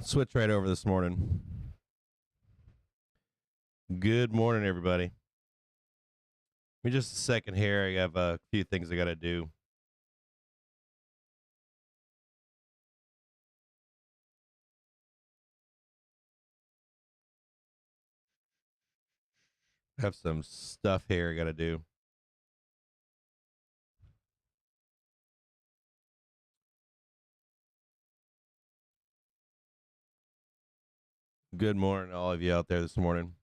Switch right over this morning. Good morning, everybody. Give me just a second here. I have a few things I got to do. I have some stuff here I got to do. Good morning, all of you out there this morning.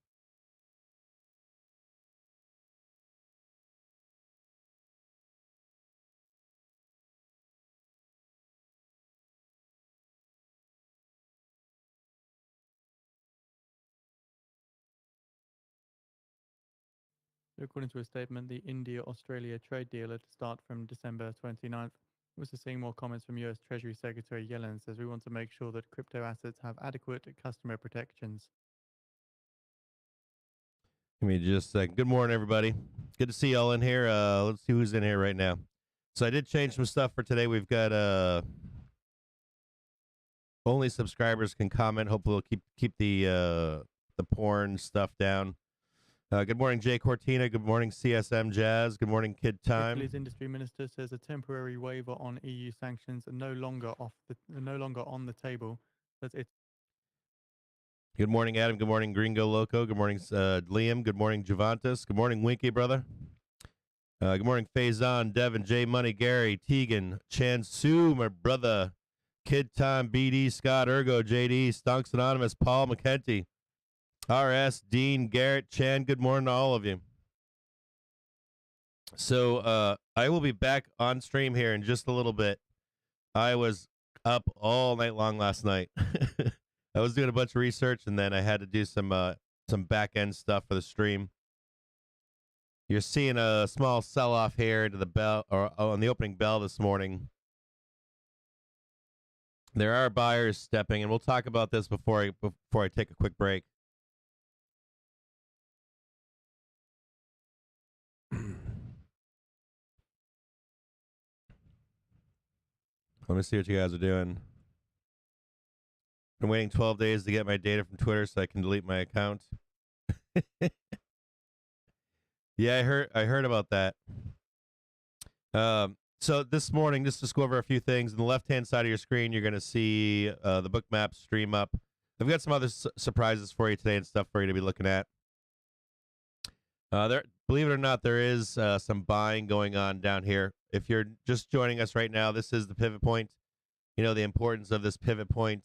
According to a statement, the India-Australia trade deal to start from December 29th. We're also seeing more comments from US Treasury Secretary Yellen says we want to make sure that crypto assets have adequate customer protections. Give me just a second. Good morning, everybody. Good to see y'all in here. Let's see who's in here right now. So I did change some stuff for today. We've got only subscribers can comment. Hopefully we'll keep the porn stuff down. Good morning, Jay Cortina. Good morning, CSM Jazz. Good morning, Kid Time. Italy's industry minister says a temporary waiver on EU sanctions are no longer on the table. Good morning, Adam. Good morning, Gringo Loco. Good morning, Liam. Good morning, Javantis. Good morning, Winky, brother. Good morning, Faison, Devin, J Money, Gary, Tegan, Chan Su, my brother, Kid Time, BD, Scott, Ergo, JD, Stonks Anonymous, Paul McKenty, RS, Dean, Garrett, Chan. Good morning to all of you. So I will be back on stream here in just a little bit. I was up all night long last night. I was doing a bunch of research, and then I had to do some back end stuff for the stream. You're seeing a small sell off here into the bell or on the opening bell this morning. There are buyers stepping, and we'll talk about this before I take a quick break. Let me see what you guys are doing. Been waiting 12 days to get my data from Twitter so I can delete my account. Yeah, I heard about that. So this morning, just to go over a few things, on the left-hand side of your screen, you're going to see the BOOKMAP stream up. I've got some other surprises for you today and stuff for you to be looking at. Believe it or not, there is some buying going on down here. If you're just joining us right now, this is the pivot point. You know the importance of this pivot point.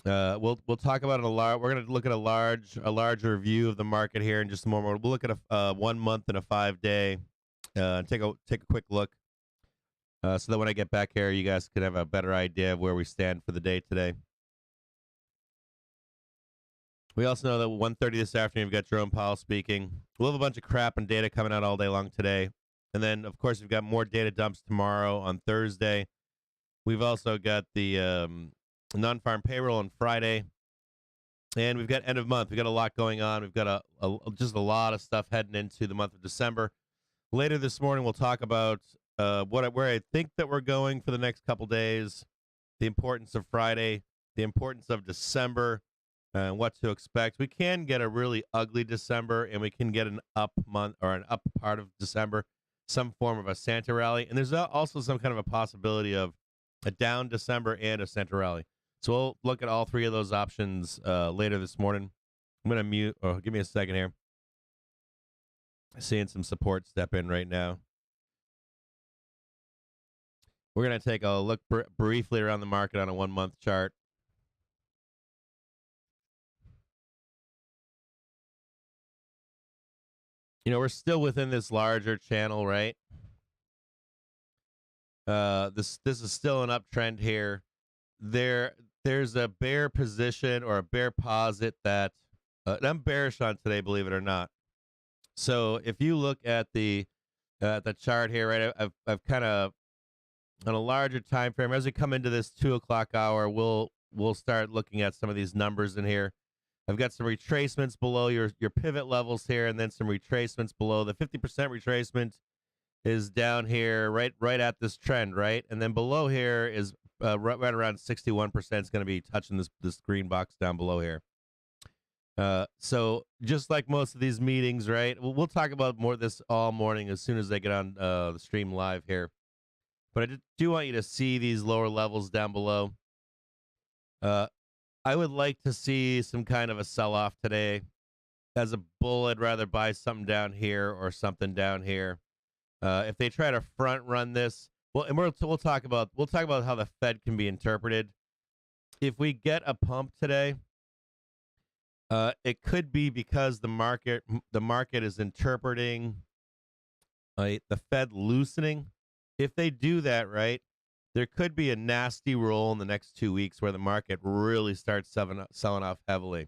We'll talk about it a lot. We're going to look at a larger view of the market here in just a moment. We'll look at a 1 month and a 5 day, and take a quick look, so that when I get back here, you guys can have a better idea of where we stand for the day today. We also know that 1:30 this afternoon we've got Jerome Powell speaking. We'll have a bunch of crap and data coming out all day long today, and then of course we've got more data dumps tomorrow on Thursday. We've also got the non-farm payroll on Friday, and we've got end of month. We've got a lot going on. We've got just a lot of stuff heading into the month of December. Later this morning, we'll talk about where I think that we're going for the next couple days, the importance of Friday, the importance of December, and what to expect. We can get a really ugly December, and we can get an up month or an up part of December, some form of a Santa rally, and there's also some kind of a possibility of a down December and a Santa rally. So we'll look at all three of those options later this morning. I'm going to mute. Oh, give me a second here. Seeing some support step in right now. We're going to take a look briefly around the market on a 1 month chart. You know, we're still within this larger channel, right? This is still an uptrend here. There's a bear position or a bear posit that I'm bearish on today, believe it or not. So if you look at the chart here, right, I've kind of on a larger time frame as we come into this 2 o'clock hour, we'll start looking at some of these numbers in here. I've got some retracements below your pivot levels here, and then some retracements below. The 50% retracement is down here, right at this trend, right, and then below here is right around 61% is going to be touching this green box down below here. So just like most of these meetings, right? We'll talk about more of this all morning as soon as they get on the stream live here. But I do want you to see these lower levels down below. I would like to see some kind of a sell-off today. As a bull, I'd rather buy something down here or something down here. If they try to front run this, well, and we'll talk about how the Fed can be interpreted. If we get a pump today, it could be because the market is interpreting the Fed loosening. If they do that, right, there could be a nasty roll in the next 2 weeks where the market really starts selling off heavily.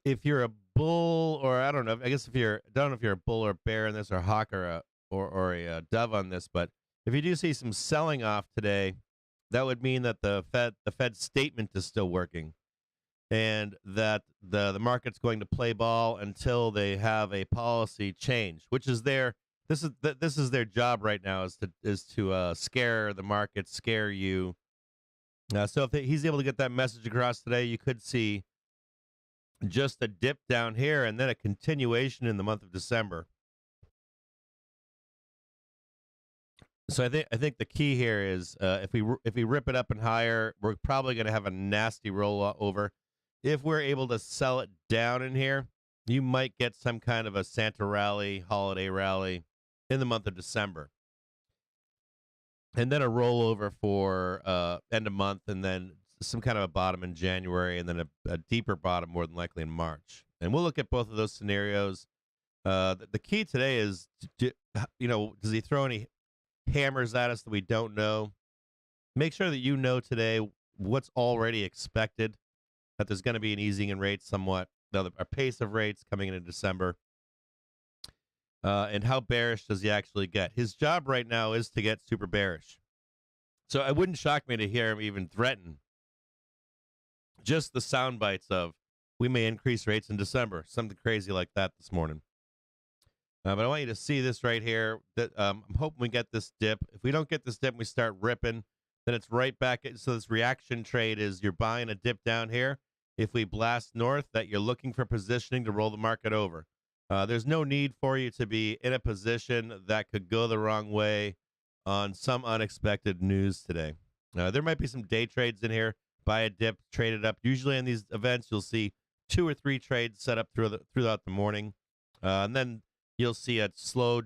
If you're a bull, or I don't know, I guess don't know if you're a bull or bear in this, or hawk or a dove on this, but if you do see some selling off today, that would mean that the Fed statement is still working, and that the market's going to play ball until they have a policy change, which is this is their job right now, is to scare the market, scare you. So if he's able to get that message across today, you could see just a dip down here and then a continuation in the month of December. So I think the key here is if we rip it up and higher, we're probably going to have a nasty roll over. If we're able to sell it down in here, you might get some kind of a Santa rally, holiday rally in the month of December. And then a rollover for end of month, and then some kind of a bottom in January, and then a deeper bottom more than likely in March. And we'll look at both of those scenarios. The key today is, does he throw any hammers at us that we don't know? Make sure that you know today what's already expected, that there's going to be an easing in rates somewhat, a pace of rates coming into December. And how bearish does he actually get? His job right now is to get super bearish. So it wouldn't shock me to hear him even threaten just the sound bites of, we may increase rates in December, something crazy like that this morning. But I want you to see this right here. That I'm hoping we get this dip. If we don't get this dip and we start ripping, then it's right back. So this reaction trade is you're buying a dip down here. If we blast north, that you're looking for positioning to roll the market over. There's no need for you to be in a position that could go the wrong way on some unexpected news today. There might be some day trades in here. Buy a dip, trade it up. Usually in these events, you'll see 2 or 3 trades set up throughout the morning, and then you'll see a slow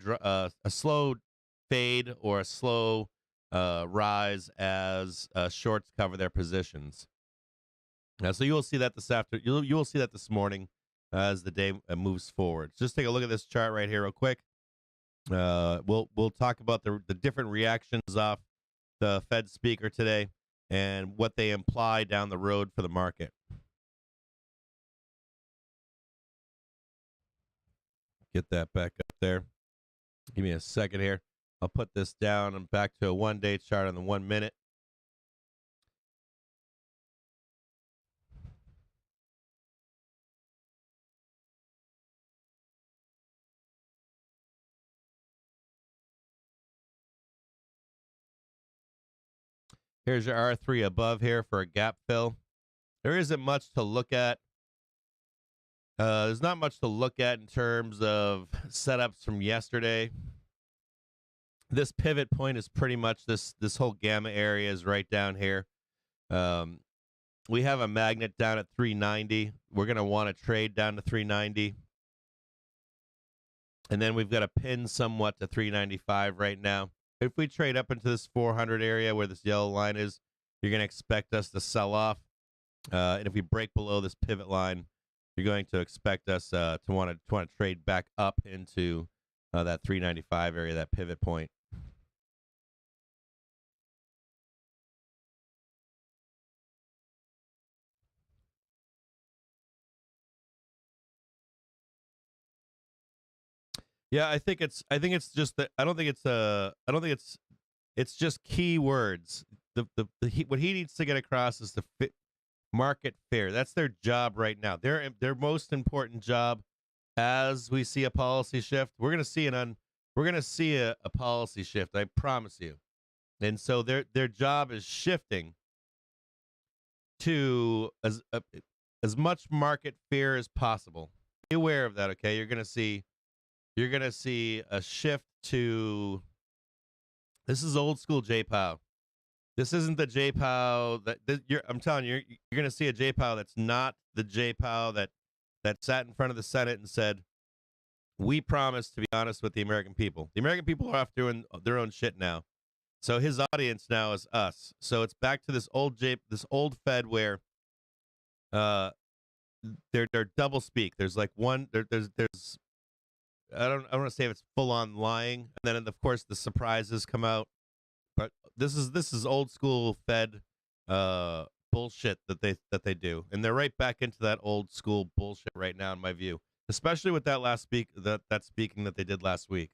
fade or a slow rise as shorts cover their positions. So you will see that you will see that this morning as the day moves forward. Just take a look at this chart right here real quick. We'll talk about the different reactions off the Fed speaker today and what they imply down the road for the market. Get that back up there. Give me a second here. I'll put this down and back to a 1-day chart on the 1 minute. Here's your R3 above here for a gap fill. There isn't much to look at. There's not much to look at in terms of setups from yesterday. This pivot point is pretty much this whole gamma area is right down here. We have a magnet down at 390. We're going to want to trade down to 390. And then we've got a pin somewhat to 395 right now. If we trade up into this 400 area where this yellow line is, you're going to expect us to sell off. And if we break below this pivot line, you're going to expect us to want to trade back up into that 395 area, that pivot point. Yeah, I think it's just that I don't think it's just keywords. What he needs to get across is the market fair. That's their job right now. Their most important job. As we see a policy shift, we're going to see a policy shift. I promise you. And so their job is shifting to as much market fear as possible. Be aware of that, okay? You're gonna see a shift to this is old school J Powell. This isn't the J Powell I'm telling you, you're gonna see a J Powell that's not the J Powell that sat in front of the Senate and said, "We promise to be honest with the American people." The American people are off doing their own shit now. So his audience now is us. So it's back to this old Fed where uh they're double speak. There's like one there's I don't want to say if it's full on lying, and then of course the surprises come out. But this is old school Fed bullshit that they do, and they're right back into that old school bullshit right now in my view. Especially with that that speaking that they did last week.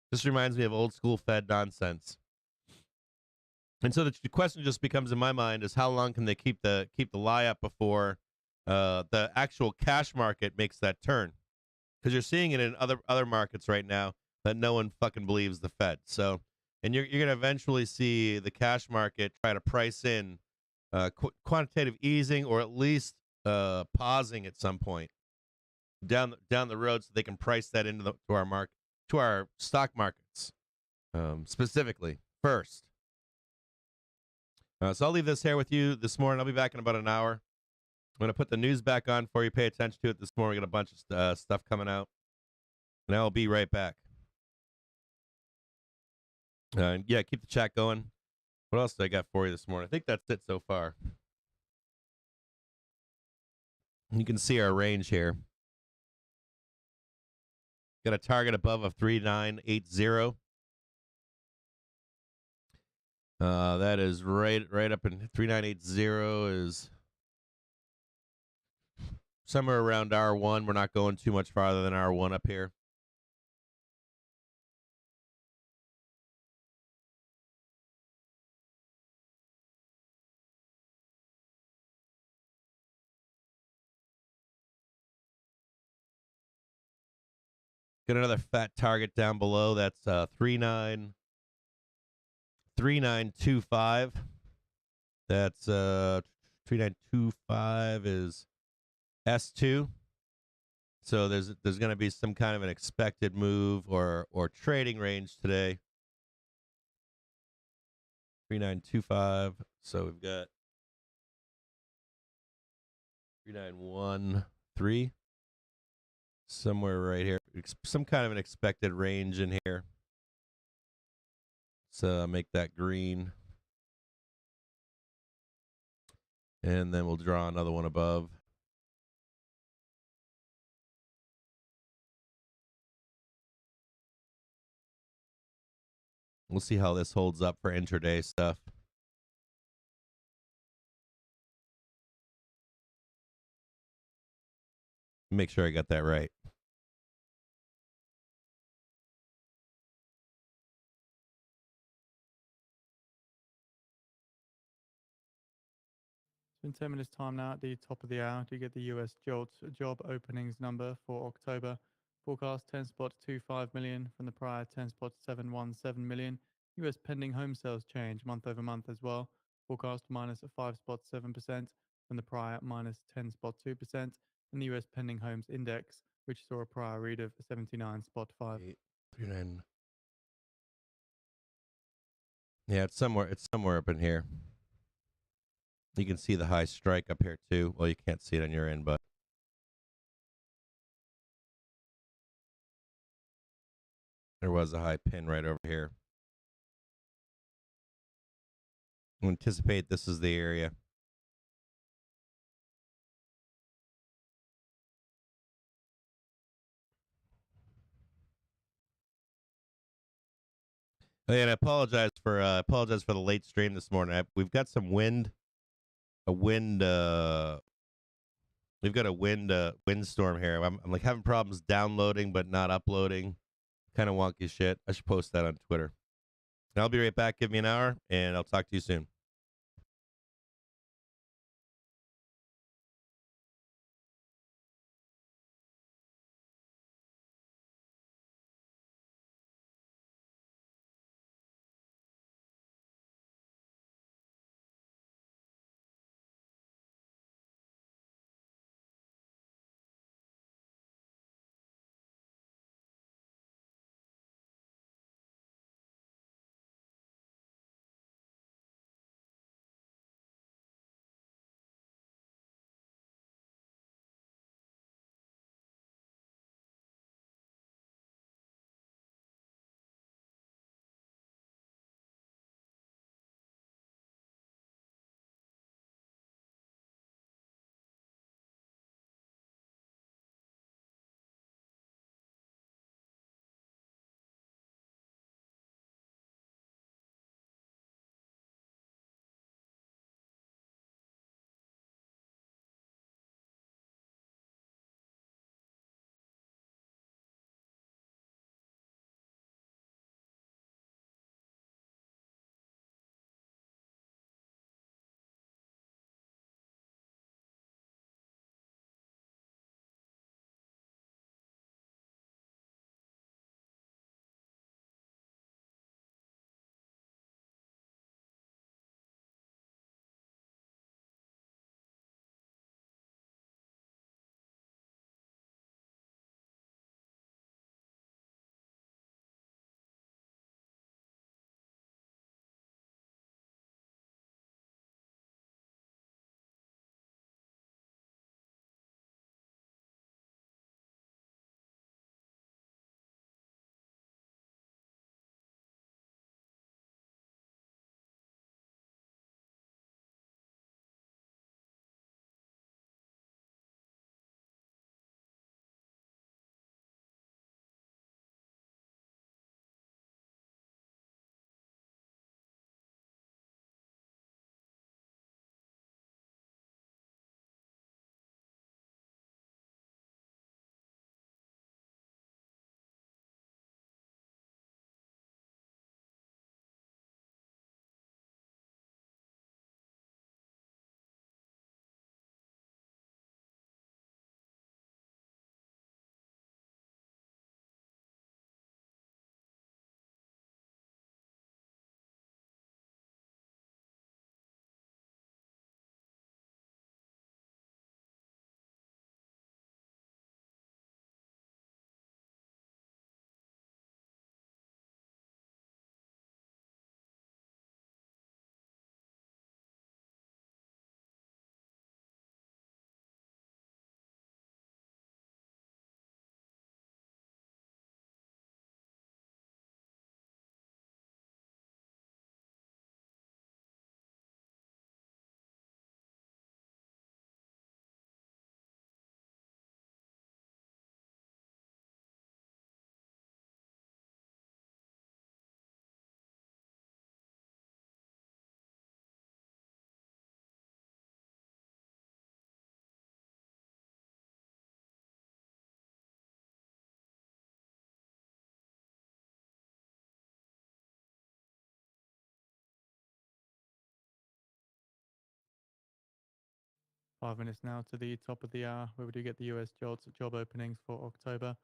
This reminds me of old school Fed nonsense. And so the question just becomes in my mind is how long can they keep the lie up before the actual cash market makes that turn? Because you're seeing it in other markets right now that no one fucking believes the Fed. So, and you're gonna eventually see the cash market try to price in quantitative easing or at least pausing at some point down the road, so they can price that into to our stock markets specifically first. So I'll leave this here with you this morning. I'll be back in about an hour. I'm going to put the news back on for you. Pay attention to it this morning. We got a bunch of stuff coming out. And I'll be right back. Yeah, keep the chat going. What else did I got for you this morning? I think that's it so far. You can see our range here. Got a target above of 3980. That is right up in 3980 is somewhere around R1. We're not going too much farther than R1 up here. Got another fat target down below. That's 3925. That's 3925 is S2. So there's going to be some kind of an expected move or trading range today. 3925. So we've got 3913 somewhere right here. Some kind of an expected range in here. So make that green. And then we'll draw another one above. We'll see how this holds up for intraday stuff. Make sure I got that right. So in 10 minutes time now, at the top of the hour, do you get the US job openings number for October? Forecast 10.25 million from the prior 10.717 million. US pending home sales change month over month as well. Forecast minus 5.7% from the prior minus 10.2%. And the US pending homes index, which saw a prior read of 79.5. 839. Yeah, it's somewhere up in here. You can see the high strike up here too. Well, you can't see it on your end, but there was a high pin right over here. I anticipate this is the area. Oh, yeah, and I apologize for the late stream this morning. We've got some wind, we've got a windstorm here. I'm like having problems downloading but not uploading. Kind of wonky shit. I should post that on Twitter. And I'll be right back. Give me an hour, and I'll talk to you soon. 5 minutes now to the top of the hour, where we do get the US job openings for October.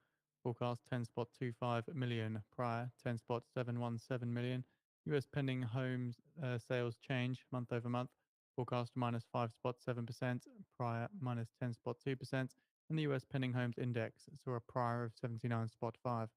Forecast 10.25 million, prior 10.717 million. US pending homes sales change month over month. Forecast -5.7%, prior -10.2%. And the US pending homes index saw a prior of 79.5.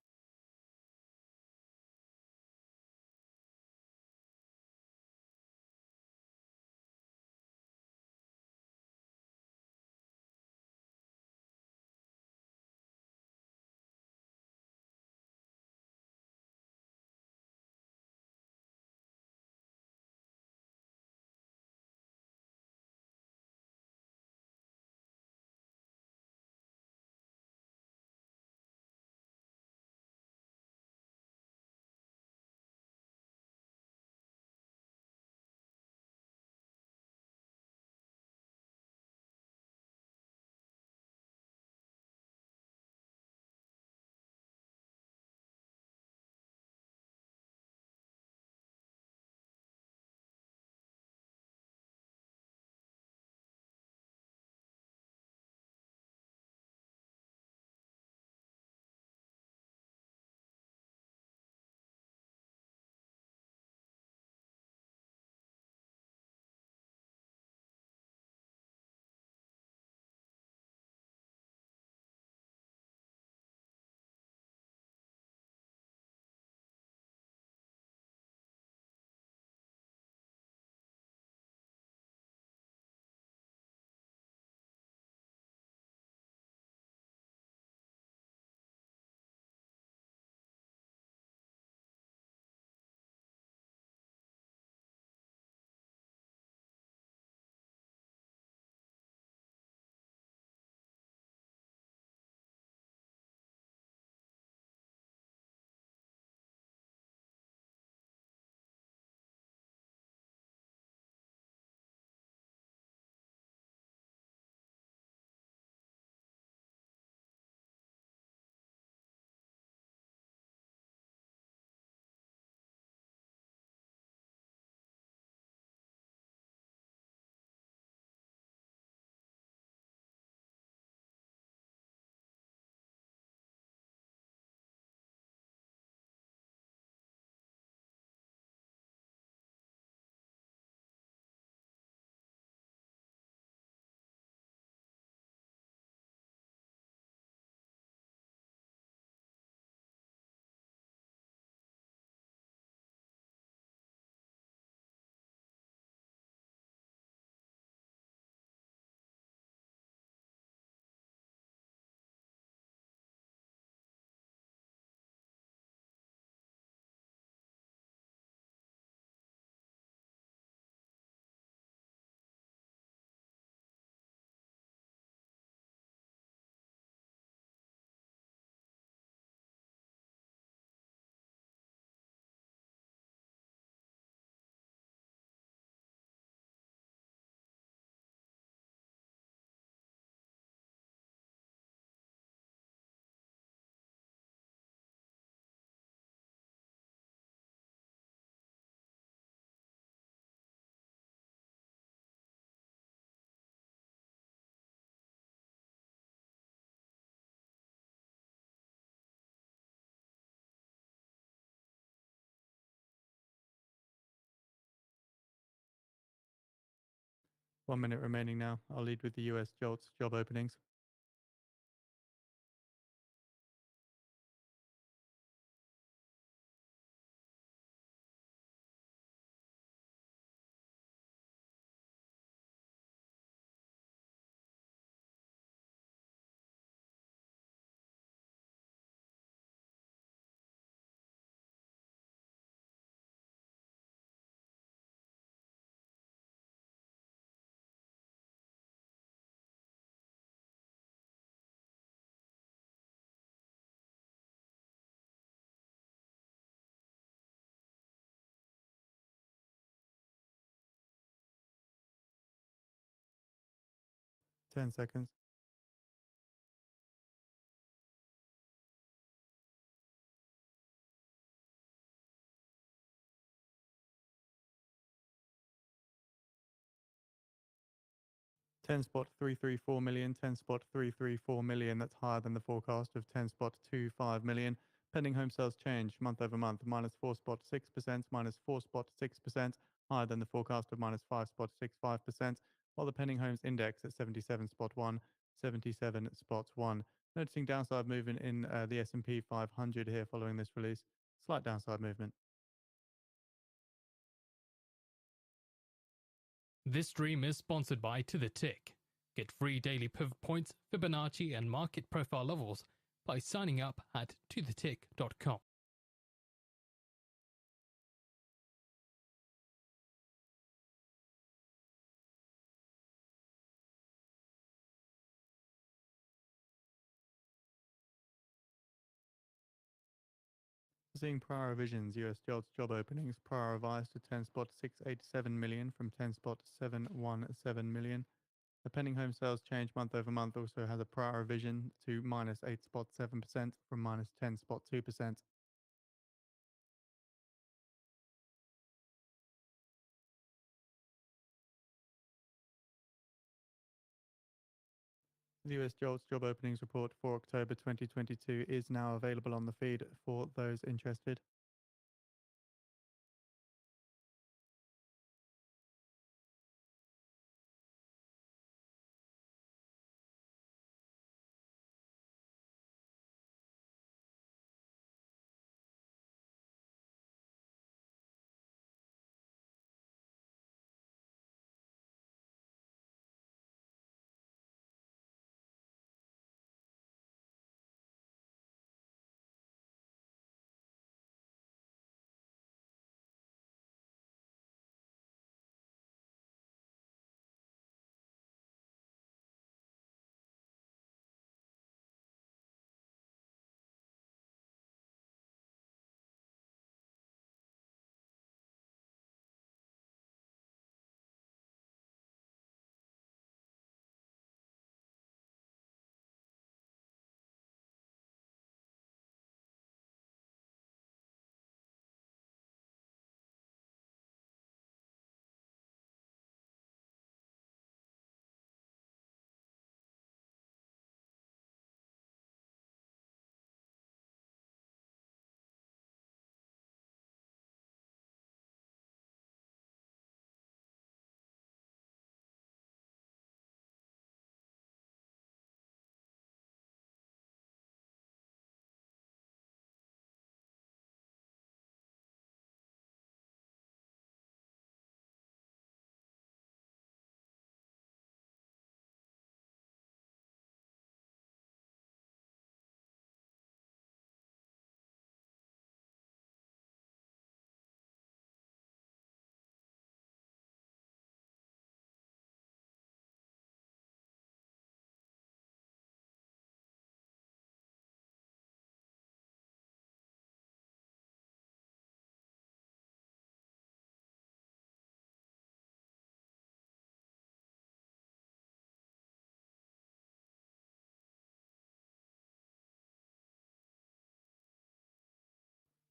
One minute remaining now. I'll lead with the US job openings. Ten seconds. 10 spot 334 million, 10 spot 334 million. That's higher than the forecast of 10 spot 25 million. Pending home sales change month over month, minus 4 spot 6%, minus 4 spot 6%, higher than the forecast of minus 5 spot 65%, while the pending homes index at 77 spot 1, 77 spot 1. Noticing downside movement in the S&P 500 here following this release. Slight downside movement. This stream is sponsored by To The Tick. Get free daily pivot points, Fibonacci, and market profile levels by signing up at tothetick.com. Seeing prior revisions, US job openings prior revised to 10 spot 687 million from 10 spot 717 million. The pending home sales change month over month also has a prior revision to minus 8 spot 7% from minus 10 spot 2%. The US job openings report for October 2022 is now available on the feed for those interested.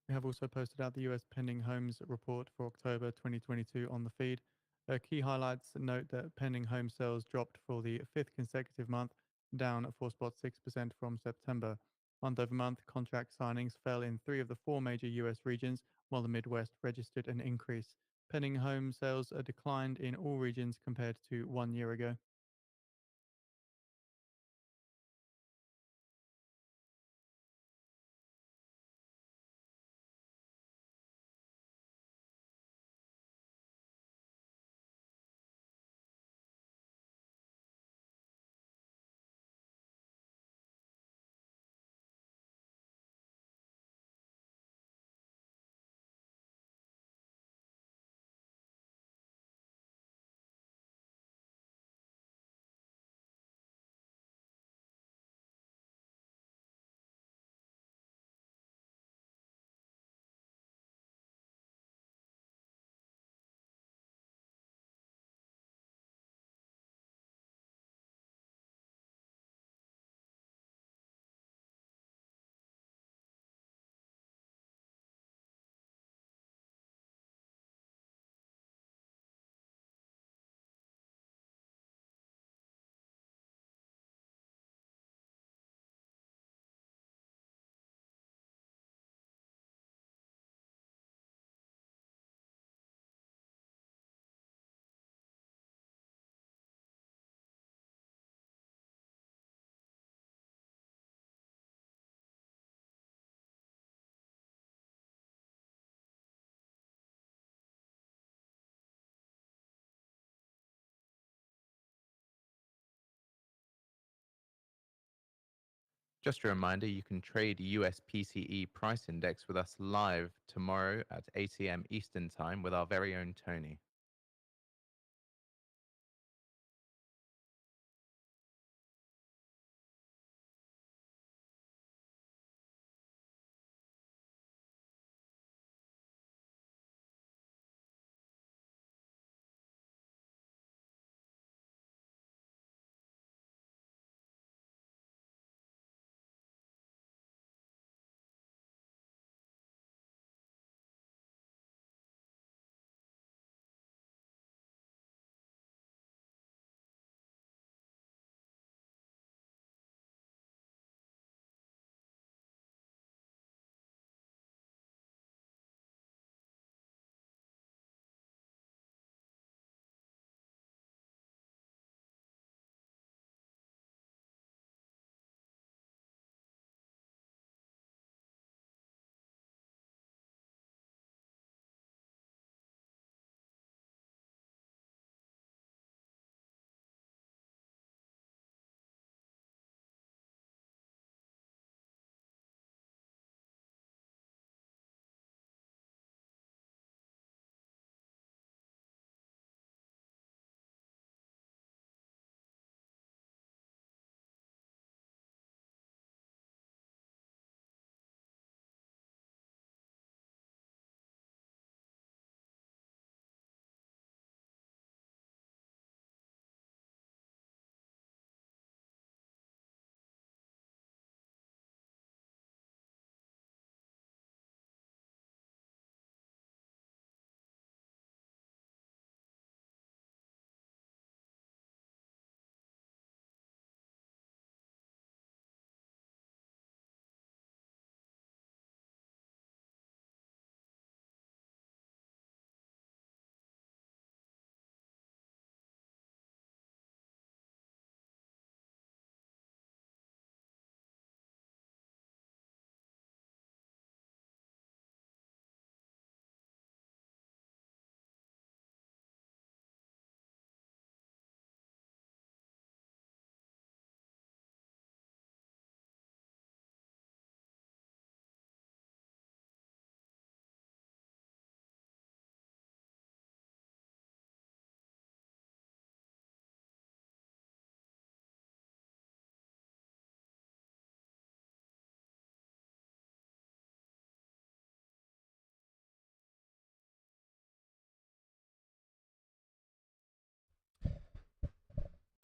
We have also posted out the US pending homes report for October 2022 on the feed. Key highlights note that pending home sales dropped for the fifth consecutive month, down 4.6% from September. Month over month, contract signings fell in 3 of the 4 major US regions, while the Midwest registered an increase. Pending home sales declined in all regions compared to 1 year ago. Just a reminder, you can trade US PCE price index with us live tomorrow at 8 a.m. Eastern Time with our very own Tony.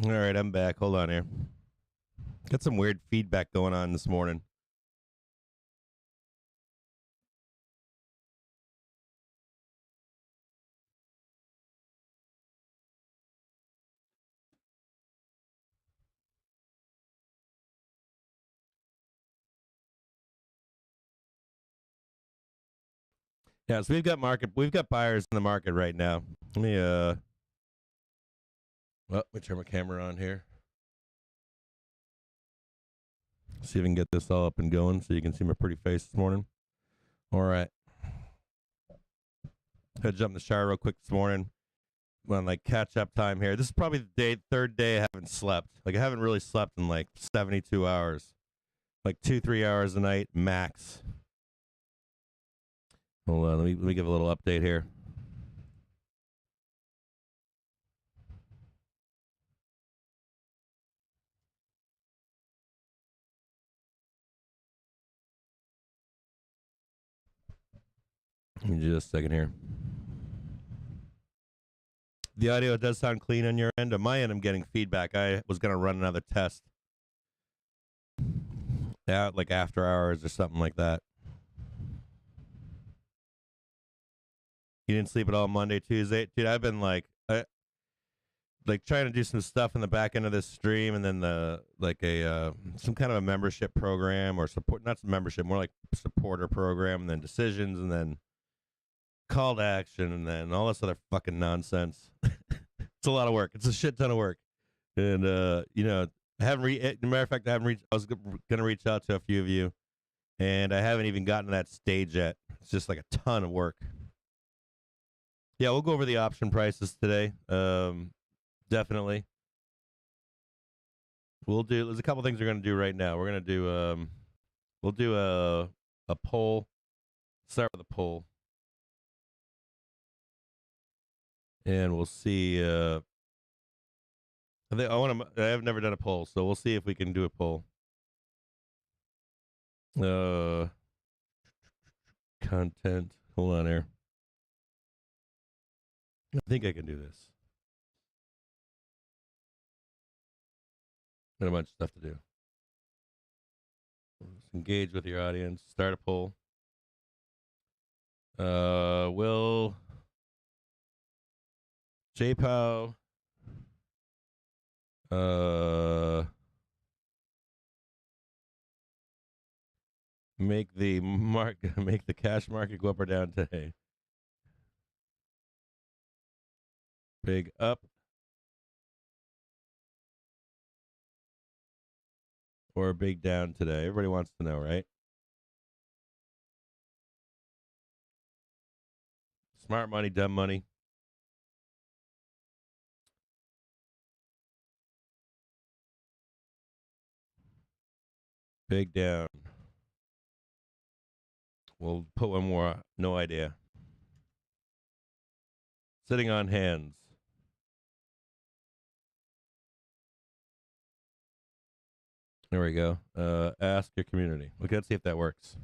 All right, I'm back. Hold on here. Got some weird feedback going on this morning. Yeah, so we've got buyers in the market right now. Let me let me turn my camera on here. See if we can get this all up and going so you can see my pretty face this morning. All right. Had to jump in the shower real quick this morning. On like catch up time here. This is probably the third day I haven't slept. Like I haven't really slept in like 72 hours. Like 2-3 hours a night max. Hold on, let me give a little update here. Give me just a second here. The audio does sound clean on your end. On my end, I'm getting feedback. I was going to run another test. Yeah, like after hours or something like that. You didn't sleep at all Monday, Tuesday? Dude, I've been like trying to do some stuff in the back end of this stream, and then some kind of a membership program or support, not some membership, more like supporter program, and then decisions, and then call to action, and then all this other fucking nonsense. It's a lot of work. It's a shit ton of work. And, I haven't matter of fact, I was going to reach out to a few of you, and I haven't even gotten to that stage yet. It's just like a ton of work. Yeah, we'll go over the option prices today. Definitely. There's a couple things we're gonna do right now. We're gonna do we'll do a poll. Start with a poll, and we'll see. I have never done a poll, so we'll see if we can do a poll. Content. Hold on here. I think I can do this. Got a bunch of stuff to do. Let's engage with your audience. Start a poll. Will J-Pow make the cash market go up or down today? Big up or big down today? Everybody wants to know, right? Smart money, dumb money. Big down. We'll put one more. No idea. Sitting on hands. There we go. Ask your community. Okay, let's see if that works.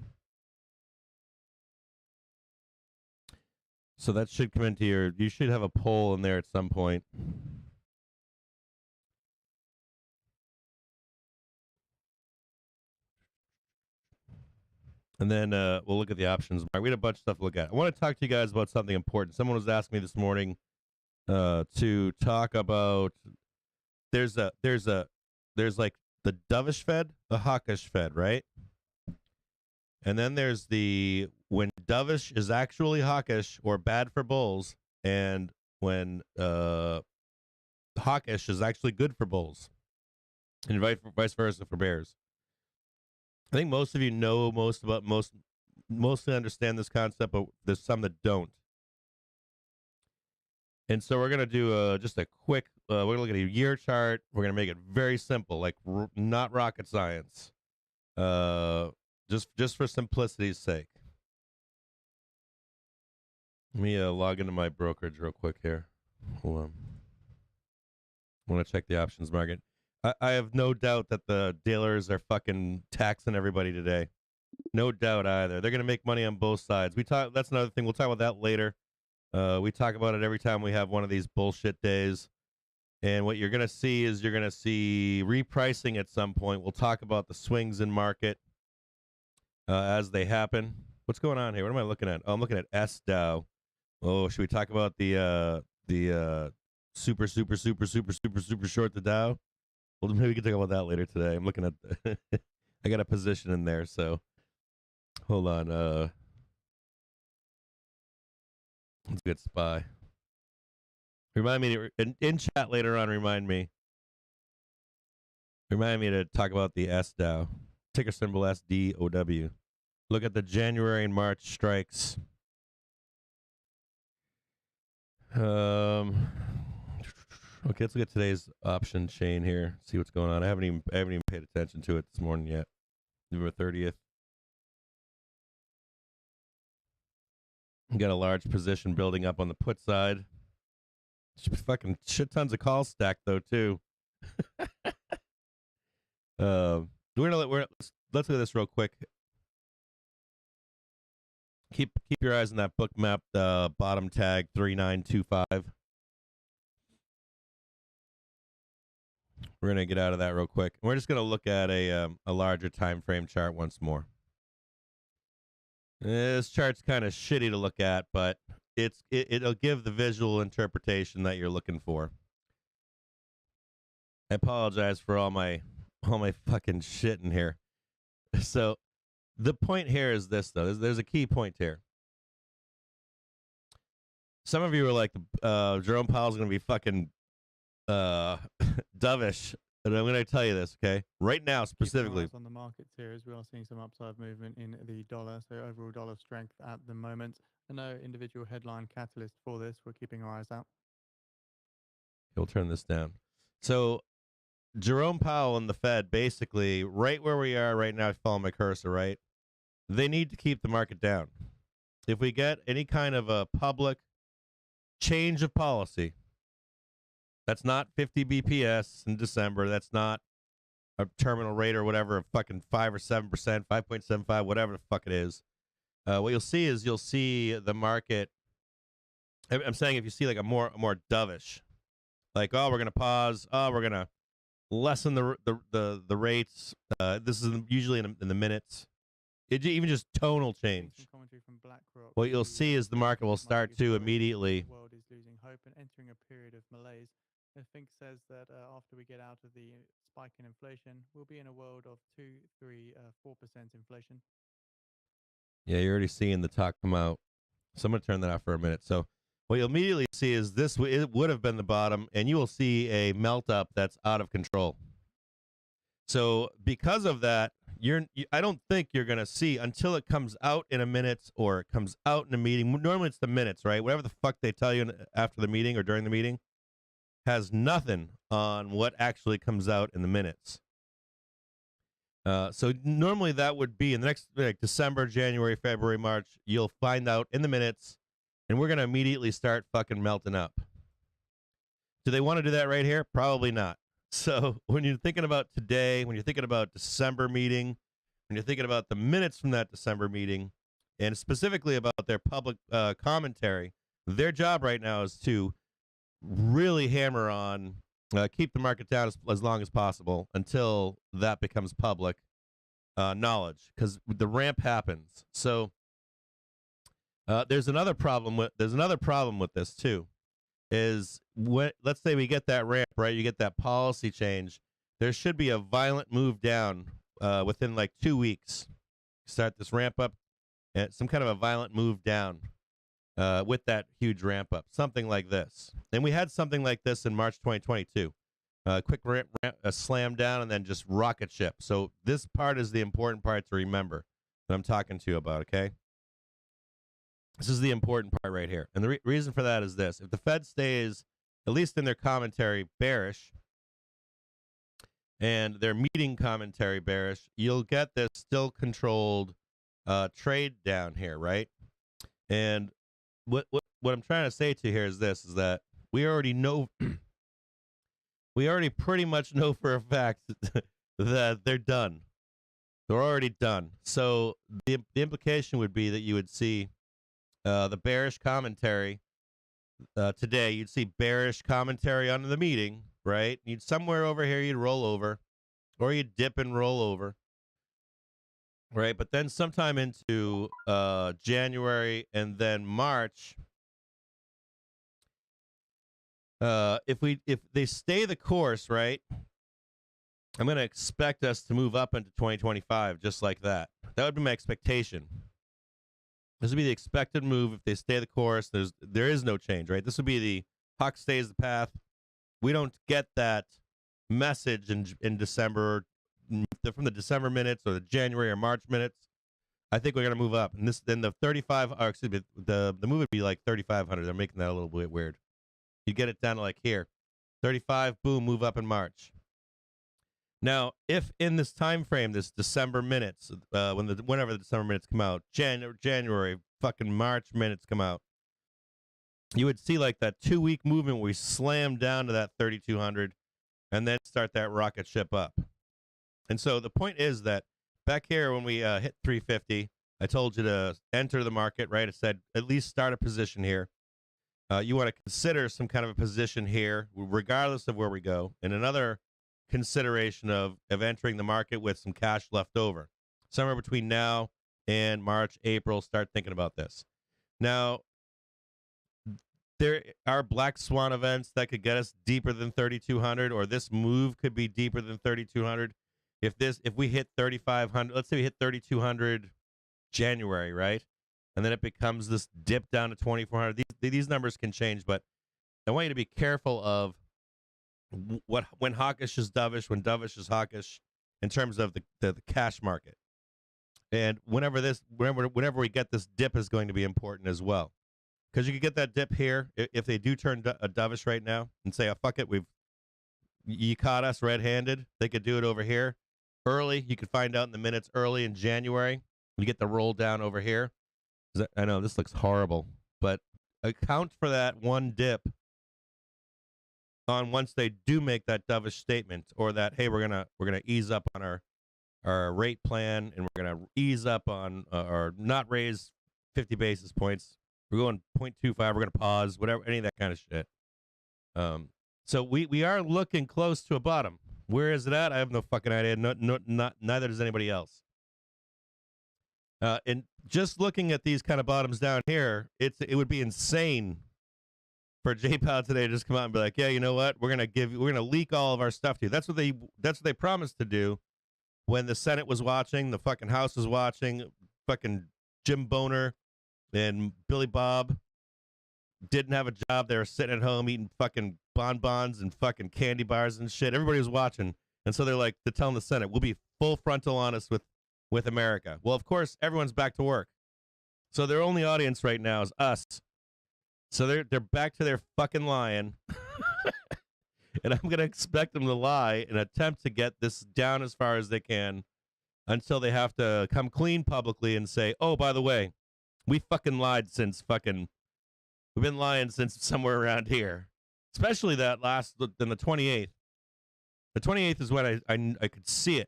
So that should come into you should have a poll in there at some point. And then we'll look at the options. We had a bunch of stuff to look at. I want to talk to you guys about something important. Someone was asking me this morning to talk about there's like the dovish Fed, the hawkish Fed, right? And then there's the when dovish is actually hawkish or bad for bulls, and when hawkish is actually good for bulls, and vice versa for bears. I think most of you know mostly understand this concept, but there's some that don't. And so we're gonna do just a quick. We're gonna look at a year chart. We're gonna make it very simple, like not rocket science. Just for simplicity's sake. Let me log into my brokerage real quick here. Hold on. I want to check the options market. I have no doubt that the dealers are fucking taxing everybody today. No doubt either. They're gonna make money on both sides. That's another thing. We'll talk about that later. We talk about it every time we have one of these bullshit days. And what you're going to see is you're going to see repricing at some point. We'll talk about the swings in market as they happen. What's going on here? What am I looking at? Oh, I'm looking at S-Dow. Oh, should we talk about the super short the Dow? Well, maybe we can talk about that later today. I'm looking at I got a position in there, so hold on. Let's get SPY. Remind me in chat later on. Remind me to talk about the S-Dow. Ticker symbol SDOW. Look at the January and March strikes. Okay, let's look at today's option chain here. See what's going on. I haven't even paid attention to it this morning yet. November 30th. Got a large position building up on the put side. Fucking shit tons of calls stacked though too. Let's look at this real quick. Keep your eyes on that BOOKMAP bottom tag 3925. We're gonna get out of that real quick. We're just gonna look at a larger time frame chart once more. This chart's kind of shitty to look at, but it'll give the visual interpretation that you're looking for. I apologize for all my fucking shit in here. So the point here is this, though. There's a key point here. Some of you are like, Jerome Powell's going to be fucking dovish. And I'm going to tell you this, okay? Right now, specifically. On the markets here, as we are seeing some upside movement in the dollar, so overall dollar strength at the moment. And no individual headline catalyst for this. We're keeping our eyes out. We'll turn this down. So Jerome Powell and the Fed basically, right where we are right now, if you follow my cursor, right? They need to keep the market down. If we get any kind of a public change of policy, that's not 50 BPS in December, that's not a terminal rate or whatever, fucking 5 or 7%, 5.75, whatever the fuck it is. What you'll see is you'll see the market. I'm saying if you see like a more dovish, like, oh, we're gonna pause, oh, we're gonna lessen the rates. This is usually in the minutes. Even just tonal change. Some commentary from BlackRock. What you'll see is the market will start to immediately. The world is losing hope and entering a period of malaise. I think says that after we get out of the spike in inflation, we'll be in a world of 2, 3, 4% inflation. Yeah, you're already seeing the talk come out. So I'm going to turn that off for a minute. So what you'll immediately see is this, it would have been the bottom, and you will see a melt up that's out of control. So because of that, I don't think you're going to see until it comes out in a minute or it comes out in a meeting. Normally it's the minutes, right? Whatever the fuck they tell you after the meeting or during the meeting has nothing on what actually comes out in the minutes. So normally that would be in the next December, January, February, March. You'll find out in the minutes, and we're going to immediately start fucking melting up. Do they want to do that right here? Probably not. So when you're thinking about today, when you're thinking about December meeting, when you're thinking about the minutes from that December meeting, and specifically about their public commentary, their job right now is to really hammer on, keep the market down as long as possible until that becomes public knowledge, because the ramp happens. So there's another problem with this too. Is let's say we get that ramp, right? You get that policy change. There should be a violent move down within like 2 weeks. Start this ramp up, and some kind of a violent move down with that huge ramp up, something like this. And we had something like this in March 2022. Quick ramp, a slam down, and then just rocket ship. So this part is the important part to remember that I'm talking to you about. Okay. This is the important part right here. And the reason for that is this. If the Fed stays, at least in their commentary, bearish, and their meeting commentary bearish, you'll get this still controlled trade down here, right? And what I'm trying to say to you here is this, is that we already know, we already pretty much know for a fact that they're done. They're already done. So the implication would be that you would see the bearish commentary today. You'd see bearish commentary on the meeting, right? You'd somewhere over here, you'd roll over, or you'd dip and roll over, right? But then sometime into January and then March, if they stay the course, right, I'm going to expect us to move up into 2025 just like that. That would be my expectation. This would be the expected move if they stay the course. There is no change, right? This would be the Hawk stays the path. We don't get that message in December from the December minutes or the January or March minutes. I think we're gonna move up, and then the 35. Or excuse me, the move would be like 3,500. I'm making that a little bit weird. You get it down to like here, 35. Boom, move up in March. Now, if in this time frame, this December minutes, whenever the December minutes come out, January, fucking March minutes come out, you would see like that 2 week movement where we slam down to that 3,200 and then start that rocket ship up. And so the point is that back here when we hit 350, I told you to enter the market, right? I said at least start a position here. You want to consider some kind of a position here, regardless of where we go. And another consideration of entering the market with some cash left over. Somewhere between now and March, April, start thinking about this. Now, there are black swan events that could get us deeper than 3,200, or this move could be deeper than 3,200. If we hit 3,500, let's say we hit 3,200 January, right? And then it becomes this dip down to 2,400. These numbers can change, but I want you to be careful of when hawkish is dovish, when dovish is hawkish, in terms of the cash market. And whenever we get this dip is going to be important as well, because you could get that dip here if they do turn a dovish right now and say, oh fuck it, you caught us red-handed. They could do it over here early. You could find out in the minutes early in January. You get the roll down over here. I know this looks horrible, but account for that one dip on once they do make that dovish statement, or that, hey, we're gonna ease up on our rate plan, and we're gonna ease up on or not raise 50 basis points. We're going 0.25. We're gonna pause, whatever, any of that kind of shit. So we are looking close to a bottom. Where is it at? I have no fucking idea. Neither does anybody else. And just looking at these kind of bottoms down here, it would be insane for J Powell today to just come out and be like, yeah, you know what? We're gonna leak all of our stuff to you. That's what they promised to do when the Senate was watching, the fucking House was watching, fucking Jim Boner and Billy Bob didn't have a job. They were sitting at home eating fucking bonbons and fucking candy bars and shit. Everybody was watching. And so they're like, they're telling the Senate, we'll be full frontal honest with America. Well, of course, everyone's back to work. So their only audience right now is us. So they're back to their fucking lying. And I'm going to expect them to lie and attempt to get this down as far as they can until they have to come clean publicly and say, oh, by the way, we fucking lied since fucking, we've been lying since somewhere around here. Especially that last, then the 28th. The 28th is when I could see it.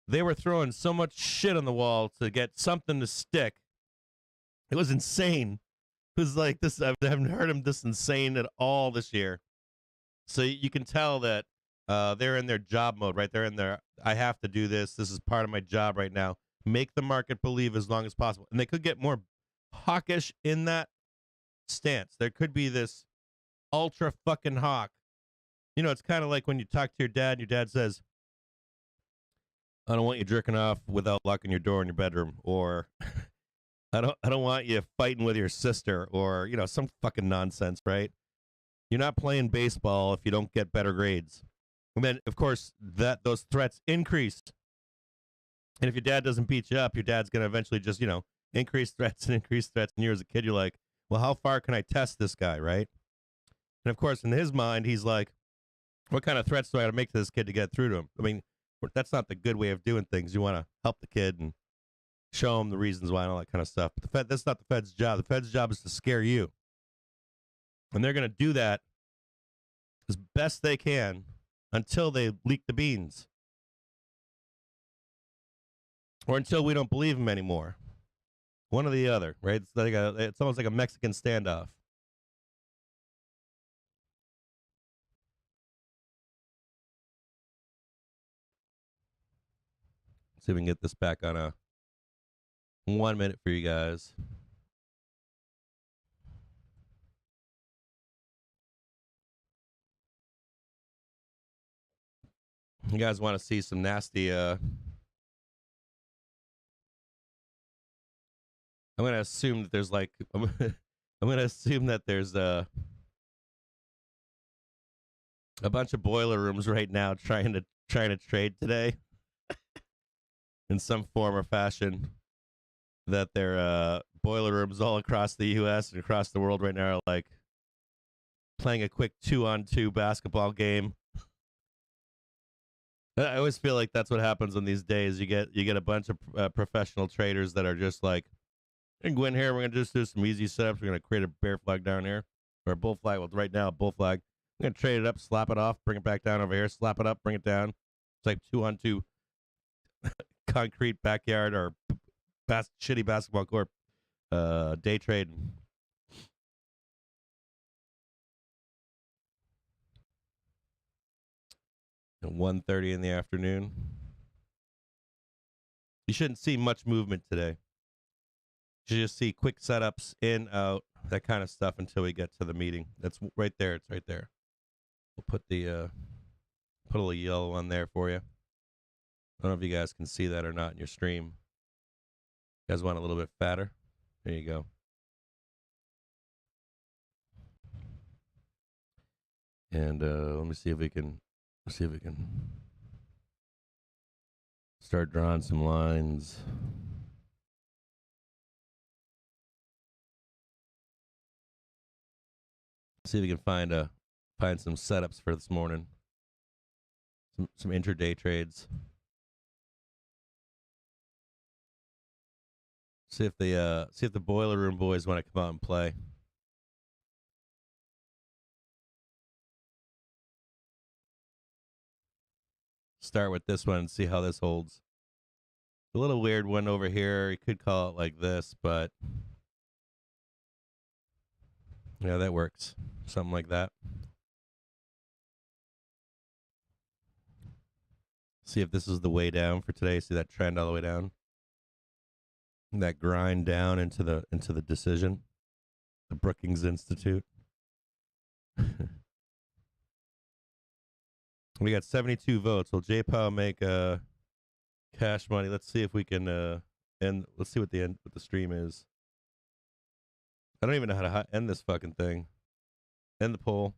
They were throwing so much shit on the wall to get something to stick. It was insane. It was like this. I haven't heard him this insane at all this year. So you can tell that they're in their job mode, right? They're in their, I have to do this. This is part of my job right now. Make the market believe as long as possible. And they could get more hawkish in that stance. There could be this ultra fucking hawk. You know, it's kind of like when you talk to your dad says, I don't want you jerking off without locking your door in your bedroom, or I don't want you fighting with your sister, or, you know, some fucking nonsense, right? You're not playing baseball if you don't get better grades. And then, of course, those threats increase. And if your dad doesn't beat you up, your dad's going to eventually just, you know, increase threats. And you as a kid, you're like, well, how far can I test this guy, right? And of course, in his mind, he's like, what kind of threats do I got to make to this kid to get through to him? I mean, that's not the good way of doing things. You want to help the kid and show him the reasons why and all that kind of stuff. But that's not the Fed's job. The Fed's job is to scare you. And they're going to do that as best they can until they leak the beans. Or until we don't believe them anymore. One or the other, right? It's almost like a Mexican standoff. See if we can get this back on a 1 minute for you guys. You guys want to see some nasty I'm going to assume that there's like I'm going to assume that there's a bunch of boiler rooms right now trying to trade today in some form or fashion. That their boiler rooms all across the U.S. and across the world right now are like playing a quick 2-on-2 basketball game. I always feel like that's what happens on these days. You get a bunch of professional traders that are just like, we're going to go in here, we're going to just do some easy setups. We're going to create a bear flag down here, or a bull flag. Well, right now, a bull flag. We're going to trade it up, slap it off, bring it back down over here, slap it up, bring it down. It's like 2-on-2 concrete backyard or shitty basketball court day trade. 1:30 in the afternoon. You shouldn't see much movement today. You should just see quick setups, in, out, that kind of stuff until we get to the meeting. That's right there. It's right there. We'll put the put a little yellow on there for you. I don't know if you guys can see that or not in your stream. You guys want a little bit fatter? There you go. And let me see if we can start drawing some lines. See if we can find some setups for this morning. Some intraday trades. See if the boiler room boys want to come out and play. Start with this one and see how this holds. A little weird one over here. You could call it like this, but yeah, that works. Something like that. See if this is the way down for today. See that trend all the way down? That grind down into the decision. The Brookings Institute. We got 72 votes. Will J Powell make cash money? Let's see if we can end. Let's see what the stream is. I don't even know how to end this fucking thing. End the poll.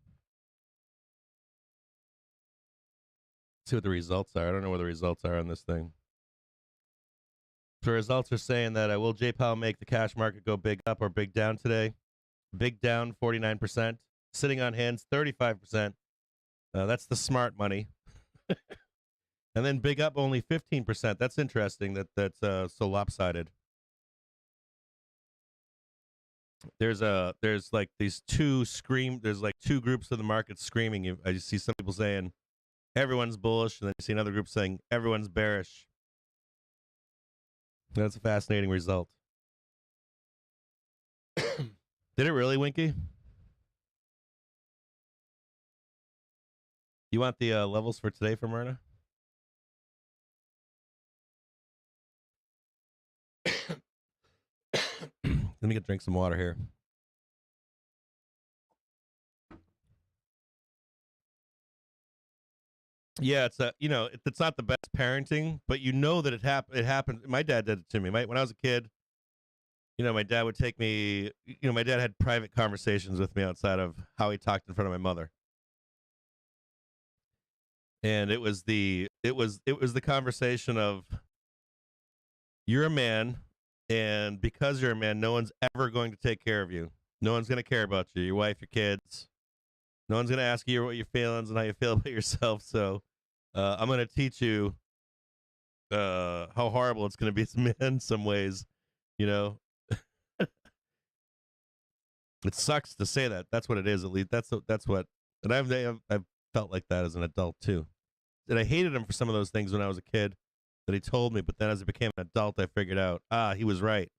See what the results are. I don't know what the results are on this thing. The results are saying that will J Powell make the cash market go big up or big down today? Big down 49%. Sitting on hands 35%. That's the smart money. And then big up only 15%. That's interesting that's so lopsided. There's like these there's like two groups of the market screaming. I just see some people saying everyone's bullish, and then you see another group saying everyone's bearish. That's a fascinating result. Did it really, Winky? You want the levels for today for Myrna? Let me drink some water here. Yeah, it's it's not the best parenting, but you know that it happened. My dad did it to me. When I was a kid, my dad would take me. My dad had private conversations with me outside of how he talked in front of my mother, and it was the conversation of, you're a man, and because you're a man, no one's ever going to take care of you. No one's going to care about you, your wife, your kids. No one's going to ask you what your feelings and how you feel about yourself. So I'm going to teach you how horrible it's going to be as men in some ways. It sucks to say that. That's what it is, at least. That's what. And I've felt like that as an adult, too. And I hated him for some of those things when I was a kid that he told me. But then as I became an adult, I figured out, he was right.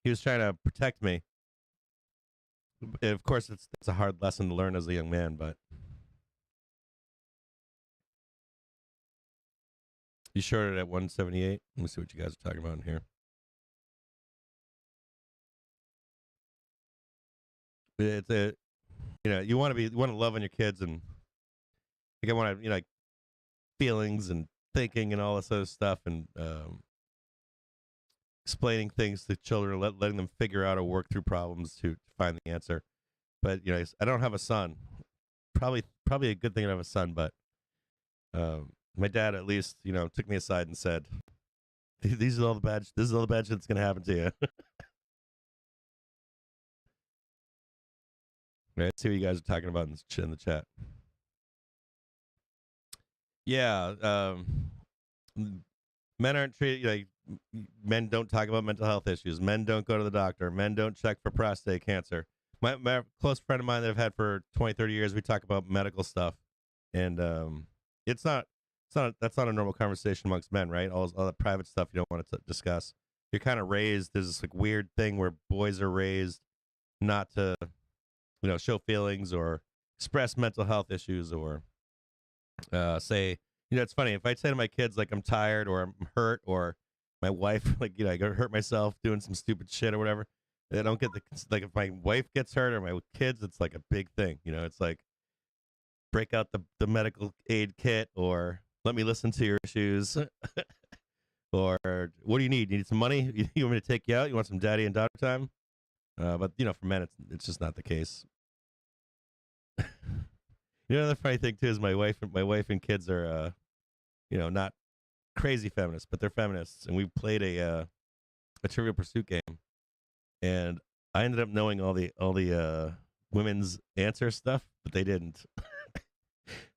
He was trying to protect me. And of course, it's a hard lesson to learn as a young man, but you shorted at 178. Let me see what you guys are talking about in here. It's you want to love on your kids, and I want to like feelings and thinking and all this other stuff, and explaining things to children, letting them figure out or work through problems to find the answer. But I don't have a son. Probably a good thing to have a son, but my dad at least took me aside and said, "This is all the bad shit that's gonna happen to you." Right, let's see what you guys are talking about in the chat. Yeah, men aren't treated men don't talk about mental health issues. Men don't go to the doctor. Men don't check for prostate cancer. My close friend of mine that I've had for 20, 30 years, we talk about medical stuff, and that's not a normal conversation amongst men, right? All the private stuff you don't want to discuss. You're kind of raised. There's this like weird thing where boys are raised not to show feelings or express mental health issues or say, it's funny. If I say to my kids, like, I'm tired or I'm hurt or my wife, like, I got hurt myself doing some stupid shit or whatever, they don't get if my wife gets hurt or my kids, it's like a big thing. It's like, break out the medical aid kit, or let me listen to your issues. Or what do you need? You need some money? You want me to take you out? You want some daddy and daughter time? But for men, it's just not the case. The funny thing too is my wife and kids are, not crazy feminists, but they're feminists, and we played a Trivial Pursuit game, and I ended up knowing all the women's answer stuff, but they didn't.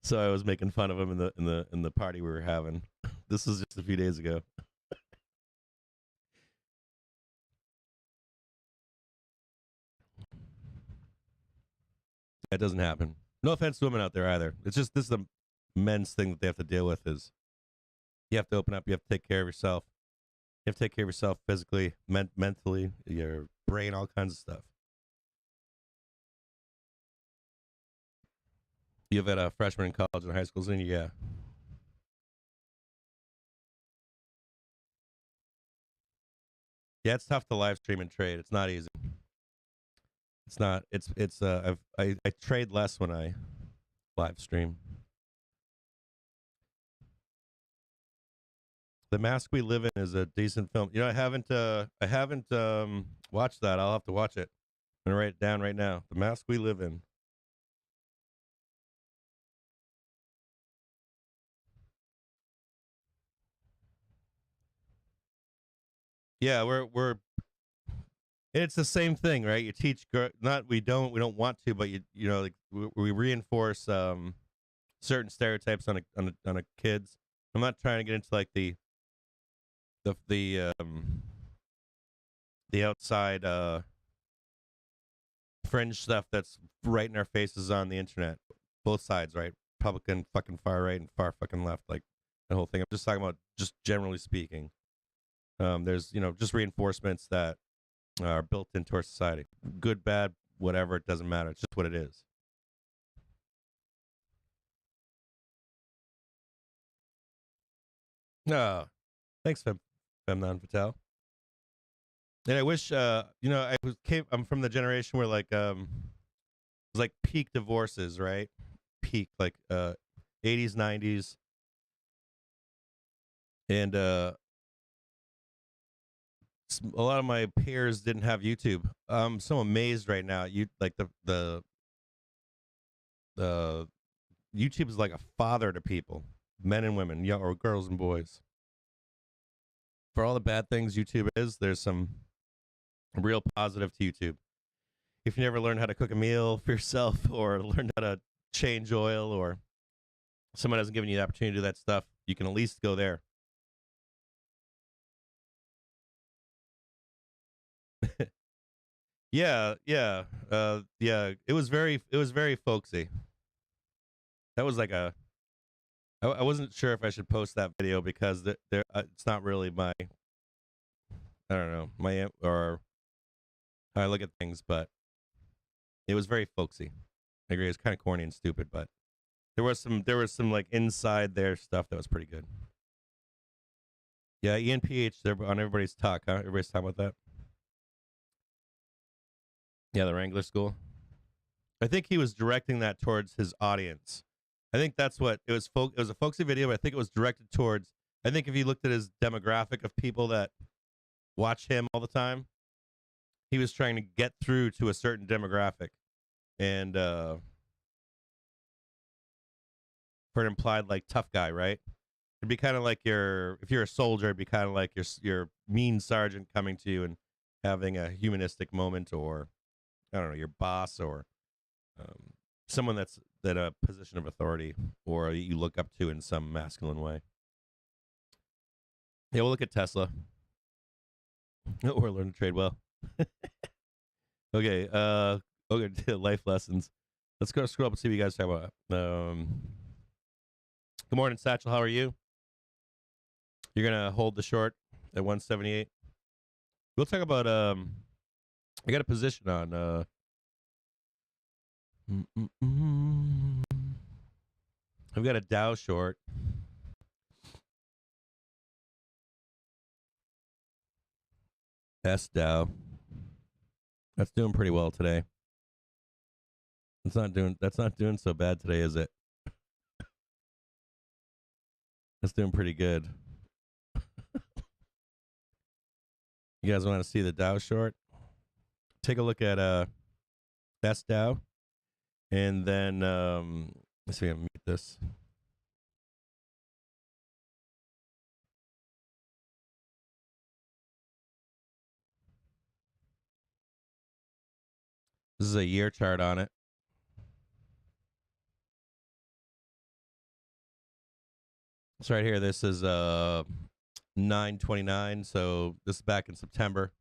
So I was making fun of him in the party we were having. This was just a few days ago. That doesn't happen. No offense to women out there either. It's just this is a men's thing that they have to deal with is you have to open up, you have to take care of yourself. You have to take care of yourself physically, mentally, your brain, all kinds of stuff. You've had a freshman in college and high school, senior, yeah. Yeah, it's tough to live stream and trade. It's not easy. It's not. It's. I trade less when I live stream. The Mask We Live In is a decent film. You know, I haven't watched that. I'll have to watch it. I'm gonna write it down right now. The Mask We Live In. Yeah, we're. It's the same thing, right? You teach. Not we don't want to, but you know like we reinforce certain stereotypes on a kids. I'm not trying to get into like the outside fringe stuff that's right in our faces on the internet. Both sides, right? Republican, fucking far right, and far fucking left. Like the whole thing. I'm just talking about just generally speaking. There's just reinforcements that are built into our society. Good, bad, whatever. It doesn't matter. It's just what it is. Thanks, Femnan Patel. And I wish, I'm from the generation where like, it was like peak divorces, right? Peak, like, 80s, 90s. And, a lot of my peers didn't have YouTube. I'm so amazed right now. The YouTube is like a father to people, men and women, young or girls and boys. For all the bad things YouTube is, there's some real positive to YouTube. If you never learn how to cook a meal for yourself or learn how to change oil or someone hasn't given you the opportunity to do that stuff, you can at least go there. Yeah. It was very folksy. That was like I wasn't sure if I should post that video because it's not really my, I don't know, or how I look at things, but it was very folksy. I agree. It's kind of corny and stupid, but there was some like inside there stuff that was pretty good. Yeah, ENPH, they're on everybody's talk, huh? Everybody's talking about that. Yeah, the Wrangler School. I think he was directing that towards his audience. I think that's what it was. It was a folksy video, but I think it was directed towards. I think if you looked at his demographic of people that watch him all the time, he was trying to get through to a certain demographic, and for an implied like tough guy, right? It'd be kind of like if you're a soldier, it'd be kind of like your mean sergeant coming to you and having a humanistic moment, or I don't know, your boss or someone that's a position of authority or you look up to in some masculine way. Yeah, we'll look at Tesla or learn to trade well. Okay, life lessons. Let's go scroll up and see what you guys talk about. Good morning, Satchel. How are you? You're gonna hold the short at 178. We'll talk about I got a position on I've got a Dow short. S Dow. That's doing pretty well today. That's not doing so bad today, is it? That's doing pretty good. You guys want to see the Dow short? Take a look at S Dow. And then let's see if I can mute this. This is a year chart on it. It's right here. This is 9/29, so this is back in September.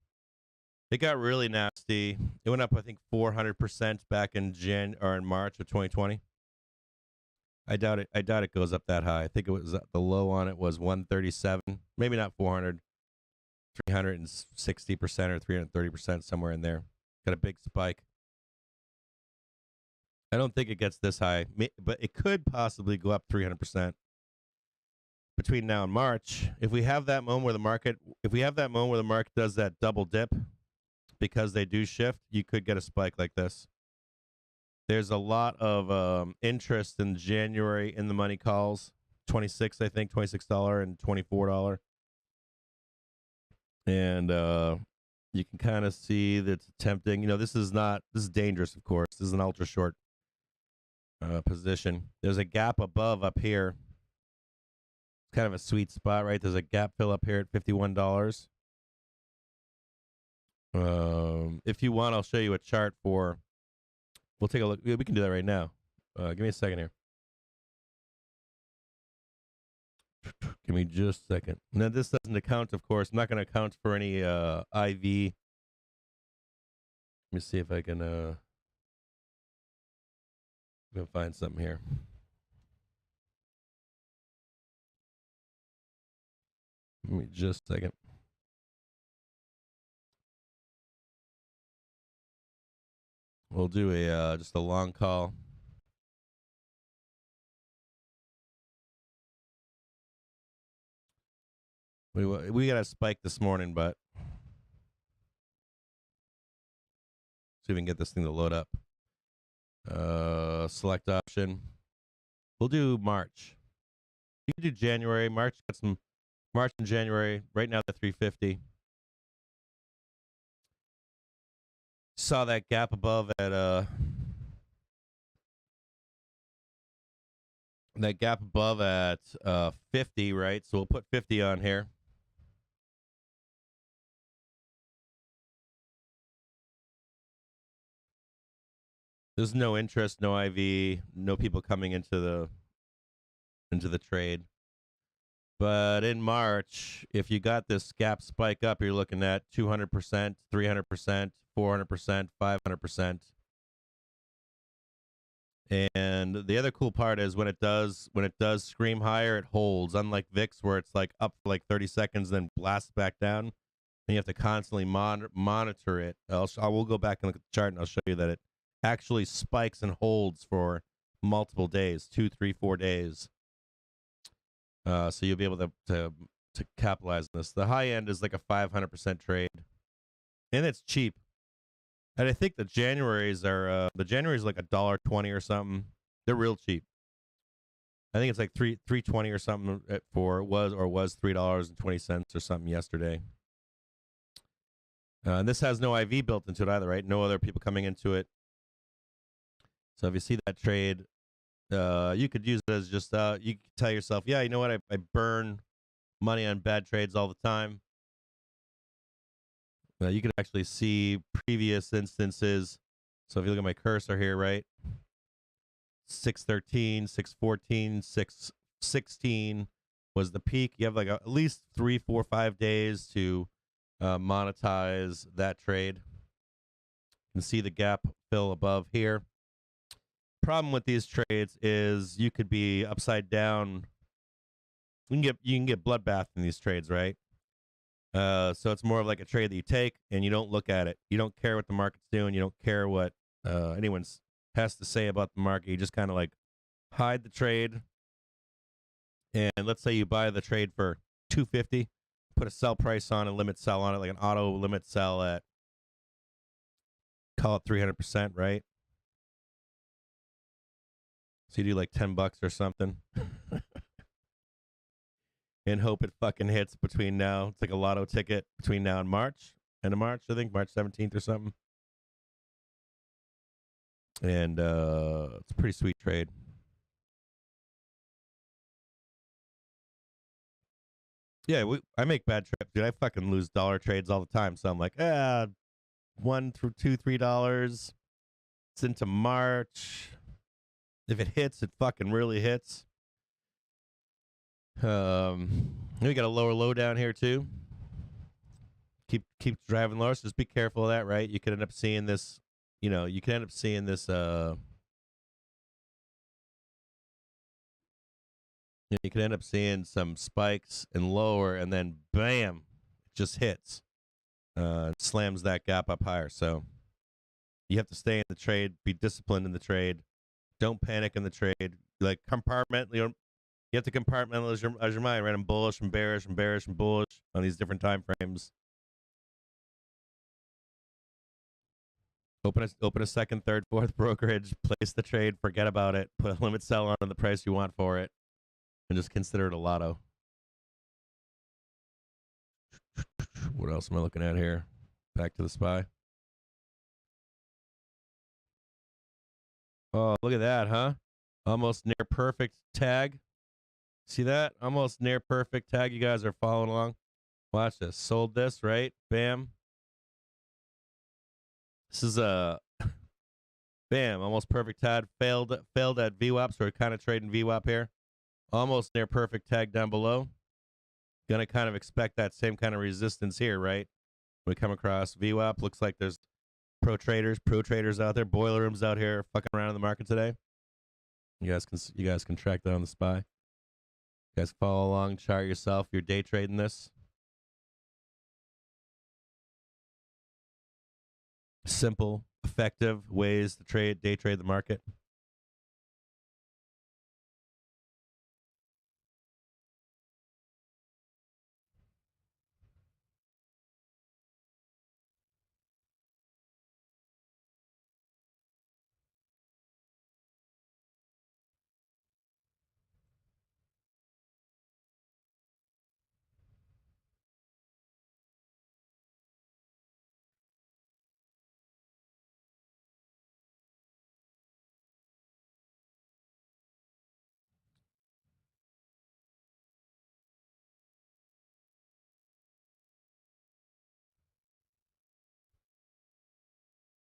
It got really nasty. It went up, I think, 400% back in March of 2020. I doubt it. I doubt it goes up that high. I think it was the low on it was 137, maybe not 400, 360% or 330%, somewhere in there. Got a big spike. I don't think it gets this high, but it could possibly go up 300% between now and March. If we have that moment where the market does that double dip, because they do shift, you could get a spike like this. There's a lot of interest in January in the money calls. 26, I think, $26 and $24. And you can kind of see that it's tempting. You know, this is dangerous, of course. This is an ultra short position. There's a gap above up here. It's kind of a sweet spot, right? There's a gap fill up here at $51. If you want, I'll show you a chart for. We'll take a look. We can do that right now. Give me a second here. Give me just a second. Now, this doesn't account, of course. I'm not going to account for any IV. Let me see if I can find something here. Give me just a second. We'll do just a long call. We got a spike this morning, but see if we can get this thing to load up. Select option. We'll do March. You can do January. March got some. March and January. Right now, the 350. Saw that gap above at 50, right? So we'll put 50 on here. There's no interest, no IV, no people coming into the trade. But in March, if you got this gap spike up, you're looking at 200%, 300%, 400%, 500%. And the other cool part is when it does scream higher, it holds. Unlike VIX, where it's like up for like 30 seconds, then blasts back down, and you have to constantly monitor it. I will go back and look at the chart, and I'll show you that it actually spikes and holds for multiple days, 2, 3, 4 days. So you'll be able to capitalize on this. The high end is like a 500% trade, and it's cheap. And I think the January's like $1.20 or something. They're real cheap. I think it's like $3.20 or something was $3.20 or something yesterday. And this has no IV built into it either, right? No other people coming into it. So if you see that trade, you could use it as just you could tell yourself, yeah, you know what? I burn money on bad trades all the time. You can actually see previous instances. So if you look at my cursor here, right? 613, 614, 616 was the peak. You have like at least 3, 4, 5 days to monetize that trade. You can see the gap fill above here. Problem with these trades is you could be upside down. You can get bloodbath in these trades, right? So it's more of like a trade that you take and you don't look at it. You don't care what the market's doing. You don't care what anyone has to say about the market. You just kind of like hide the trade. And let's say you buy the trade for $250, put a sell price on and limit sell on it, like an auto limit sell at, call it 300%, right? So you do like $10 or something. And hope it fucking hits between now. It's like a lotto ticket between now and March. End of March, I think, March 17th or something. And it's a pretty sweet trade. Yeah, I make bad trades, dude. I fucking lose dollar trades all the time. So I'm like, $1 through $2, $3. It's into March. If it hits, it fucking really hits. We got a lower low down here too. Keep driving lower. So just be careful of that, right? You could end up seeing this. You know, you could end up seeing this. You could end up seeing some spikes and lower, and then bam, it just hits, slams that gap up higher. So you have to stay in the trade, be disciplined in the trade, don't panic in the trade. Like compartment, you have to compartmentalize your mind, right? I'm bullish, I'm bearish, I'm bearish, I'm bullish on these different time frames. Open a second, third, fourth brokerage, place the trade, forget about it, put a limit sell on the price you want for it, and just consider it a lotto. What else am I looking at here? Back to the SPY. Oh, look at that, huh? Almost near perfect tag. See that? Almost near perfect tag. You guys are following along. Watch this. Sold this, right? Bam. This is a bam, almost perfect tag. Failed at VWAP, so we're kind of trading VWAP here. Almost near perfect tag down below. Gonna kind of expect that same kind of resistance here, right? When we come across VWAP, looks like there's pro traders out there, boiler rooms out here fucking around in the market today. You guys can track that on the SPY. You guys follow along, chart yourself. You're day trading this. Simple, effective ways to day trade the market.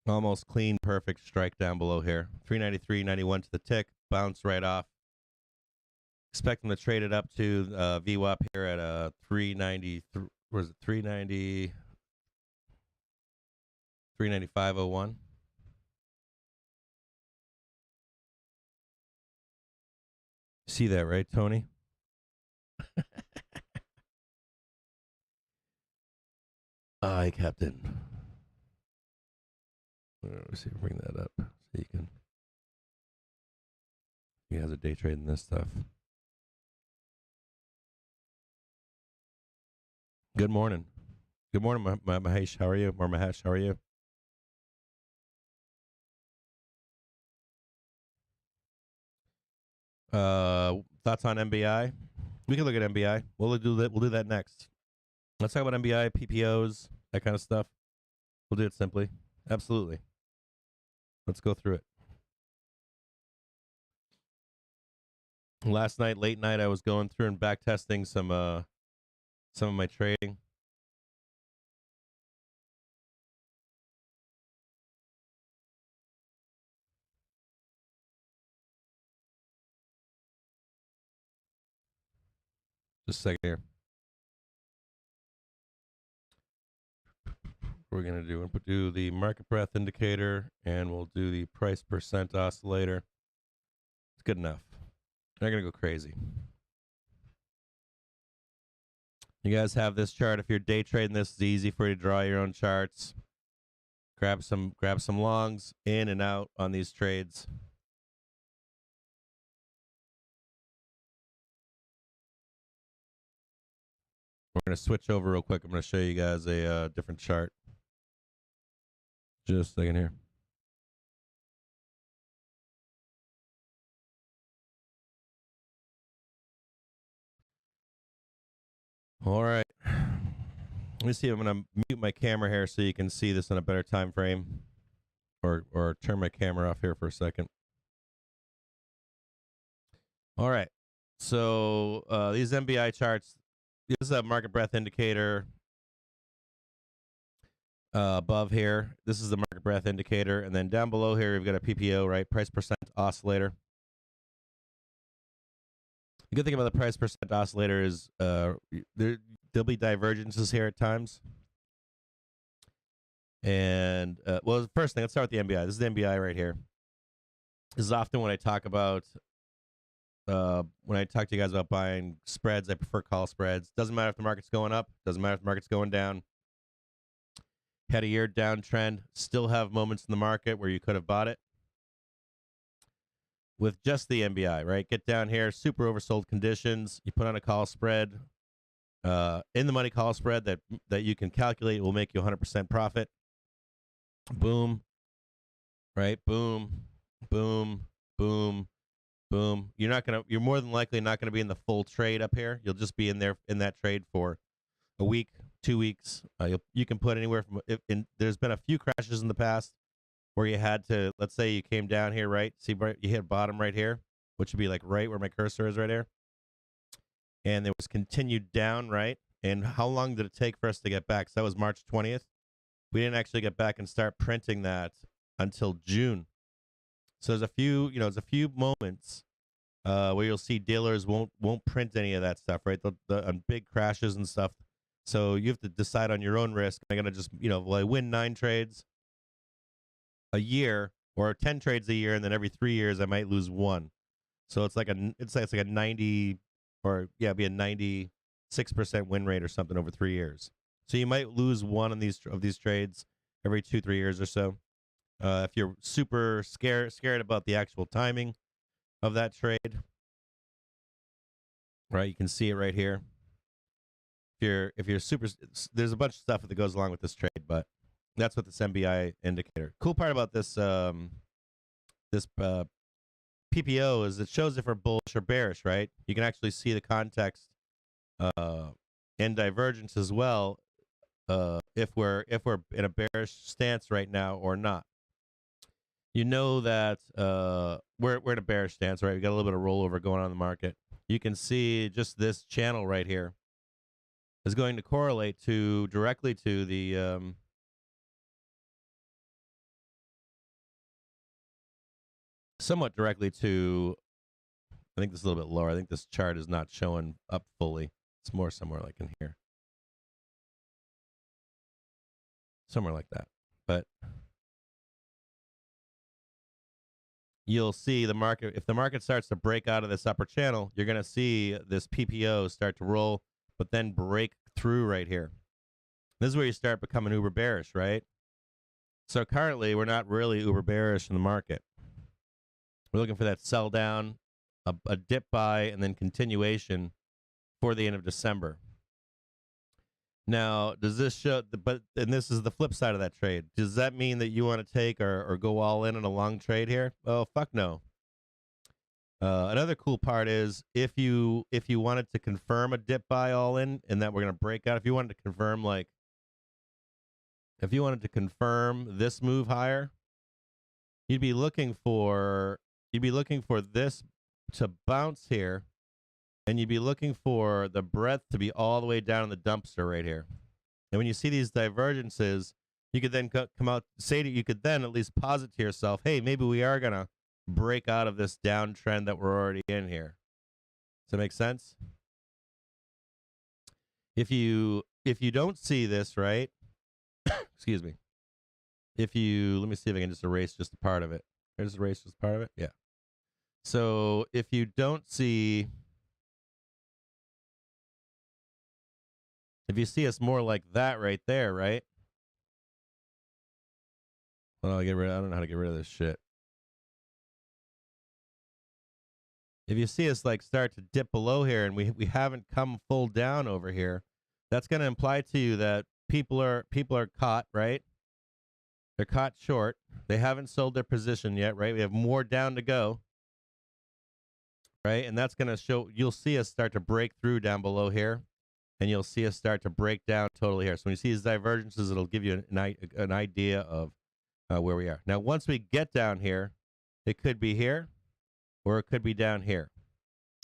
Almost clean, perfect strike down below here. 393.91 to the tick. Bounce right off. Expect them to trade it up to VWAP here at 390. Was it 390? 395.01. See that, right, Tony? Aye, Captain. Let's see if we bring that up so you can. You guys are day trading this stuff. Good morning. Good morning, Mahesh. How are you? Or Mahesh, how are you? Thoughts on MBI? We can look at MBI. We'll do that. We'll do that next. Let's talk about MBI, PPOs, that kind of stuff. We'll do it simply. Absolutely. Let's go through it. Last night, late night, I was going through and back testing some of my trading. Just a second here. We're going to do the market breadth indicator, and we'll do the price percent oscillator. It's good enough. They're going to go crazy. You guys have this chart. If you're day trading this, it's easy for you to draw your own charts. Grab some longs in and out on these trades. We're going to switch over real quick. I'm going to show you guys a different chart. Just a second here. All right. Let me see if I'm going to mute my camera here so you can see this in a better time frame. Or turn my camera off here for a second. All right. So these MBI charts, this is a market breadth indicator. Above here, this is the market breadth indicator. And then down below here, we've got a PPO, right? Price percent oscillator. The good thing about the price percent oscillator is there'll be divergences here at times. And, well, the first thing, let's start with the MBI. This is the MBI right here. This is often when I talk about, when I talk to you guys about buying spreads, I prefer call spreads. Doesn't matter if the market's going up. Doesn't matter if the market's going down. Had a year downtrend. Still have moments in the market where you could have bought it. With just the MBI, right? Get down here, super oversold conditions. You put on a call spread, in the money call spread that you can calculate will make you 100% profit. Boom, right? Boom, boom, boom, boom. You're more than likely not gonna be in the full trade up here. You'll just be in there in that trade for a week, 2 weeks. You can put anywhere from. There's been a few crashes in the past where you had to, let's say you came down here, right? See, you hit bottom right here, which would be like right where my cursor is right here. And there was continued down, right? And how long did it take for us to get back? So that was March 20th. We didn't actually get back and start printing that until June. So there's a few moments where you'll see dealers won't print any of that stuff, right? On big crashes and stuff. So you have to decide on your own risk. Am I going to just, will I win 9 trades a year or 10 trades a year, and then every 3 years I might lose 1? So it's like a 90, or it'd be a 96% win rate or something over 3 years. So you might lose 1 of these trades every 2-3 years or so. If you're super scared about the actual timing of that trade, right? You can see it right here. If you're super, there's a bunch of stuff that goes along with this trade, but that's what this MBI indicator. Cool part about this PPO is it shows if we're bullish or bearish, right? You can actually see the context and divergence as well, if we're in a bearish stance right now or not. You know that we're in a bearish stance, right? We got a little bit of rollover going on in the market. You can see just this channel right here is going to correlate directly to the somewhat directly to, I think this is a little bit lower. I think this chart is not showing up fully. It's more somewhere like in here. Somewhere like that. But you'll see the market, if the market starts to break out of this upper channel, you're going to see this PPO start to roll, but then break through right here. This is where you start becoming uber bearish, right? So currently, we're not really uber bearish in the market. We're looking for that sell down, a dip buy, and then continuation for the end of December. Now, does this show, and this is the flip side of that trade. Does that mean that you want to take or go all in on a long trade here? Oh, fuck no. Another cool part is if you wanted to confirm a dip buy all in and that we're going to break out, if you wanted to confirm this move higher, you'd be looking for this to bounce here, and you'd be looking for the breadth to be all the way down in the dumpster right here. And when you see these divergences, you could then you could then at least posit to yourself, hey, maybe we are going to break out of this downtrend that we're already in here. Does that make sense? If you don't see this, right? Excuse me. Let me see if I can just erase just a part of it. Can I just erase just part of it? Yeah. So if you don't see, if you see us more like that right there, right? Well, I don't know how to get rid of this shit. If you see us start to dip below here and we haven't come full down over here, that's going to imply to you that people are caught, right? They're caught short. They haven't sold their position yet, right? We have more down to go, right? And that's going to show, you'll see us start to break through down below here, and you'll see us start to break down totally here. So when you see these divergences, it'll give you an idea of where we are. Now, once we get down here, it could be here, or it could be down here.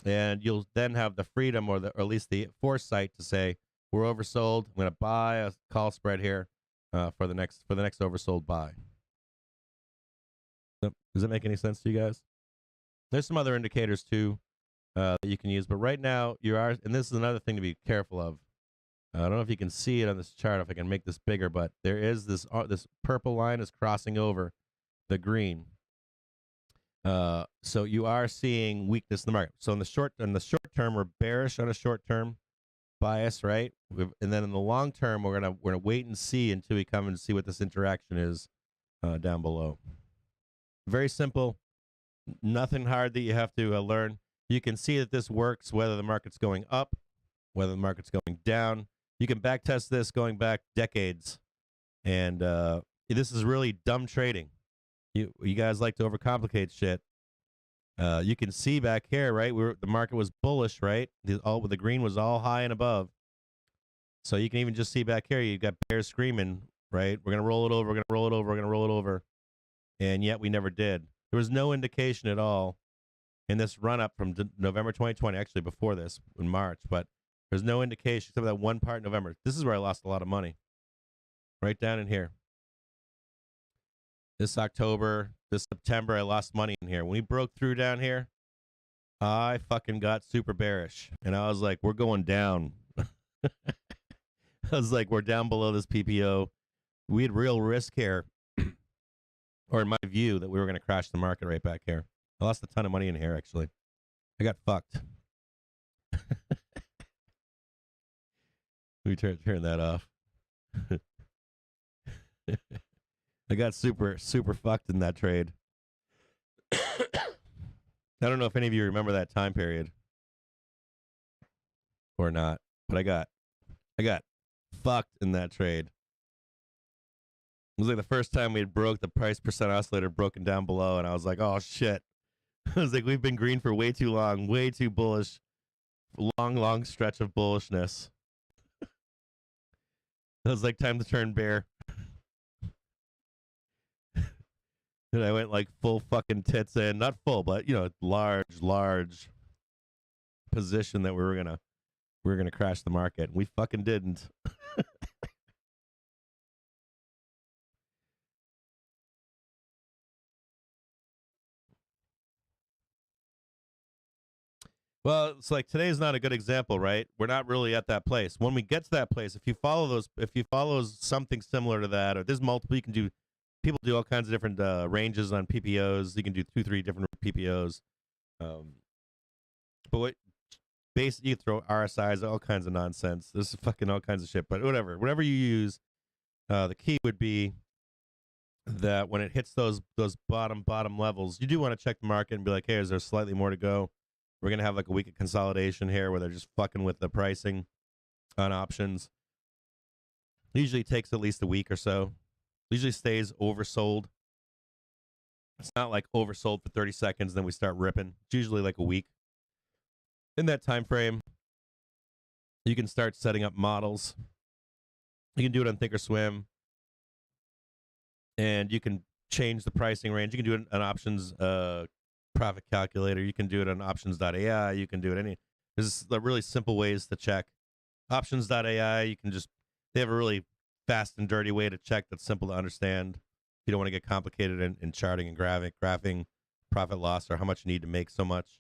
And you'll then have the freedom or at least the foresight to say, we're oversold. I'm going to buy a call spread here for the next oversold buy. So, does that make any sense to you guys? There's some other indicators too. that you can use. But right now, you are, and this is another thing to be careful of. I don't know if you can see it on this chart, if I can make this bigger, but there is this this purple line is crossing over the green. So you are seeing weakness in the market. So in the short term, we're bearish on a short term bias, right? And then in the long term, we're gonna wait and see until we come and see what this interaction is down below. Very simple, nothing hard that you have to learn. You can see that this works whether the market's going up, whether the market's going down. You can backtest this going back decades, and this is really dumb trading. You guys like to overcomplicate shit. You can see back here, right? The market was bullish, right? The green was all high and above. So you can even just see back here, you got bears screaming, right? We're gonna roll it over. We're gonna roll it over. We're gonna roll it over, and yet we never did. There was no indication at all in this run up from November 2020, actually before this in March, but there's no indication except for that one part in November. This is where I lost a lot of money, right down in here. This October, this September, I lost money in here. When we broke through down here, I fucking got super bearish. And I was like, we're going down. I was like, we're down below this PPO. We had real risk here, or in my view, that we were going to crash the market right back here. I lost a ton of money in here, actually. I got fucked. Let me turn that off. I got super fucked in that trade. I don't know if any of you remember that time period or not, but I got fucked in that trade. It was like the first time we had broke the price percent oscillator broken down below, and I was like, oh shit. I was like, we've been green for way too long, way too bullish, long stretch of bullishness. It was like time to turn bear. And I went like full fucking tits in, not full, but large position that we were gonna crash the market. We fucking didn't. Well, it's like today's not a good example, right? We're not really at that place. When we get to that place, if you follow something similar to that, or there's multiple, people do all kinds of different ranges on PPOs. You can do 2-3 different PPOs. But what basically you throw RSIs, all kinds of nonsense. This is fucking all kinds of shit. But whatever you use, the key would be that when it hits those bottom levels, you do want to check the market and be like, hey, is there slightly more to go? We're going to have like a week of consolidation here where they're just fucking with the pricing on options. It usually takes at least a week or so. It usually stays oversold. It's not like oversold for 30 seconds, then we start ripping. It's usually like a week. In that time frame, you can start setting up models. You can do it on Thinkorswim. And you can change the pricing range. You can do it on options profit calculator. You can do it on options.ai. You can do it there's really simple ways to check. Options.ai, they have a really fast and dirty way to check that's simple to understand. You don't want to get complicated in charting and graphing profit loss or how much you need to make so much.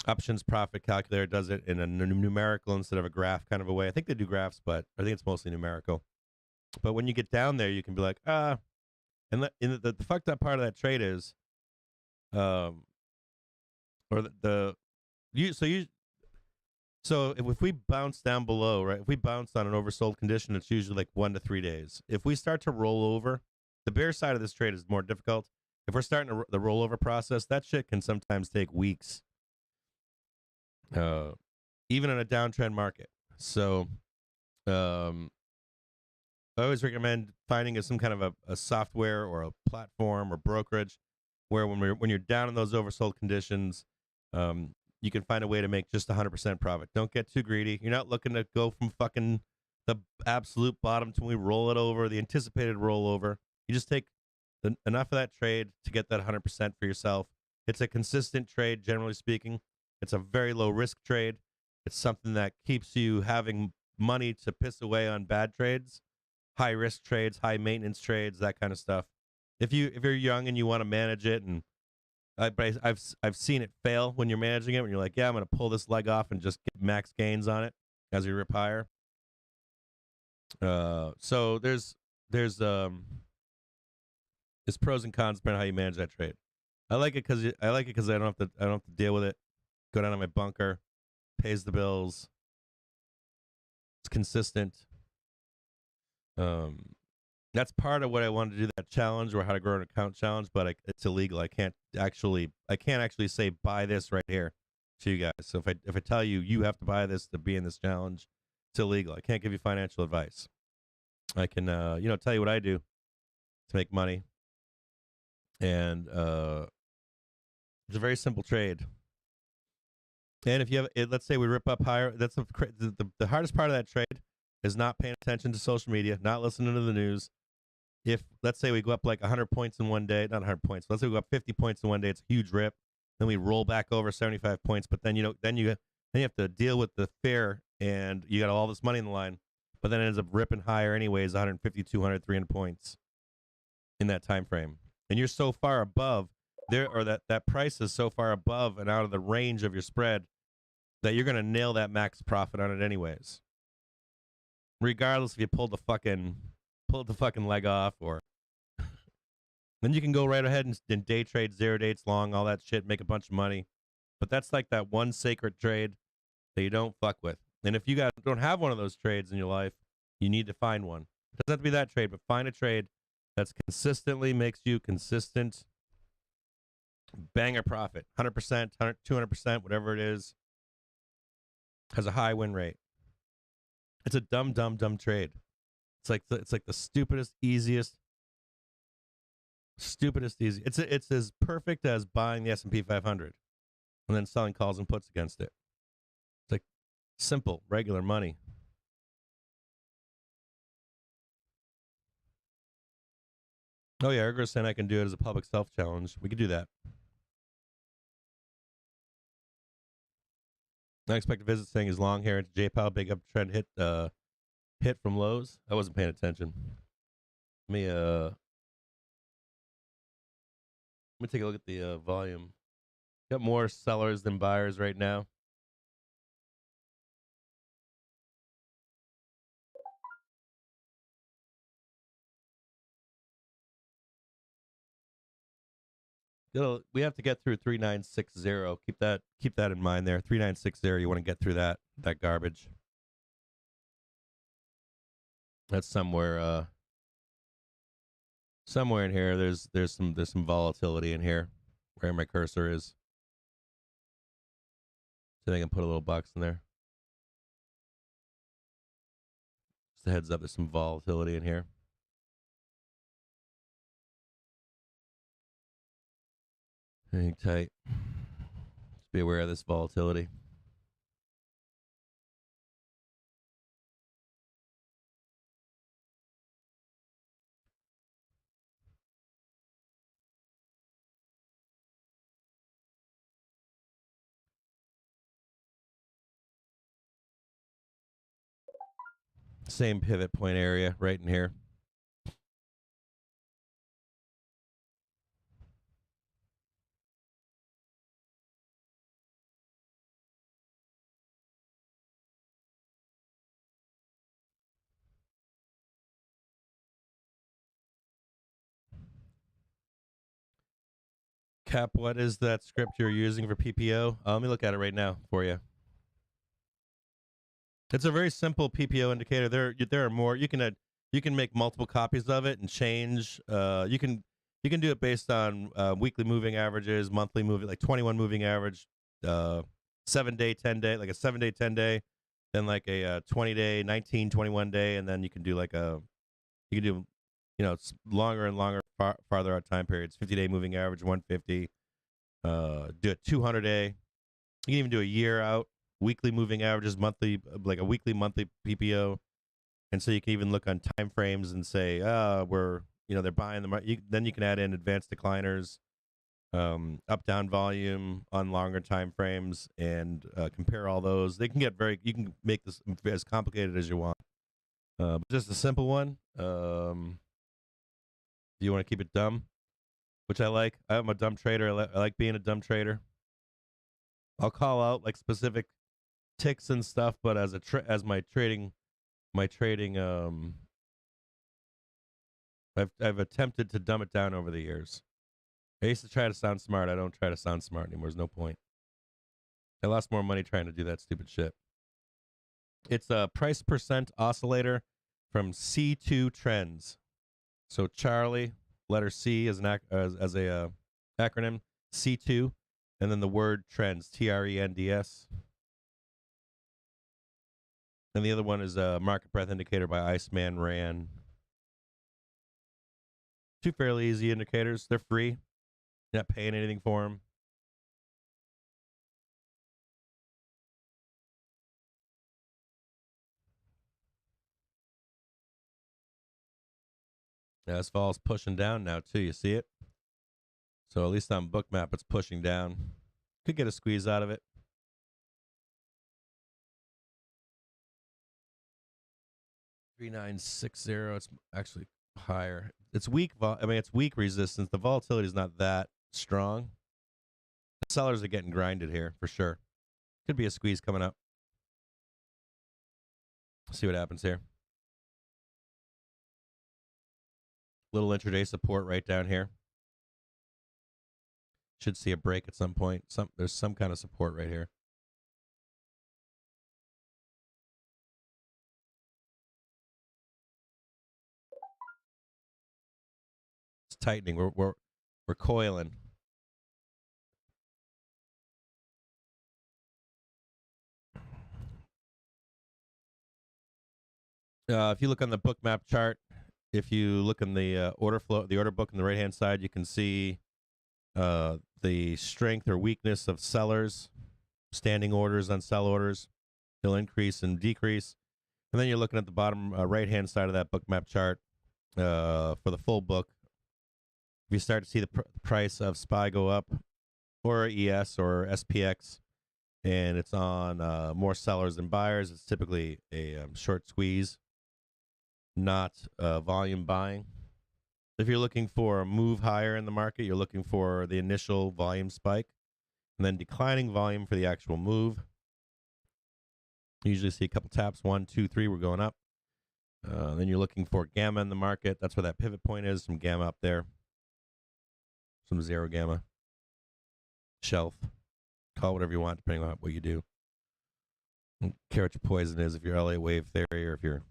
Options profit calculator does it in a numerical instead of a graph kind of a way. I think they do graphs, but I think it's mostly numerical. But when you get down there, you can be like, and the fucked up part of that trade is, so if we bounce down below, right? If we bounce on an oversold condition, it's usually like 1 to 3 days. If we start to roll over, the bear side of this trade is more difficult. If we're starting the rollover process, that shit can sometimes take weeks, even in a downtrend market. So, I always recommend finding some kind of a software or a platform or brokerage where when you're down in those oversold conditions, you can find a way to make just 100% profit. Don't get too greedy. You're not looking to go from fucking the absolute bottom to when we roll it over, the anticipated rollover. You just take enough of that trade to get that 100% for yourself. It's a consistent trade, generally speaking. It's a very low risk trade. It's something that keeps you having money to piss away on bad trades, high risk trades, high maintenance trades, that kind of stuff. If you're young and you want to manage it and I've seen it fail when you're managing it. When you're like, yeah, I'm going to pull this leg off and just get max gains on it as we rip higher. So there's pros and cons depending on how you manage that trade. I like it because I don't have to deal with it. Go down to my bunker, pays the bills. It's consistent. That's part of what I wanted to do, that challenge or how to grow an account challenge, but it's illegal. I can't actually say buy this right here to you guys. So if I tell you you have to buy this to be in this challenge, it's illegal. I can't give you financial advice. I can tell you what I do to make money, and it's a very simple trade. And if you have let's say we rip up higher, that's the hardest part of that trade is not paying attention to social media, not listening to the news. If let's say we go up like 100 points in one day, not 100 points, let's say we go up 50 points in one day, it's a huge rip. Then we roll back over 75 points, but then you have to deal with the fear, and you got all this money in the line, but then it ends up ripping higher anyways, 150, 200, 300 points in that time frame, and you're so far above there, or that price is so far above and out of the range of your spread that you're gonna nail that max profit on it anyways, regardless if you pulled the fucking leg off, or then you can go right ahead and day trade 0 dates long, all that shit, make a bunch of money. But that's like that one sacred trade that you don't fuck with. And if you guys don't have one of those trades in your life, you need to find one. It doesn't have to be that trade, but find a trade that's consistently makes you consistent banger profit, 100%, 200%, whatever it is, has a high win rate. It's a dumb trade. It's like the stupidest, easiest. It's as perfect as buying the S&P 500 and then selling calls and puts against it. It's like simple, regular money. Oh yeah, Ergo's saying I can do it as a public self challenge. We could do that. Unexpected visit saying is long hair into J Powell, big uptrend hit from lows. I wasn't paying attention. Let me take a look at the volume. Got more sellers than buyers right now. We have to get through 3960. Keep that in mind there. 3960. You want to get through that garbage. That's somewhere in here. There's some volatility in here where my cursor is. So I can put a little box in there. Just a heads up, there's some volatility in here. Hang tight. Just be aware of this volatility. Same pivot point area right in here. Cap, what is that script you're using for PPO? Let me look at it right now for you. It's a very simple PPO indicator. There are more. You can make multiple copies of it and change. You can do it based on weekly moving averages, monthly moving, like 21 moving average, 7 day, 10 day, like a 7 day, 10 day, then like a 20 day, 19, 21 day, and then you can do it's longer and longer, farther out time periods. 50 day moving average, 150. Do a 200 day. You can even do a year out. Weekly moving averages, monthly, like a weekly, monthly PPO, and so you can even look on time frames and say, they're buying the. Then you can add in advanced decliners, up down volume on longer time frames, and compare all those. You can make this as complicated as you want, but just a simple one. Do you want to keep it dumb? which I like. I'm a dumb trader. I like being a dumb trader. I'll call out like specific ticks and stuff, but as as my trading I've attempted to dumb it down over the years. I used to try to sound smart. I don't try to sound smart anymore. There's no point. I lost more money trying to do that stupid shit. It's a price percent oscillator from C2 Trends. So Charlie, letter C as an as a acronym, C2, and then the word trends, TRENDS. And the other one is a market breadth indicator by Iceman Ran. Two fairly easy indicators. They're free. You're not paying anything for them. Yeah, this fall's pushing down now too. You see it? So at least on BOOKMAP, it's pushing down. Could get a squeeze out of it. $3,960. It's actually higher. It's weak. It's weak resistance. The volatility is not that strong. The sellers are getting grinded here for sure. Could be a squeeze coming up. See what happens here. Little intraday support right down here. Should see a break at some point. There's some kind of support right here. It's tightening. We're coiling. If you look on the BOOKMAP chart, if you look in the order flow, the order book on the right hand side, you can see the strength or weakness of sellers, standing orders on sell orders. They'll increase and decrease. And then you're looking at the bottom right hand side of that BOOKMAP chart for the full book. If you start to see the price of SPY go up, or ES or SPX, and it's on more sellers than buyers, it's typically a short squeeze, not volume buying. If you're looking for a move higher in the market, you're looking for the initial volume spike and then declining volume for the actual move. You usually see a couple taps, 1, 2, 3, we're going up. Then you're looking for gamma in the market. That's where that pivot point is, some gamma up there. Some zero gamma. Shelf. Call it whatever you want, depending on what you do. Don't care what your poison is, if you're LA wave theory or if you're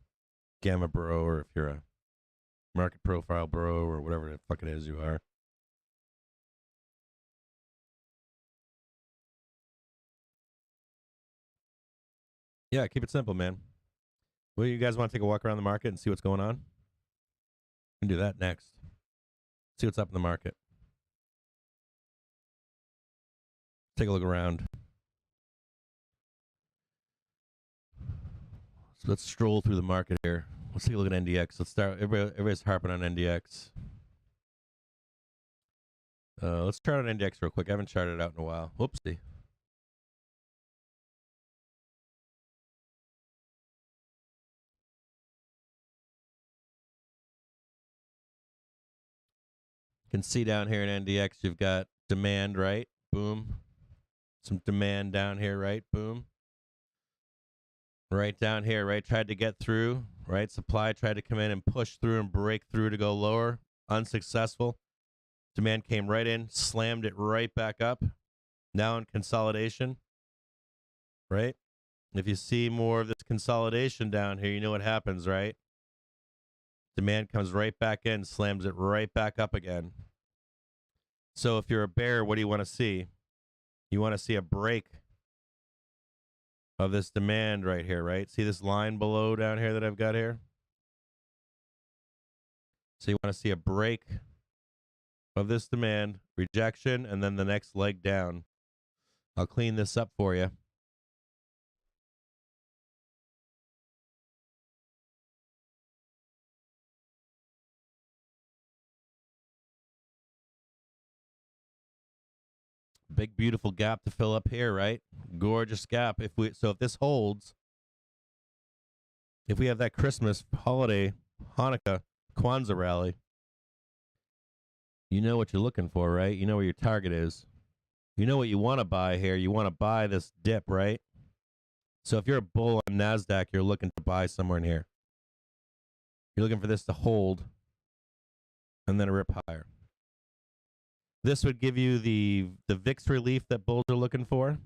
gamma bro or if you're a market profile bro or whatever the fuck it is you are. Yeah, keep it simple, man. Well, you guys want to take a walk around the market and see what's going on? We can do that next. See what's up in the market. Take a look around. So let's stroll through the market here. Let's take a look at NDX. Let's start. Everybody's harping on NDX. Let's chart on NDX real quick. I haven't charted it out in a while. Whoopsie. You can see down here in NDX, you've got demand, right? Boom. Some demand down here, right? Boom. Right down here, right? Tried to get through, right? Supply tried to come in and push through and break through to go lower. Unsuccessful. Demand came right in, slammed it right back up. Now in consolidation, right? If you see more of this consolidation down here, you know what happens, right? Demand comes right back in, slams it right back up again. So if you're a bear, what do you want to see? You want to see a break of this demand right here, right? See this line below down here that I've got here? So you want to see a break of this demand, rejection, and then the next leg down. I'll clean this up for you. Big beautiful gap to fill up here, right? Gorgeous gap. If this holds, if we have that Christmas holiday, Hanukkah, Kwanzaa rally, You know what you're looking for, right? You know where your target is. You know what you want to buy here. You want to buy this dip, right? So if you're a bull on NASDAQ, you're looking to buy somewhere in here. You're looking for this to hold and then a rip higher. This would give you the VIX relief that bulls are looking for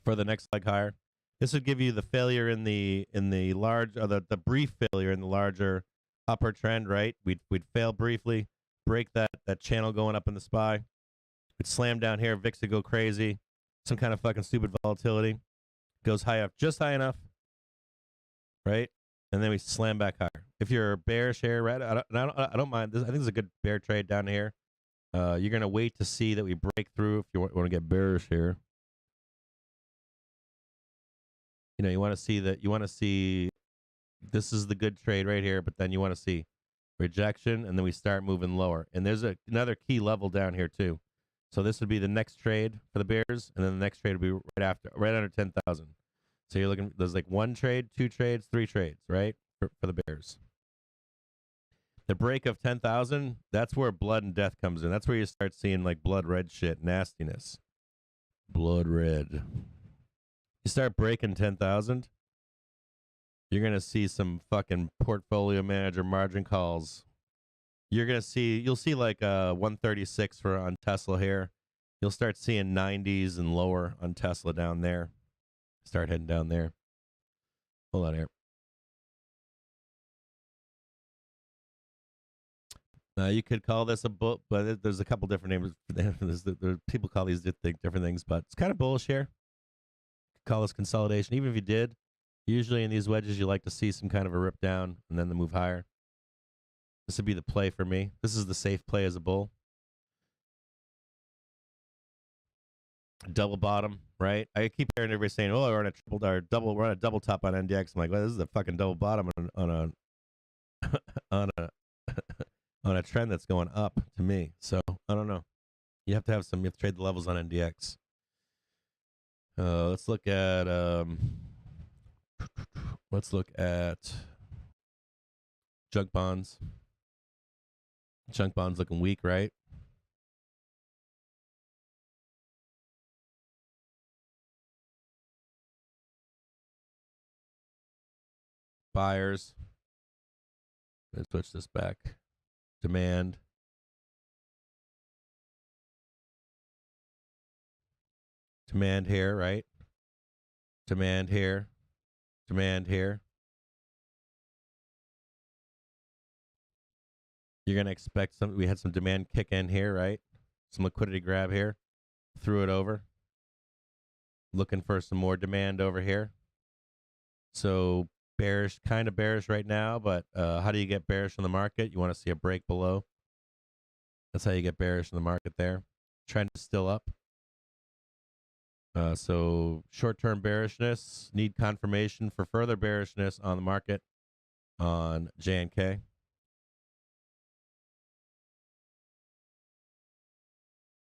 the next leg higher. This would give you the failure in the large, or the brief failure in the larger upper trend, right? We'd fail briefly, break that channel going up in the SPY. We'd slam down here, VIX would go crazy, some kind of fucking stupid volatility, goes high up, just high enough, right? And then we slam back higher. If you're bearish here, right? I don't mind this. I think this is a good bear trade down here. You're gonna wait to see that we break through if you want to get bearish here. You know, you want to see that. You want to see this is the good trade right here, but then you want to see rejection, and then we start moving lower. And there's another key level down here too. So this would be the next trade for the bears, and then the next trade would be right under 10,000. So you're looking. There's like 1 trade, 2 trades, 3 trades, right, for the bears. The break of 10,000, that's where blood and death comes in. That's where you start seeing like blood red shit, nastiness. Blood red. You start breaking 10,000, you're going to see some fucking portfolio manager margin calls. You'll see like 136 on Tesla here. You'll start seeing 90s and lower on Tesla down there. Start heading down there. Hold on here. You could call this a book, but there's a couple different names. People call these different things, but it's kind of bullish here. Call this consolidation. Even if you did, usually in these wedges, you like to see some kind of a rip down and then the move higher. This would be the play for me. This is the safe play as a bull. Double bottom, right? I keep hearing everybody saying, "Oh, we're on a double top on NDX." I'm like, well, this is a fucking double bottom on a on a on a trend that's going up to me. So I don't know. You have to trade the levels on NDX. Let's look at junk bonds. Junk bonds looking weak, right? Buyers. Let's switch this back. Demand. Demand here, right? Demand here. Demand here. You're going to expect we had some demand kick in here, right? Some liquidity grab here. Threw it over. Looking for some more demand over here. So bearish, kind of bearish right now, but how do you get bearish in the market? You want to see a break below. That's how you get bearish in the market there. Trend is still up. So short-term bearishness, need confirmation for further bearishness on the market on J&K.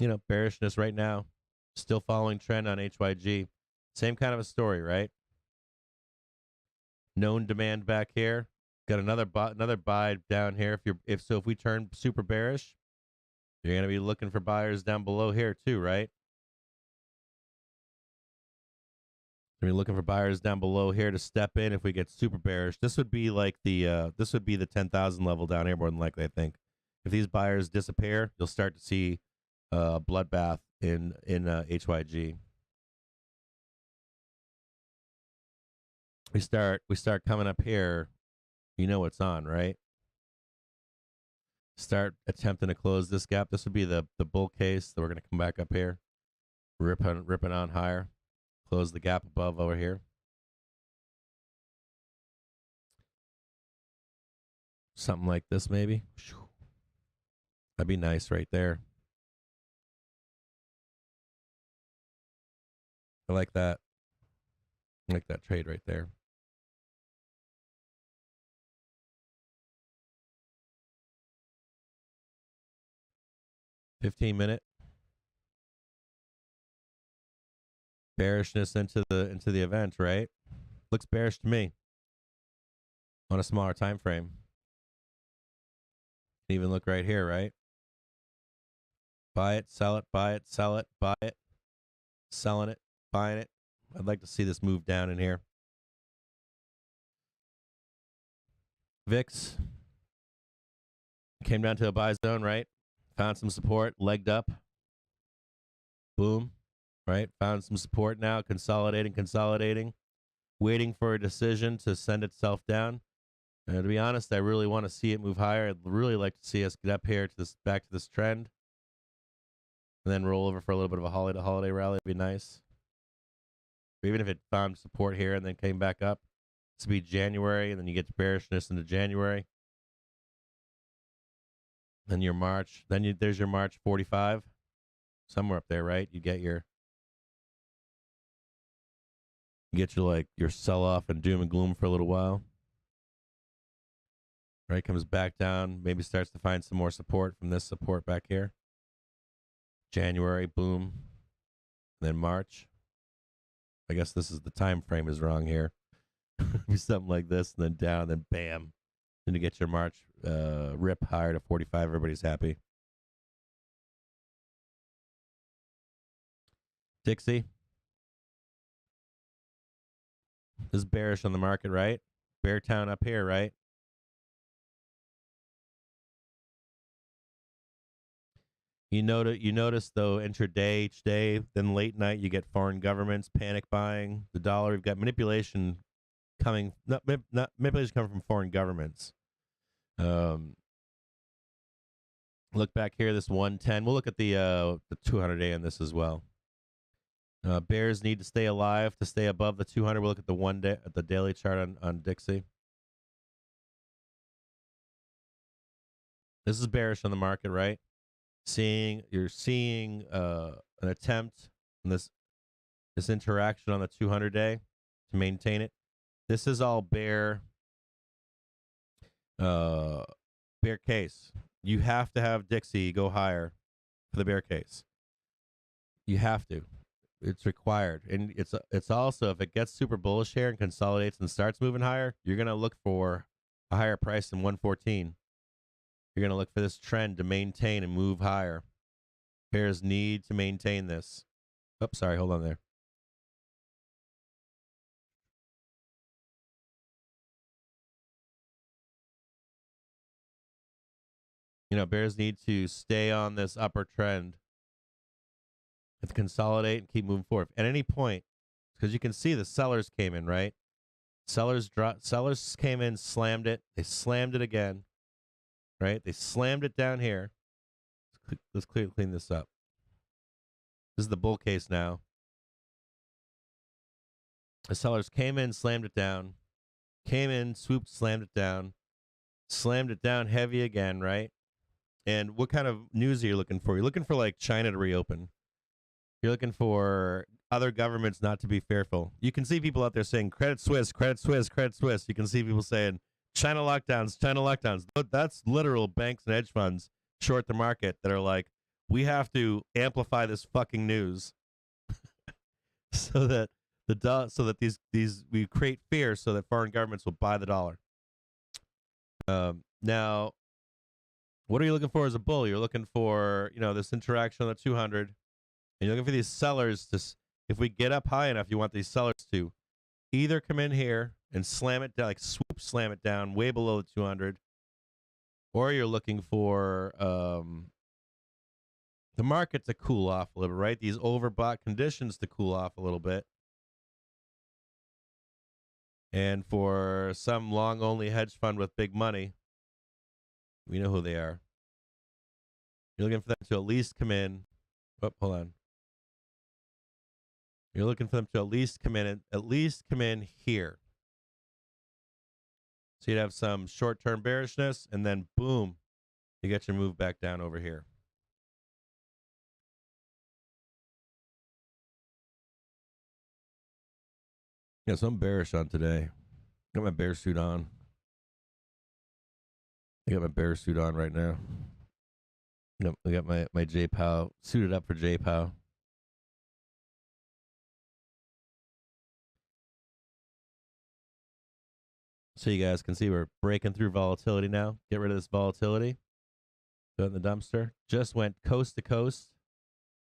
You know, bearishness right now, still following trend on HYG. Same kind of a story, right? Known demand back here. Got another buy down here. If we turn super bearish, you're going to be looking for buyers down below here too, right? Looking for buyers down below here to step in if we get super bearish. This would be like the 10,000 level down here more than likely, I think. If these buyers disappear, you'll start to see a bloodbath in HYG. We start coming up here. You know what's on, right? Start attempting to close this gap. This would be the bull case that we're going to come back up here, ripping on higher. Close the gap above over here. Something like this, maybe. That'd be nice right there. I like that. I like that trade right there. $15-minute. Bearishness into the event, right? Looks bearish to me on a smaller time frame. Even look right here, right? Buy it, sell it, buy it, sell it, buy it, selling it, buying it. I'd like to see this move down in here. VIX came down to a buy zone, right? Found some support, legged up. Boom, right? Found some support now, consolidating, waiting for a decision to send itself down. And to be honest, I really want to see it move higher. I'd really like to see us get up here to this, back to this trend, and then roll over for a little bit of a holiday rally. Would be nice. Or even if it found support here and then came back up, this would be January, and then you get bearishness into January. Then your March, there's your March 45, somewhere up there, right? You get your like your sell off and doom and gloom for a little while. Right, comes back down, maybe starts to find some more support from this support back here. January, boom. And then March. I guess this is the time frame is wrong here. Be something like this, and then down, then bam. Then you get your March rip higher to 45. Everybody's happy. Dixie. This is bearish on the market, right? Bear town up here, right? You notice though, intraday each day, then late night you get foreign governments panic buying the dollar. We've got manipulation coming, not manipulation coming from foreign governments. Look back here, this 110. We'll look at the 200-day on this as well. Bears need to stay alive to stay above the 200. We'll look at the 1 day at the daily chart on Dixie. This is bearish on the market, right? You're seeing an attempt in this interaction on the 200-day to maintain it. This is all bear case. You have to have Dixie go higher for the bear case. You have to. It's required. And it's also, if it gets super bullish here and consolidates and starts moving higher, you're going to look for a higher price than 114. You're going to look for this trend to maintain and move higher. Pairs need to maintain this. Oh, sorry. Hold on there. Bears need to stay on this upper trend and consolidate and keep moving forward. At any point, because you can see the sellers came in, right? Sellers came in, slammed it. They slammed it again. Right? They slammed it down here. Let's clean this up. This is the bull case now. The sellers came in, slammed it down. Came in, swooped, slammed it down. Slammed it down heavy again, right? And what kind of news are you looking for? You're looking for like China to reopen. You're looking for other governments not to be fearful. You can see people out there saying Credit Suisse, Credit Suisse, Credit Suisse. You can see people saying China lockdowns, China lockdowns. But that's literal banks and hedge funds short the market that are like, we have to amplify this fucking news so that these we create fear so that foreign governments will buy the dollar. Now, what are you looking for as a bull? You're looking for this interaction on the 200, and you're looking for these sellers to. If we get up high enough, you want these sellers to either come in here and slam it down, like swoop, slam it down way below the 200, or you're looking for the market to cool off a little bit, right? These overbought conditions to cool off a little bit. And for some long-only hedge fund with big money, we know who they are. You're looking for them to at least come in. Oh, hold on. You're looking for them to at least come in here. So you'd have some short-term bearishness, and then boom, you get your move back down over here. Yeah, so I'm bearish on today. Got my bear suit on. I got my bear suit on right now. I got my J Powell suited up for J Powell. So you guys can see we're breaking through volatility now. Get rid of this volatility. Throw it in the dumpster. Just went coast to coast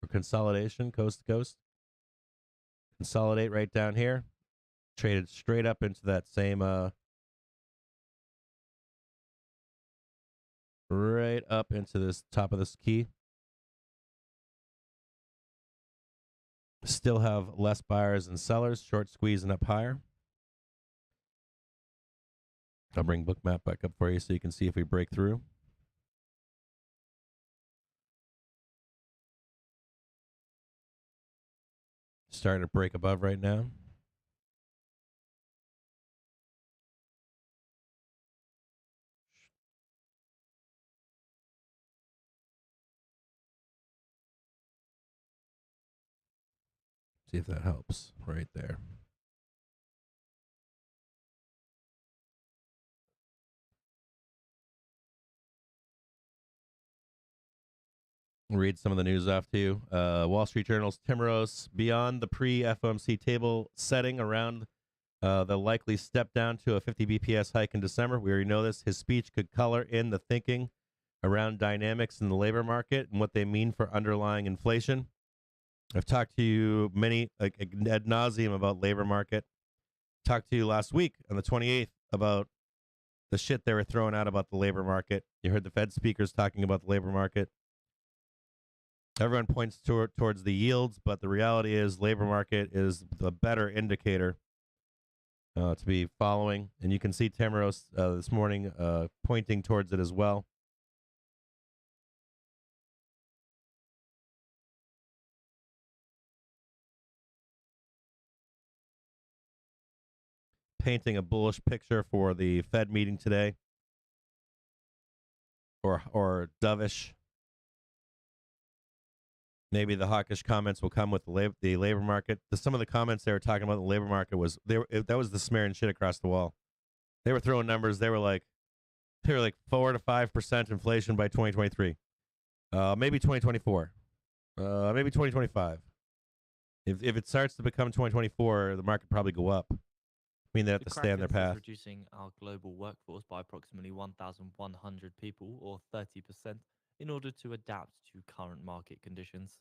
for consolidation, coast to coast. Consolidate right down here. Traded straight up into that same right up into this top of this key. Still have less buyers and sellers, short squeezing up higher. I'll bring Bookmap back up for you so you can see if we break through. Starting to break above right now. See if that helps right there. Read some of the news off to you. Wall Street Journal's Tim Rose, beyond the pre-FOMC table setting around the likely step down to a 50 BPS hike in December. We already know this. His speech could color in the thinking around dynamics in the labor market and what they mean for underlying inflation. I've talked to you many ad nauseum about labor market. Talked to you last week on the 28th about the shit they were throwing out about the labor market. You heard the Fed speakers talking about the labor market. Everyone points towards the yields, but the reality is labor market is the better indicator to be following. And you can see Tamaros this morning pointing towards it as well. Painting a bullish picture for the Fed meeting today, or dovish. Maybe the hawkish comments will come with the labor market. Some of the comments they were talking about the labor market was that was the smearing shit across the wall. They were throwing numbers. They were like 4 to 5% inflation by 2023, maybe 2024, maybe 2025. If it starts to become 2024, the market probably go up. I mean, they have to stay on their path. Reducing our global workforce by approximately 1,100 people, or 30%, in order to adapt to current market conditions.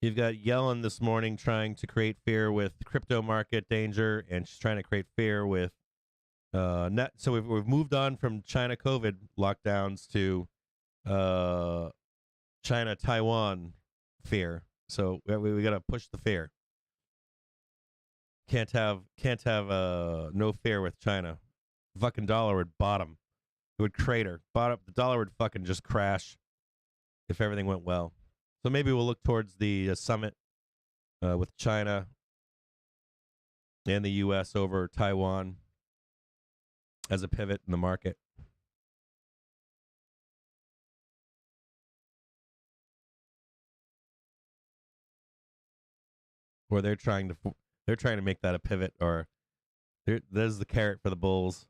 You've got Yellen this morning trying to create fear with crypto market danger, and she's trying to create fear with net. So we've moved on from China COVID lockdowns to China Taiwan fear. So we got to push the fear. Can't have no fear with China. Fucking dollar would bottom. It would crater. The dollar would fucking just crash if everything went well. So maybe we'll look towards the summit with China and the U.S. over Taiwan as a pivot in the market. Or they're trying to make that a pivot, or there's the carrot for the bulls.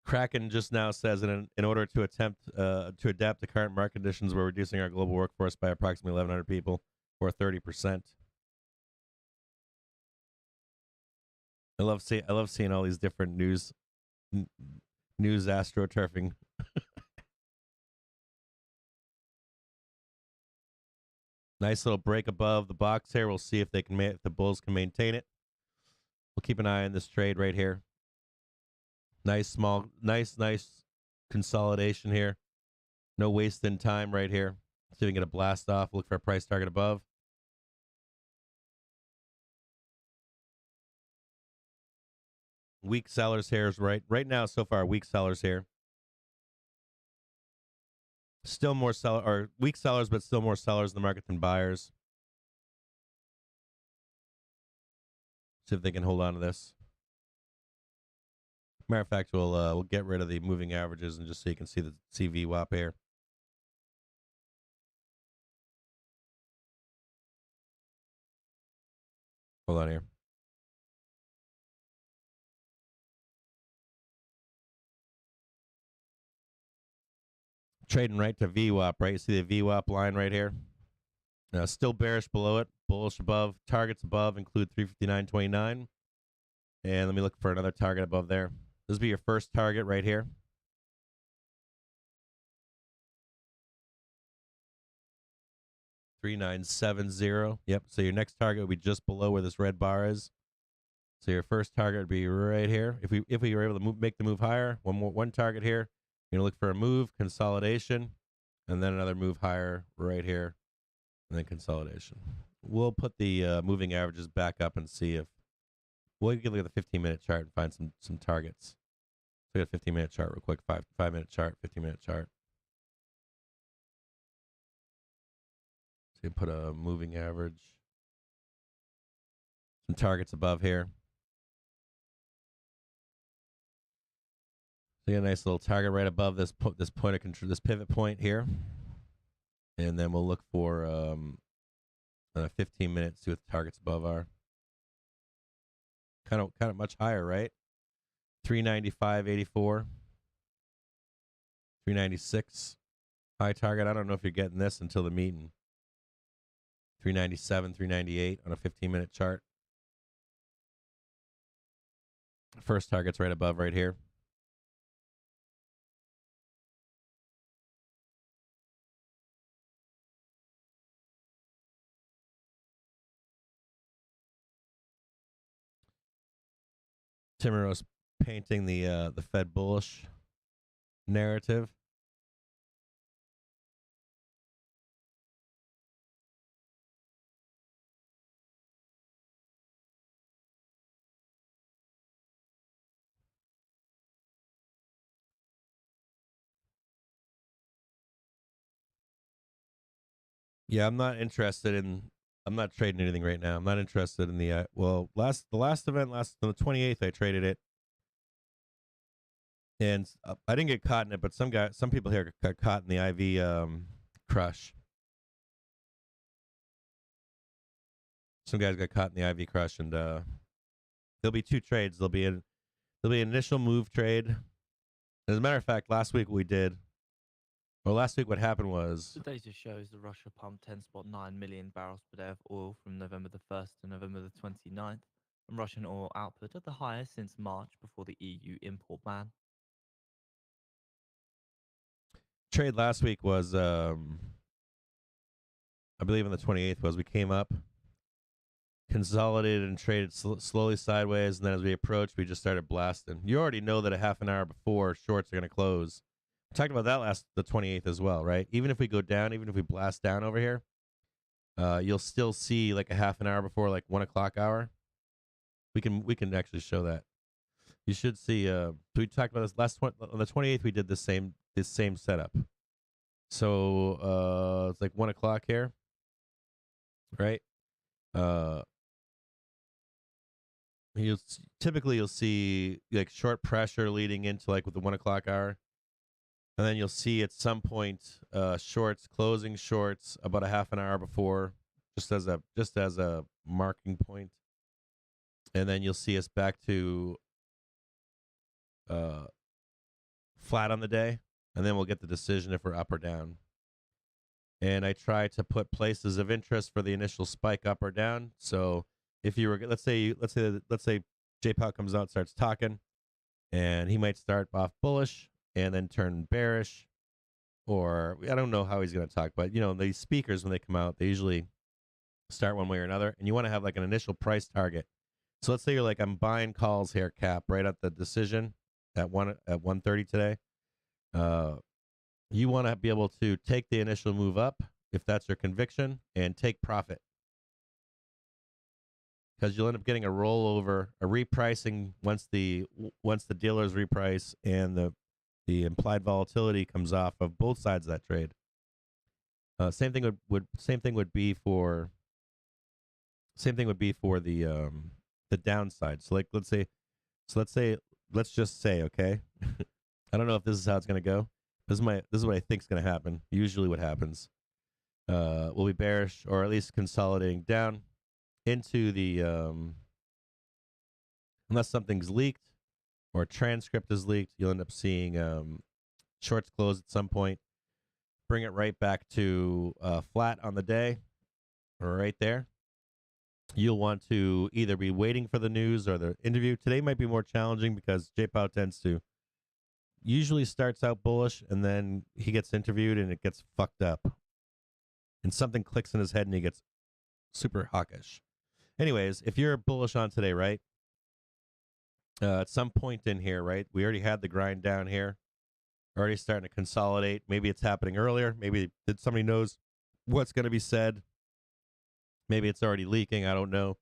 Kraken just now says in order to attempt to adapt to current market conditions, we're reducing our global workforce by approximately 1,100 people, or 30%. I love seeing all these different news astroturfing. Nice little break above the box here. We'll see if they can if the bulls can maintain it. We'll keep an eye on this trade right here. Nice consolidation here. No wasting time right here. See if we can get a blast off. Look for a price target above. Weak sellers here is right now so far. Weak sellers here. Still more weak sellers, but still more sellers in the market than buyers. See if they can hold on to this. Matter of fact, we'll get rid of the moving averages and just so you can see the VWAP here. Hold on here. Trading right to VWAP, right? You see the VWAP line right here? Still bearish below it, bullish above. Targets above include 359.29. And let me look for another target above there. This will be your first target right here. 3970. Yep. So your next target would be just below where this red bar is. So your first target would be right here. If we were able to make the move higher, one target here. You're gonna look for a move, consolidation, and then another move higher right here, and then consolidation. We'll put the moving averages back up and see if we'll look at the 15-minute chart and find some targets. So we got a 15-minute chart real quick, 5-minute chart, 15-minute chart. So you put a moving average, some targets above here. So you got a nice little target right above this point of control, this pivot point here, and then we'll look for 15 minutes. See what the targets above are. Kind of much higher, right? 395.84, 396 high target. I don't know if you're getting this until the meeting. 397, 398 on a 15-minute chart. First target's right above, right here. Timuros painting the Fed bullish narrative. Yeah, I'm not trading anything right now. I'm not interested in the the last event, on the 28th, I traded it, and I didn't get caught in it, but some people here got caught in the IV crush. Some guys got caught in the IV crush, and there'll be two trades. There'll be an initial move trade. As a matter of fact, last week what happened was The data shows that Russia pumped 10.9 million barrels per day of oil from November the 1st to November the 29th, and Russian oil output at the highest since March before the EU import ban. trade last week was, I believe on the 28th we came up, consolidated and traded slowly sideways, and then as we approached, we just started blasting. You already know that a half an hour before shorts are going to close. We talked about that the 28th as well, right? Even if we go down, even if we blast down over here, you'll still see like a half an hour before, like 1 o'clock hour. We can actually show that. You should see. We talked about this on the 28th. We did this same setup. So it's like 1 o'clock here, right? You'll see like short pressure leading into like with the 1 o'clock hour, and then you'll see at some point shorts closing shorts about a half an hour before, just as a marking point, and then you'll see us back to flat on the day, and then we'll get the decision if we're up or down. And I try to put places of interest for the initial spike up or down. So if you were, let's say J Powell comes out, starts talking, and he might start off bullish and then turn bearish, or I don't know how he's going to talk, but these speakers, when they come out, they usually start one way or another, and you want to have like an initial price target. So let's say you're like, I'm buying calls here, Cap, right at the decision at 1:30 today. You want to be able to take the initial move up if that's your conviction and take profit, because you'll end up getting a rollover, a repricing once the dealers reprice and the implied volatility comes off of both sides of that trade. Same thing would be for the downside. So let's just say, okay, I don't know if this is how it's going to go. This is what I think is going to happen. Usually what happens, we'll be bearish or at least consolidating down into the, unless something's leaked or a transcript is leaked, you'll end up seeing shorts close at some point, bring it right back to flat on the day, right there. You'll want to either be waiting for the news or the interview. Today might be more challenging because J. Powell tends to usually starts out bullish and then he gets interviewed and it gets fucked up. And something clicks in his head and he gets super hawkish. Anyways, if you're bullish on today, right? At some point in here, right? We already had the grind down here. Already starting to consolidate. Maybe it's happening earlier. Maybe somebody knows what's going to be said. Maybe it's already leaking. I don't know.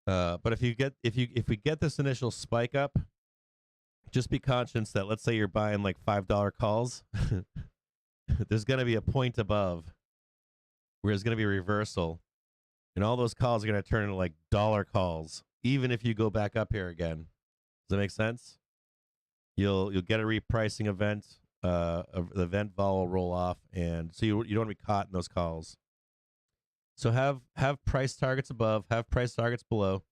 But if we get this initial spike up, just be conscious that let's say you're buying like $5 calls. There's going to be a point above where there's going to be a reversal, and all those calls are going to turn into like dollar calls, even if you go back up here again. Does that make sense? You'll get a repricing event. The event vol will roll off, and so you don't want to be caught in those calls. So have price targets above, have price targets below.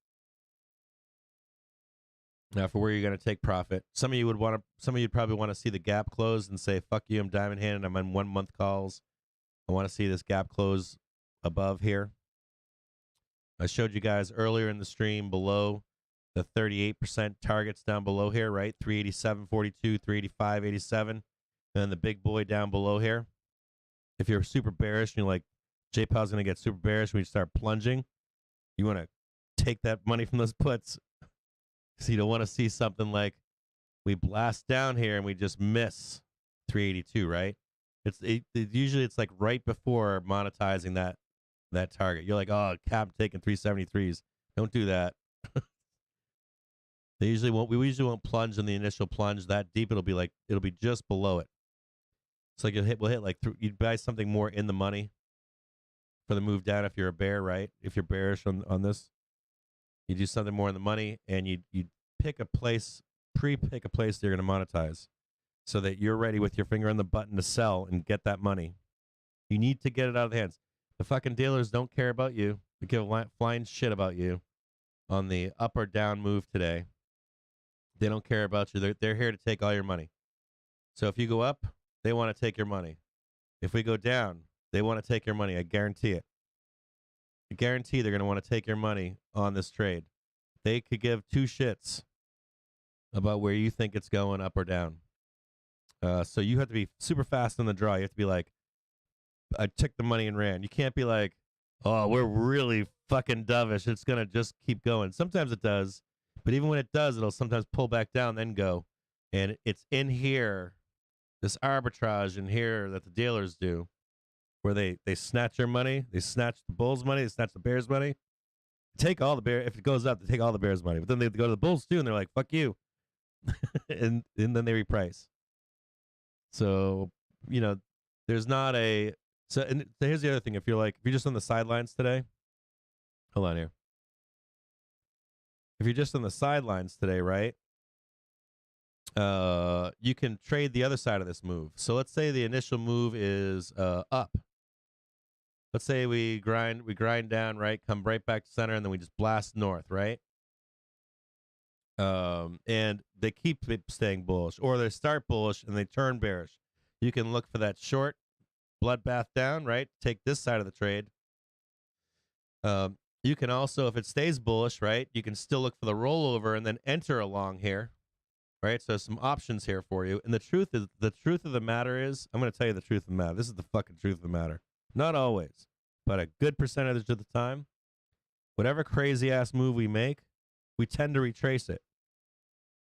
Now for where you're going to take profit. Some of you'd probably want to see the gap close and say, "Fuck you, I'm diamond handed. I'm on 1 month calls. I want to see this gap close above here." I showed you guys earlier in the stream below the 38% targets down below here, right? 387.42, 385.87, and then the big boy down below here. If you're super bearish and you're like, J. Powell's going to get super bearish when you start plunging, you want to take that money from those puts. So you don't want to see something like we blast down here and we just miss 382, right? Usually it's like right before monetizing that target. You're like, oh, cap taking 373s. Don't do that. We usually won't plunge in the initial plunge that deep. It'll be just below it. It's like we'll hit like you'd buy something more in the money for the move down if you're a bear, right? If you're bearish on this, you do something more in the money and you pick a place, pre-pick a place that you're going to monetize so that you're ready with your finger on the button to sell and get that money. You need to get it out of the hands. The fucking dealers don't care about you. They give a flying shit about you on the up or down move today. They don't care about you. They're here to take all your money. So if you go up, they want to take your money. If we go down, they want to take your money. I guarantee it. I guarantee they're going to want to take your money on this trade. They could give two shits about where you think it's going up or down. So you have to be super fast on the draw. You have to be like, I took the money and ran. You can't be like, oh, we're really fucking dovish. It's going to just keep going. Sometimes it does. But even when it does, it'll sometimes pull back down, then go. And it's in here, this arbitrage in here that the dealers do, where they snatch your money, they snatch the Bulls' money, they snatch the Bears' money. Take all the Bears. If it goes up, they take all the Bears' money. But then they go to the Bulls too, and they're like, fuck you. and then they reprice. So, there's not a... So here's the other thing. If you're just on the sidelines today, hold on here. If you're just on the sidelines today, right? You can trade the other side of this move. So let's say the initial move is up. Let's say we grind down, right? Come right back to center, and then we just blast north, right? And they keep staying bullish, or they start bullish and they turn bearish. You can look for that short bloodbath down, right? Take this side of the trade. You can also, if it stays bullish, right, you can still look for the rollover and then enter along here, right? So some options here for you. And the truth of the matter is, I'm going to tell you the truth of the matter. This is the fucking truth of the matter. Not always, but a good percentage of the time, whatever crazy ass move we make, we tend to retrace it.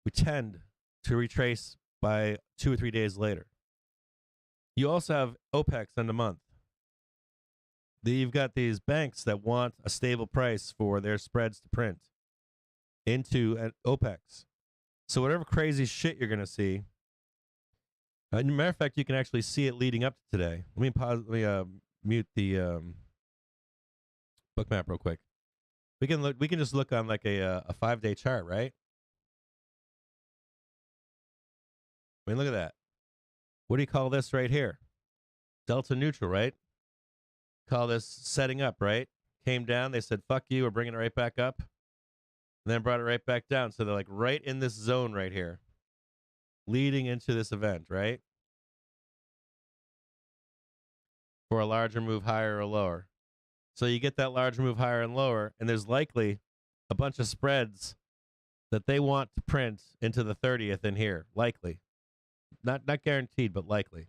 We tend to retrace by 2 or 3 days later. You also have OPEX in the month. You've got these banks that want a stable price for their spreads to print into an OPEX. So whatever crazy shit you're going to see, as a matter of fact, you can actually see it leading up to today. Let me mute the bookmap real quick. We can just look on like a 5-day chart, right? I mean, look at that. What do you call this right here? Delta neutral, right? Call this setting up, right? Came down, they said, fuck you, we're bringing it right back up. And then brought it right back down. So they're like right in this zone right here, leading into this event, right? For a larger move higher or lower. So you get that large move higher and lower, and there's likely a bunch of spreads that they want to print into the 30th in here. Likely. Not guaranteed, but likely.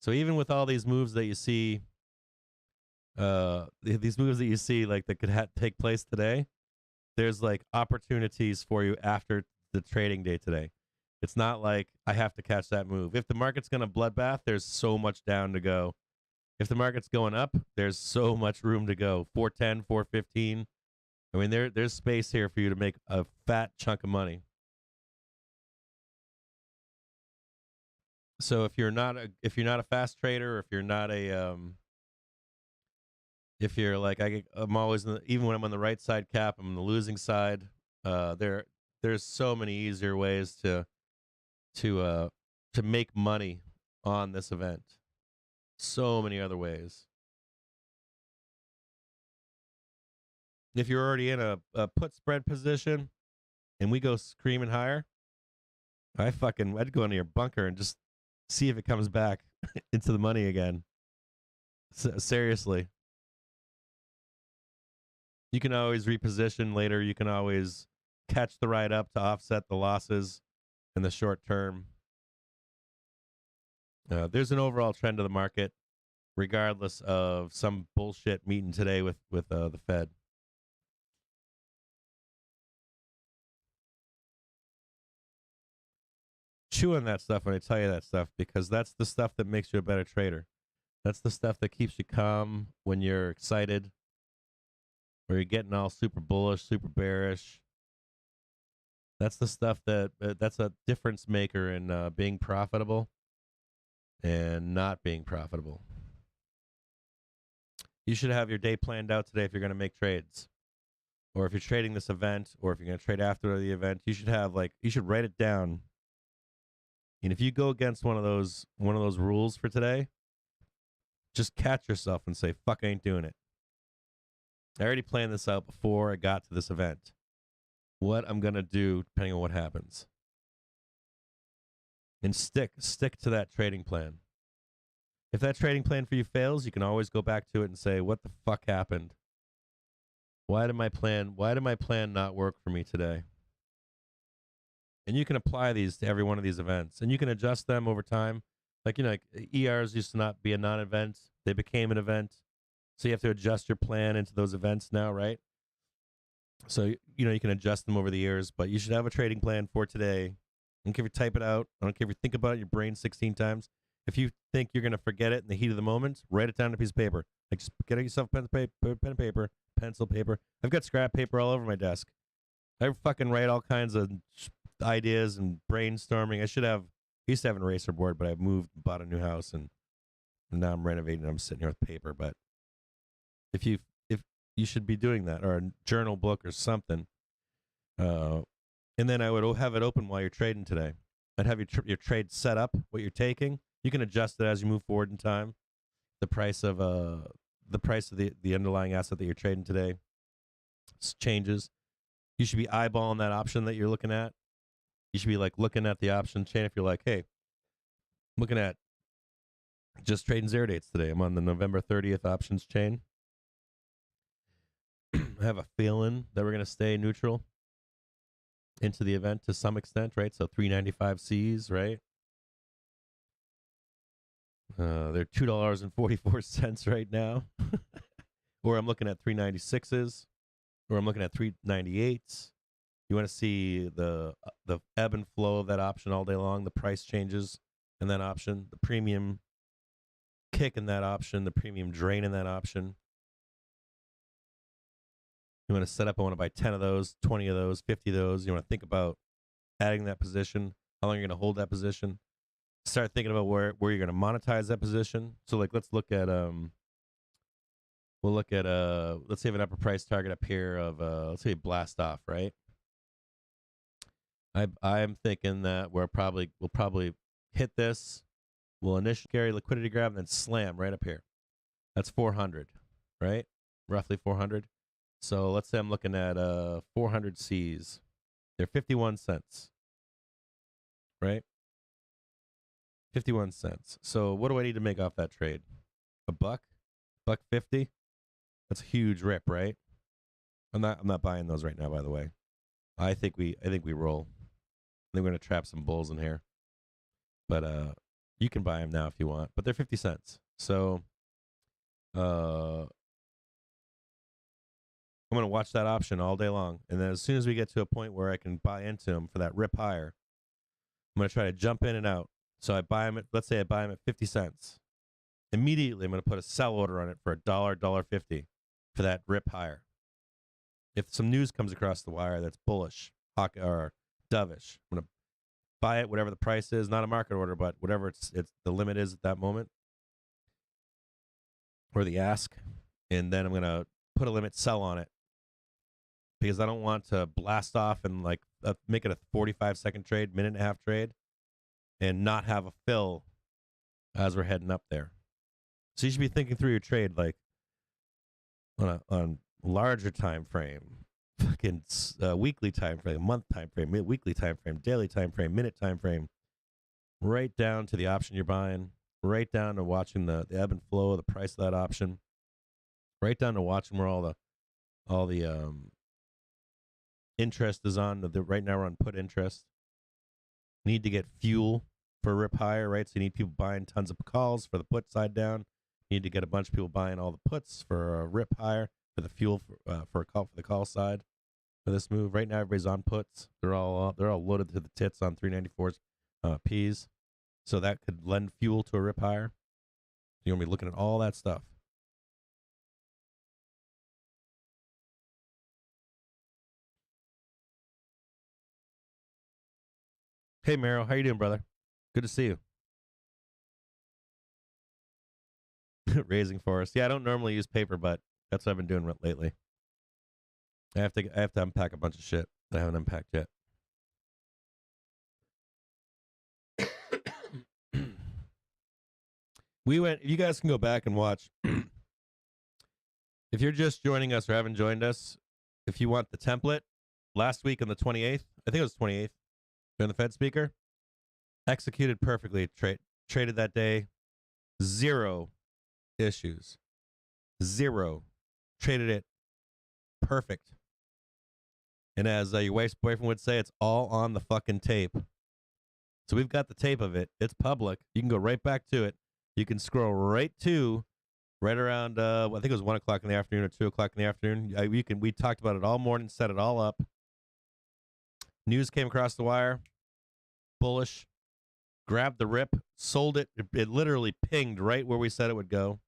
So even with all these moves that you see, these moves that you see like that could take place today, there's like opportunities for you after the trading day today. It's not like I have to catch that move. If the market's going to bloodbath, there's so much down to go. If the market's going up, there's so much room to go. 410, 415. I mean, there's space here for you to make a fat chunk of money. So if you're not a fast trader, or if you're not a if you're like I'm always even when I'm on the right side cap, I'm on the losing side. There's so many easier ways to make money on this event. So many other ways. If you're already in a put spread position and we go screaming higher, I'd go into your bunker and just see if it comes back into the money again. Seriously. You can always reposition later. You can always catch the ride up to offset the losses in the short term. There's an overall trend of the market, regardless of some bullshit meeting today with the Fed. Chew on that stuff when I tell you that stuff, because that's the stuff that makes you a better trader. That's the stuff that keeps you calm when you're excited, or you're getting all super bullish, super bearish. That's the stuff that's a difference maker in being profitable and not being profitable. You should have your day planned out today if you're going to make trades, or if you're trading this event, or if you're going to trade after the event. You should write it down. And if you go against one of those rules for today, just catch yourself and say, "Fuck, I ain't doing it." I already planned this out before I got to this event. What I'm going to do depending on what happens. And stick to that trading plan. If that trading plan for you fails, you can always go back to it and say, "What the fuck happened? Why did my plan not work for me today?" And you can apply these to every one of these events, and you can adjust them over time. Like, ERs used to not be a non-event. They became an event. So you have to adjust your plan into those events now, right? So, you can adjust them over the years, but you should have a trading plan for today. I don't care if you type it out. I don't care if you think about it in your brain 16 times. If you think you're going to forget it in the heat of the moment, write it down on a piece of paper. Like, just get yourself pen and paper, pencil paper. I've got scrap paper all over my desk. I fucking write all kinds of ideas and brainstorming. I used to have an eraser board, but I moved, bought a new house, and now I'm renovating and I'm sitting here with paper. But if you should be doing that, or a journal book or something. And then I would have it open while you're trading today. I'd have your trade set up, what you're taking. You can adjust it as you move forward in time. The price of the underlying asset that you're trading today changes. You should be eyeballing that option that you're looking at. You should be like looking at the option chain. If you're like, "Hey, I'm looking at just trading 0 dates today. I'm on the November 30th options chain. I have a feeling that we're going to stay neutral into the event to some extent, right? So 395 Cs, right? They're $2.44 right now. Or I'm looking at 396s, or I'm looking at 398s. You want to see the ebb and flow of that option all day long, the price changes in that option, the premium kick in that option, the premium drain in that option. You want to set up, I want to buy 10 of those, 20 of those, 50 of those. You want to think about adding that position, how long you're going to hold that position. Start thinking about where you're going to monetize that position. So like, let's look at let's say have an upper price target up here of let's say blast off, right? I'm thinking that we'll probably hit this. We'll initially carry liquidity grab and then slam right up here. That's 400, right? Roughly 400. So let's say I'm looking at 400 Cs. They're 51 cents, right? 51 cents. So what do I need to make off that trade? $1? $1.50? That's a huge rip, right? I'm not buying those right now, by the way. I think we roll. I think we're gonna trap some bulls in here. But you can buy them now if you want. But they're 50 cents. So I'm gonna watch that option all day long. And then as soon as we get to a point where I can buy into them for that rip higher, I'm gonna try to jump in and out. So I buy them at, let's say I buy them at 50 cents. Immediately I'm gonna put a sell order on it for $1, $1.50 for that rip higher. If some news comes across the wire that's bullish, hawk or dovish, I'm gonna buy it whatever the price is, not a market order, but whatever it's the limit is at that moment, or the ask, and then I'm gonna put a limit sell on it because I don't want to blast off and like make it a 45-second trade, minute and a half trade, and not have a fill as we're heading up there. So you should be thinking through your trade like on larger time frame, fucking weekly time frame, month time frame, weekly time frame, daily time frame, minute time frame, right down to the option you're buying, right down to watching the ebb and flow of the price of that option, right down to watching where all the interest is on. Right now we're on put interest. Need to get fuel for rip higher, right? So you need people buying tons of calls for the put side down. You need to get a bunch of people buying all the puts for a rip higher for the fuel for a call for the call side for this move. Right now everybody's on puts. They're all loaded to the tits on 394s Ps. So that could lend fuel to a rip higher. You're gonna be looking at all that stuff. Hey Meryl, how you doing, brother? Good to see you. Raising forest. Yeah, I don't normally use paper, but that's what I've been doing lately. I have to unpack a bunch of shit that I haven't unpacked yet. You guys can go back and watch. If you're just joining us or haven't joined us, if you want the template, last week on the 28th, I think it was 28th, during the Fed speaker, executed perfectly. Traded that day, 0 issues. 0. Traded it perfect. And as your wife's boyfriend would say, it's all on the fucking tape. So we've got the tape of it. It's public. You can go right back to it. You can scroll right around, I think it was 1 o'clock in the afternoon or 2 o'clock in the afternoon. We talked about it all morning, set it all up. News came across the wire. Bullish. Grabbed the rip. Sold it. It literally pinged right where we said it would go.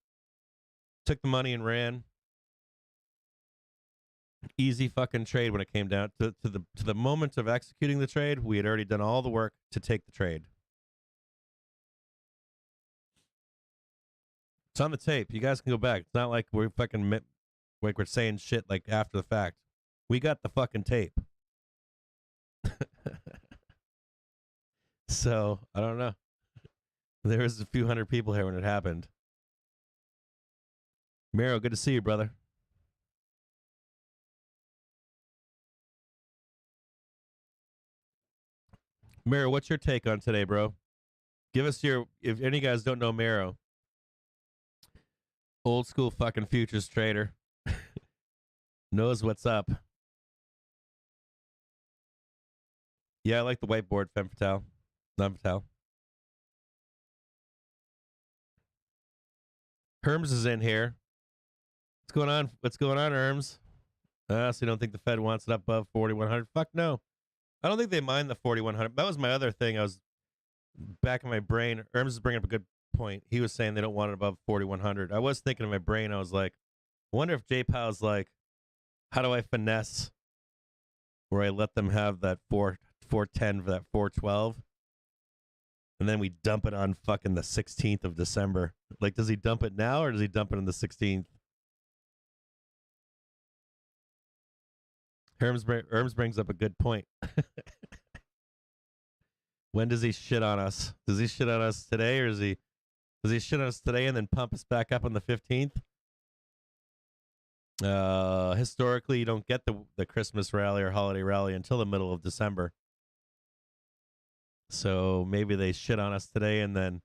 Took the money and ran. Easy fucking trade when it came down to the moment of executing the trade. We had already done all the work to take the trade. It's on the tape. You guys can go back. It's not like we're fucking like we're saying shit like after the fact. We got the fucking tape. So I don't know. There was a few hundred people here when it happened. Miro, good to see you, brother. Miro, what's your take on today, bro? Give us if any of you guys don't know Miro, old school fucking futures trader, knows what's up. Yeah, I like the whiteboard, femme fatale, non fatale. Herms is in here. What's going on? What's going on, Herms? I honestly don't think the Fed wants it up above 4,100. Fuck no. I don't think they mind the 4,100. That was my other thing. I was back in my brain. Herms is bringing up a good point. He was saying they don't want it above 4,100. I was thinking in my brain, I was like, I wonder if J Powell's like, how do I finesse where I let them have that 410 for that 412? And then we dump it on fucking the 16th of December. Like, does he dump it now or does he dump it on the 16th? Herms brings up a good point. When does he shit on us? Does he shit on us today, or does he shit on us today and then pump us back up on the 15th? Historically, you don't get the Christmas rally or holiday rally until the middle of December. So maybe they shit on us today and then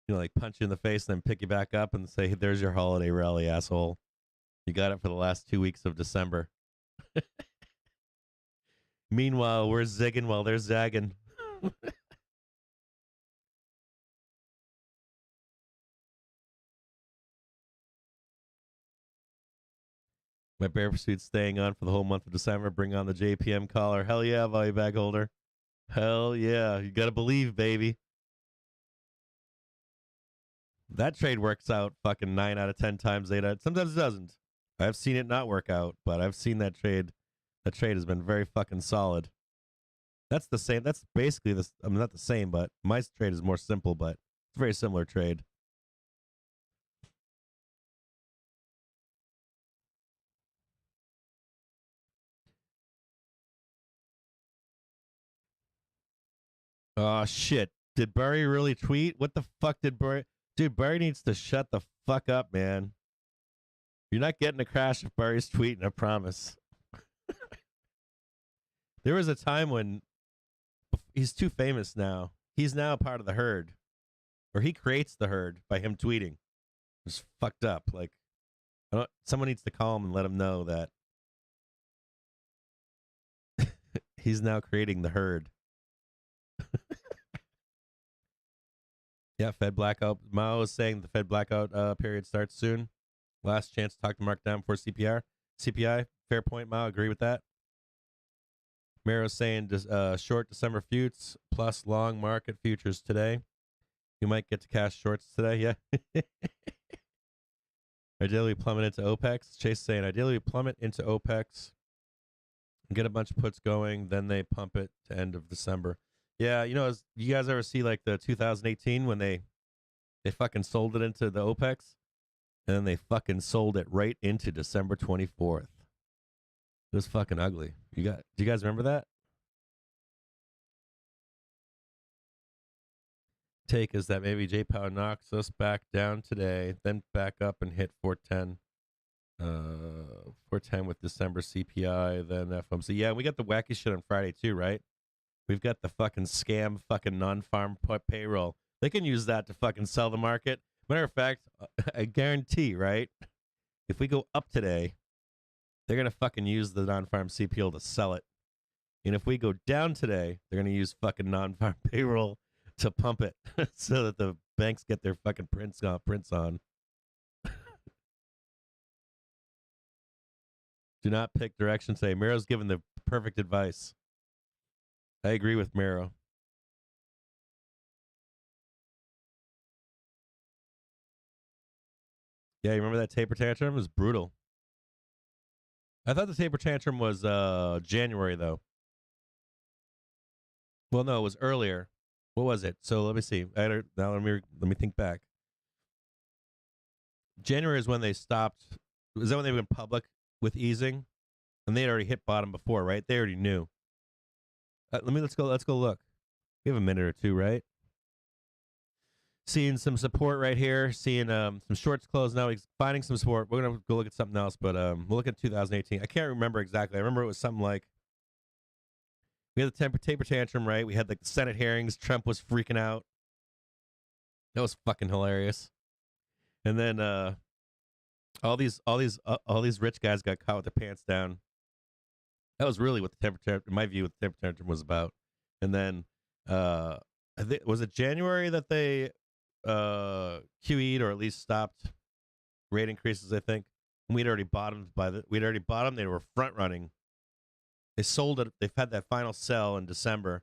like punch you in the face and then pick you back up and say, hey, there's your holiday rally, asshole. You got it for the last 2 weeks of December. Meanwhile, we're zigging while they're zagging. My bear pursuit's staying on for the whole month of December. Bring on the JPM collar. Hell yeah, value bag holder. Hell yeah. You got to believe, baby. That trade works out fucking 9 out of 10 times, 8 out. Sometimes it doesn't. I've seen it not work out, but I've seen that trade. That trade has been very fucking solid. That's the same. That's basically this. I mean, not the same, but my trade is more simple, but it's a very similar trade. Oh, shit. Did Barry really tweet? What the fuck did Barry... Dude, Barry needs to shut the fuck up, man. You're not getting a crash if Barry's tweeting, I promise. There was a time when... He's too famous now. He's now a part of the herd. Or he creates the herd by him tweeting. It's fucked up. Like, someone needs to call him and let him know that he's now creating the herd. Yeah, Fed blackout. Mao is saying the Fed blackout period starts soon. Last chance to talk to mark down before CPI. Fair point, Mao. Agree with that. Maro's saying short December futures plus long market futures today. You might get to cash shorts today. Yeah. Ideally, we plummet into OPEX. Chase saying ideally we plummet into OPEX and get a bunch of puts going. Then they pump it to end of December. Yeah, you guys ever see like the 2018 when they fucking sold it into the OPEX and then they fucking sold it right into December 24th. It was fucking ugly. Do you guys remember that? Take is that maybe J Powell knocks us back down today, then back up and hit 410. 410 with December CPI, then FOMC. Yeah, we got the wacky shit on Friday too, right? We've got the fucking scam fucking non-farm payroll. They can use that to fucking sell the market. Matter of fact, I guarantee, right? If we go up today, they're going to fucking use the non-farm CPO to sell it. And if we go down today, they're going to use fucking non-farm payroll to pump it so that the banks get their fucking prints on. Do not pick direction today. Miro's given the perfect advice. I agree with Miro. Yeah, you remember that taper tantrum? It was brutal. I thought the taper tantrum was January, though. Well, no, it was earlier. What was it? So let me see. Now let me think back. January is when they stopped. Is that when they went public with easing? And they had already hit bottom before, right? They already knew. Let's go look. We have a minute or two, right? Seeing some support right here. Seeing some shorts close now. He's finding some support. We're gonna go look at something else, but we'll look at 2018. I can't remember exactly. I remember it was something like we had the taper tantrum, right? We had the Senate hearings. Trump was freaking out. That was fucking hilarious. And then all these rich guys got caught with their pants down. That was really what the temperature, in my view, what the temperature was about. And then, was it January that they QE'd or at least stopped rate increases? I think we'd already bottomed. They were front running. They sold it. They've had that final sell in December,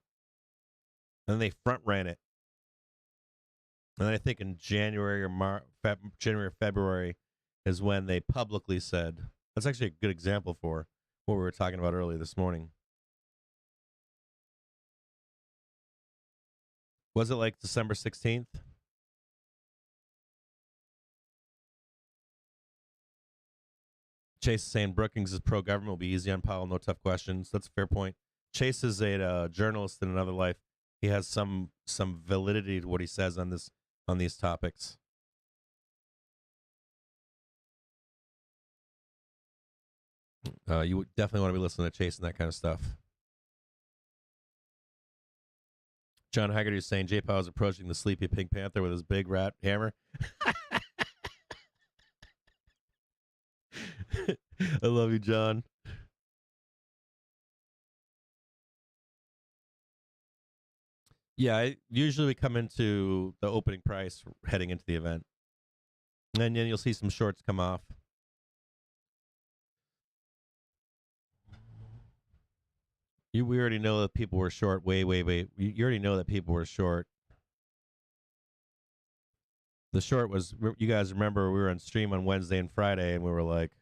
and then they front ran it. And then I think in January or February is when they publicly said. That's actually a good example for what we were talking about earlier this morning. Was it like December 16th? Chase is saying Brookings is pro-government, will be easy on Powell, no tough questions. That's a fair point. Chase is a journalist in another life. He has some validity to what he says on these topics. You would definitely want to be listening to Chase and that kind of stuff. John Haggerty is saying J Powell is approaching the sleepy Pink Panther with his big rat hammer. I love you, John. Yeah, usually we come into the opening price heading into the event. And then you'll see some shorts come off. We already know that people were short. Wait. You already know that people were short. The short was, you guys remember we were on stream on Wednesday and Friday, and we were like,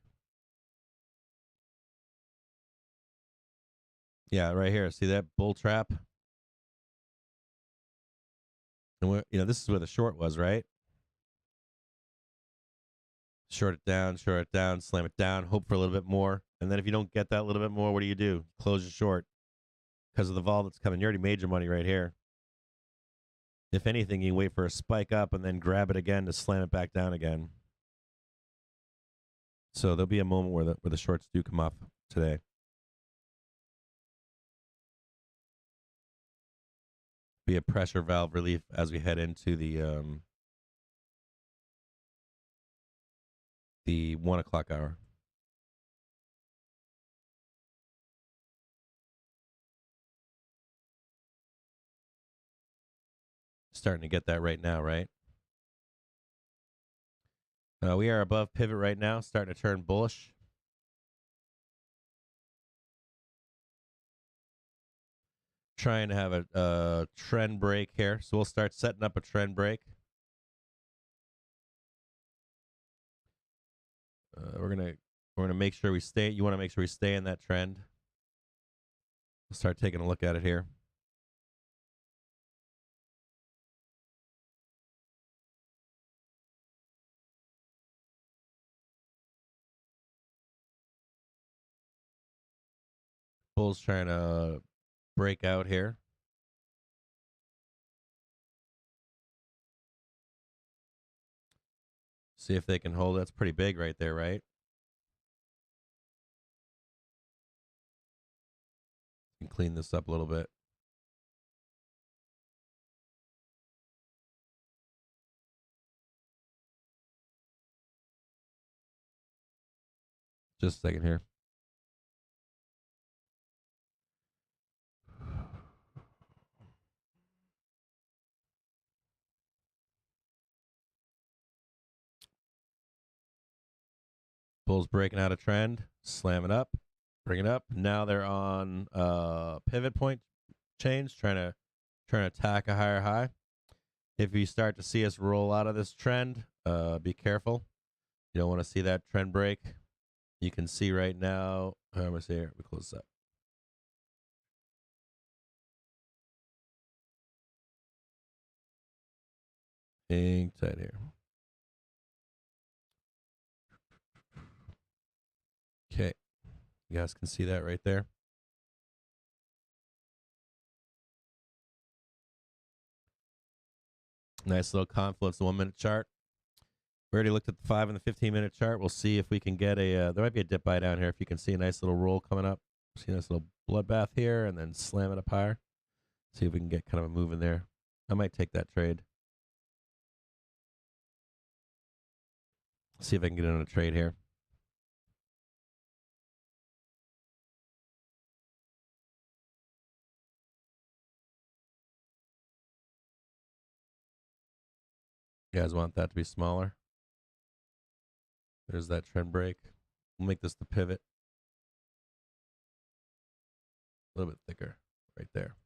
yeah, right here. See that bull trap? And this is where the short was, right? Short it down, slam it down, hope for a little bit more. And then if you don't get that little bit more, what do? Close your short. Because of the vol that's coming. You already made your money right here. If anything, you wait for a spike up and then grab it again to slam it back down again. So there'll be a moment where the shorts do come off today. Be a pressure valve relief as we head into the 1 o'clock hour. Starting to get that right now, right? We are above pivot right now, starting to turn bullish. Trying to have a trend break here. So we'll start setting up a trend break. We're gonna make sure we stay. You want to make sure we stay in that trend. We'll start taking a look at it here. Bull's trying to break out here. See if they can hold. That's pretty big right there, right? And clean this up a little bit. Just a second here. Bull's breaking out a trend. Slam it up. Bring it up. Now they're on pivot point change, trying to attack a higher high. If you start to see us roll out of this trend, be careful. You don't want to see that trend break. You can see right now. I'm going to say here. We close this up. Hang tight here. Okay. You guys can see that right there. Nice little confluence, the 1 minute chart. We already looked at the 5 and the 15-minute chart. We'll see if we can get a, there might be a dip buy down here. If you can see a nice little roll coming up. See a nice little bloodbath here and then slam it up higher. See if we can get kind of a move in there. I might take that trade. See if I can get in on a trade here. You guys want that to be smaller? There's that trend break. We'll make this the pivot. A little bit thicker right there.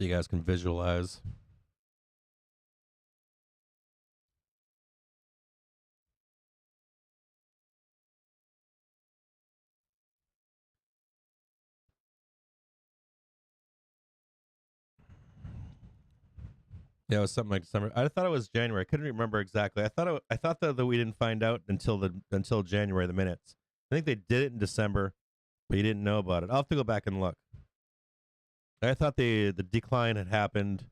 So you guys can visualize. Yeah, it was something like December. I thought it was January. I couldn't remember exactly. I thought that we didn't find out until January, the minutes. I think they did it in December, but you didn't know about it. I'll have to go back and look. I thought the decline had happened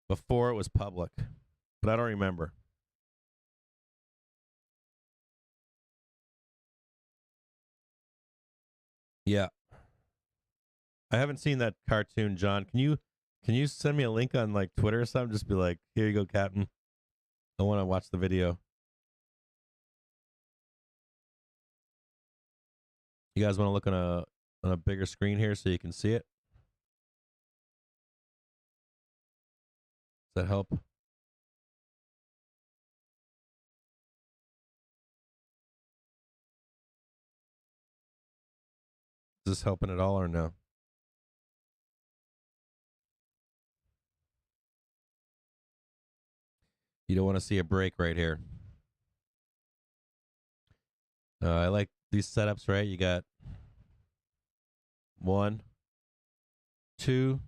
before it was public, but I don't remember. Yeah. I haven't seen that cartoon, John. Can you send me a link on like Twitter or something? Just be like, here you go, Captain. I want to watch the video. You guys want to look on a bigger screen here so you can see it? Does that help? Is this helping at all or no? You don't want to see a break right here. I like these setups, right? You got 1, 2,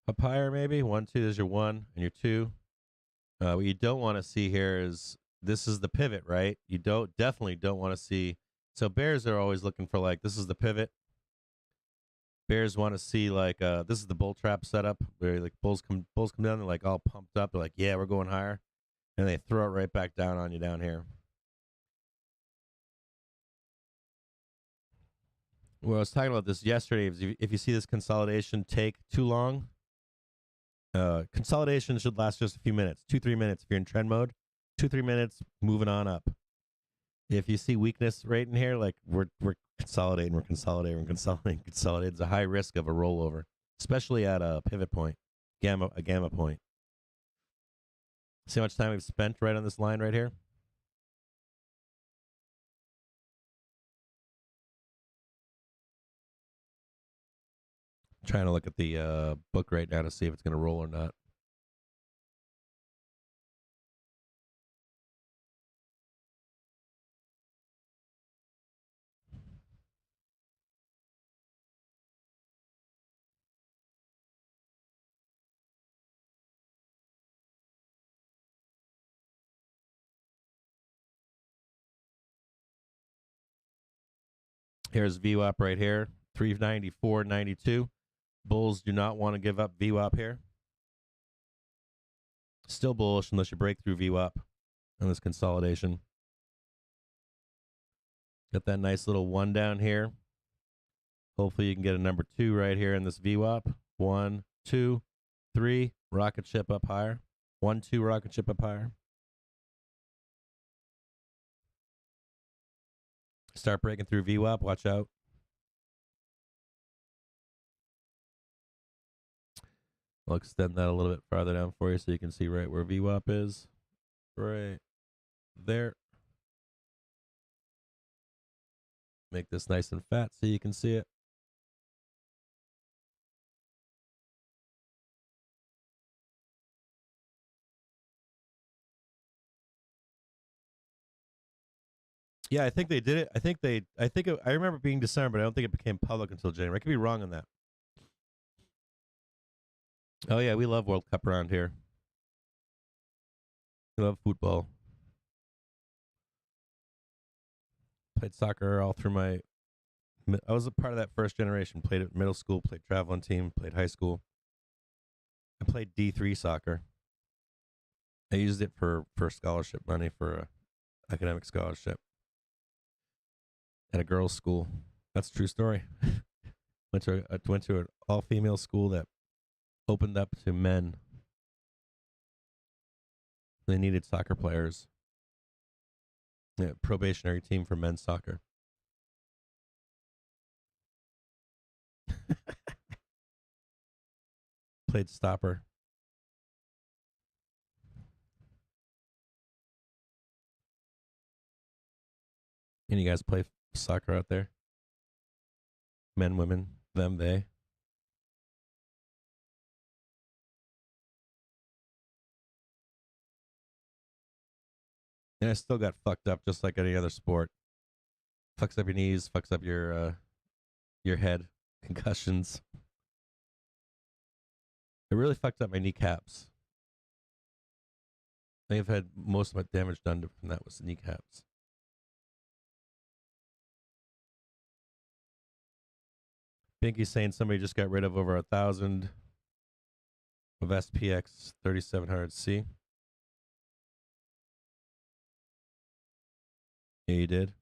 up higher maybe. 1, 2, there's your 1 and your 2. What you don't want to see here is this is the pivot, right? You definitely don't want to see. So bears are always looking for like, this is the pivot. Bears want to see like this is the bull trap setup where like bulls come down, they're like all pumped up, they're like, yeah, we're going higher, and they throw it right back down on you down here. Well, I was talking about this yesterday. If you see this consolidation take too long, consolidation should last just a few minutes, 2-3 minutes if you're in trend mode, 2-3 minutes, moving on up. If you see weakness right in here, like we're consolidating. It's a high risk of a rollover, especially at a pivot point, a gamma point. See how much time we've spent right on this line right here? I'm trying to look at the book right now to see if it's going to roll or not. Here's VWAP right here, 394.92. Bulls do not want to give up VWAP here. Still bullish unless you break through VWAP on this consolidation. Got that nice little 1 down here. Hopefully you can get a number 2 right here in this VWAP. 1, 2, 3. Rocket ship up higher. 1, 2, rocket ship up higher. Start breaking through VWAP. Watch out. I'll extend that a little bit farther down for you so you can see right where VWAP is. Right there. Make this nice and fat so you can see it. Yeah, I think they did it. I remember it being December, but I don't think it became public until January. I could be wrong on that. Oh yeah, we love World Cup around here. We love football. Played soccer all through I was a part of that first generation. Played at middle school, played traveling team, played high school. I played D3 soccer. I used it for scholarship money for a academic scholarship at a girls' school. That's a true story. went to an all-female school that opened up to men. They needed soccer players. Yeah, probationary team for men's soccer. Played stopper. And you guys play soccer out there? Men, women, them, they. And I still got fucked up just like any other sport. Fucks up your knees, fucks up your head, concussions. It really fucked up my kneecaps. I have had most of my damage done from that was the kneecaps. Binky's saying somebody just got rid of over 1,000 of SPX 3700C. Yeah, you did.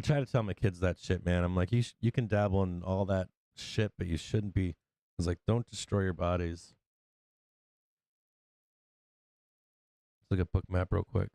try to tell my kids that shit, man. I'm like, you can dabble in all that shit, but you shouldn't be. I was like, don't destroy your bodies. Let's look at BOOKMAP real quick.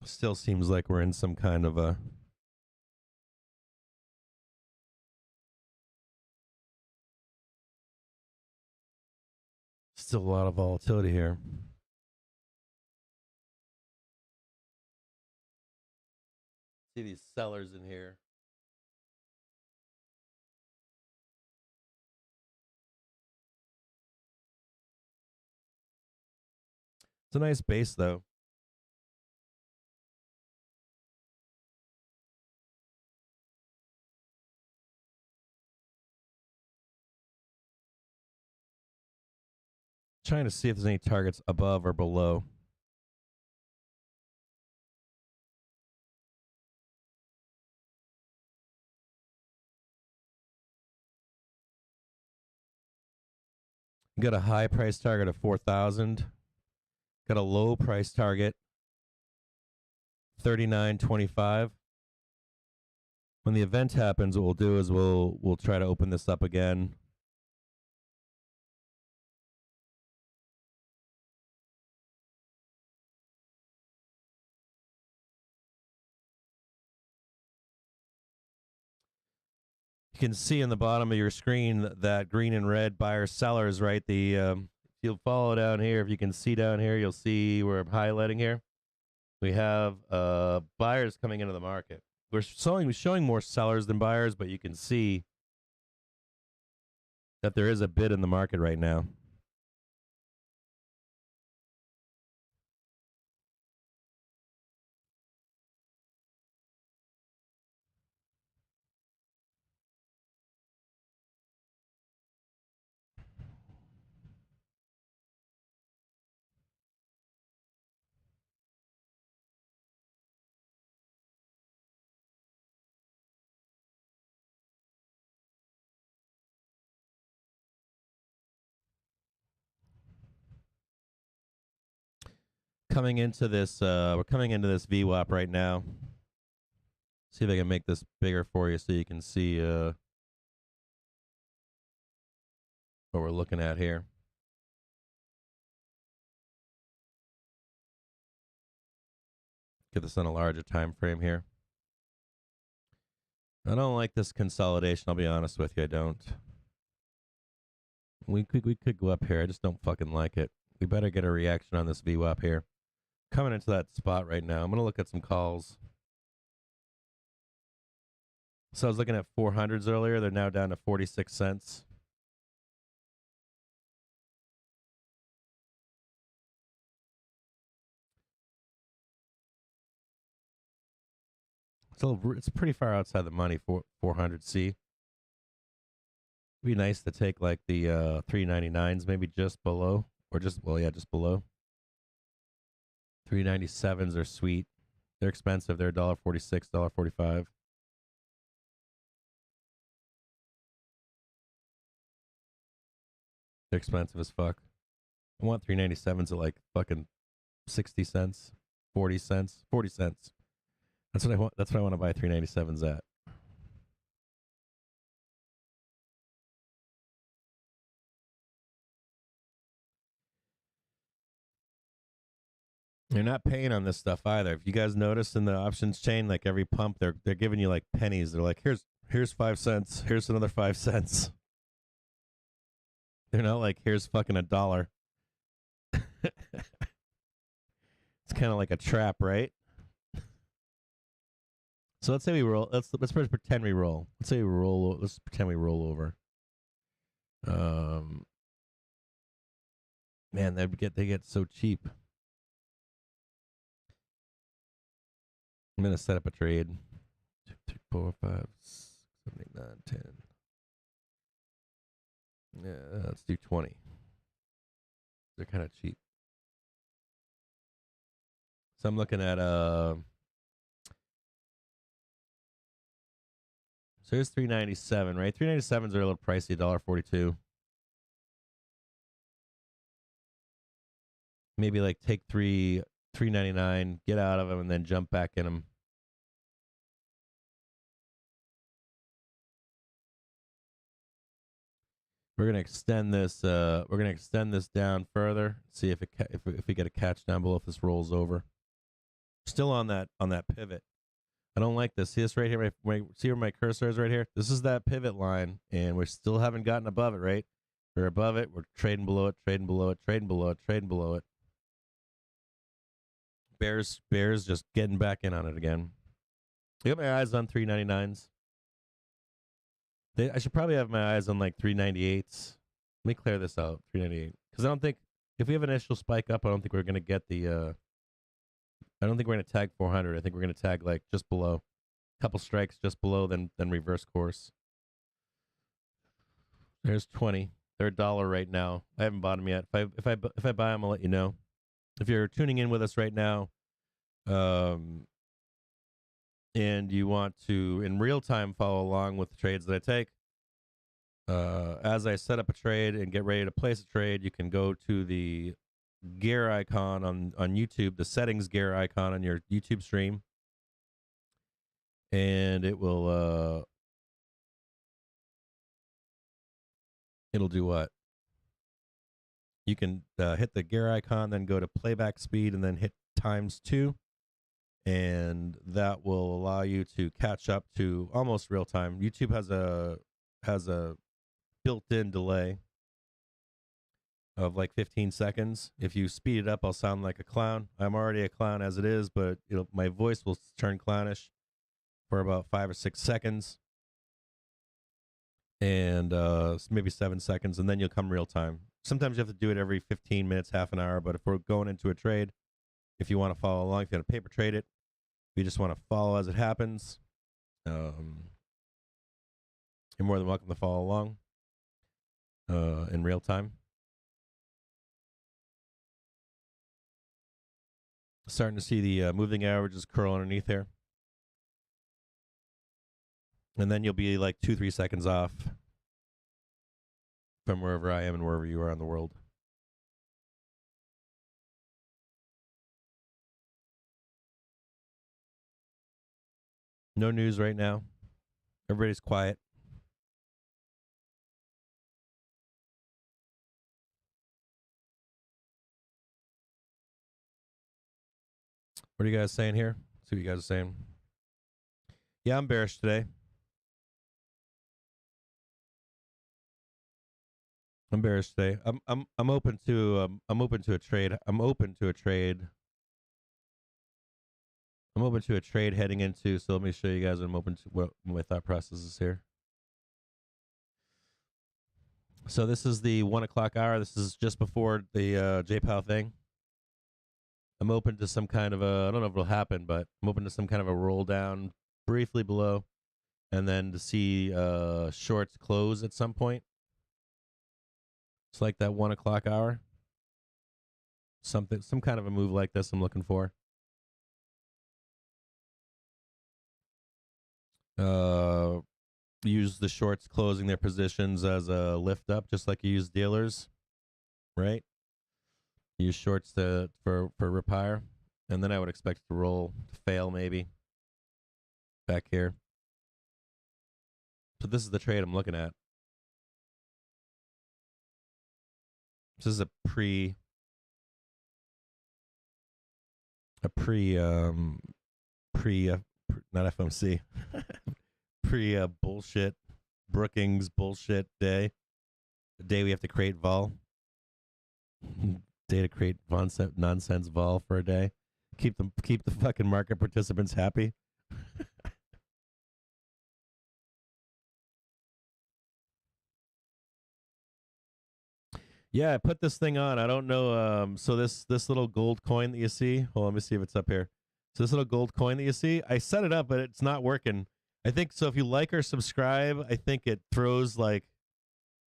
Still seems like we're in some kind of a still a lot of volatility here. See these sellers in here. It's a nice base though. Trying to see if there's any targets above or below. Got a high price target of 4,000. Got a low price target 39.25. When the event happens, what we'll do is we'll try to open this up again. You can see in the bottom of your screen that green and red buyers, sellers, right? If you'll follow down here, if you can see down here, you'll see where I'm highlighting here. We have buyers coming into the market. We're showing more sellers than buyers, but you can see that there is a bid in the market right now. We're coming into this VWAP right now. See if I can make this bigger for you so you can see what we're looking at here. Get this on a larger time frame here. I don't like this consolidation, I'll be honest with you, I don't. We could go up here, I just don't fucking like it. We better get a reaction on this VWAP here. Coming into that spot right now. I'm going to look at some calls. So I was looking at 400s earlier. They're now down to 46 cents. So it's pretty far outside the money for 400C. It'd be nice to take like the 399s, maybe just below, or just below. 397s are sweet. They're expensive. They're $1.46, $1.45. They're expensive as fuck. I want 397s at like fucking 60 cents, 40 cents, 40 cents. That's what I want. That's what I want to buy 397s at. They're not paying on this stuff either. If you guys notice in the options chain, like every pump, they're giving you like pennies. They're like, here's 5 cents. Here's another 5 cents. They're not like, here's fucking $1. It's kind of like a trap, right? So let's say we roll. Let's pretend we roll. Let's say we roll. Let's pretend we roll over. Man, they get so cheap. I'm gonna set up a trade. 2, 3, 4, 5, 6, 7, 8, 9, 10. Yeah, let's do 20. They're kind of cheap. So I'm looking at so here's 397, right? 397s are a little pricey, $1.42. Maybe like take 399, get out of them, and then jump back in them. We're gonna extend this. We're gonna extend this down further. See if we get a catch down below if this rolls over. Still on that pivot. I don't like this. See this right here? See where my cursor is right here? This is that pivot line, and we still haven't gotten above it, right? We're above it. We're trading below it, trading below it, trading below it, trading below it. Bears just getting back in on it again. I got my eyes on 399s. I should probably have my eyes on like 398s. Let me clear this out, 398. Because I don't think, if we have an initial spike up, I don't think we're going to get the, I don't think we're going to tag 400. I think we're going to tag like just below. A couple strikes just below, then reverse course. There's 20. They're $1 right now. I haven't bought them yet. If I buy them, I'll let you know. If you're tuning in with us right now, and you want to in real time follow along with the trades that I take, as I set up a trade and get ready to place a trade, you can go to the gear icon on YouTube, the settings gear icon on your YouTube stream, and it will it'll do what? You can hit the gear icon, then go to playback speed, and then hit ×2, and that will allow you to catch up to almost real time. YouTube has a built-in delay of like 15 seconds. If you speed it up, I'll sound like a clown. I'm already a clown as it is, but my voice will turn clownish for about 5 or 6 seconds, and maybe 7 seconds, and then you'll come real time. Sometimes you have to do it every 15 minutes, half an hour, but if we're going into a trade, if you want to follow along, if you want to paper trade it, if you just want to follow as it happens, you're more than welcome to follow along in real time. Starting to see the moving averages curl underneath here. And then you'll be like 2-3 seconds off from wherever I am and wherever you are in the world. No news right now. Everybody's quiet. What are you guys saying here? See what you guys are saying. Yeah, I'm bearish today. I'm bearish today. I'm open to a trade. I'm open to a trade heading into. So let me show you guys what I'm open to. What my thought process is here. So this is the 1 o'clock hour. This is just before the J Powell thing. I'm open to some kind of a. I don't know if it'll happen, but I'm open to some kind of a roll down briefly below, and then to see shorts close at some point. It's like that 1 o'clock hour. Some kind of a move like this I'm looking for. Use the shorts closing their positions as a lift up, just like you use dealers, right? Use shorts for rip higher, and then I would expect it to roll, to fail maybe back here. So this is the trade I'm looking at. This is not FOMC, bullshit, Brookings bullshit day. The day we have to create vol. Day to create nonsense vol for a day. Keep the fucking market participants happy. Yeah, I put this thing on. I don't know. So this little gold coin that you see. Hold on, let me see if it's up here. So this little gold coin that you see, I set it up, but it's not working. I think so. If you like or subscribe, I think it throws like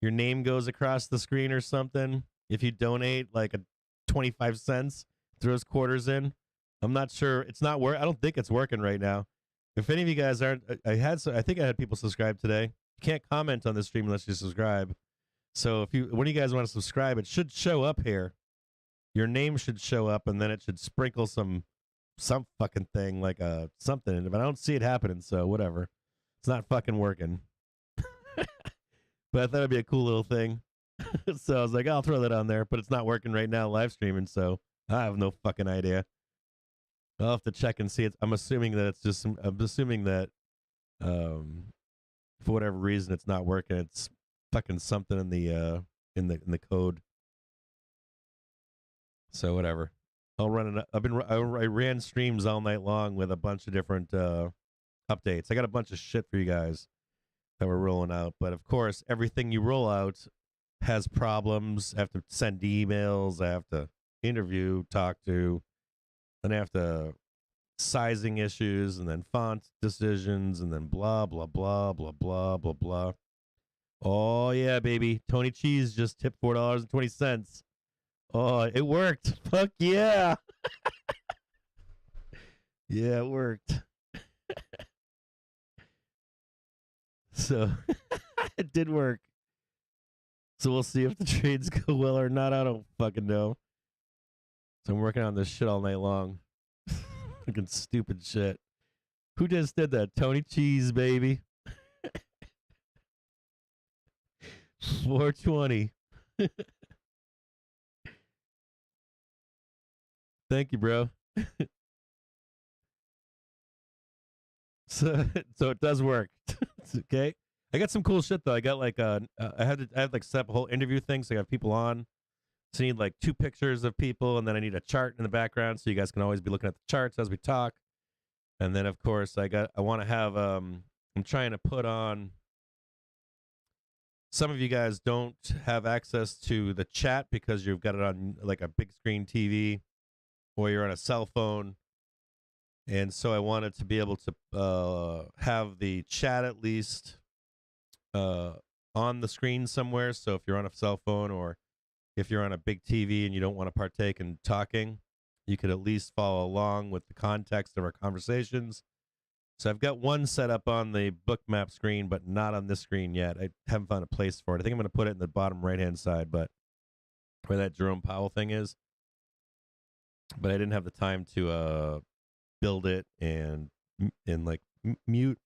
your name goes across the screen or something. if you donate like a 25 cents, throws quarters in. I'm not sure. It's not work. I don't think it's working right now. If any of you guys aren't, I think I had people subscribe today. You can't comment on this stream unless you subscribe. So if you, when you guys want to subscribe, it should show up here. Your name should show up, and then it should sprinkle some fucking thing like something in it. But I don't see it happening, so whatever. It's not fucking working. But I thought it'd be a cool little thing. So I was like, I'll throw that on there, but it's not working right now live streaming, so I have no fucking idea. I'll have to check and see it. I'm assuming that it's just I'm assuming that for whatever reason it's not working. It's fucking something in the code. So whatever. I'll run it. I ran streams all night long with a bunch of different updates. I got a bunch of shit for you guys that we're rolling out, but of course everything you roll out has problems. I have to send emails, I have to interview, talk to, then I have to sizing issues, and then font decisions, and then blah blah blah blah blah blah blah. Oh yeah, baby. Tony Cheese just tipped $4.20. Oh, it worked. Fuck yeah. Yeah, it worked. So it did work. So we'll see if the trades go well or not. I don't fucking know. So I'm working on this shit all night long. Fucking stupid shit. Who just did that? Tony Cheese, baby. 420. Thank you, bro. So it does work. Okay. I got some cool shit though. I got like I have like set up a whole interview thing, so I have people on. So I need like 2 pictures of people, and then I need a chart in the background so you guys can always be looking at the charts as we talk. And then of course I want to have I'm trying to put on, some of you guys don't have access to the chat because you've got it on like a big screen TV or you're on a cell phone. And so I wanted to be able to have the chat at least on the screen somewhere. So if you're on a cell phone or if you're on a big TV and you don't want to partake in talking, you could at least follow along with the context of our conversations. So I've got one set up on the BOOKMAP screen, but not on this screen yet. I haven't found a place for it. I think I'm going to put it in the bottom right-hand side, but where that Jerome Powell thing is. But I didn't have the time to build it and like mute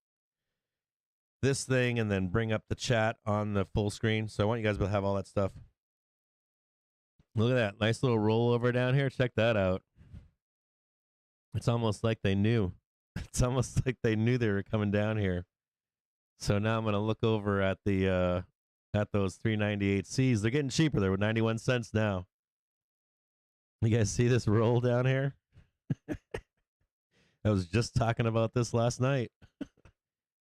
this thing and then bring up the chat on the full screen. So I want you guys to have all that stuff. Look at that nice little rollover down here. Check that out. It's almost like they knew. It's almost like they knew they were coming down here. So now I'm going to look over at the at those 398Cs. They're getting cheaper. They're 91 cents now. You guys see this roll down here? I was just talking about this last night. I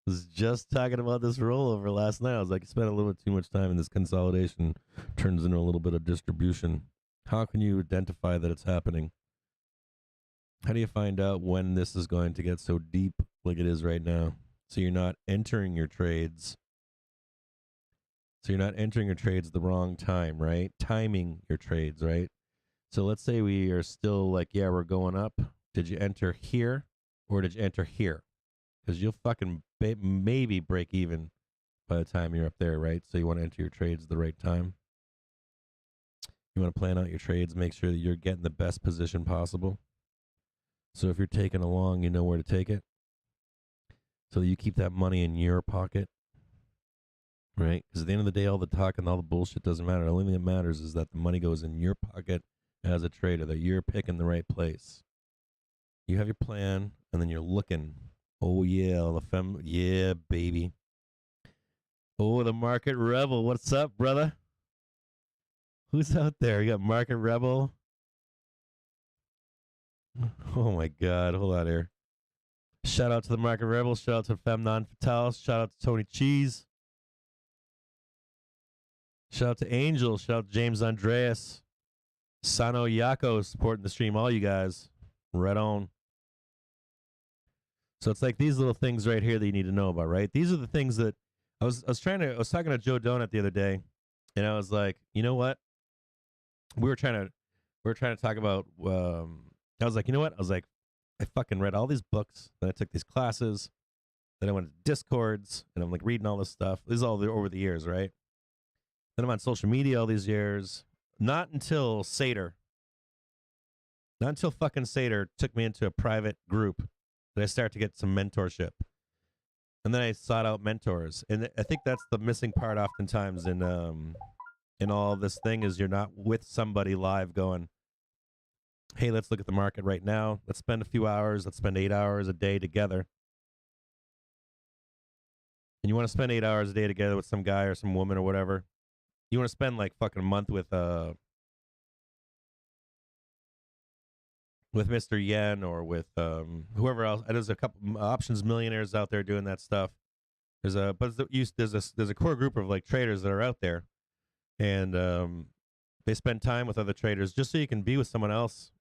was just talking about this rollover last night. I was like, I spent a little bit too much time in this consolidation. Turns into a little bit of distribution. How can you identify that it's happening? How do you find out when this is going to get so deep like it is right now? So you're not entering your trades. So you're not entering your trades the wrong time, right? Timing your trades, right? So let's say we are still like, yeah, we're going up. Did you enter here or did you enter here? Because you'll fucking maybe break even by the time you're up there, right? So you want to enter your trades at the right time. You want to plan out your trades, make sure that you're getting the best position possible. So if you're taking a long, you know where to take it. So you keep that money in your pocket, right? Because at the end of the day, all the talk and all the bullshit doesn't matter. The only thing that matters is that the money goes in your pocket as a trader, that you're picking the right place. You have your plan, and then you're looking. Oh, yeah, yeah, baby. Oh, the Market Rebel. What's up, brother? Who's out there? You got Market Rebel? Oh, my God. Hold on here. Shout out to the Market Rebel. Shout out to Femnon Fatale. Shout out to Tony Cheese. Shout out to Angel. Shout out to James Andreas. Sano Yako supporting the stream. All you guys. Right on. So it's like these little things right here that you need to know about, right? These are the things that I was talking to Joe Donut the other day, and I was like, you know what? we were trying to talk about. I was like, you know what? I was like, I fucking read all these books. Then I took these classes. Then I went to Discords, and I'm like reading all this stuff. This is all over the years, right? Then I'm on social media all these years. Not until Seder. Not until fucking Seder took me into a private group did I start to get some mentorship. And then I sought out mentors. And I think that's the missing part oftentimes in all this thing is you're not with somebody live going, hey, let's look at the market right now. Let's spend a few hours. Let's spend 8 hours a day together. And you want to spend 8 hours a day together with some guy or some woman or whatever. You want to spend like fucking a month with Mr. Yen or with whoever else. And there's a couple options millionaires out there doing that stuff. There's a core group of like traders that are out there, and they spend time with other traders just so you can be with someone else.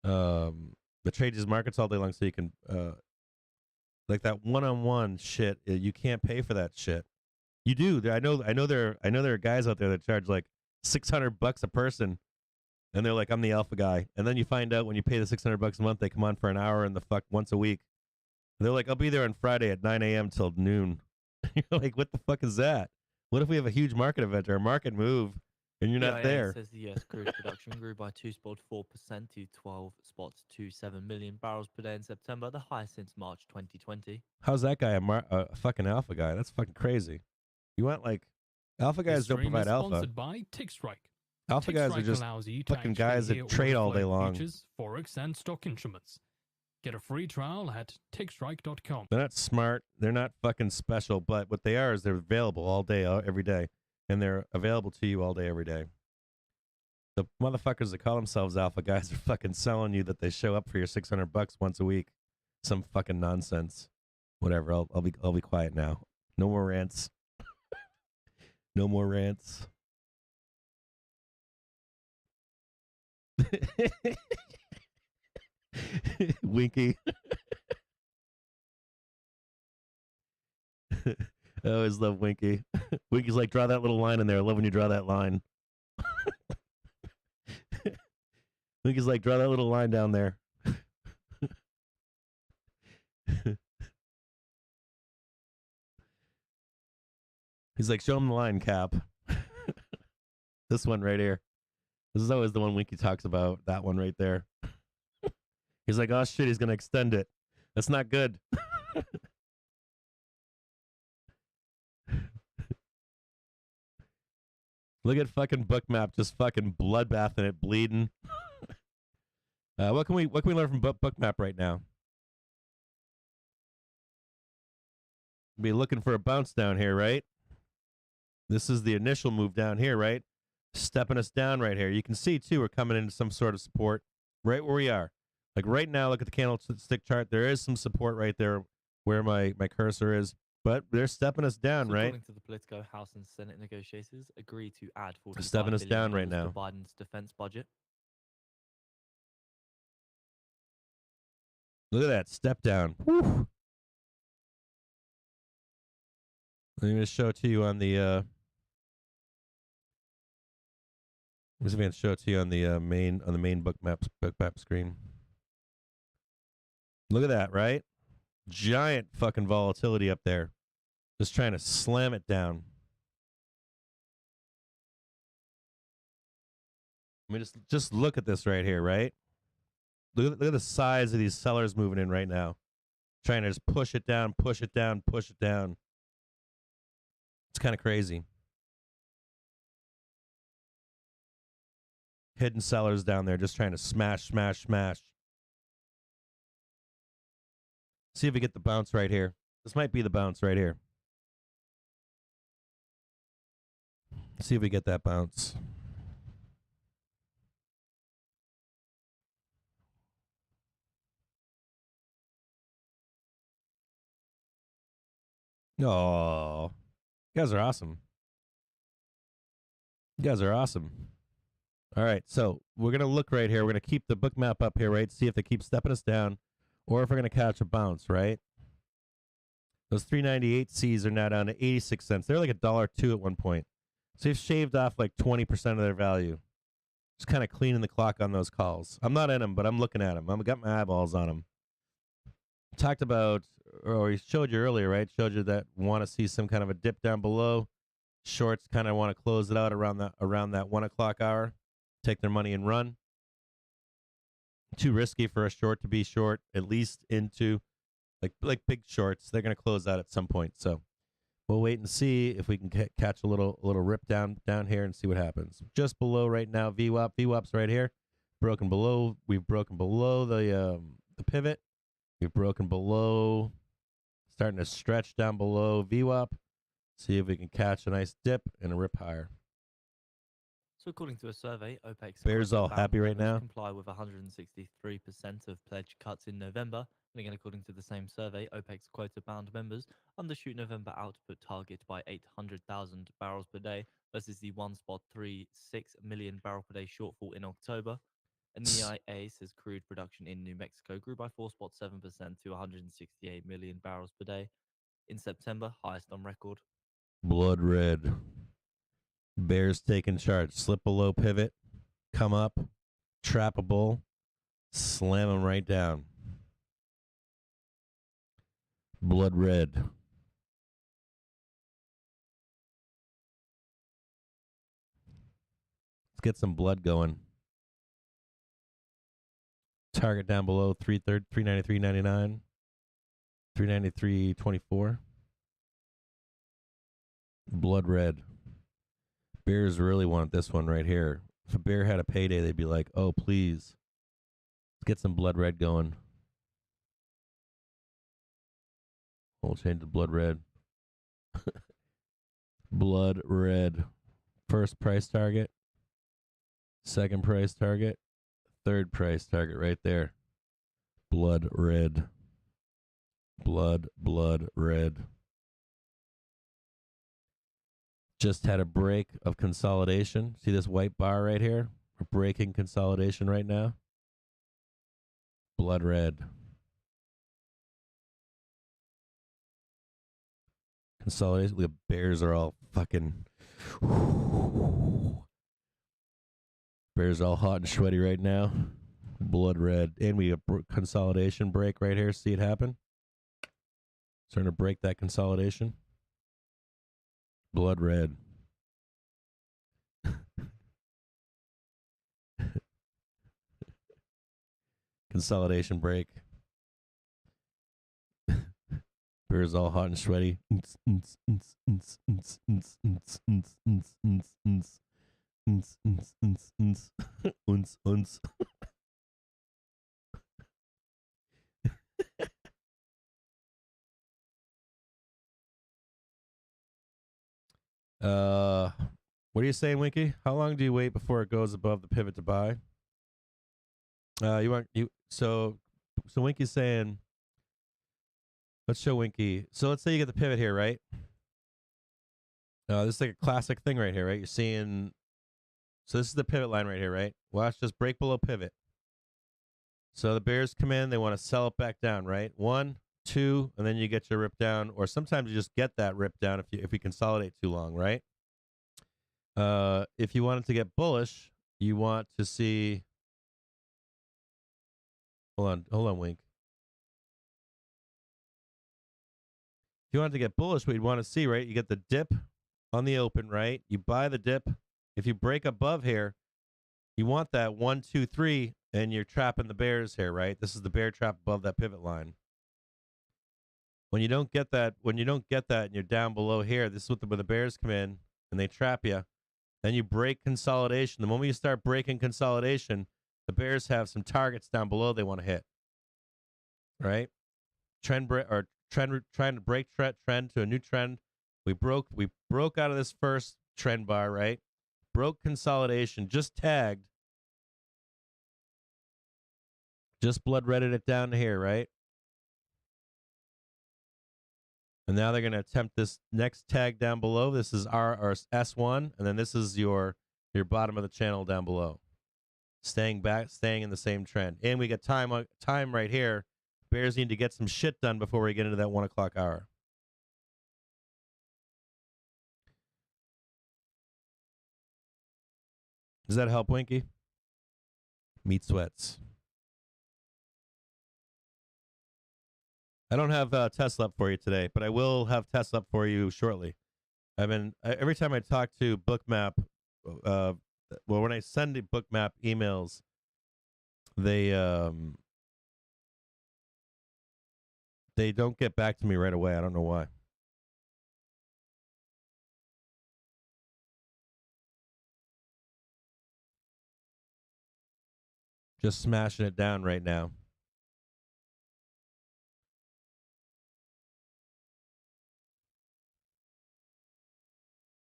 That trades these markets all day long, so you can like that one-on-one shit. You can't pay for that shit. You do. I know there are guys out there that charge like $600 a person. And they're like, I'm the alpha guy. And then you find out when you pay the $600 a month, they come on for an hour and the fuck once a week. They're like, I'll be there on Friday at 9 a.m. till noon. You're like, what the fuck is that? What if we have a huge market event or a market move and you're not there? It says the US crude production grew by 2.4% to 12.27 million barrels per day in September, the highest since March 2020. How's that guy a fucking alpha guy? That's fucking crazy. You want like, alpha guys don't provide alpha. Sponsored by TickStrike. Alpha guys are just fucking guys that trade all day long. Futures, Forex, and stock instruments. Get a free trial at tickstrike.com. They're not smart. They're not fucking special. But what they are is they're available all day, every day. And they're available to you all day, every day. The motherfuckers that call themselves alpha guys are fucking selling you that they show up for your $600 once a week. Some fucking nonsense. Whatever. I'll be quiet now. No more rants. No more rants. Winky. I always love Winky. Winky's like, draw that little line in there. I love when you draw that line. Winky's like, draw that little line down there. He's like, show him the line, Cap. This one right here. This is always the one Winky talks about. That one right there. He's like, oh shit, he's going to extend it. That's not good. Look at fucking BOOKMAP just fucking bloodbathing it, bleeding. What can we learn from BOOKMAP right now? Be looking for a bounce down here, right? This is the initial move down here, right? Stepping us down right here. You can see, too, we're coming into some sort of support right where we are. Like right now, look at the candlestick chart. There is some support right there where my cursor is. But they're stepping us down, right? According to the Politico, House and Senate negotiators agree to add $45 stepping us down right now to Biden's defense budget. Look at that step down. Whew. Let me just show it to you on the let me see if I can show it to you on the main BOOKMAP screen. Look at that, right? Giant fucking volatility up there. Just trying to slam it down. I mean, just look at this right here, right? Look at the size of these sellers moving in right now. Trying to just push it down, push it down, push it down. It's kind of crazy. Hidden sellers down there just trying to smash, smash, smash. See if we get the bounce right here. This might be the bounce right here. See if we get that bounce. Oh, you guys are awesome. You guys are awesome. All right, so we're going to look right here. We're going to keep the BOOKMAP up here, right? See if they keep stepping us down or if we're going to catch a bounce, right? Those 398 Cs are now down to 86 cents. They're like $1.02 at one point. So they've shaved off like 20% of their value. Just kind of cleaning the clock on those calls. I'm not in them, but I'm looking at them. I've got my eyeballs on them. Talked about, or he showed you earlier, right? Showed you that want to see some kind of a dip down below. Shorts kind of want to close it out around that 1 o'clock hour, take their money and run. Too risky for a short to be short, at least into like big shorts. They're going to close out at some point. So we'll wait and see if we can catch a little rip down here and see what happens. Just below right now, VWAP. VWAP's right here. Broken below. We've broken below the pivot. We've broken below. Starting to stretch down below VWAP. See if we can catch a nice dip and a rip higher. So according to a survey, OPEC's Bears all quota-bound happy right members now? comply with 163% of pledged cuts in November. And again, according to the same survey, OPEC's quota-bound members undershoot November output target by 800,000 barrels per day versus the 1.36 million barrel per day shortfall in October. And the EIA says crude production in New Mexico grew by 4.7% to 168 million barrels per day in September, highest on record. Blood red. Bears taking charge. Slip below pivot. Come up. Trap a bull. Slam them right down. Blood red. Let's get some blood going. Target down below 393.99. 393.24. Blood red. Bears really want this one right here. If a bear had a payday, they'd be like, oh, please. Let's get some blood red going. We'll change to blood red. Blood red. First price target. Second price target. Third price target right there. Blood red. Blood red. Just had a break of consolidation. See this white bar right here? We're breaking consolidation right now. Blood red. Consolidation. The bears are all fucking. Bears all hot and sweaty right now. Blood red. And we have consolidation break right here. See it happen? Starting to break that consolidation. Blood red. Consolidation break. Bears all hot and sweaty. What are you saying, Winky? How long do you wait before it goes above the pivot to buy? So Winky's saying, let's show Winky. So let's say you get the pivot here, right? This is like a classic thing right here, right? You're seeing, so this is the pivot line right here, right? Watch, just break below pivot. So the bears come in, they want to sell it back down, right? 1, 2, and then you get your rip down, or sometimes you just get that rip down if we consolidate too long, right? If you want it to get bullish, you want to see. Hold on, Wink. If you want it to get bullish, what you'd want to see, right? You get the dip on the open, right? You buy the dip. If you break above here, you want that 1, 2, 3, and you're trapping the bears here, right? This is the bear trap above that pivot line. When you don't get that, and you're down below here, this is where the bears come in and they trap you. Then you break consolidation. The moment you start breaking consolidation, the bears have some targets down below they want to hit. Right? Trying to break trend to a new trend. We broke out of this first trend bar, right? Broke consolidation, just tagged. Just blood redded it down to here, right? And now they're going to attempt this next tag down below. This is our S1, and then this is your bottom of the channel down below. Staying in the same trend. And we get time right here. Bears need to get some shit done before we get into that 1 o'clock hour. Does that help, Winky? Meat sweats. I don't have Tesla up for you today, but I will have Tesla up for you shortly. Every time I talk to BOOKMAP, when I send the BOOKMAP emails, they don't get back to me right away. I don't know why. Just smashing it down right now.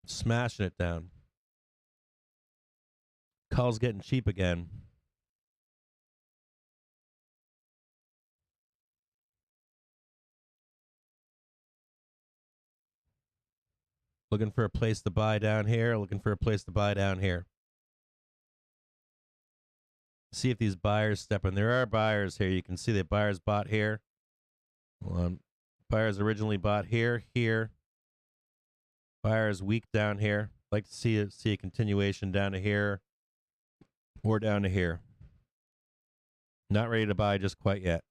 Smashing it down. Call's getting cheap again. Looking for a place to buy down here. Looking for a place to buy down here. See if these buyers step in. There are buyers here. You can see the buyers bought here. Buyers originally bought here, here. Buyers weak down here. Like to see a continuation down to here or down to here. Not ready to buy just quite yet.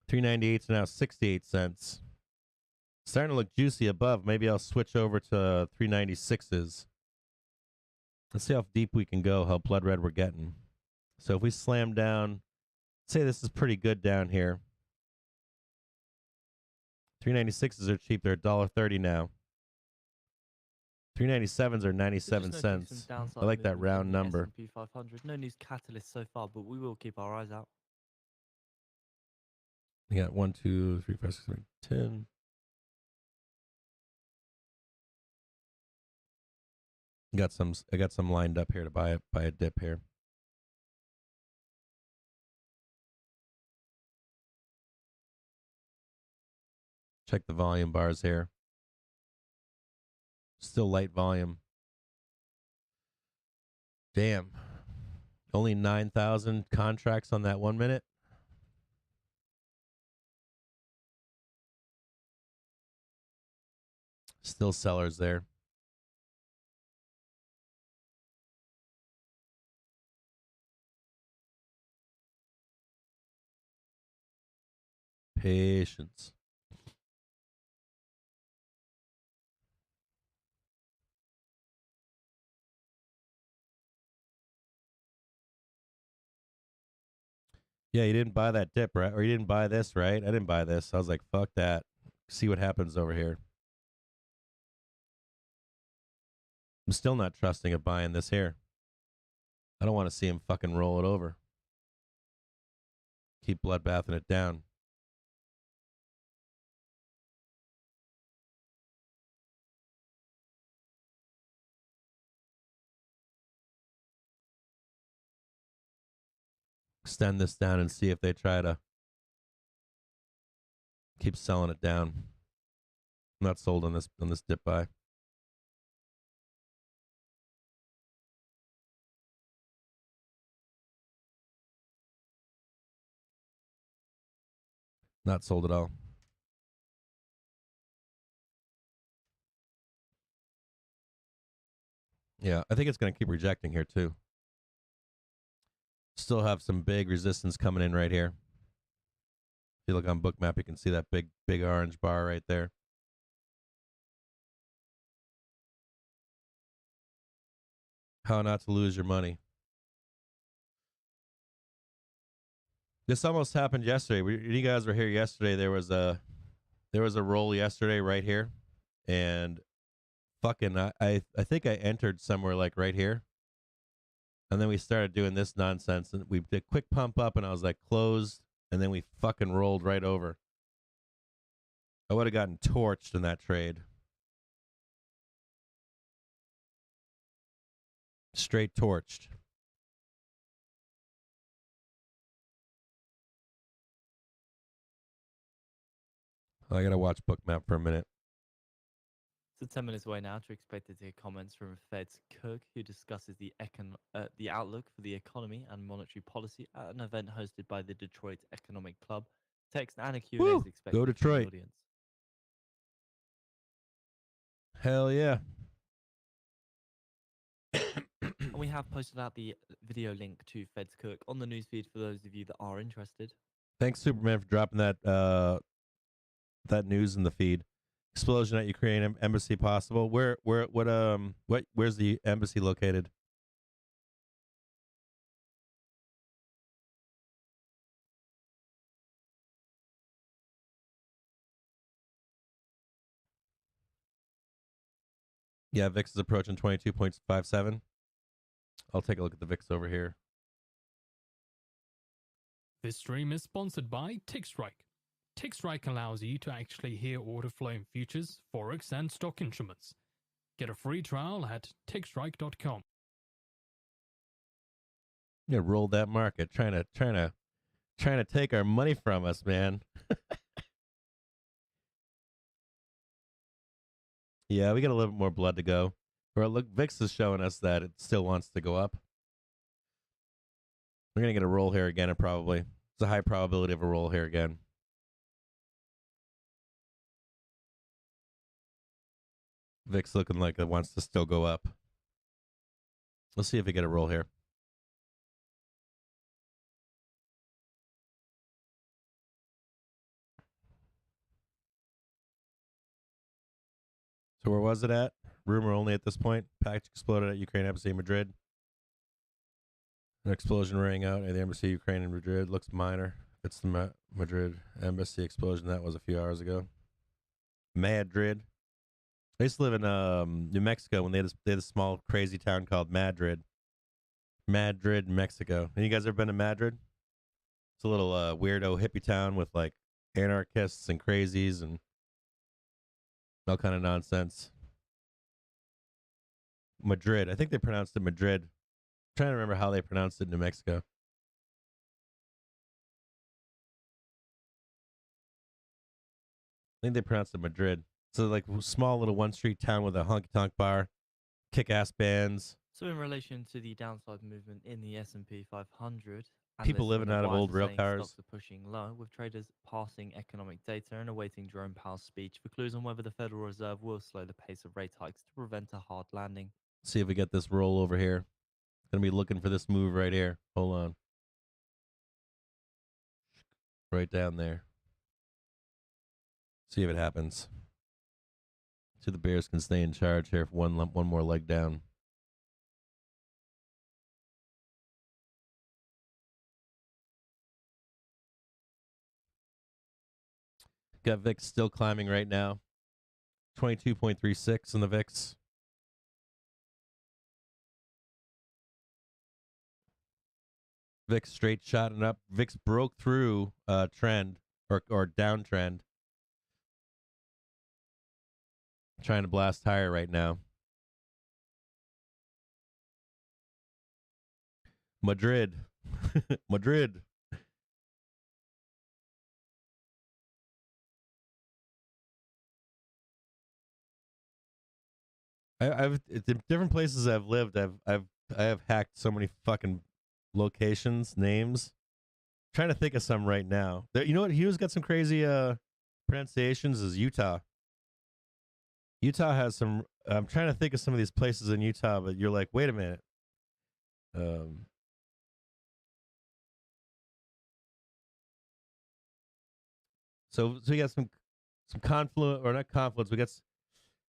$3.98 to now 68 cents. Starting to look juicy above. Maybe I'll switch over to 396s. Let's see how deep we can go, how blood red we're getting. So if we slam down, say this is pretty good down here. 396s are cheap. They're $1.30 now. 397s are 97 cents. I like that round number. S&P 500. No news catalyst so far, but we will keep our eyes out. We got 1, 2, 3, 4, 6, 7, 10. I got some lined up here to buy a dip here. Check the volume bars here. Still light volume. Damn. Only 9,000 contracts on that 1 minute. Still sellers there. Patience. Yeah, you didn't buy that dip, right? Or you didn't buy this, right? I didn't buy this. I was like, fuck that. See what happens over here. I'm still not trusting of buying this here. I don't want to see him fucking roll it over. Keep bloodbathing it down. Extend this down and see if they try to keep selling it down. I'm not sold on this dip buy. Not sold at all. Yeah, I think it's going to keep rejecting here too. Still have some big resistance coming in right here. If you look on BOOKMAP, you can see that big orange bar right there. How not to lose your money. This almost happened yesterday. You guys were here yesterday. There was a roll yesterday right here, and fucking I think I entered somewhere like right here, and then we started doing this nonsense, and we did quick pump up, and I was like closed, and then we fucking rolled right over. I would have gotten torched in that trade. Straight torched. I gotta watch BOOKMAP for a minute. So 10 minutes away now to expect to hear comments from Fed's Cook, who discusses the outlook for the economy and monetary policy at an event hosted by the Detroit Economic Club. Text and a Q&A is expected Go from the Detroit. audience. Hell yeah. And we have posted out the video link to Fed's Cook on the newsfeed for those of you that are interested. Thanks, Superman, for dropping that that news in the feed. Explosion at Ukraine embassy possible. Where's the embassy located? Yeah, VIX is approaching 22.57. I'll take a look at the VIX over here. This stream is sponsored by TickStrike. TickStrike allows you to actually hear order flow in futures, forex, and stock instruments. Get a free trial at tickstrike.com. Yeah, roll that market, trying to take our money from us, man. Yeah, we got a little bit more blood to go. Well, look, VIX is showing us that it still wants to go up. We're gonna get a roll here again, and probably it's a high probability of a roll here again. VIX looking like it wants to still go up. Let's see if we get a roll here. So where was it at? Rumor only at this point. Package exploded at Ukraine embassy in Madrid. An explosion rang out at the embassy Ukraine in Madrid. Looks minor. It's the Madrid embassy explosion. That was a few hours ago. Madrid. I used to live in New Mexico when they had a small crazy town called Madrid. Madrid, Mexico. Have you guys ever been to Madrid? It's a little weirdo hippie town with like anarchists and crazies and all kind of nonsense. Madrid. I think they pronounced it Madrid. I'm trying to remember how they pronounced it in New Mexico. I think they pronounced it Madrid. So like small little one street town with a honky tonk bar, kick ass bands. So in relation to the downside movement in the S&P 500, People living out of old rail cars. Stocks are pushing low, with traders passing economic data and awaiting Jerome Powell's speech for clues on whether the Federal Reserve will slow the pace of rate hikes to prevent a hard landing. See if we get this roll over here. Gonna be looking for this move right here. Hold on. Right down there. See if it happens. See if the Bears can stay in charge here for one more leg down. Got VIX still climbing right now. 22.36 in the VIX. VIX straight shotting up. VIX broke through trend or downtrend. Trying to blast higher right now. Madrid. Madrid. I've the different places I've lived. I have hacked so many fucking locations, names. Trying to think of some right now. You know what? Who's got some crazy pronunciations is Utah. Utah has some. I'm trying to think of some of these places in Utah, but you're like, wait a minute. So we got some confluence or not confluence.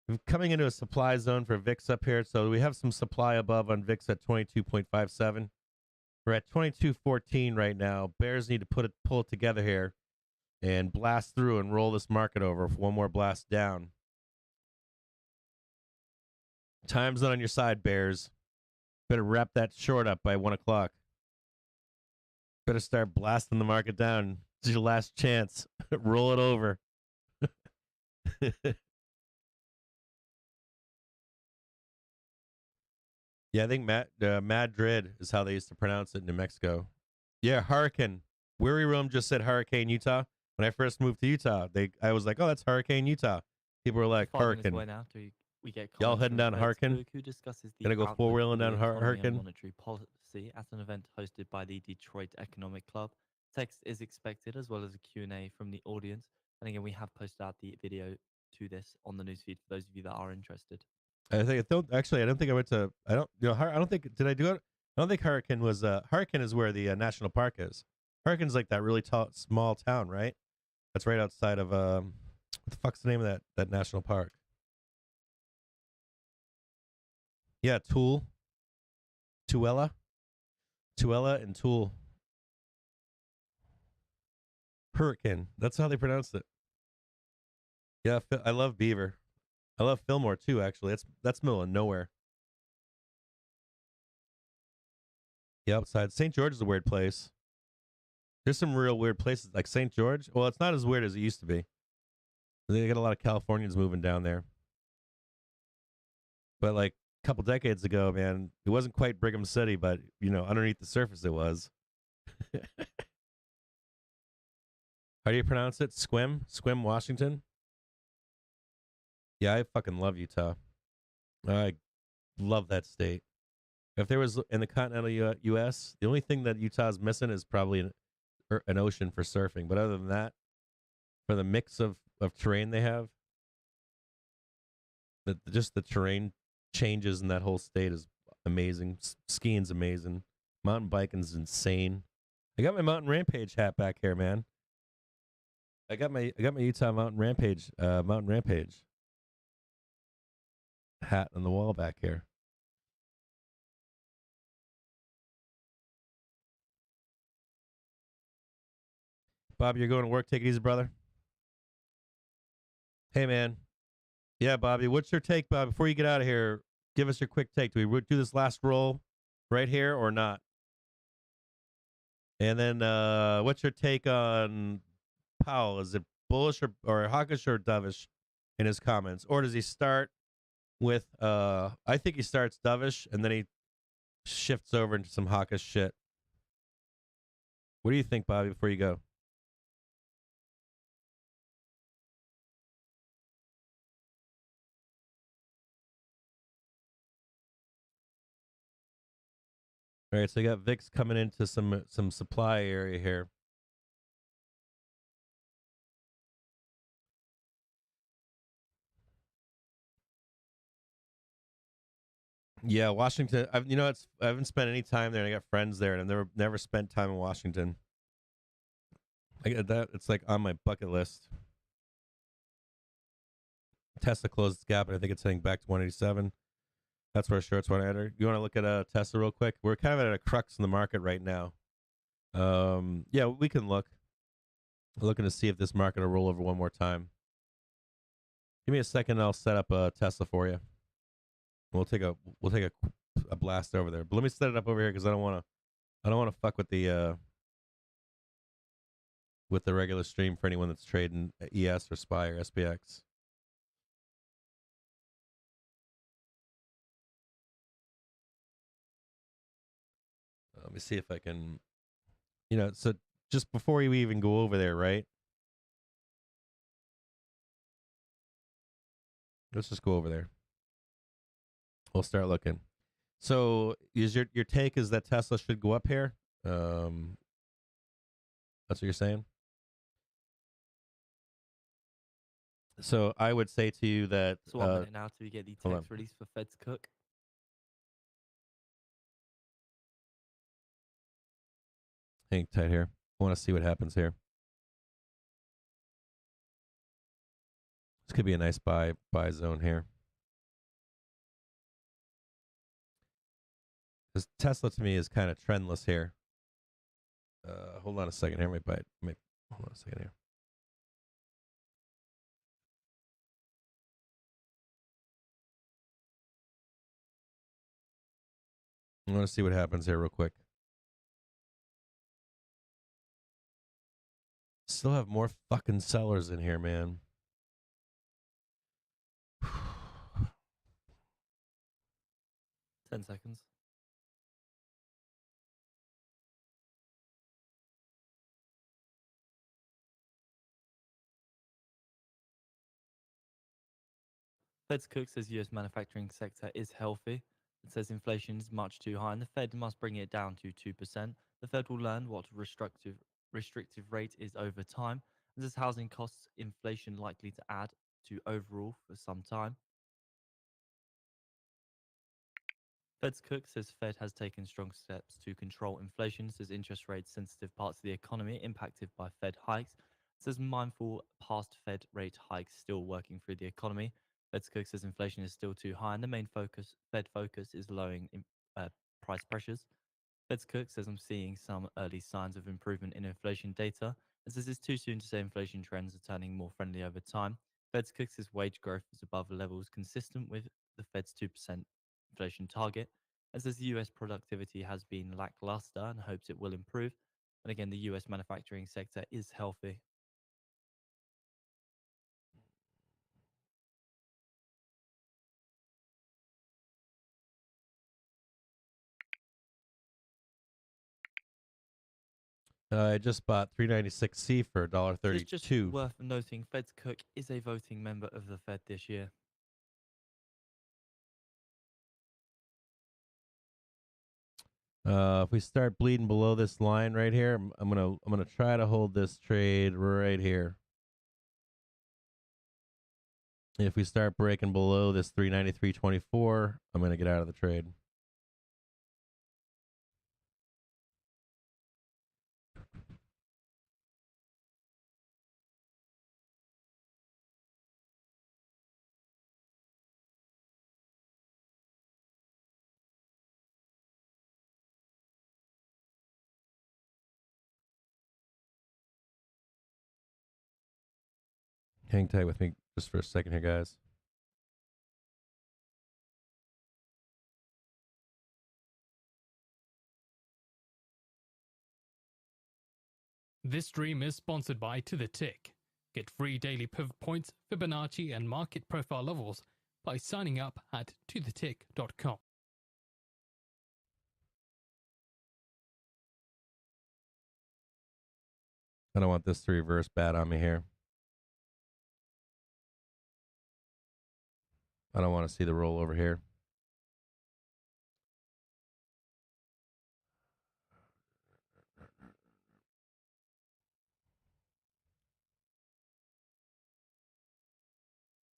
We're coming into a supply zone for VIX up here. So we have some supply above on VIX at 22.57. We're at 22.14 right now. Bears need to pull it together here and blast through and roll this market over for one more blast down. Time's not on your side, Bears. Better wrap that short up by 1 o'clock. Better start blasting the market down. It's your last chance. Roll it over. Yeah, I think Madrid is how they used to pronounce it in New Mexico. Yeah, Hurricane. Weary Room just said Hurricane Utah. When I first moved to Utah, I was like, oh, that's Hurricane Utah. People were like, Hurricane. We get y'all heading down Hurricane? Who discusses the gonna go four-wheeling down Hurricane? Monetary policy at an event hosted by the Detroit Economic Club. Text is expected as well as a Q&A from the audience. And again, we have posted out the video to this on the newsfeed for those of you that are interested. I don't think I went to. I don't. I don't think. Did I do it? I don't think Hurricane was. Hurricane is where the national park is. Hurricane's like that really tall, small town, right? That's right outside of. What the fuck's the name of that national park? Yeah, Tooele, and Tool. Hurricane. That's how they pronounced it. Yeah, I love Beaver. I love Fillmore too. Actually, that's middle of nowhere. Yeah, outside St. George is a weird place. There's some real weird places like St. George. Well, it's not as weird as it used to be. They got a lot of Californians moving down there. But like a couple decades ago, man, it wasn't quite Brigham City, but underneath the surface it was. How do you pronounce it? Squim, Washington. Yeah, I fucking love Utah. I love that state. If there was in the continental U.S., the only thing that Utah's missing is probably an ocean for surfing. But other than that, for the mix of terrain they have, just the terrain changes in that whole state is amazing. Skiing's amazing. Mountain biking's insane. I got my Mountain Rampage hat back here, man. I got my Utah Mountain Rampage hat on the wall back here. Bob, you're going to work. Take it easy, brother. Hey, man. Yeah, Bobby, what's your take, Bob? Before you get out of here, give us your quick take. Do we do this last roll right here or not? And then what's your take on Powell? Is it bullish or hawkish or dovish in his comments? Or does he start with, I think he starts dovish and then he shifts over into some hawkish shit. What do you think, Bobby, before you go? All right, so you got VIX coming into some supply area here. Yeah, Washington. I haven't spent any time there, and I got friends there, and I've never spent time in Washington. I get that. It's like on my bucket list. Tesla closed its gap, and I think it's heading back to 187. That's where shorts want to enter. You want to look at Tesla real quick? We're kind of at a crux in the market right now. Yeah, we can look. We're looking to see if this market will roll over one more time. Give me a second, and I'll set up a Tesla for you. We'll take a blast over there. But let me set it up over here because I don't want to fuck with the regular stream for anyone that's trading ES or SPY or SPX. Let me see if I can, so just before we even go over there, right? Let's just go over there. We'll start looking. So is your take is that Tesla should go up here? That's what you're saying? So I would say to you that... So 1 minute now till we get the text release for Fed to cook. Hang tight here. I want to see what happens here. This could be a nice buy zone here. Because Tesla to me is kind of trendless here. Hold on a second here. Hold on a second here. I want to see what happens here real quick. Still have more fucking sellers in here, man. Ten seconds. Fed's cook says US manufacturing sector is healthy. It says inflation is much too high and the Fed must bring it down to 2%. The Fed will learn what restrictive rate is over time. And says housing costs inflation likely to add to overall for some time. Fed's cook says Fed has taken strong steps to control inflation, says interest rate sensitive parts of the economy impacted by Fed hikes, says mindful past Fed rate hikes still working through the economy. Fed's cook says inflation is still too high and the main Fed focus is lowering price pressures. Fed's cook says I'm seeing some early signs of improvement in inflation data and says it's too soon to say inflation trends are turning more friendly over time. Fed's cook says wage growth is above levels consistent with the Fed's 2% inflation target, and says the US productivity has been lackluster and hopes it will improve. And again, the US manufacturing sector is healthy. I just bought 396C for So it's just $1.32. worth noting Fed's cook is a voting member of the Fed this year. If we start bleeding below this line right here, I'm gonna try to hold this trade right here. If we start breaking below this 393.24, I'm gonna get out of the trade. Hang tight with me just for a second here, guys. This stream is sponsored by To The Tick. Get free daily pivot points, Fibonacci, and market profile levels by signing up at tothetick.com. I don't want this to reverse bad on me here. I don't want to see the roll over here.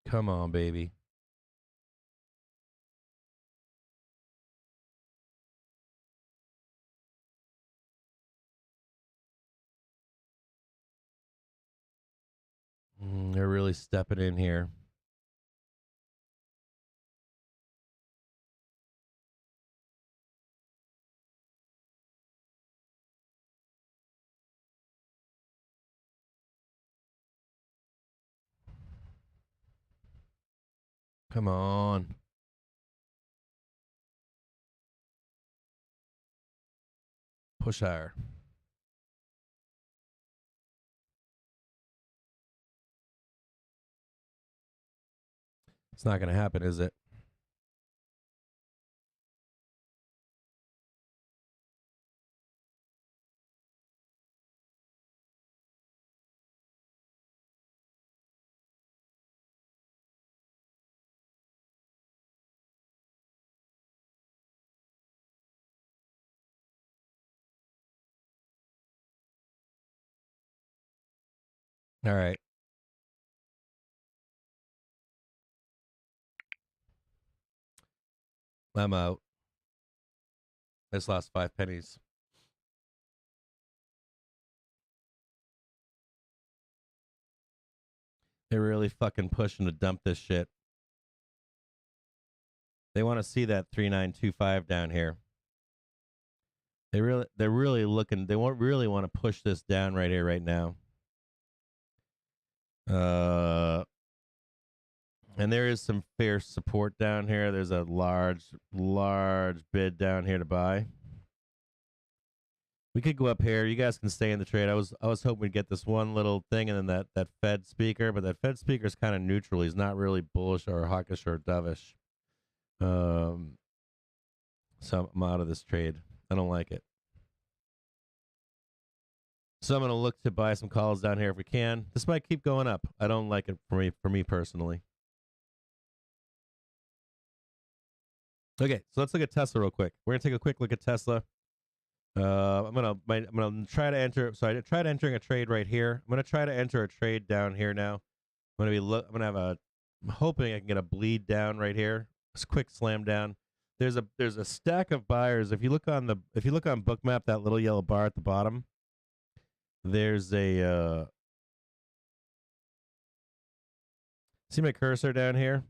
Come on, baby. They're really stepping in here. Come on. Push higher. It's not going to happen, is it? All right. I'm out. This lost 5 pennies. They're really fucking pushing to dump this shit. They want to see that 3925 down here. They're really looking. They won't really want to push this down right here, right now. And there is some fierce support down here. There's a large bid down here to buy. We could go up here. You guys can stay in the trade. I was hoping we'd get this one little thing and then that Fed speaker, but that Fed speaker is kind of neutral. He's not really bullish or hawkish or dovish. So I'm out of this trade. I don't like it. So I'm going to look to buy some calls down here if we can. This might keep going up. I don't like it for me personally. Okay, so let's look at Tesla real quick. We're gonna take a quick look at Tesla. I'm gonna try to enter. So I tried entering a trade right here. I'm gonna try to enter a trade down here now. I'm gonna have a. I'm hoping I can get a bleed down right here. Just quick slam down. There's a stack of buyers. If you look on BOOKMAP, that little yellow bar at the bottom, there's a. See my cursor down here?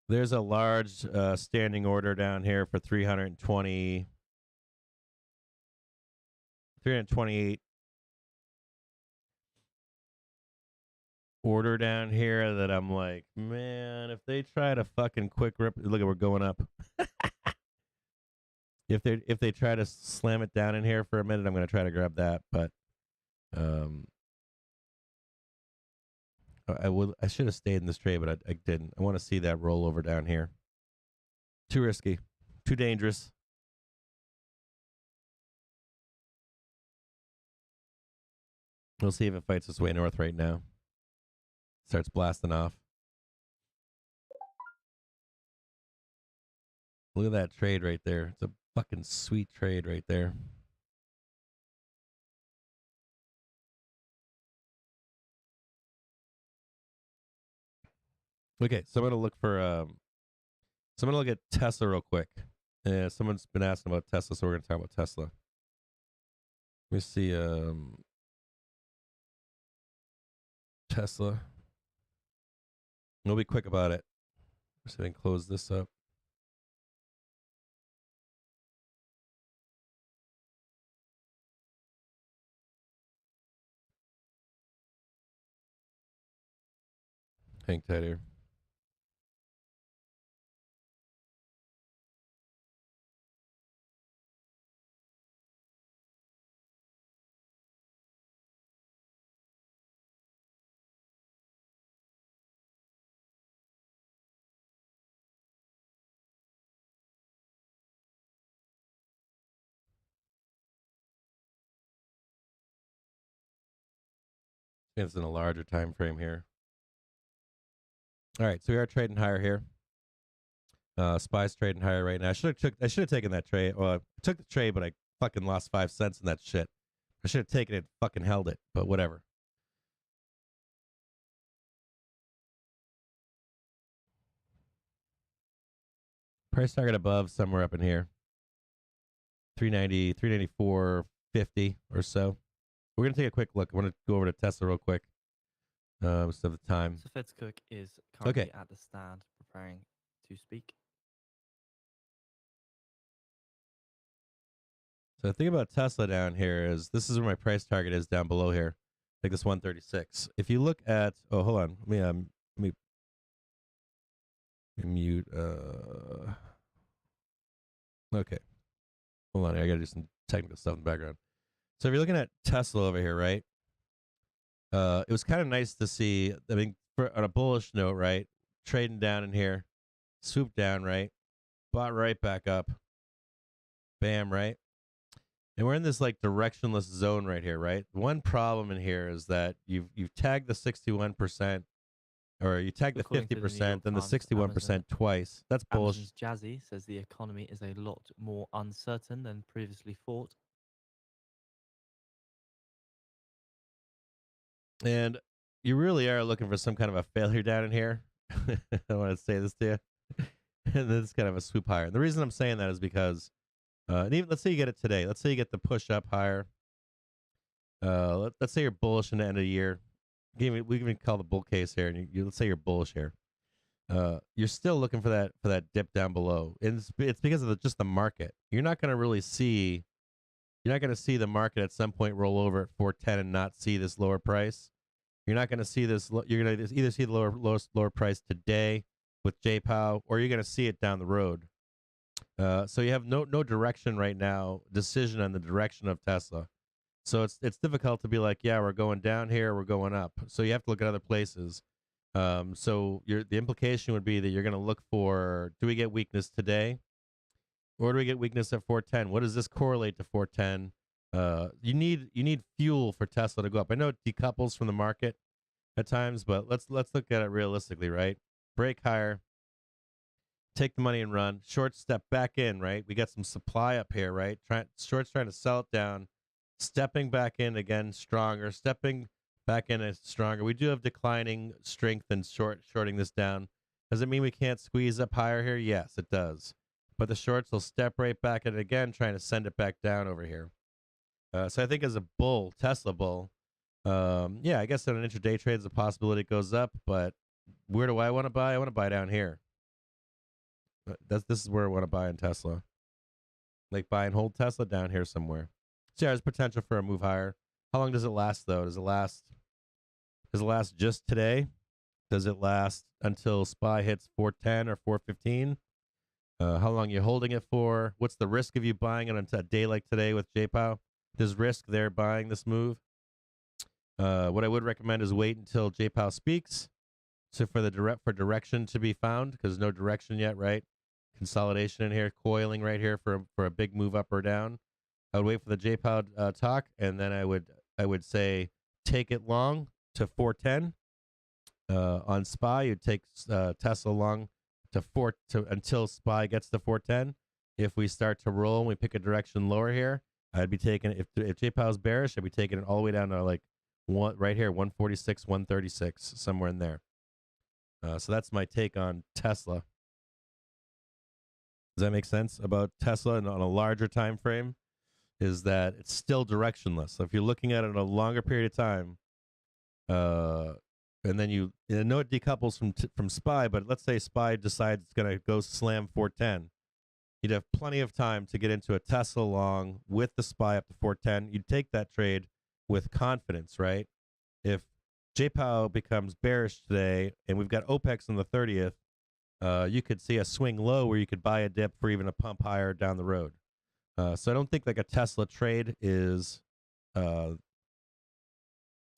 There's a large standing order down here for 328 order down here that I'm like, man, if they try to fucking quick rip, look at we're going up. If they try to slam it down in here for a minute, I'm going to try to grab that, but I should have stayed in this trade, but I didn't. I want to see that roll over down here. Too risky, too dangerous. We'll see if it fights its way north right now. Starts blasting off. Look at that trade right there. It's a fucking sweet trade right there. Okay, so I'm gonna look at Tesla real quick. Yeah, someone's been asking about Tesla, so we're gonna talk about Tesla. Let me see. Tesla. We'll be quick about it. Just going to close this up. Hang tight here. It's in a larger time frame here. All right, so we are trading higher here. Spy's trading higher right now. I should have taken that trade. Well, I took the trade, but I fucking lost 5 cents in that shit. I should have taken it and fucking held it, but whatever. Price target above somewhere up in here. 390, 394.50 or so. We're going to take a quick look. I want to go over to Tesla real quick. Most of the time. So Fed's Cook is currently Okay. at the stand preparing to speak. So the thing about Tesla down here is this is where my price target is down below here. Like this 136. If you look at, oh, hold on. Let me mute. Okay. Hold on. I got to do some technical stuff in the background. So if you're looking at Tesla over here, right? It was kind of nice to see, I mean, on a bullish note, right? Trading down in here, swoop down, right? Bought right back up. Bam, right? And we're in this like directionless zone right here, right? One problem in here is that you've tagged the 61%, or you tagged the According to the New 50%, York then the Times, 61% Amazon- twice. That's bullshit. Amazon's Jazzy says the economy is a lot more uncertain than previously thought. And you really are looking for some kind of a failure down in here. I want to say this to you. And this is kind of a swoop higher. And the reason I'm saying that is because, and even, let's say you get it today. Let's say you get the push up higher. Let's say you're bullish in the end of the year. We can even call the bull case here. And let's say you're bullish here. You're still looking for that dip down below. And it's because of just the market. You're not going to see the market at some point roll over at 410 and not see this lower price. You're not going to see this. You're going to either see the lower price today with J Powell, or you're going to see it down the road. So you have no direction right now, decision on the direction of Tesla. So it's difficult to be like, yeah, we're going down here, we're going up. So you have to look at other places. So the implication would be that you're going to look for, do we get weakness today, or do we get weakness at 410? What does this correlate to 410? You need fuel for Tesla to go up. I know it decouples from the market at times, but let's look at it realistically, right? Break higher, take the money and run. Short step back in, right? We got some supply up here, right? Short's trying to sell it down, stepping back in again stronger, stepping Back end is stronger. We do have declining strength and shorting this down. Does it mean we can't squeeze up higher here? Yes, it does. But the shorts will step right back at it again, trying to send it back down over here. So I think as a bull, Tesla bull, yeah, I guess on an intraday trade, there's a possibility it goes up. But where do I want to buy? I want to buy down here. This is where I want to buy in Tesla. Like buy and hold Tesla down here somewhere. So yeah, there's potential for a move higher. How long does it last though? Does it last just today? Does it last until SPY hits 410 or 415? How long are you holding it for? What's the risk of you buying it on a day like today with JPOW? There's risk there buying this move. What I would recommend is wait until JPOW speaks. So for direction to be found, because no direction yet, right? Consolidation in here, coiling right here for a big move up or down. I would wait for the JPOW talk, and then I would say take it long to 410. On SPY, you'd take Tesla long until SPY gets to 410. If we start to roll and we pick a direction lower here, I'd be taking if JPOW is bearish, I'd be taking it all the way down to like right here, 146, 136, somewhere in there. So that's my take on Tesla. Does that make sense about Tesla and on a larger time frame? Is that it's still directionless. So if you're looking at it in a longer period of time, and then you know it decouples from SPY, but let's say SPY decides it's going to go slam 410. You'd have plenty of time to get into a Tesla long with the SPY up to 410. You'd take that trade with confidence, right? If JPOW becomes bearish today and we've got OPEX on the 30th, you could see a swing low where you could buy a dip for even a pump higher down the road. So I don't think like a Tesla trade is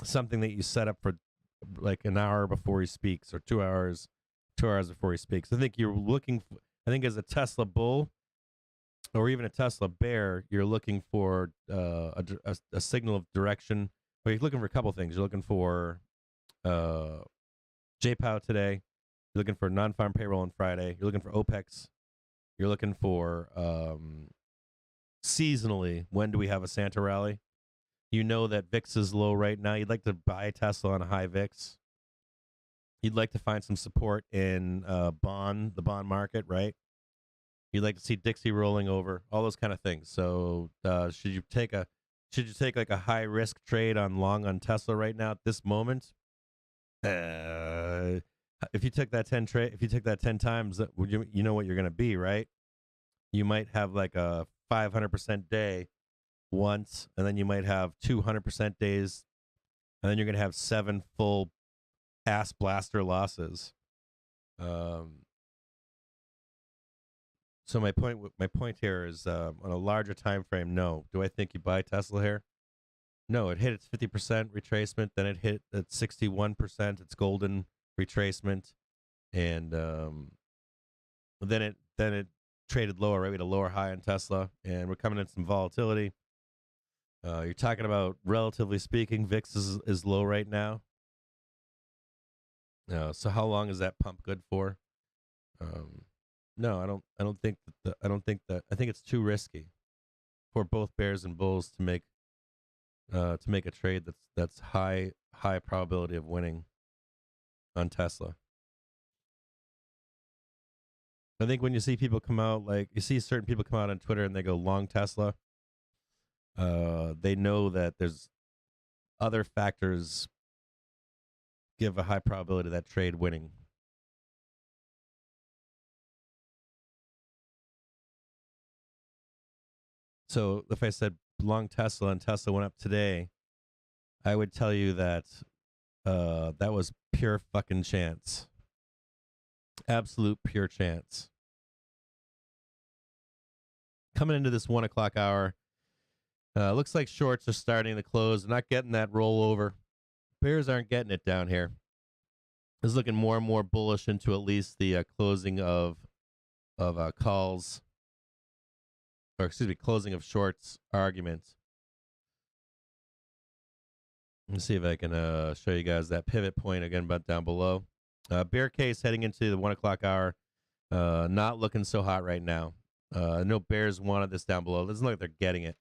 something that you set up for like an hour before he speaks or 2 hours before he speaks. I think you're looking for, I think as a Tesla bull or even a Tesla bear, you're looking for a signal of direction. Well, you're looking for a couple things. You're looking for JPOW today. You're looking for non-farm payroll on Friday. You're looking for OPEX. You're looking for seasonally, when do we have a Santa rally? You know that VIX is low right now. You'd like to buy Tesla on a high VIX. You'd like to find some support in the bond market, right? You'd like to see Dixie rolling over, all those kind of things. So should you take like a high risk trade on long on Tesla right now at this moment? If you took that 10 times, you know what you're going to be, right? You might have like a 500% day once, and then you might have 200% days, and then you're going to have 7 full ass blaster losses. So my point here is on a larger time frame, no. Do I think you buy Tesla here? No, it hit its 50% retracement, then it hit at 61%, its golden retracement, and then it traded lower, right? We had a lower high on Tesla, and we're coming in some volatility. You're talking about, relatively speaking, VIX is low right now. So how long is that pump good for? No, I think it's too risky for both bears and bulls to make a trade that's high probability of winning on Tesla. I think when you see people come out, like you see certain people come out on Twitter and they go long Tesla, they know that there's other factors give a high probability of that trade winning. So if I said long Tesla and Tesla went up today, I would tell you that that was pure fucking chance. Absolute pure chance. Coming into this 1 o'clock hour, looks like shorts are starting to close. They're not getting that rollover. Bears aren't getting it down here. It's looking more and more bullish into at least the closing of calls, or excuse me, closing of shorts arguments. Let's see if I can show you guys that pivot point again, but down below. Bear case heading into the 1 o'clock hour. Not looking so hot right now. No bears wanted this down below. It doesn't look like they're getting it.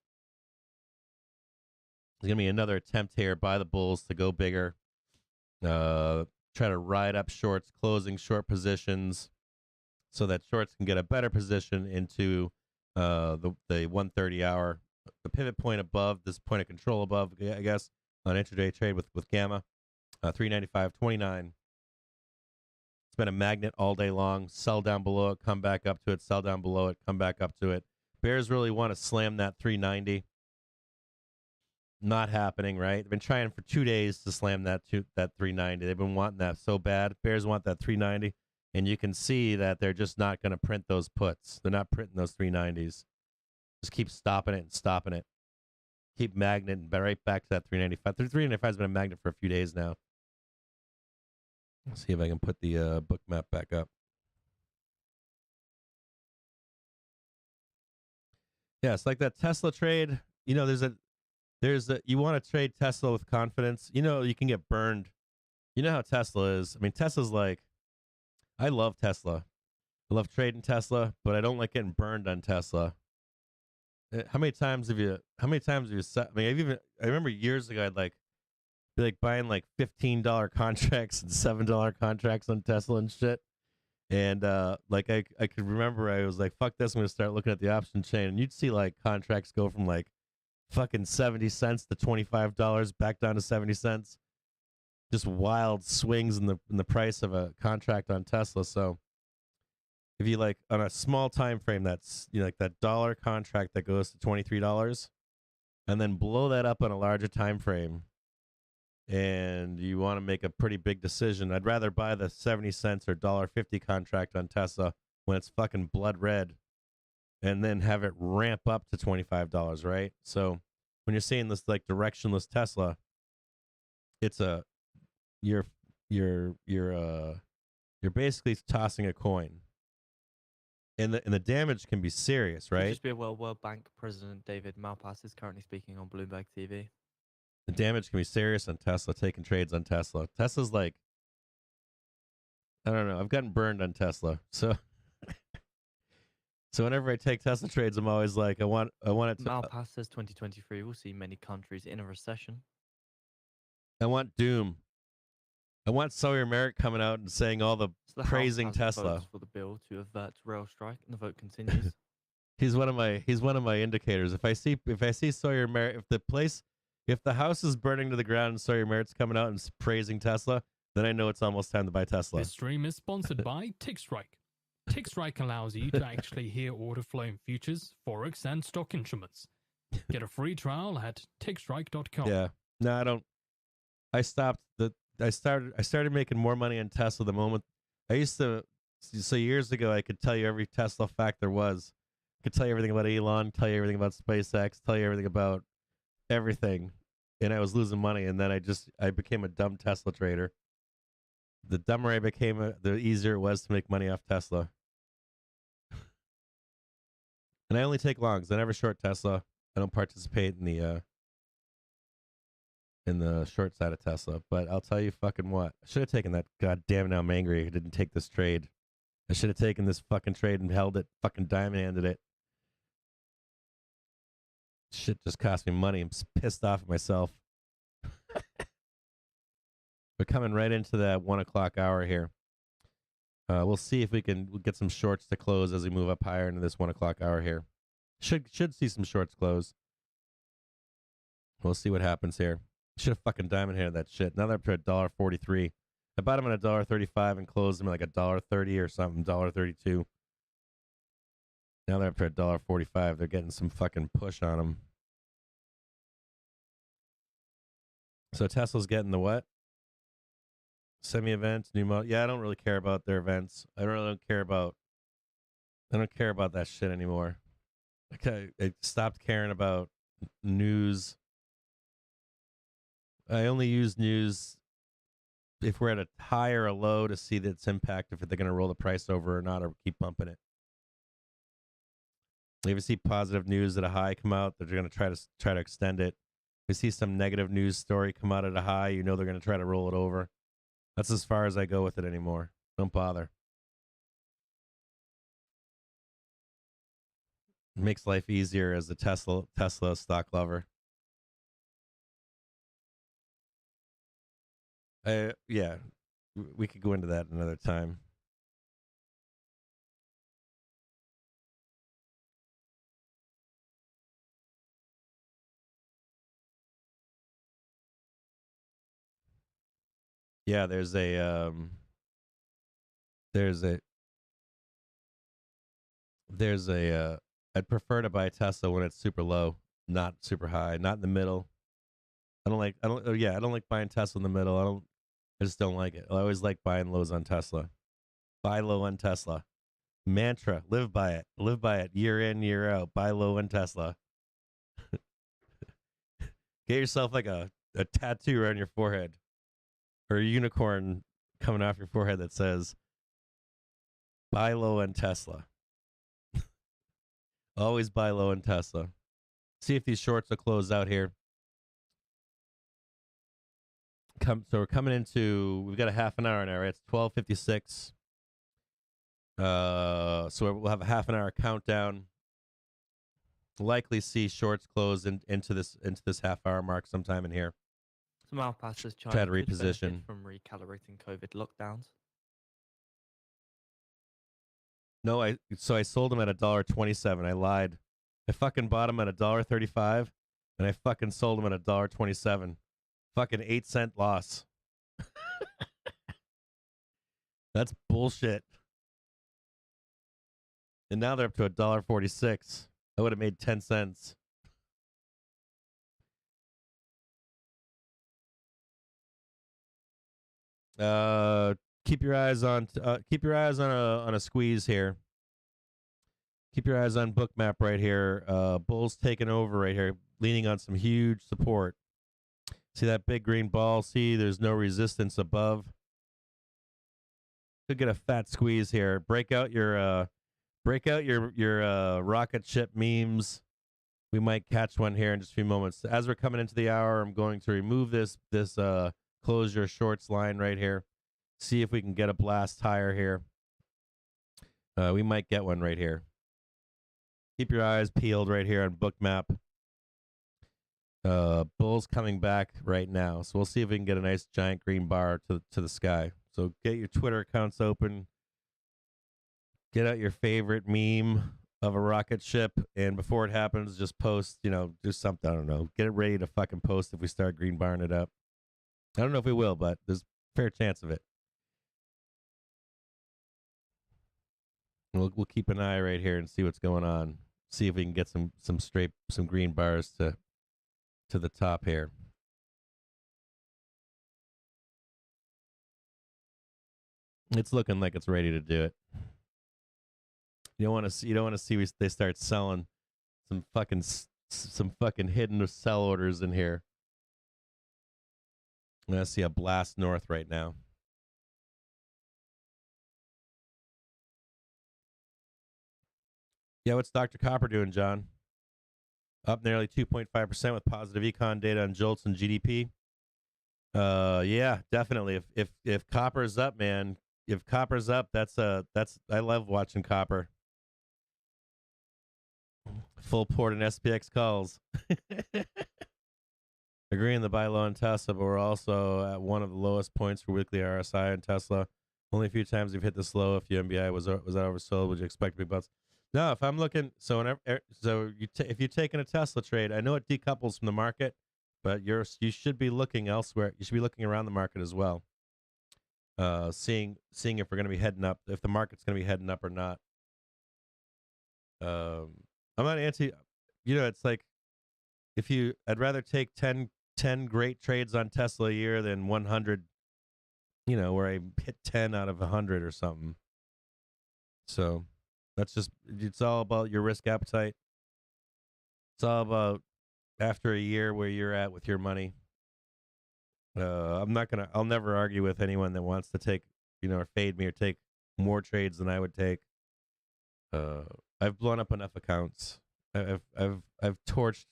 There's going to be another attempt here by the bulls to go bigger. Try to ride up shorts, closing short positions so that shorts can get a better position into the 130 hour, the pivot point above, this point of control above, I guess, on intraday trade with Gamma, 395.29. It's been a magnet all day long. Sell down below it, come back up to it, sell down below it, come back up to it. Bears really want to slam that 390. Not happening, right? They've been trying for 2 days to slam that 390. They've been wanting that so bad. Bears want that 390, and you can see that they're just not going to print those puts. They're not printing those 390s. Just keep stopping it and stopping it. Keep magneting right back to that 395. 395 has been a magnet for a few days now. Let's see if I can put the book map back up. Yeah, it's like that Tesla trade. You know, you want to trade Tesla with confidence. You know, you can get burned. You know how Tesla is. I mean, Tesla's like, I love Tesla. I love trading Tesla, but I don't like getting burned on Tesla. How many times have you I mean, I remember years ago, I'd be like buying like $15 contracts and $7 contracts on Tesla and shit. And like I could remember I was like, fuck this, I'm gonna start looking at the option chain, and you'd see like contracts go from like fucking 70 cents to $25 back down to 70 cents. Just wild swings in the price of a contract on Tesla. So if you like on a small time frame, that's, you know, like that dollar contract that goes to $23, and then blow that up on a larger time frame, and you want to make a pretty big decision, I'd rather buy the 70 cents or $1.50 contract on Tesla when it's fucking blood red, and then have it ramp up to $25, right? So when you're seeing this like directionless Tesla, it's you're basically tossing a coin. And the damage can be serious, Could right? just be a World Bank President David Malpass is currently speaking on Bloomberg TV. The damage can be serious on Tesla, taking trades on Tesla. Tesla's like, I don't know. I've gotten burned on Tesla. So whenever I take Tesla trades, I'm always like, I want it to. Malpass says 2023 will see many countries in a recession. I want doom. I want Sawyer Merritt coming out and saying all the So the House praising has Tesla. votes for the bill to avert rail strike, and the vote continues. He's one of my indicators. If I see Sawyer Merritt, if the house is burning to the ground and Sawyer Merritt's coming out and praising Tesla, then I know it's almost time to buy Tesla. This stream is sponsored by TickStrike. TickStrike allows you to actually hear order flow in futures, forex, and stock instruments. Get a free trial at tickstrike.com. Yeah. No, I don't. I started making more money on Tesla the moment I used to. So years ago, I could tell you every Tesla fact there was. I could tell you everything about Elon, tell you everything about SpaceX, tell you everything about everything, and I was losing money. And then I became a dumb Tesla trader. The dumber I became, the easier it was to make money off Tesla. And I only take longs. I never short Tesla. I don't participate in the short side of Tesla. But I'll tell you fucking what. I should have taken that. God damn it, now I'm angry. I didn't take this trade. I should have taken this fucking trade and held it. Fucking diamond-handed it. Shit just cost me money. I'm pissed off at myself. We're coming right into that 1 o'clock hour here. We'll see if we'll get some shorts to close as we move up higher into this 1 o'clock hour here. Should see some shorts close. We'll see what happens here. Should have fucking diamond handed that shit. Now they're up to $1.43. I bought them at $1.35 and closed them at like $1.30 or something, $1.32. Now they're up to $1.45. They're getting some fucking push on them. So Tesla's getting the what? Semi-events, new model. Yeah, I don't really care about their events. I don't care about that shit anymore. Okay, I stopped caring about news. I only use news if we're at a high or a low to see its impact, if they're going to roll the price over or not, or keep bumping it. If you see positive news at a high come out, they're going to try to extend it. If you see some negative news story come out at a high, you know they're going to try to roll it over. That's as far as I go with it anymore. Don't bother. It makes life easier as a Tesla stock lover. Yeah, we could go into that another time. Yeah, there's a I'd prefer to buy Tesla when it's super low, not super high, not in the middle. I don't like buying Tesla in the middle. I just don't like it. I always like buying lows on Tesla. Buy low on Tesla. Mantra, live by it. Live by it year in, year out. Buy low on Tesla. Get yourself like a tattoo around your forehead or a unicorn coming off your forehead that says buy low on Tesla. Always buy low on Tesla. See if these shorts will close out here. So we're coming into, we've got a half an hour now, right? It's 12:56. So we'll have a half an hour countdown. Likely see shorts close into this half hour mark sometime in here. Some Alpasas Try China to could benefit reposition. from recalibrating COVID lockdowns. No, I sold them at $1.27. I lied. I fucking bought them at $1.35, and I fucking sold them at $1.27. Fucking 8-cent loss. That's bullshit. And now they're up to $1.46. I would have made 10 cents. Keep your eyes on a squeeze here. Keep your eyes on BOOKMAP right here. Bulls taking over right here, leaning on some huge support. See that big green ball? See, there's no resistance above. Could get a fat squeeze here. Break out your rocket ship memes. We might catch one here in just a few moments. As we're coming into the hour, I'm going to remove this close your shorts line right here. See if we can get a blast higher here. We might get one right here. Keep your eyes peeled right here on BOOKMAP. Bulls coming back right now. So we'll see if we can get a nice giant green bar to the sky. So get your Twitter accounts open. Get out your favorite meme of a rocket ship, and before it happens, just post, do something. I don't know. Get it ready to fucking post if we start green barring it up. I don't know if we will, but there's a fair chance of it. We'll keep an eye right here and see what's going on. See if we can get some green bars to the top here. It's looking like it's ready to do it. You don't want to see they start selling some fucking hidden sell orders in here. I'm gonna see a blast north right now. Yeah, what's Dr. Copper doing, John? Up nearly 2.5% with positive econ data on JOLTS and GDP. Yeah, definitely. If copper's up, man, if copper's up, that's I love watching copper. Full port and SPX calls. Agreeing the buy low on Tesla, but we're also at one of the lowest points for weekly RSI on Tesla. Only a few times we've hit this low. If UMBI was that oversold, would you expect big bouts? No, if I'm looking, if you're taking a Tesla trade, I know it decouples from the market, but you should be looking elsewhere. You should be looking around the market as well, seeing if we're going to be heading up, if the market's going to be heading up or not. I'm not anti. It's like I'd rather take 10 great trades on Tesla a year than 100. Where I hit 10 out of 100 or something. So. It's all about your risk appetite. It's all about after a year where you're at with your money. I'll never argue with anyone that wants to take, or fade me or take more trades than I would take. I've blown up enough accounts. I've torched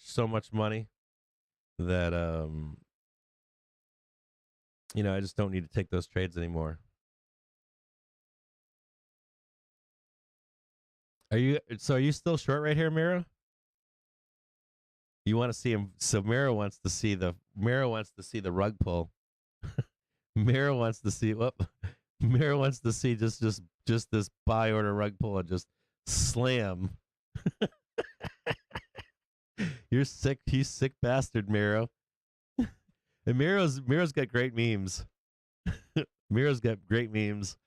so much money that, I just don't need to take those trades anymore. Are you still short right here, Mira? You want to see him. So Miro wants to see the rug pull. Miro wants to see Miro wants to see just this buy order rug pull and just slam. You're sick. You sick bastard, Miro. And Miro's got great memes. Miro's got great memes.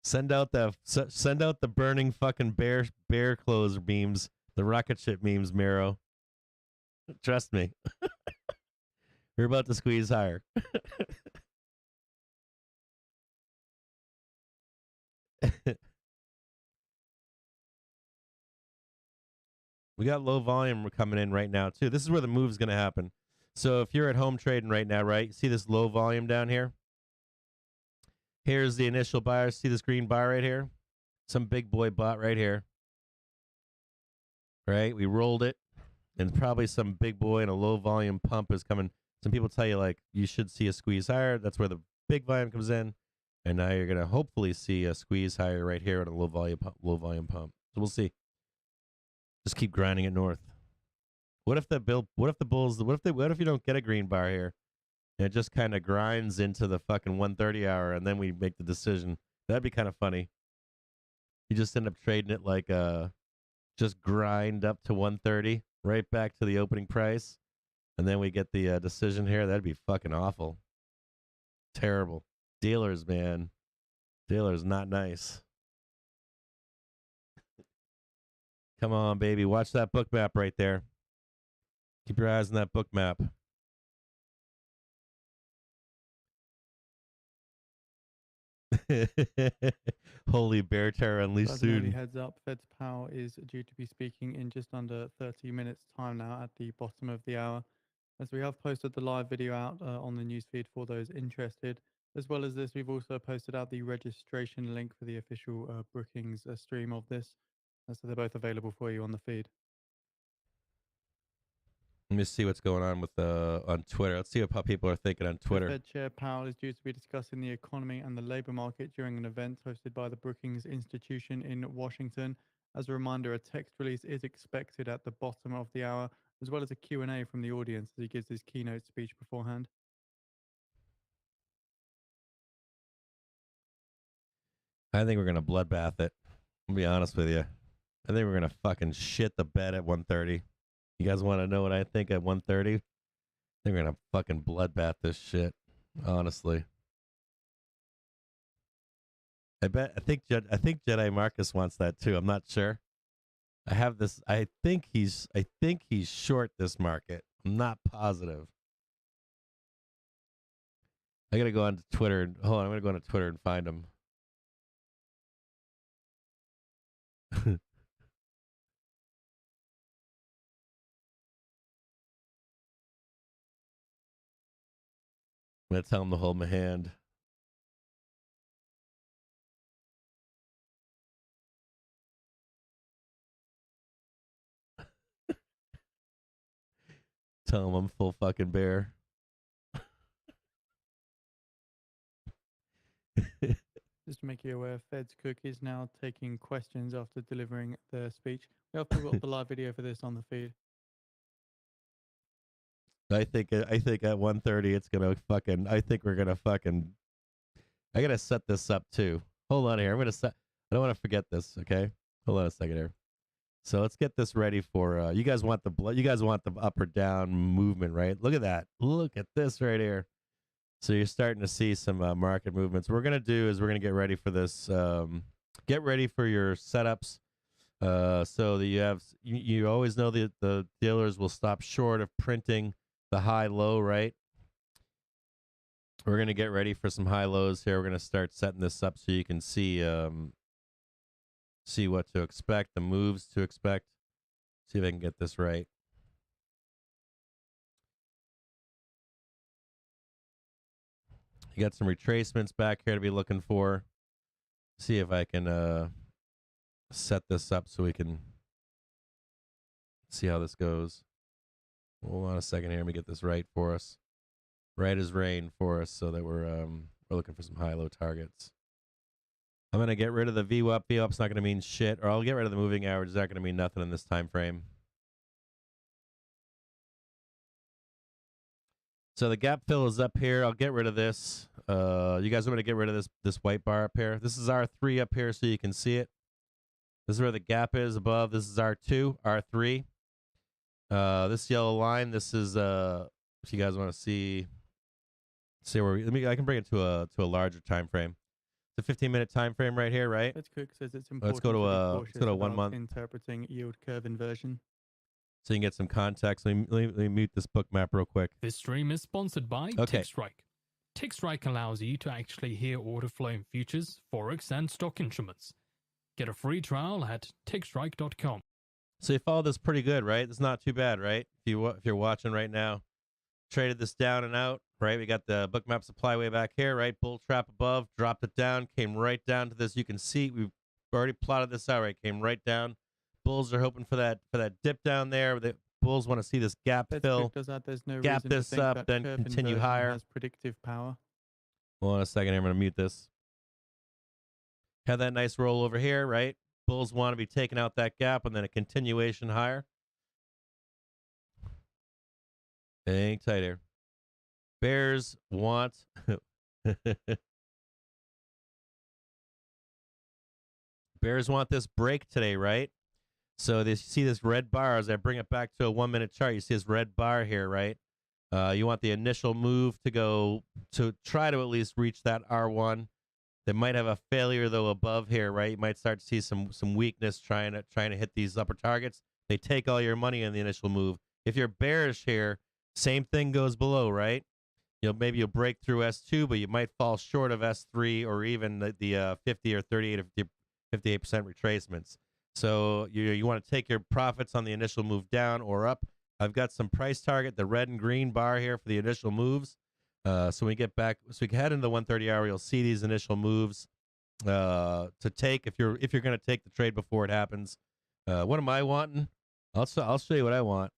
Send out the burning fucking bear clothes memes, the rocket ship memes, Miro. Trust me. We're about to squeeze higher. We got low volume coming in right now too. This is where the move's going to happen. So if you're at home trading right now, right? See this low volume down here? Here's the initial buyer. See this green bar right here? Some big boy bought right here. Right? We rolled it. And probably some big boy and a low volume pump is coming. Some people tell you, like, you should see a squeeze higher. That's where the big volume comes in. And now you're going to hopefully see a squeeze higher right here on a low volume pump. So we'll see. Just keep grinding it north. What if you don't get a green bar here? And it just kind of grinds into the fucking 130 hour, and then we make the decision. That'd be kind of funny. You just end up trading it like just grind up to 130, right back to the opening price, and then we get the decision here. That'd be fucking awful. Terrible. Dealers, man. Dealers, not nice. Come on, baby. Watch that book map right there. Keep your eyes on that book map. Holy bear terror unleashed As an early soon. heads up, Fed's Powell is due to be speaking in just under 30 minutes time now at the bottom of the hour. As we have posted the live video out on the newsfeed for those interested. As well as this, we've also posted out the registration link for the official Brookings stream of this. So they're both available for you on the feed. Let me see what's going on with on Twitter. Let's see what people are thinking on Twitter. Fed Chair Powell is due to be discussing the economy and the labor market during an event hosted by the Brookings Institution in Washington. As a reminder, a text release is expected at the bottom of the hour, as well as a Q&A from the audience as he gives his keynote speech beforehand. I think we're going to bloodbath it. I'll be honest with you. I think we're going to fucking shit the bed at 130. You guys want to know what I think at 130? I think we're going to fucking bloodbath this shit. Honestly. I think Jedi Marcus wants that too. I'm not sure. I think he's short this market. I'm not positive. I got to go on to Twitter. Hold on, I'm going to go on to Twitter and find him. I'm going to tell him to hold my hand. Tell him I'm full fucking bear. Just to make you aware, Fed's Cook is now taking questions after delivering their speech. We have got the live video for this on the feed. I think at 1:30 it's gonna fucking. I think we're gonna fucking. I gotta set this up too. Hold on here. I'm gonna set. I don't want to forget this. Okay. Hold on a second here. So let's get this ready for. You guys want the up or down movement, right? Look at that. Look at this right here. So you're starting to see some market movements. What we're gonna do is we're gonna get ready for this. Get ready for your setups. So that you always know that the dealers will stop short of printing the high low, right? We're going to get ready for some high lows here. We're going to start setting this up so you can see what to expect, the moves to expect. See if I can get this right. You got some retracements back here to be looking for. See if I can set this up so we can see how this goes. Hold on a second here. Let me get this right for us. Right as rain for us so that we're looking for some high-low targets. I'm going to get rid of the VWAP. VWAP's not going to mean shit. Or I'll get rid of the moving average. It's not going to mean nothing in this time frame. So the gap fill is up here. I'll get rid of this. You guys want me to get rid of this white bar up here? This is R3 up here so you can see it. This is where the gap is above. This is R2, R3. This yellow line, this is if you guys want to see where I can bring it to a larger time frame. It's a 15-minute time frame right here, right? Let's quick says it's important Let's go to a 1 about month. interpreting yield curve inversion. So you can get some context. Let me mute this book map real quick. This stream is sponsored by TickStrike. TickStrike allows you to actually hear order flow in futures, forex, and stock instruments. Get a free trial at tickstrike.com. So you followed this pretty good, right? It's not too bad, right? If you're watching right now, traded this down and out, right? We got the bookmap supply way back here, right? Bull trap above, dropped it down, came right down to this. You can see we've already plotted this out, right? Came right down. Bulls are hoping for that dip down there. The bulls want to see this gap fill, Does that? There's no gap reason to this think up, that then curve continue inversion higher. has predictive power. Hold on a second here. I'm going to mute this. Have that nice roll over here, right? Bulls want to be taking out that gap and then a continuation higher. Hang tight here. Bears want Bears want this break today, right? So you see this red bar as I bring it back to a 1-minute chart. You see this red bar here, right? You want the initial move to try to at least reach that R1. They might have a failure though above here, right? You might start to see some weakness trying to hit these upper targets. They take all your money in the initial move. If you're bearish here, same thing goes below, right? Maybe you'll break through S2, but you might fall short of S3 or even the 50 or 38 or 58% retracements. So you want to take your profits on the initial move down or up. I've got some price target, the red and green bar here for the initial moves. So when we get back, so we can head into the 130 hour, you'll see these initial moves to take if you're going to take the trade before it happens. What am I wanting? I'll show you what I want.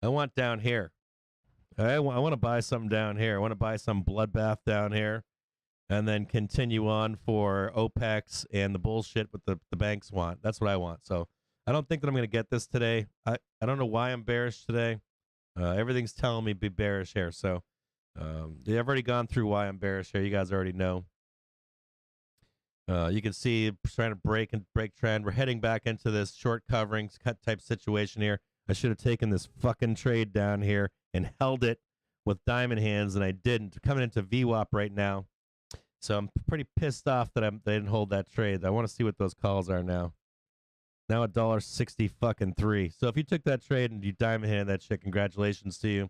I want down here. I want to buy something down here. I want to buy some bloodbath down here, and then continue on for OPEX and the bullshit what the banks want. That's what I want. So I don't think that I'm going to get this today. I don't know why I'm bearish today. Everything's telling me be bearish here. So I've already gone through why I'm bearish here. You guys already know. You can see trying to break trend. We're heading back into this short covering cut type situation here. I should have taken this fucking trade down here and held it with diamond hands, and I didn't. Coming into VWAP right now. So I'm pretty pissed off that they didn't hold that trade. I want to see what those calls are now. Now $1.60 fucking 3. So if you took that trade and you diamond handed that shit, congratulations to you.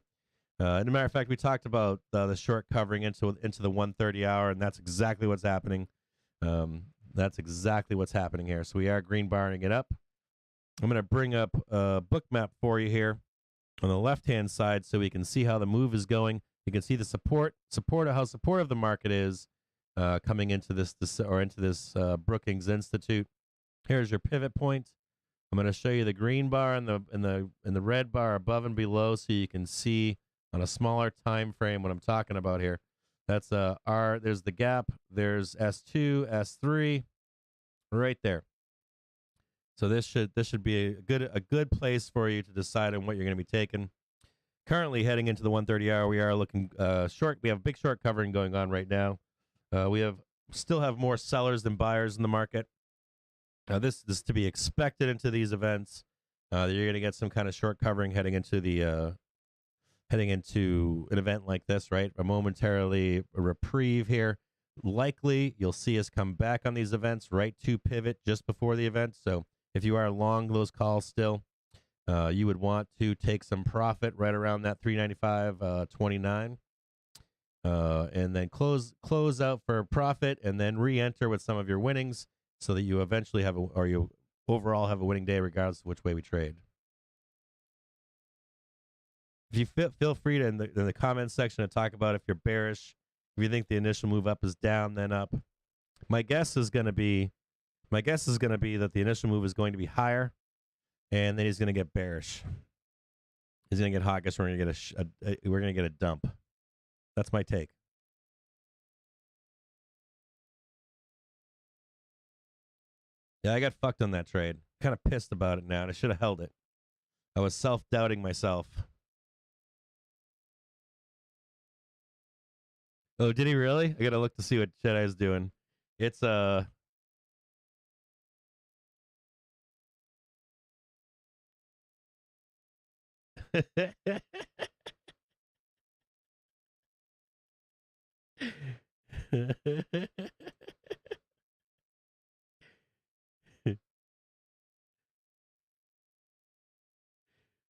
As a matter of fact, we talked about the short covering into the 130 hour, and that's exactly what's happening. That's exactly what's happening here. So we are green barring it up. I'm going to bring up a book map for you here on the left-hand side so we can see how the move is going. You can see the support of how supportive the market is coming into this Brookings Institute. Here's your pivot point. I'm going to show you the green bar and the red bar above and below so you can see on a smaller time frame what I'm talking about here. That's R. There's the gap. There's S2, S3, right there. So this should be a good place for you to decide on what you're going to be taking. Currently heading into the 130 hour, we are looking short. We have a big short covering going on right now. We still have more sellers than buyers in the market. This is to be expected into these events. You're going to get some kind of short covering heading into an event like this, right? A reprieve here. Likely, you'll see us come back on these events right to pivot just before the event. So if you are long those calls still, you would want to take some profit right around that 395.29, and then close out for a profit, and then re-enter with some of your winnings, so that you eventually you overall have a winning day, regardless of which way we trade. If you feel free to in the comments section to talk about if you're bearish, if you think the initial move up is down, then up. My guess is going to be that the initial move is going to be higher, and then he's going to get bearish. He's going to get hawkish. We're going to get a dump. That's my take. Yeah, I got fucked on that trade. Kind of pissed about it now, and I should have held it. I was self-doubting myself. Oh, did he really? I gotta look to see what Jedi's doing. It's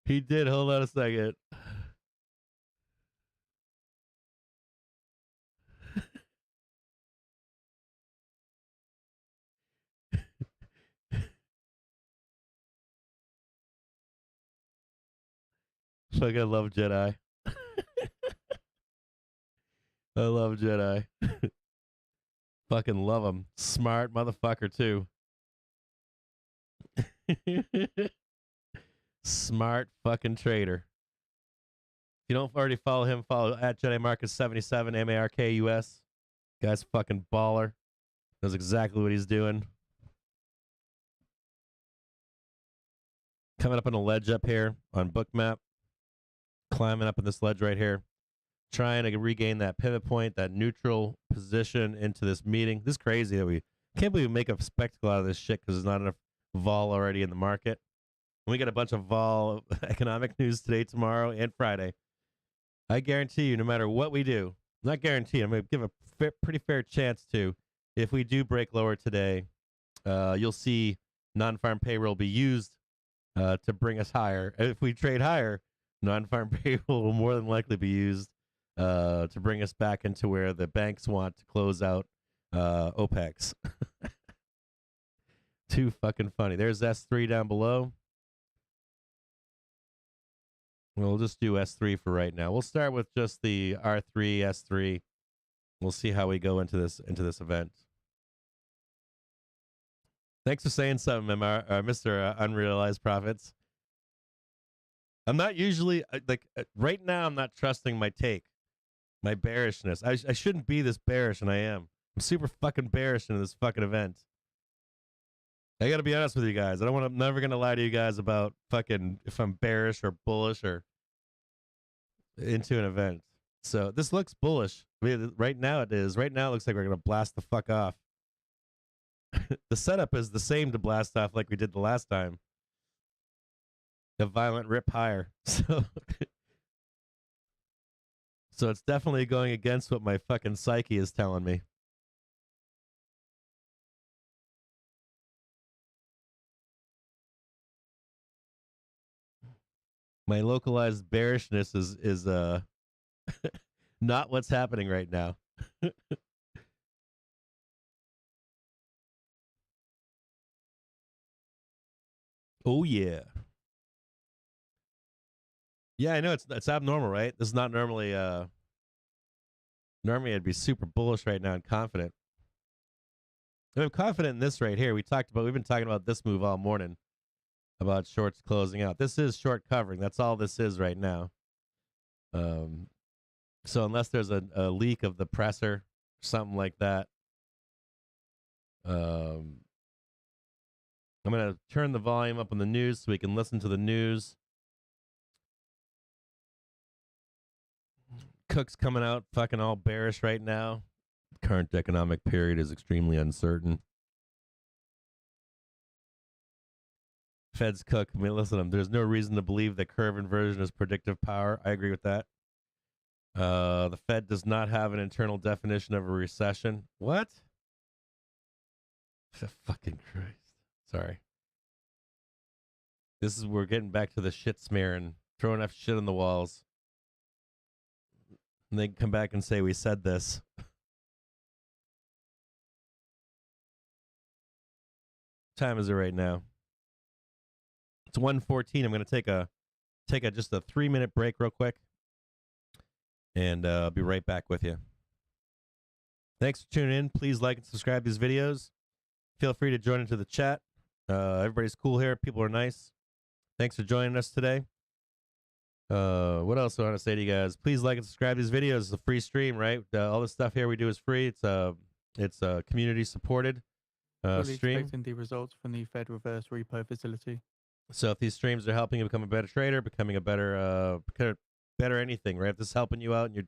He did. Hold on a second. Fucking love Jedi. I love Jedi. Fucking love him. Smart motherfucker too. Smart fucking trader. If you don't already follow him, follow at Jedi Marcus77 MARKUS. Guy's fucking baller. Knows exactly what he's doing. Coming up on a ledge up here on BOOKMAP. Climbing up on this ledge right here. Trying to regain that pivot point, that neutral position into this meeting. This is crazy that we can't believe we make a spectacle out of this shit because there's not enough vol already in the market. And we got a bunch of vol economic news today, tomorrow, and Friday. I guarantee you, no matter what we do, not guarantee, I'm going to give a pretty fair chance to, if we do break lower today, you'll see non-farm payroll be used to bring us higher. If we trade higher, non-farm payroll will more than likely be used to bring us back into where the banks want to close out OPEX. Too fucking funny. There's S3 down below. We'll just do S3 for right now. We'll start with just the R3, S3. We'll see how we go into this event. Thanks for saying something, Mr. Unrealized Profits. I'm not usually right now. I'm not trusting my take, my bearishness. I shouldn't be this bearish, and I am. I'm super fucking bearish in this fucking event. I got to be honest with you guys. I'm never gonna lie to you guys about fucking if I'm bearish or bullish or into an event. So this looks bullish. I mean, right now it is. Right now it looks like we're gonna blast the fuck off. The setup is the same to blast off like we did the last time. The violent rip higher. So it's definitely going against what my fucking psyche is telling me. My localized bearishness is not what's happening right now. Oh yeah. Yeah, I know it's abnormal, right? This is not normally normally I'd be super bullish right now and confident. I'm confident in this right here. We've been talking about this move all morning. About shorts closing out. This is short covering. That's all this is right now. So unless there's a leak of the presser, something like that, I'm going to turn the volume up on the news so we can listen to the news. Cook's coming out fucking all bearish right now. Current economic period is extremely uncertain. Fed's Cook, I mean, listen, there's no reason to believe that curve inversion is predictive power. I agree with that. The Fed does not have an internal definition of a recession. What? Fucking Christ. Sorry. We're getting back to the shit smearing, throwing enough shit on the walls. And they can come back and say, we said this. What time is it right now? It's 1:14. I'm going to take just a 3-minute break real quick. And I'll be right back with you. Thanks for tuning in. Please like and subscribe to these videos. Feel free to join into the chat. Everybody's cool here. People are nice. Thanks for joining us today. What else do I want to say to you guys? Please like and subscribe to these videos. It's a free stream, right? All the stuff here we do is free. It's community supported stream. Expecting the results from the Fed reverse repo facility. So if these streams are helping you become a better trader, becoming a better anything, right? If this is helping you out and you're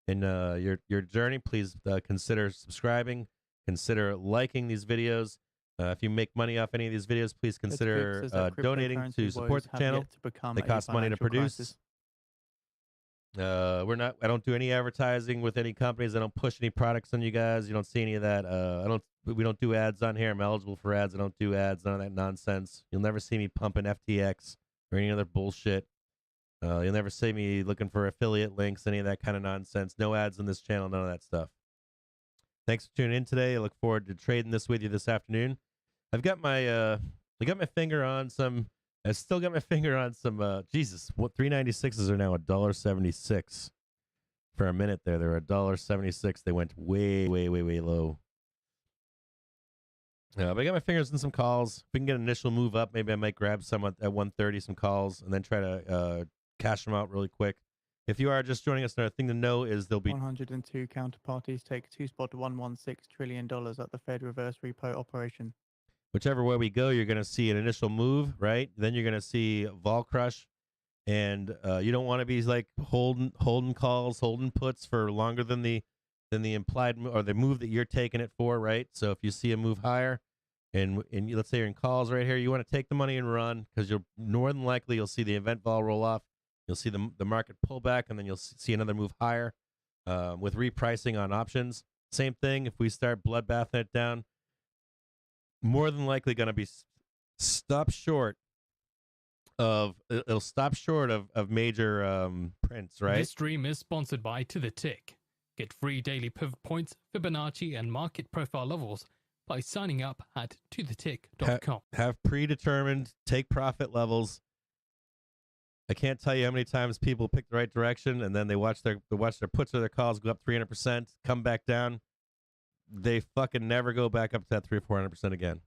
in your journey, please consider subscribing, consider liking these videos. If you make money off any of these videos, please consider donating to support the channel. They cost money to produce. I don't do any advertising with any companies. I don't push any products on you guys. You don't see any of that. We don't do ads on here. I'm eligible for ads. I don't do ads, none of that nonsense. You'll never see me pumping FTX or any other bullshit. You'll never see me looking for affiliate links, any of that kind of nonsense. No ads on this channel, none of that stuff. Thanks for tuning in today. I look forward to trading this with you this afternoon. I've got my finger on some. I still got my finger on some. Jesus, what 396s are now $1.76 for a minute there. They're $1.76. They went way low. But I got my fingers in some calls. If we can get an initial move up, maybe I might grab some at 130, some calls, and then try to cash them out really quick. If you are just joining us, another thing to know is there'll be 102 counterparties take 2.116 trillion dollars at the Fed reverse repo operation. Whichever way we go, you're going to see an initial move, right? Then you're going to see vol crush, and you don't want to be like holding calls, holding puts for longer than the implied or the move that you're taking it for, right? So if you see a move higher, and let's say you're in calls right here, you want to take the money and run because you'll more than likely you'll see the event vol roll off, you'll see the market pull back, and then you'll see another move higher with repricing on options. Same thing if we start bloodbathing it down. More than likely going to be stopped short of major prints, right? This stream is sponsored by To The Tick. Get free daily pivot points, Fibonacci, and market profile levels by signing up at tothetick.com. Have predetermined take profit levels. I can't tell you how many times people pick the right direction and then they watch their puts or their calls go up 300%, come back down. They fucking never go back up to that 300 or 400% again.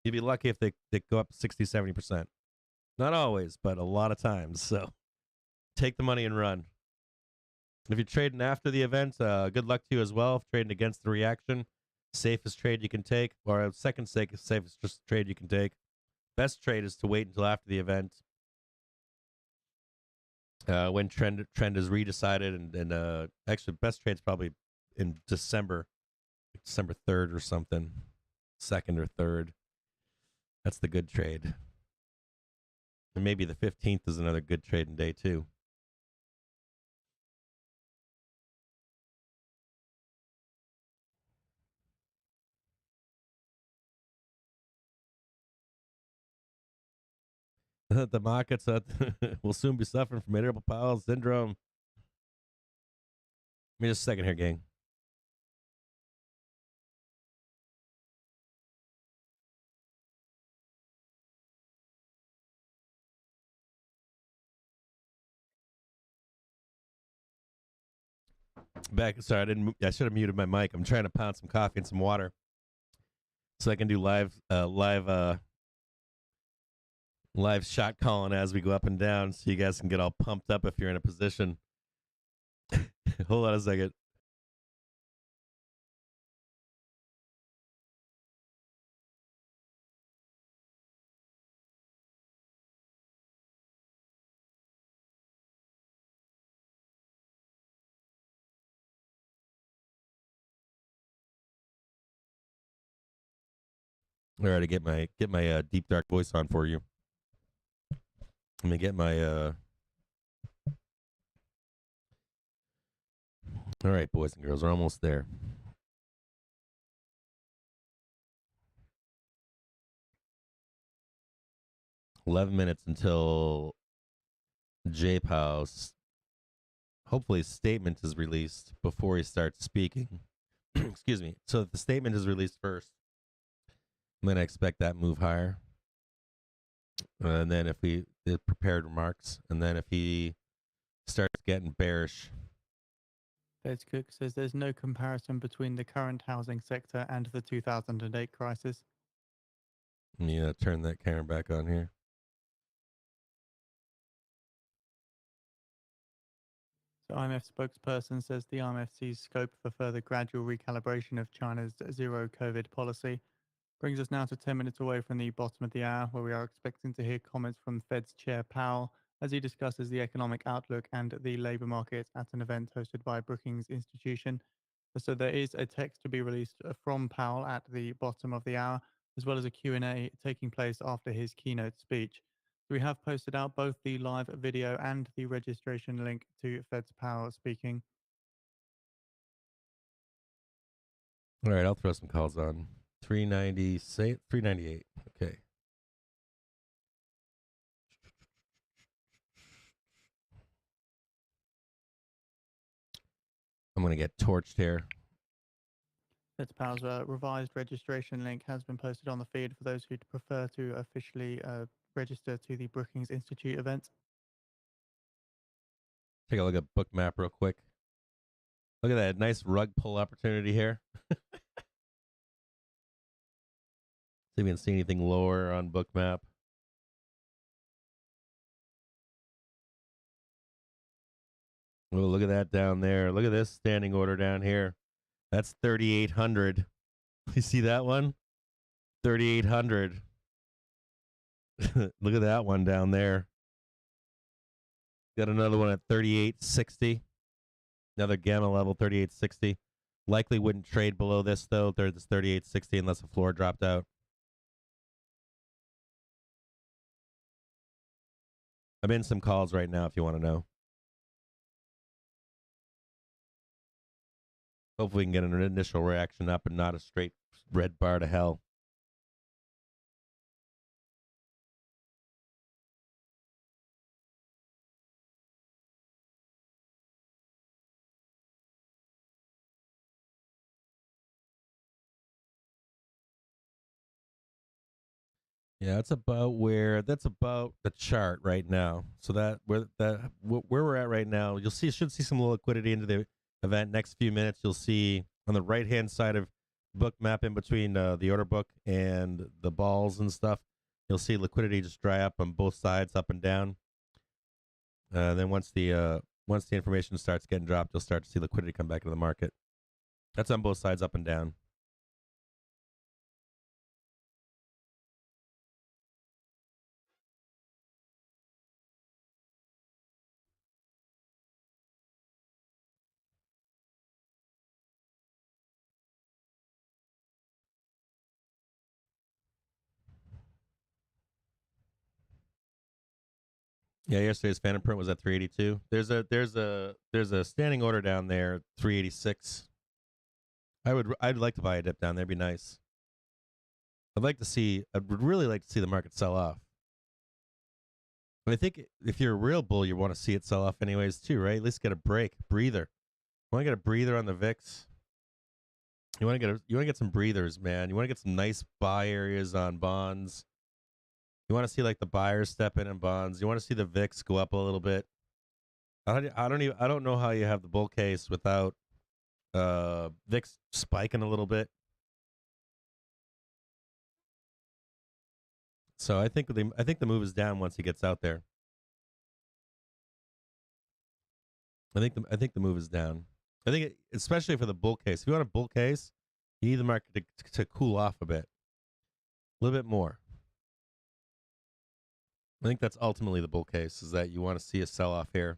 You'd be lucky if they go up 60, 70%. Not always, but a lot of times. So take the money and run. If you're trading after the event, good luck to you as well. If trading against the reaction, safest trade you can take, or second safest trade you can take. Best trade is to wait until after the event when trend is redecided, and actually best trade's probably in December 3rd or something, 2nd or 3rd. That's the good trade. And maybe the 15th is another good trading day too. The markets will soon be suffering from irritable Powell syndrome. Give me just a second here, gang. Back. Sorry, I should have muted my mic. I'm trying to pound some coffee and some water so I can do live shot calling as we go up and down, so you guys can get all pumped up if you're in a position. Hold on a second. All right, to get my deep dark voice on for you. Let me get my All right, boys and girls, we're almost there. $11 minutes until J. Powell's hopefully statement is released before he starts speaking. Excuse me. So if the statement is released first, then I expect that move higher. And then if the prepared remarks, and then if he starts getting bearish. Feds Cook says there's no comparison between the current housing sector and the 2008 crisis. Yeah, turn that camera back on here. So IMF spokesperson says the IMF sees scope for further gradual recalibration of China's zero COVID policy. Brings us now to 10 minutes away from the bottom of the hour, where we are expecting to hear comments from Fed's Chair Powell, as he discusses the economic outlook and the labour market at an event hosted by Brookings Institution. So there is a text to be released from Powell at the bottom of the hour, as well as a Q&A taking place after his keynote speech. We have posted out both the live video and the registration link to Fed's Powell speaking. All right, I'll throw some calls on. 390, say 398. Okay. I'm going to get torched here. Fed's Powell's revised registration link has been posted on the feed for those who'd prefer to officially register to the Brookings Institute event. Take a look at BOOKMAP real quick. Look at that nice rug pull opportunity here. See if we can see anything lower on BOOKMAP. Oh, look at that down there. Look at this standing order down here. That's 3,800. You see that one? 3,800. Look at that one down there. Got another one at 3,860. Another gamma level, 3,860. Likely wouldn't trade below this, though. There's 3,860 unless the floor dropped out. I'm in some calls right now if you want to know. Hopefully we can get an initial reaction up and not a straight red bar to hell. Yeah, that's about the chart right now. So that where we're at right now, should see some liquidity into the event. Next few minutes, you'll see on the right hand side of BOOKMAP in between the order book and the balls and stuff. You'll see liquidity just dry up on both sides, up and down. Then once the information starts getting dropped, you'll start to see liquidity come back into the market. That's on both sides, up and down. Yeah, yesterday's Phantom print was at 382. There's a standing order down there, 386. I'd like to buy a dip down there. It'd be nice. I'd would really like to see the market sell off. But I think if you're a real bull, you want to see it sell off anyways too, right? At least get a breather. You want to get a breather on the VIX. You want to get some breathers, man. You want to get some nice buy areas on bonds. You want to see like the buyers step in bonds. You want to see the VIX go up a little bit. I don't know how you have the bull case without VIX spiking a little bit. So I think the move is down once he gets out there. I think the move is down. I think especially for the bull case. If you want a bull case, you need the market to cool off a bit, a little bit more. I think that's ultimately the bull case, is that you want to see a sell off here,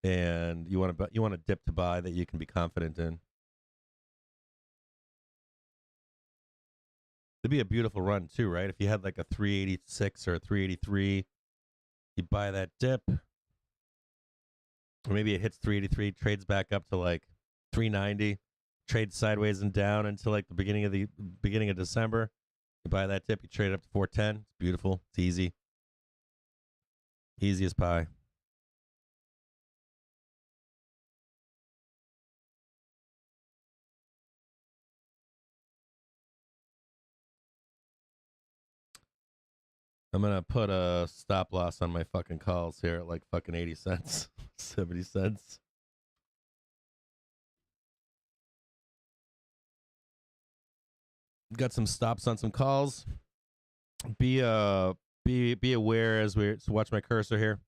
and you want a dip to buy that you can be confident in. It'd be a beautiful run too, right? If you had like a 386 or a 383, you buy that dip, or maybe it hits 383, trades back up to like 390, trades sideways and down until like the beginning of December. You buy that dip, you trade it up to 410. It's beautiful. It's easy. Easy as pie. I'm going to put a stop loss on my fucking calls here at like fucking 80 cents, 70 cents. Got some stops on some calls. Be aware as we watch my cursor here.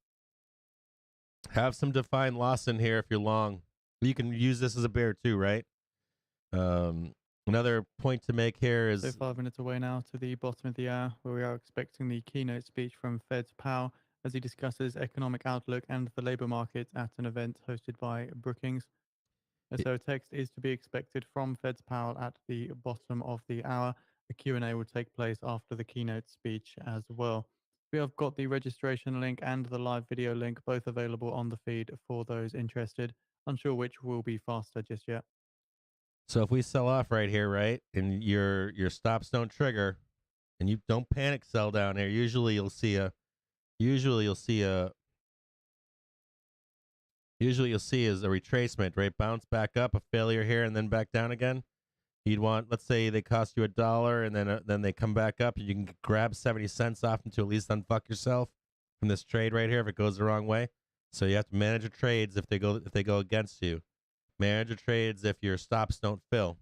Have some defined loss in here if you're long. You can use this as a bear too, right? Another point to make here is... So 5 minutes away now to the bottom of the hour, where we are expecting the keynote speech from Fed's Powell. as he discusses economic outlook and the labor market at an event hosted by Brookings. So a text is to be expected from Fed's Powell at the bottom of the hour. A Q&A will take place after the keynote speech as well. We have got the registration link and the live video link, both available on the feed for those interested. Unsure which will be faster just yet. So if we sell off right here, right, and your stops don't trigger, and you don't panic sell down here, usually you'll see a retracement, right? Bounce back up, a failure here, and then back down again. You'd want, let's say they cost you $1, and then they come back up, and you can grab 70 cents off them to at least unfuck yourself from this trade right here if it goes the wrong way. So you have to manage your trades if they go against you. Manage your trades if your stops don't fill.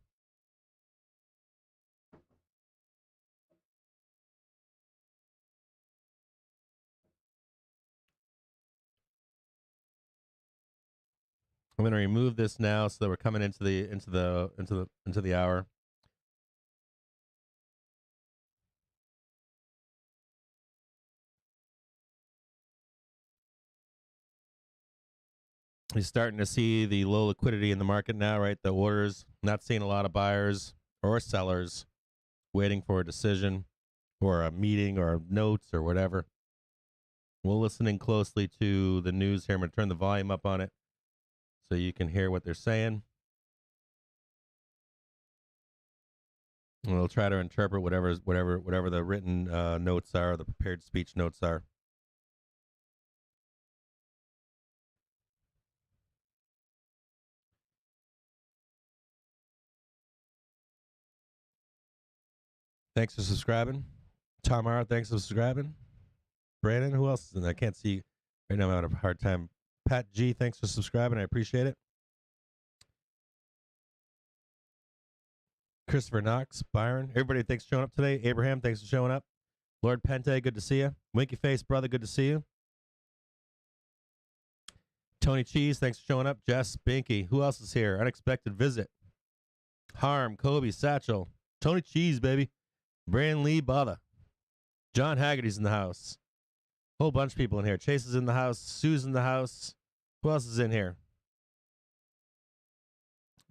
I'm going to remove this now so that we're coming into the hour. He's starting to see the low liquidity in the market now, right? The orders, not seeing a lot of buyers or sellers waiting for a decision or a meeting or notes or whatever. We're listening closely to the news here. I'm going to turn the volume up on it so you can hear what they're saying. And we'll try to interpret whatever the written notes are, the prepared speech notes are. Thanks for subscribing. Tamara, thanks for subscribing. Brandon, who else is in there? I can't see right now. I'm having a hard time. Pat G, thanks for subscribing. I appreciate it. Christopher Knox, Byron, everybody, thanks for showing up today. Abraham, thanks for showing up. Lord Pente, good to see you. Winky Face, brother, good to see you. Tony Cheese, thanks for showing up. Jess, Binky, who else is here? Unexpected visit. Harm, Kobe, Satchel, Tony Cheese, baby. Brandon Lee, Bada. John Haggerty's in the house. Whole bunch of people in here. Chase is in the house. Sue's in the house. Who else is in here?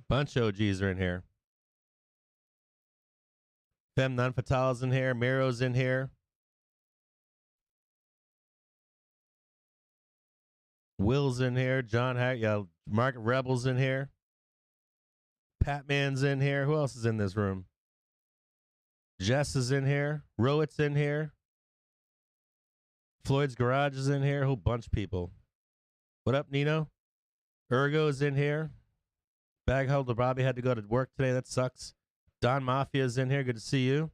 Bunch of OGs are in here. Fem Non Fatale's in here. Miro's in here. Will's in here. John Market Rebel's in here. Patman's in here. Who else is in this room? Jess is in here. Rowett's in here. Floyd's Garage is in here. A whole bunch of people. What up, Nino? Ergo is in here. Bagholder Bobby had to go to work today. That sucks. Don Mafia is in here. Good to see you.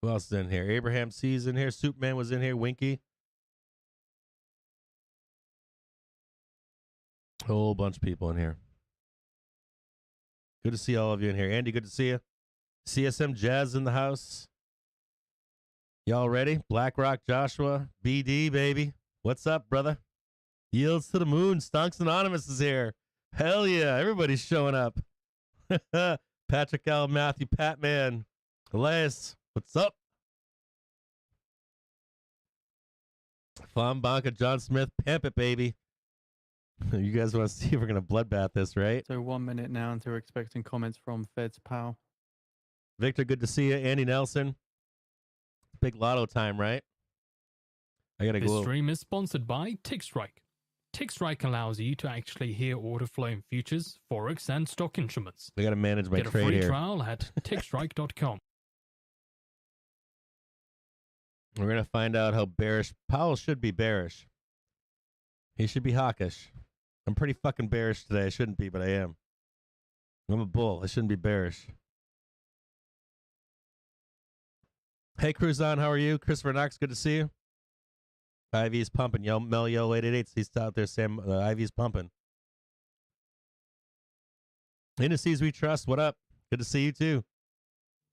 Who else is in here? Abraham C's in here. Superman was in here. Winky. A whole bunch of people in here. Good to see all of you in here. Andy, good to see you. CSM Jazz in the house. Y'all ready? BlackRock Joshua. BD, baby. What's up, brother? Yields to the moon. Stonks Anonymous is here. Hell yeah. Everybody's showing up. Patrick L. Matthew Patman. Elias, what's up? Flam Banca, John Smith, pimp it, baby. You guys want to see if we're going to bloodbath this, right? So 1 minute now until we're expecting comments from Fed's Powell. Victor, good to see you. Andy Nelson. Big lotto time, right? I got to go. This stream is sponsored by TickStrike. TickStrike allows you to actually hear order flow in futures, forex, and stock instruments. I got to manage my Get a trade free here. trial at tickstrike.com. We're going to find out how bearish. Powell should be bearish. He should be hawkish. I'm pretty fucking bearish today. I shouldn't be, but I am. I'm a bull. I shouldn't be bearish. Hey, Cruzon, how are you? Christopher Knox, good to see you. IV's pumping. Mel Yo 888. He's out there saying IV's pumping. Indices we trust. What up? Good to see you too.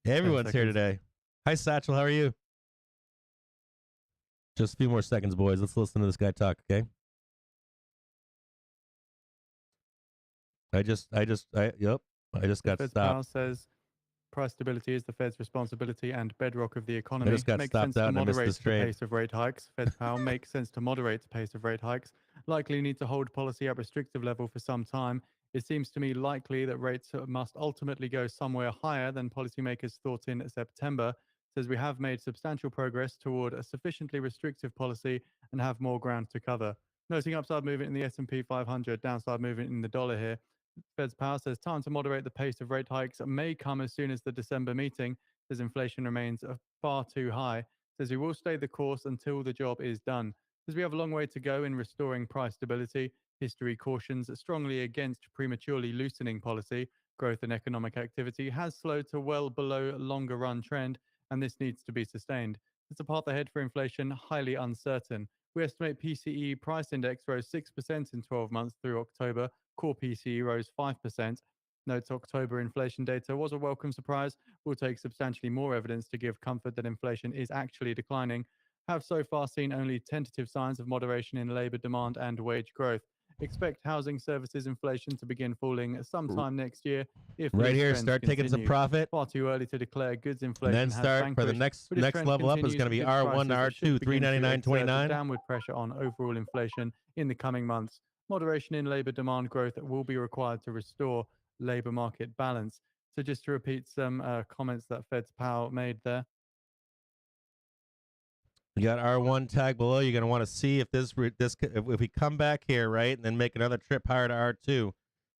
Everyone's here today. Hi, Satchel. How are you? Just a few more seconds, boys. Let's listen to this guy talk, okay? I just got Fed's stopped. Powell says price stability is the Fed's responsibility and bedrock of the I economy. just got Makes stopped sense out to and I missed moderate this the trade. pace of rate hikes. Fed Powell makes sense to moderate the pace of rate hikes. Likely need to hold policy at restrictive level for some time. It seems to me likely that rates must ultimately go somewhere higher than policymakers thought in September. Says we have made substantial progress toward a sufficiently restrictive policy and have more ground to cover. Noting upside movement in the S&P 500, downside movement in the dollar here. Fed's Powell says time to moderate the pace of rate hikes may come as soon as the December meeting, as inflation remains far too high. Says we will stay the course until the job is done. Says we have a long way to go in restoring price stability. History cautions strongly against prematurely loosening policy. Growth and economic activity has slowed to well below longer run trend, and this needs to be sustained. It's a path ahead for inflation highly uncertain. We estimate PCE price index rose 6% in 12 months through October. Core PCE rose 5%. Notes October inflation data was a welcome surprise. Will take substantially more evidence to give comfort that inflation is actually declining. Have so far seen only tentative signs of moderation in labor demand and wage growth. Expect housing services inflation to begin falling sometime next year if Right these here, trends start taking some continue. profit. Far too early to declare goods And inflation then has start for the vanquished, but if next trend level up is continues, going to be goods R1 to prices R2, should begin to exert $399.29. downward pressure on overall inflation in the coming months. Moderation in labor demand growth will be required to restore labor market balance. So just to repeat some comments that Fed's Powell made there. You got R1 tag below. You're going to want to see if if we come back here, right, and then make another trip higher to R2.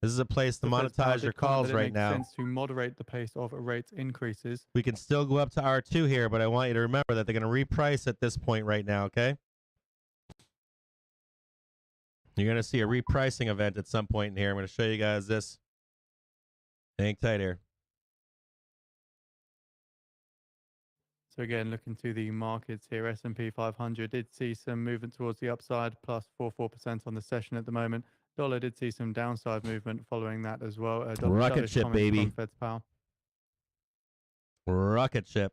This is a place to The Fed's Powell monetize your did comment calls that it right makes now. sense to moderate the pace of rate increases. We can still go up to R2 here, but I want you to remember that they're going to reprice at this point right now, okay? You're going to see a repricing event at some point in here. I'm going to show you guys this. Hang tight here. So again, looking to the markets here, S&P 500 did see some movement towards the upside, plus 4% on the session at the moment. Dollar did see some downside movement following that as well. Rocket ship, baby. From Fed's Powell. Rocket ship.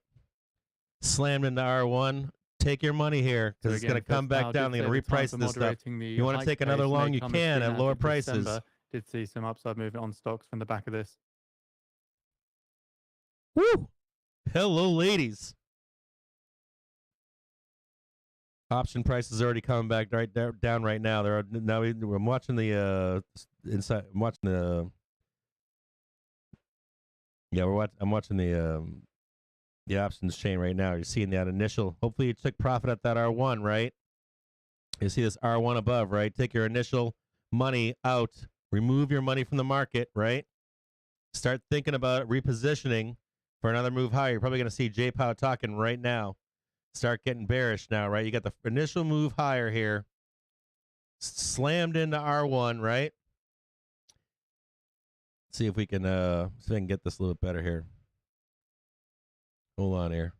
Slammed into R1. Take your money here because it's going to come back down. They're going to reprice this stuff. You want to take another long, you can at lower prices. Did see some upside movement on stocks from the back of this. Woo! Hello, ladies. Option prices already coming back down right now. I'm watching the inside. I'm watching the. Yeah, I'm watching the options chain right now. You're seeing that initial. Hopefully, you took profit at that R1, right? You see this R1 above, right? Take your initial money out. Remove your money from the market, right? Start thinking about repositioning for another move higher. You're probably going to see J Powell talking right now. Start getting bearish now, right? You got the initial move higher here. Slammed into R1, right? See if we can get this a little bit better here. Hold on here.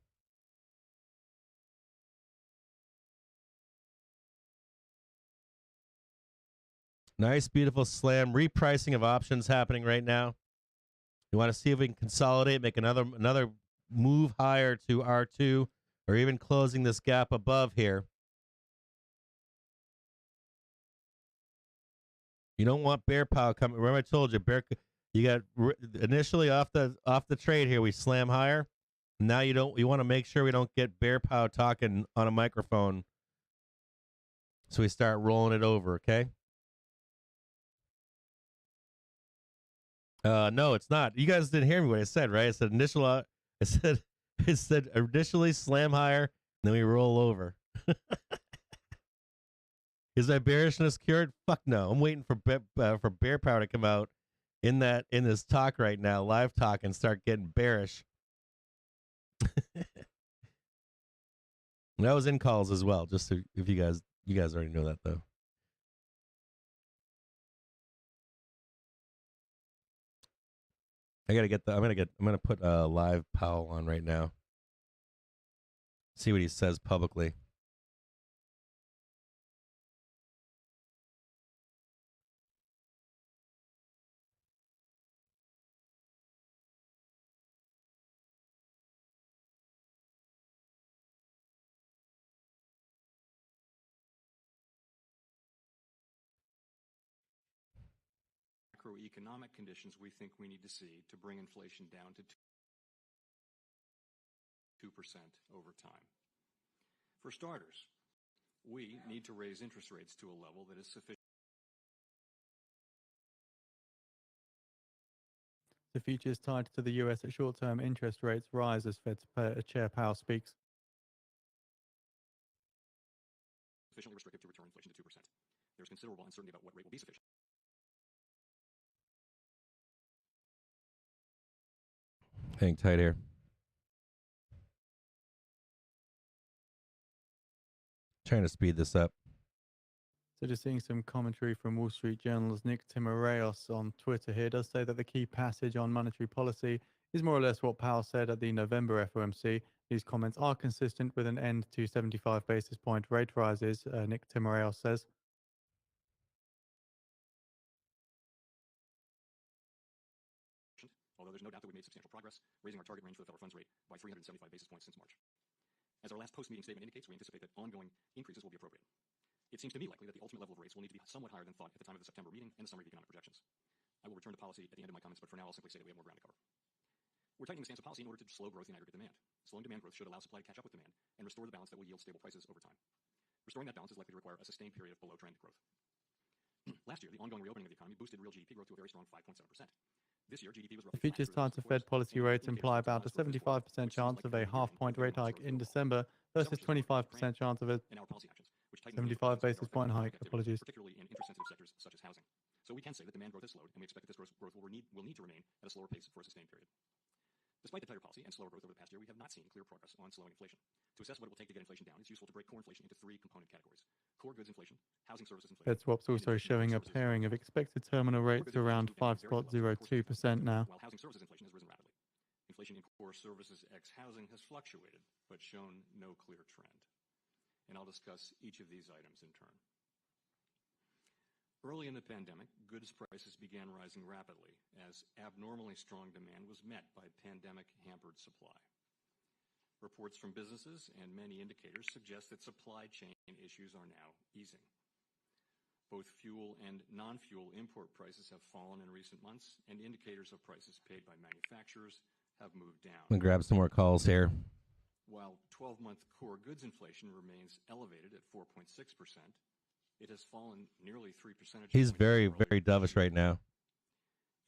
Nice, beautiful slam. Repricing of options happening right now. You want to see if we can consolidate, make another move higher to R2, or even closing this gap above here. You don't want bear power coming. Remember, I told you, you got initially off the trade here. We slam higher. Now you want to make sure we don't get bear power talking on a microphone. So we start rolling it over, okay? No, it's not. You guys didn't hear me what I said, right? I said initial. It said initially slam higher, then we roll over. Is that bearishness cured? Fuck no. I'm waiting for bear power to come out in this talk right now, live talk, and start getting bearish. That was in calls as well. Just so, if you guys already know that though. I'm gonna put live Powell on right now. See what he says publicly. Macroeconomic conditions we think we need to see to bring inflation down to over time. For starters, we need to raise interest rates to a level that is sufficient. The futures tied to the US at short-term interest rates rise as Fed Chair Powell speaks. Sufficiently restrictive to return inflation to 2%. There's considerable uncertainty about what rate will be sufficient. Hang tight here. Trying to speed this up. So just seeing some commentary from Wall Street Journal's Nick Timiraos on Twitter here does say that the key passage on monetary policy is more or less what Powell said at the November FOMC. These comments are consistent with an end to 75 basis point rate rises, Nick Timiraos says. Although there's no doubt that we made substantial progress, raising our target range for the federal funds rate by 375 basis points since March. As our last post-meeting statement indicates, we anticipate that ongoing increases will be appropriate. It seems to me likely that the ultimate level of rates will need to be somewhat higher than thought at the time of the September meeting and the summary of economic projections. I will return to policy at the end of my comments, but for now I'll simply say that we have more ground to cover. We're tightening the stance of policy in order to slow growth in aggregate demand. Slowing demand growth should allow supply to catch up with demand and restore the balance that will yield stable prices over time. Restoring that balance is likely to require a sustained period of below-trend growth. Last year, the ongoing reopening of the economy boosted real GDP growth to a very strong 5.7%. This year, GDP was roughly The futures tied to Fed policy rates imply about a 75% chance of a half-point rate hike in December versus 25% chance of a 75 basis point hike. Apologies. Particularly in interest-sensitive sectors such as housing. So we can say that demand growth has slowed, and we expect that this growth will need to remain at a slower pace for a sustained period. Despite the tighter policy and slower growth over the past year, we have not seen clear progress on slowing inflation. To assess what it will take to get inflation down, it's useful to break core inflation into three component categories: core goods inflation, housing services inflation. Fed swaps also showing a pairing of expected terminal rates around 5.02% now. While housing services inflation has risen rapidly. Inflation in core services ex housing has fluctuated, but shown no clear trend. And I'll discuss each of these items in turn. Early in the pandemic, goods prices began rising rapidly as abnormally strong demand was met by pandemic-hampered supply. Reports from businesses and many indicators suggest that supply chain issues are now easing. Both fuel and non-fuel import prices have fallen in recent months, and indicators of prices paid by manufacturers have moved down. I'm going to grab some more calls here. While 12-month core goods inflation remains elevated at 4.6%, it has fallen nearly 3 percentage points. He's very, very dovish right now.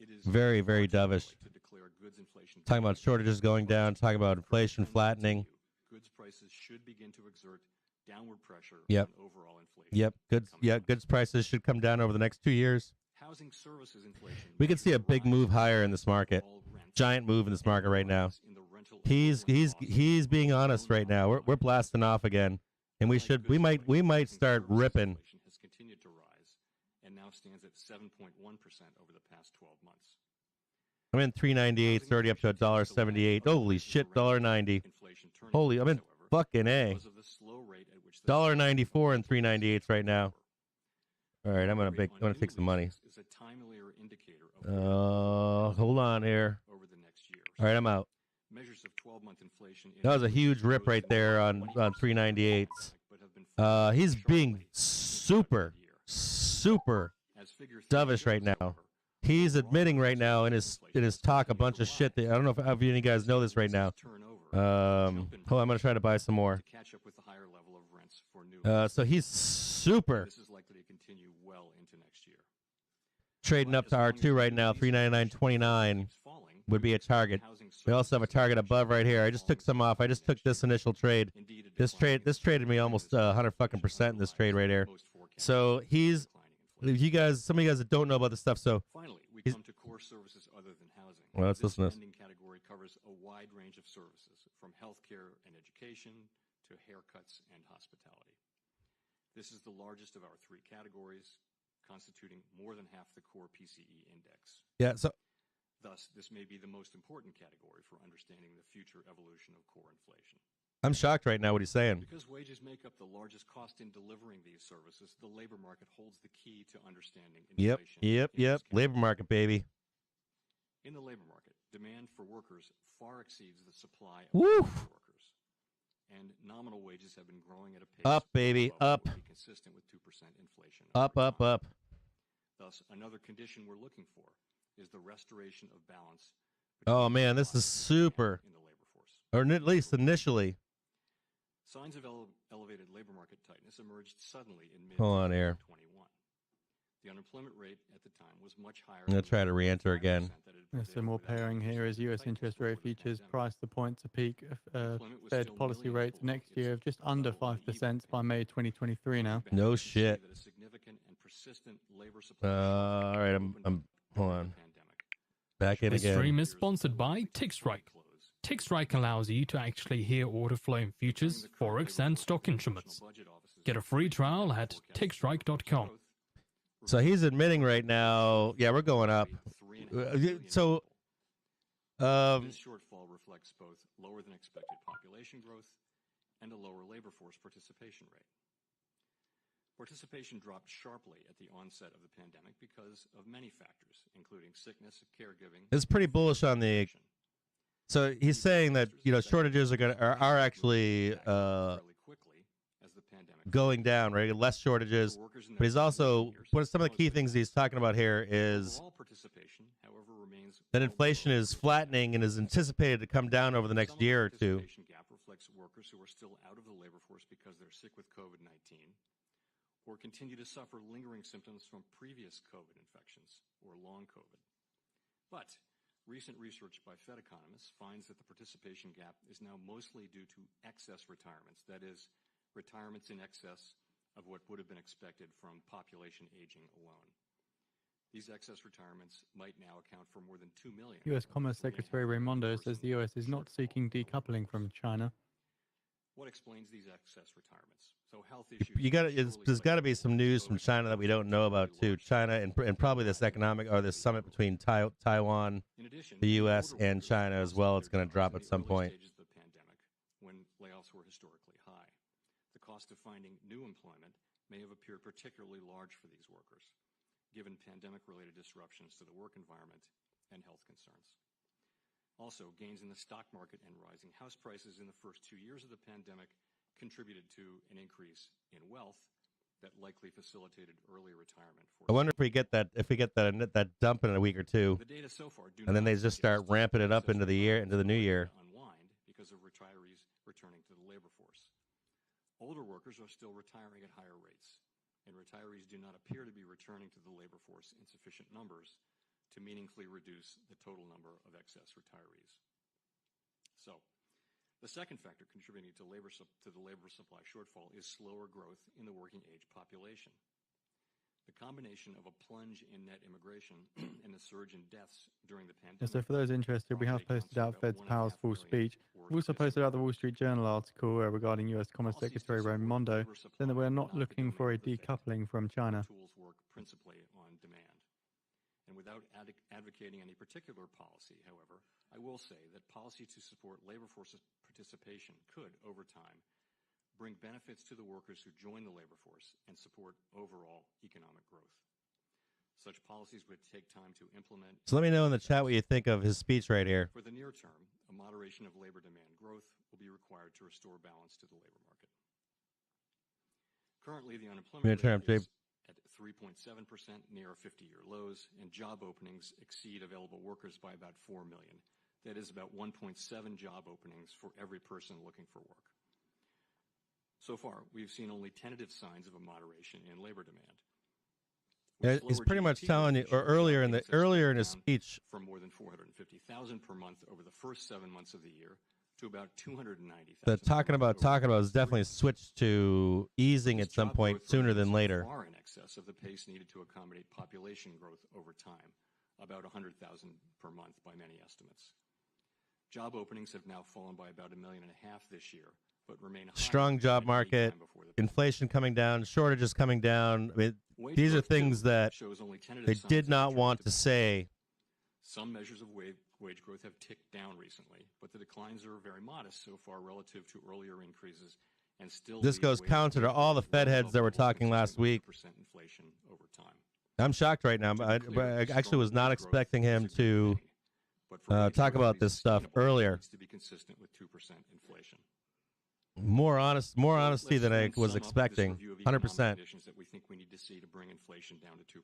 It is very, very dovish. to declare goods inflation Talking about shortages going down, talking about inflation flattening. Goods prices should begin to exert downward pressure Yep. on overall inflation. Goods prices should come down over the next 2 years. Housing services inflation. We could see a big move higher in this market. Giant move in this market right now. He's being honest right now. We're blasting off again, and we might start ripping. Has continued to rise and now stands at 7.1% over the past 12 months. I'm in 398. It's already up to $1.78. Holy shit, $1.90. Holy, I'm in fucking A. $1.94 and 398 right now. All right, I'm gonna take some money. Hold on here. All right, I'm out. That was a huge rip right there on 398s. He's being super dovish right now. He's admitting right now in his talk a bunch of shit that I don't know if any of you guys know this right now. Hold on, I'm gonna try to buy some more. So he's super trading up to R2 right now. 399.29 would be a target. We also have a target above right here. I just took some off. I just took this initial trade. This traded me almost 100% in this trade right here. So he's, if you guys, some of you guys that don't know about this stuff, so finally we come to core services other than housing. Well, let's listen to this. Spending category covers a wide range of services, from healthcare and education to haircuts and hospitality. This is the largest of our three categories, constituting more than half the core PCE index. Yeah, so thus, this may be the most important category for understanding the future evolution of core inflation. I'm shocked right now what he's saying. Because wages make up the largest cost in delivering these services, the labor market holds the key to understanding inflation. Yep. Labor market, baby. In the labor market, demand for workers far exceeds the supply of workers. And nominal wages have been growing at a pace up, baby, up. Consistent with 2% inflation. Up. Thus, another condition we're looking for is the restoration of balance. Oh man, this is super. In the labor force. or at least initially. Signs of elevated labor market tightness emerged suddenly in Hold on here. mid-2021. The unemployment rate at the time was much higher. I'm going to try to re-enter again. There's some more pairing here as US interest rate futures price the point to peak Fed policy rates next year of just under 5% by May 2023 now. No shit. All right, I'm hold on. Back in This again. stream is sponsored by TickStrike. TickStrike allows you to actually hear order flow in futures, forex, and stock instruments. Get a free trial at tickstrike.com. So he's admitting right now, yeah, we're going up. So, this shortfall reflects both lower than expected population growth and a lower labor force participation rate. Participation dropped sharply at the onset of the pandemic because of many factors, including sickness, caregiving. it's pretty bullish on the. So he's saying that shortages are actually going down, right? Less shortages, but he's also some of the key things he's talking about here is that inflation is flattening and is anticipated to come down over the next year or two. Gap reflects workers who are still out of the labor force because they're sick with COVID-19 or continue to suffer lingering symptoms from previous COVID infections or long COVID. But recent research by Fed economists finds that the participation gap is now mostly due to excess retirements, that is, retirements in excess of what would have been expected from population aging alone. These excess retirements might now account for more than 2 million. U.S. Commerce Secretary Raimondo says the U.S. is not seeking decoupling from China. What explains these excess retirements? So health issues. There's got to be some news from China that we don't know about too. China and probably this this summit between Taiwan, the U.S. and China as well. It's going to drop at some point. The pandemic, when layoffs were historically high, the cost of finding new employment may have appeared particularly large for these workers, given pandemic-related disruptions to the work environment and health concerns. Also, gains in the stock market and rising house prices in the first 2 years of the pandemic contributed to an increase in wealth that likely facilitated early retirement. I wonder if we get that dump in a week or two, the data so far and then they just start ramping it up into the new year. Unwind because of retirees returning to the labor force. Older workers are still retiring at higher rates, and retirees do not appear to be returning to the labor force in sufficient numbers to meaningfully reduce the total number of excess retirees. So, the second factor contributing to the labor supply shortfall is slower growth in the working age population. The combination of a plunge in net immigration and the surge in deaths during the pandemic. So for those interested, we have posted out Fed's Powell's full speech. We've also posted out the Wall Street Journal article regarding U.S. Commerce Secretary Raimondo, saying that we're not looking for a decoupling from China. Tools work principally on demand. And without advocating any particular policy, however, I will say that policy to support labor force participation could, over time, bring benefits to the workers who join the labor force and support overall economic growth. Such policies would take time to implement. So let me know in the chat what you think of his speech right here. For the near term, a moderation of labor demand growth will be required to restore balance to the labor market. Currently, the unemployment rate is at 3.7%, near 50-year lows, and job openings exceed available workers by about 4 million. That is about 1.7 job openings for every person looking for work. So far, we've seen only tentative signs of a moderation in labor demand. He's pretty much telling you, or earlier in his speech, from more than 450,000 per month over the first 7 months of the year to about 290,000. the talking about is definitely switched to easing at some point sooner than later. Far in excess of the pace needed to accommodate population growth over time, about 100,000 per month by many estimates. Job openings have now fallen by about 1.5 million this year, but remain high. Strong job market, inflation coming down, shortages coming down. I mean, these are things that they did not want to say. Some measures of wage growth have ticked down recently, but the declines are very modest so far relative to earlier increases, and still. This goes counter to all the Fed heads that were talking last week. Inflation over time. I'm shocked right now. I actually was not expecting him to talk about this stuff earlier. To be consistent with 2% inflation. More honesty than I was expecting. 100%. That we think we need to see to bring inflation down to 2%.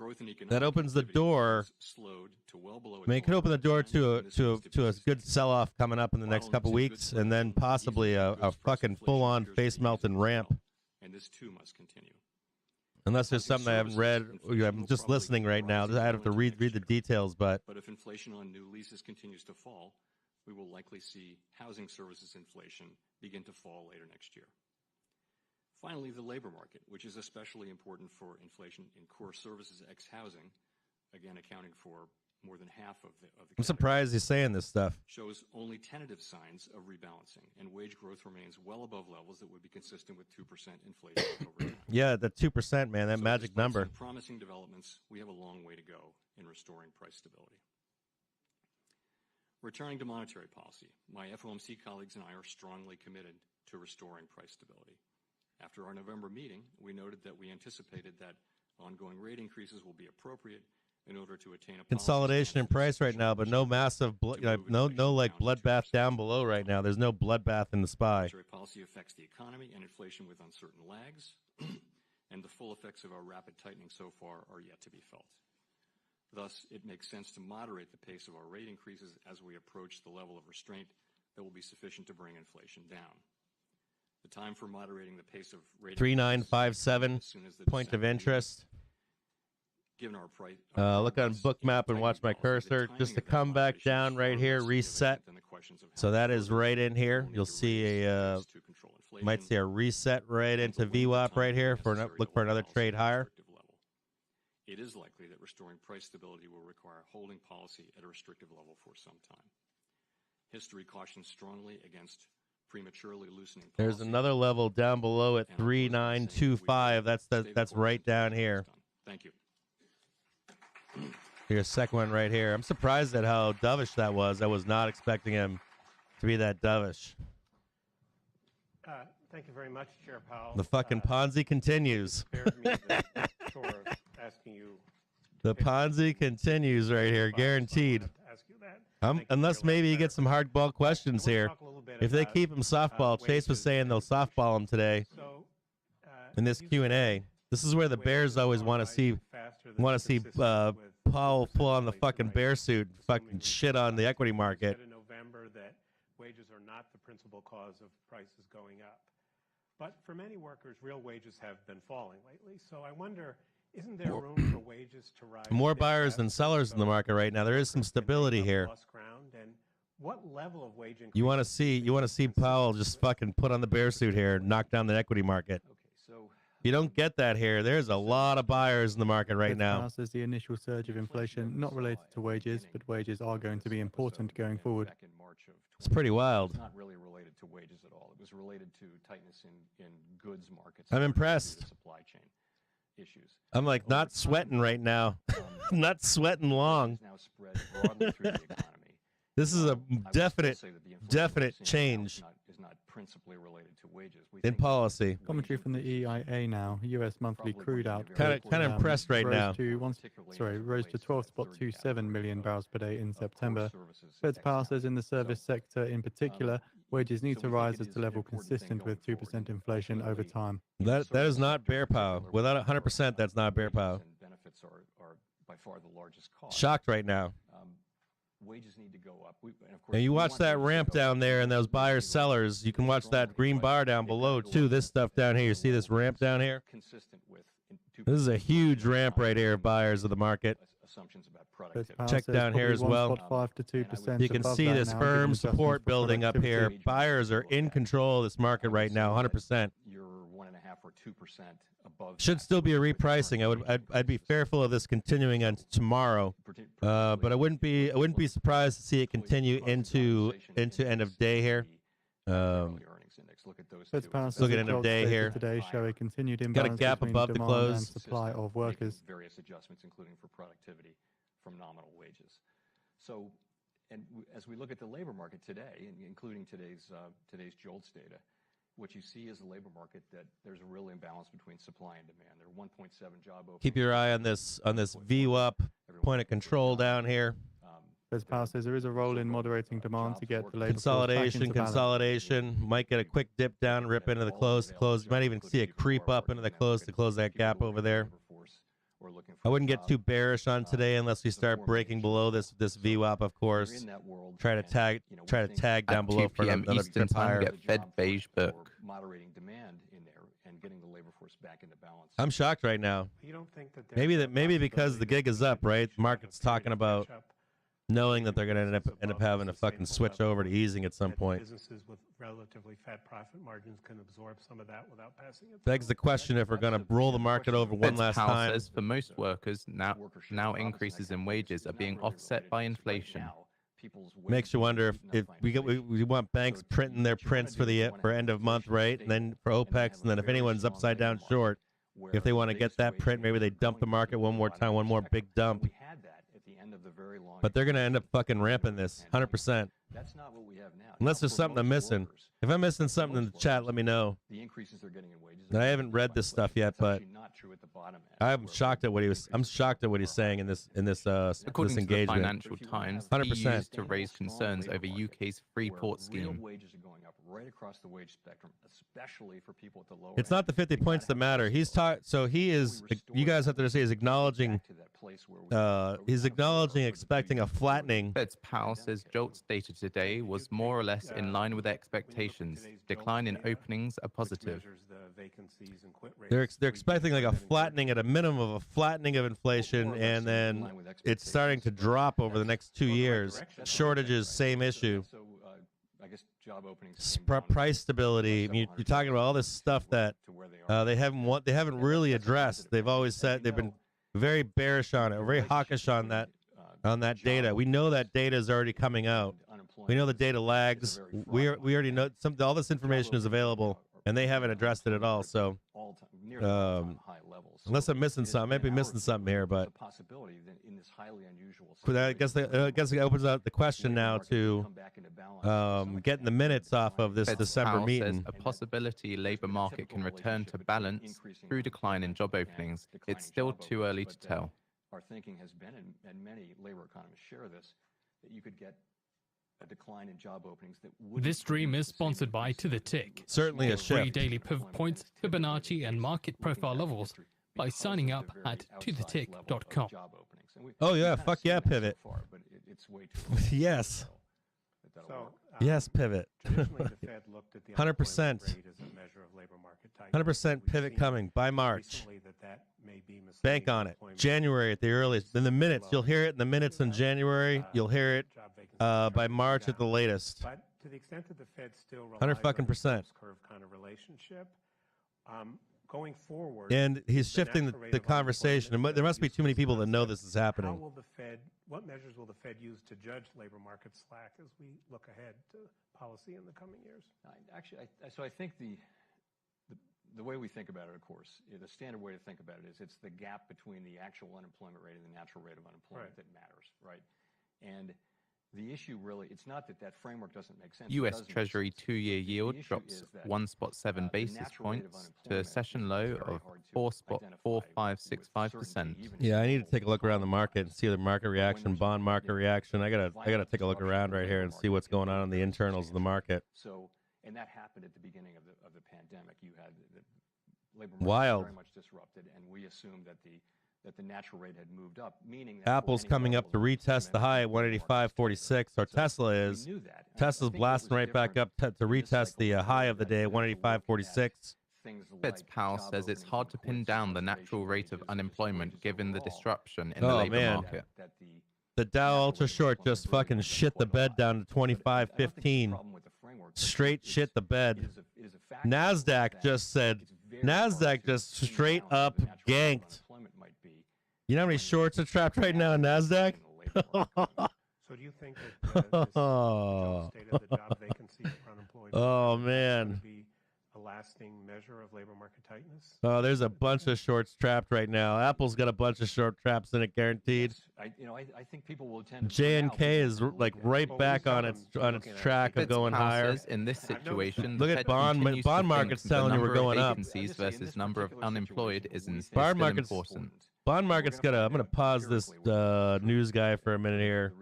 Growth in economic that opens the activity door. has slowed to well below I its mean, it could open the door long-term trend, to and this needs to be a good sustained. sell-off coming up in the next Bottlenecks couple in goods weeks, flow and then show easing possibly a goods price fucking inflation full-on appears to be face easing melting as ramp. well, and this too must continue. Unless there's Hunting something I haven't read. services, inflation I'm will just probably listening keep right now. rising I have well to into read next the year. details, but But if inflation on new leases continues to fall, we will likely see housing services inflation begin to fall later next year. Finally, the labor market, which is especially important for inflation in core services ex housing, again accounting for more than half of the I'm category, surprised he's saying this stuff. shows only tentative signs of rebalancing, and wage growth remains well above levels that would be consistent with 2% inflation over time. Yeah, that 2%, man, that So magic despite number. some promising developments, we have a long way to go in restoring price stability. Returning to monetary policy, my FOMC colleagues and I are strongly committed to restoring price stability. After our November meeting, we noted that we anticipated that ongoing rate increases will be appropriate in order to attain a Consolidation in price right now, but no massive, no like bloodbath down below right now. There's no bloodbath in the SPY. Monetary policy affects the economy and inflation with uncertain lags, and the full effects of our rapid tightening so far are yet to be felt. Thus, it makes sense to moderate the pace of our rate increases as we approach the level of restraint that will be sufficient to bring inflation down. The time for moderating the pace of rate 3957 as soon as the point of December meeting. interest. Given our Look on BOOKMAP and watch my cursor. Just to come back down right here, reset. So that is right in here. You'll see a might see a reset right into VWAP right here for look for another trade higher. It is likely that restoring price stability will require holding policy at a restrictive level for some time. History cautions strongly against prematurely loosening policy. There's another level down below at 3925. That's right down here. Thank you. Here's a second one right here. I'm surprised at how dovish that was. I was not expecting him to be that dovish. Thank you very much, Chair Powell. The fucking Ponzi continues. The Ponzi continues right here, guaranteed. Unless maybe you get some hardball questions here. If they keep him softball, Chase was saying they'll softball him today in this Q&A. This is where the Bears always want to see Powell pull on the fucking bear suit, and fucking shit on the equity market. In November that wages are not the principal cause of prices going up. But for many workers, real wages have been falling lately. So I wonder, isn't there room for wages to rise? More buyers than sellers in the market right now. There is some stability here. And what level of wage increase? You want to see Powell just fucking put on the bear suit here and knock down the equity market. Okay, so You don't get that here. There's a lot of buyers in the market right now. Says the initial surge of inflation not related to wages, but wages are going to be important going forward. back in March of It's pretty wild. It's not really related to wages at all. It was related to tightness in goods markets. I'm due to impressed. the supply chain issues. I'm like not sweating right now. Not sweating long. It's now spread broadly through the economy. This is a I would still definite say that the inflation definite we're seeing now change is not principally related to wages. We in think that policy. wage Commentary from the increases EIA now. U.S. monthly probably crude going to be output. very Kinda impressed right rose now. To particularly as it rose to relates to that third 12.27 category million barrels per day in of core September. services Fed's ex Powell housing. says in the service sector in particular, wages need so to we think rise it as is the an level important thing consistent going with 2% forward. inflation over Ultimately, time. That is not bear power. Without 100%, that's not bear power. And benefits are by far the largest cost. Shocked right now. Wages need to go up. And of course, Now you we watch want that wages to ramp go up. down there and those Wages buyers need to go up. sellers. You can watch that Strongly, green but bar down they've gotta below go too. up This stuff down here. You see this ramp down here? Consistent with This is a huge ramp right here, buyers of the market. assumptions about Fed's productivity. Powell Check says down here probably as well. 1.5 to 2%. You can above see that this now, firm given adjustments support for building up here. productivity. Buyers are in control of this market right now, 100%. You're 1.5 or 2% above. Should that, still be a with current repricing. wage I'd be increases. fearful of this continuing on tomorrow. But I wouldn't be surprised to see it continue into end of day here. Fed's Powell says Look at the end of jobs day data here. Today show a continued Got a imbalance gap between above the demand close. and supply of workers. Various adjustments, including for productivity from nominal wages. So, as we look at the labor market today, including today's JOLTS data, what you see is a labor market that there's a real imbalance between supply and demand. There are 1.7 job openings. Keep your eye on this VWAP point of control down here. Fed's Powell says there is a role in moderating demand to get the labor force back Consolidation, into balance. consolidation. Might get a quick dip down, rip into the close. You might even see a creep up into the close to close that gap over there. looking I for a wouldn't get job. too bearish on today unless we It's a start form of breaking action. below this So VWAP, of we're course. in that world, Try to and, tag we try to think tag down At below 2 for p.m. another Eastern trip time, higher. we get Fed job beige for book. moderating demand in there and getting the labor force back into balance. I'm shocked right now. You don't think that Maybe because the gig is up, right? The market's talking about knowing that they're going to end up having to fucking switch over to easing at some point. Businesses with relatively fat profit margins can absorb some of that without passing it Begs the question if we're going to roll the market over one Fed's last Powell time. says for most workers, now increases in wages are being offset by inflation. Makes you wonder if we want banks printing their prints for end of month, right? And then for OPEX, and then if anyone's upside down short, if they want to get that print, maybe they dump the market one more time, one more big dump. But they're going to end up fucking ramping this 100%. That's not what we have now. Unless there's something I'm missing. If I'm missing something in the chat, let me know. The increases they're getting in wages. I haven't read this stuff yet, but I'm shocked at what he's saying in this According this to the engagement. Financial Times, 100%. he used to raise concerns over UK's free port Real scheme. wages are going up right across the wage spectrum, especially for people at the lower It's end. not the 50 points that matter. He's so he is. You guys have to say he's acknowledging. He's acknowledging expecting a flattening. Fed's Powell says JOLTS data today was more or less in line with expectations. Decline in openings are positive. They're expecting like a flattening at a minimum of a flattening of inflation, and then it's starting to drop over the next 2 years. Shortages, same issue. I guess job openings. Price stability. I mean, you're talking about all this stuff that they haven't really addressed. They've always said they've been very bearish on it, very hawkish on that data. We know that data is already coming out. We know the data lags. We already know all this information is available, and they haven't addressed it at all. So unless I'm missing something, I might be missing something here, but I guess it opens up the question now to getting the minutes off of this Fed's December Powell meeting. says a possibility labor market can return to balance through decline in job openings. It's still too early to tell. Our thinking has been, and many labor economists share this, that you could get a decline in job openings that would. This stream is sponsored by To The Tick. Certainly a Get free shift. daily pivot points, Fibonacci, and market profile levels by signing up at tothetick.com. Oh yeah, fuck yeah, pivot. Yes. Yes, pivot. 100%. 100% pivot coming by March. Bank on it. January at the earliest. In the minutes, you'll hear it in the minutes in January. You'll hear it by March at the latest. But to the extent that the Fed still 100% curve kind of relationship, going forward, and he's shifting the conversation. There must be too many people that know this is happening. What measures will the Fed use to judge labor market slack as we look ahead to policy in the coming years? So I think the way we think about it, of course, the standard way to think about it is it's the gap between the actual unemployment rate and the natural rate of unemployment that matters, right? And the issue really, it's not that framework doesn't make sense. U.S. Treasury 2-year yield drops 1.7 basis points to a session low of 4.4565%. Yeah, I need to take a look around the market and see the market reaction, bond market reaction. I gotta take a look around right here and see what's going on in the internals of the market. So, and that happened at the beginning of the pandemic. You had the labor market Wild. very much disrupted, and we assumed that the natural rate had moved up, meaning that Apple's coming up to retest the high at 185.46. Or Tesla is. Tesla's blasting right back up to retest the high of the day at 185.46. Fed's Powell says it's hard to pin down the natural rate of unemployment given the disruption in the labor market. The Dow Ultra Short just fucking shit the bed down to 25.15. Straight shit the bed. NASDAQ just straight up ganked. You know how many shorts are trapped right now in NASDAQ? So do you think that this state of the job vacancy for unemployed Oh, man. be a lasting measure of labor market tightness? Oh, there's a bunch of shorts trapped right now. Apple's got a bunch of short traps in it, guaranteed. I think people will tend to J&K is like right back on its track of Fed's going Powell high. says in this situation, Look the at Fed bond continues to market's think the telling you we're number of going up. vacancies versus number of unemployed is Bond still market's important. Bond market's I'm gonna pause this news guy for a minute here. The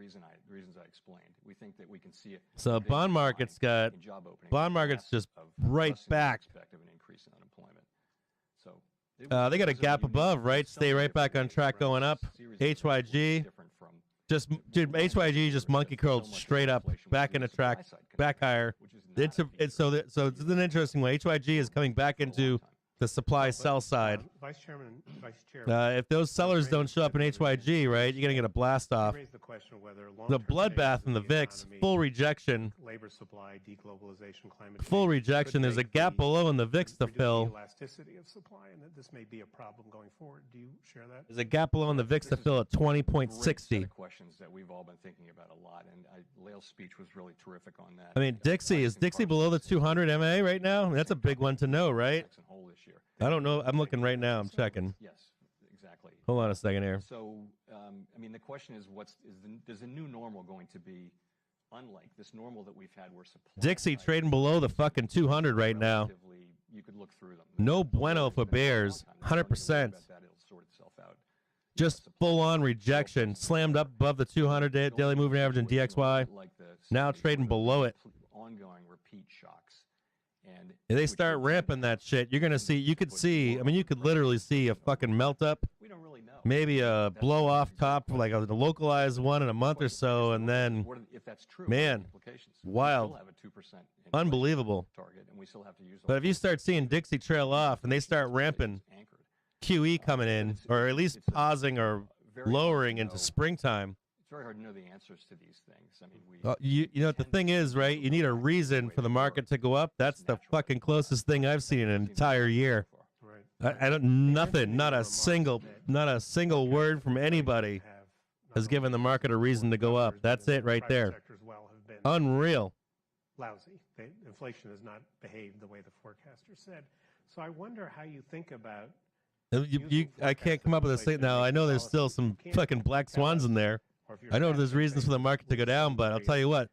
reasons I explained. We think that we can see it. So bond market's just right back. Of an increase in unemployment. So They got a gap above, right? Stay right back on track going up. HYG, just dude, HYG just monkey curled straight up, back into track, back higher. It's an interesting way. HYG is coming back into the supply sell side. Vice Chair. If those sellers don't show up in HYG, right, you're gonna get a blast off. The question of whether The bloodbath in the VIX, full rejection. Labor supply, deglobalization, climate Full change rejection. could There's a make gap the- below in the VIX to reduce the fill. elasticity of supply, and that this may be a problem going forward. Do you share that? There's a gap below in the VIX to fill at Great 20.60. set of questions that we've all been thinking about a lot, and Lael's speech was really terrific on that. I mean, Dixie, is Dixie below the 200 MA right now? That's a big one to know, right? Jackson Hole this year. I don't know. I'm looking right now. I'm checking. Yes, exactly. Hold on a second here. So, I mean, the question is, is the new normal going to be unlike this normal that we've had where supply Dixie side trading below the fucking 200 right now. relatively, you could look through them. No The bueno leverage for has been there a long bears, time. There's no need to worry 100%. about that. It'll sort itself out. Just full-on rejection. Slammed up above the 200 daily moving average in DXY. Like the Now sort trading of below it. Ongoing repeat shocks. And If they which start would ramping that shit, you're gonna see. You could see. I mean, you could literally see a fucking melt up. we don't really know. Maybe a blow off top, like a localized one in a month or so, and then If that's true, man, implications. wild. We still have a 2% inflation Unbelievable. target, and we still have to use But if you start seeing Dixie trail off and they start ramping, anchored. QE coming in, or at least pausing or Very hard lowering to into know. springtime. It's very hard to know the answers to these things. I mean, You know what the thing is, right? You need a reason for the market to go up. That's the fucking closest thing I've seen in an entire year. Right. I don't nothing, not a single word from anybody has given the market a reason to go up. That's it right there. Sectors well have been Unreal. lousy. Inflation has not behaved the way the forecaster said. So I wonder how you think about I can't come up with a thing now. I know there's still some fucking black swans in there. I know there's reasons for the market to go down, but I'll tell you what,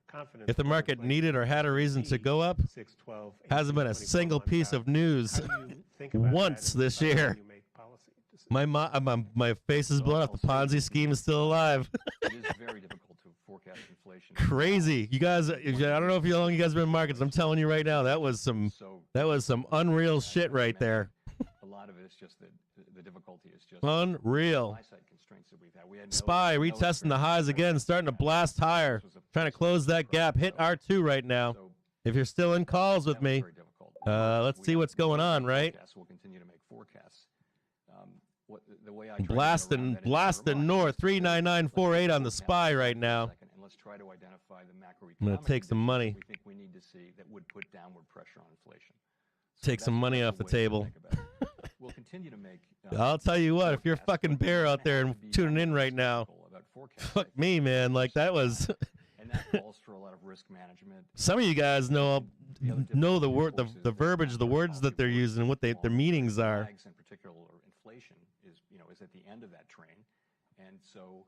if the market needed or had a reason to go up, 6, 12, hasn't been a 18, single 24 piece months of news out. How do you think about once that this in how year. you make policy decisions? My face is blown off. The Ponzi scheme is still alive. it is very difficult to forecast inflation. Crazy. You guys, I don't know if how long you guys have been in markets. I'm telling you right now, that was some unreal shit right there. A lot of it is just that the difficulty is just Unreal. supply-side constraints that we've had. We had no- SPY no retesting the experience highs with again, that. starting to blast higher. This was a- Trying to close that gap. Hit R2 right now. So If you're still in calls with that was me, very difficult. let's We see have what's to going make on, right? forecasts. We'll continue to make forecasts. The way I try to get around Blasting that is north, to remind 39948 on the let's SPY pause right for a now. second and let's try to identify the macroeconomic I'm gonna take some conditions money. we think we need to see that would put downward pressure on inflation. Take some money that's off the way to table. think about it. We'll continue to make. I'll tell you what, if you're a forecasts, fucking but bear we're out there gonna and have to be tuning in right now, skeptical about forecasts, fuck I think. me, man. Like that was. And that calls for a lot of risk management. Some of you guys know the word, the verbiage, the words that they're using, what their meanings are. Lags in particular, or inflation is at the end of that train, and so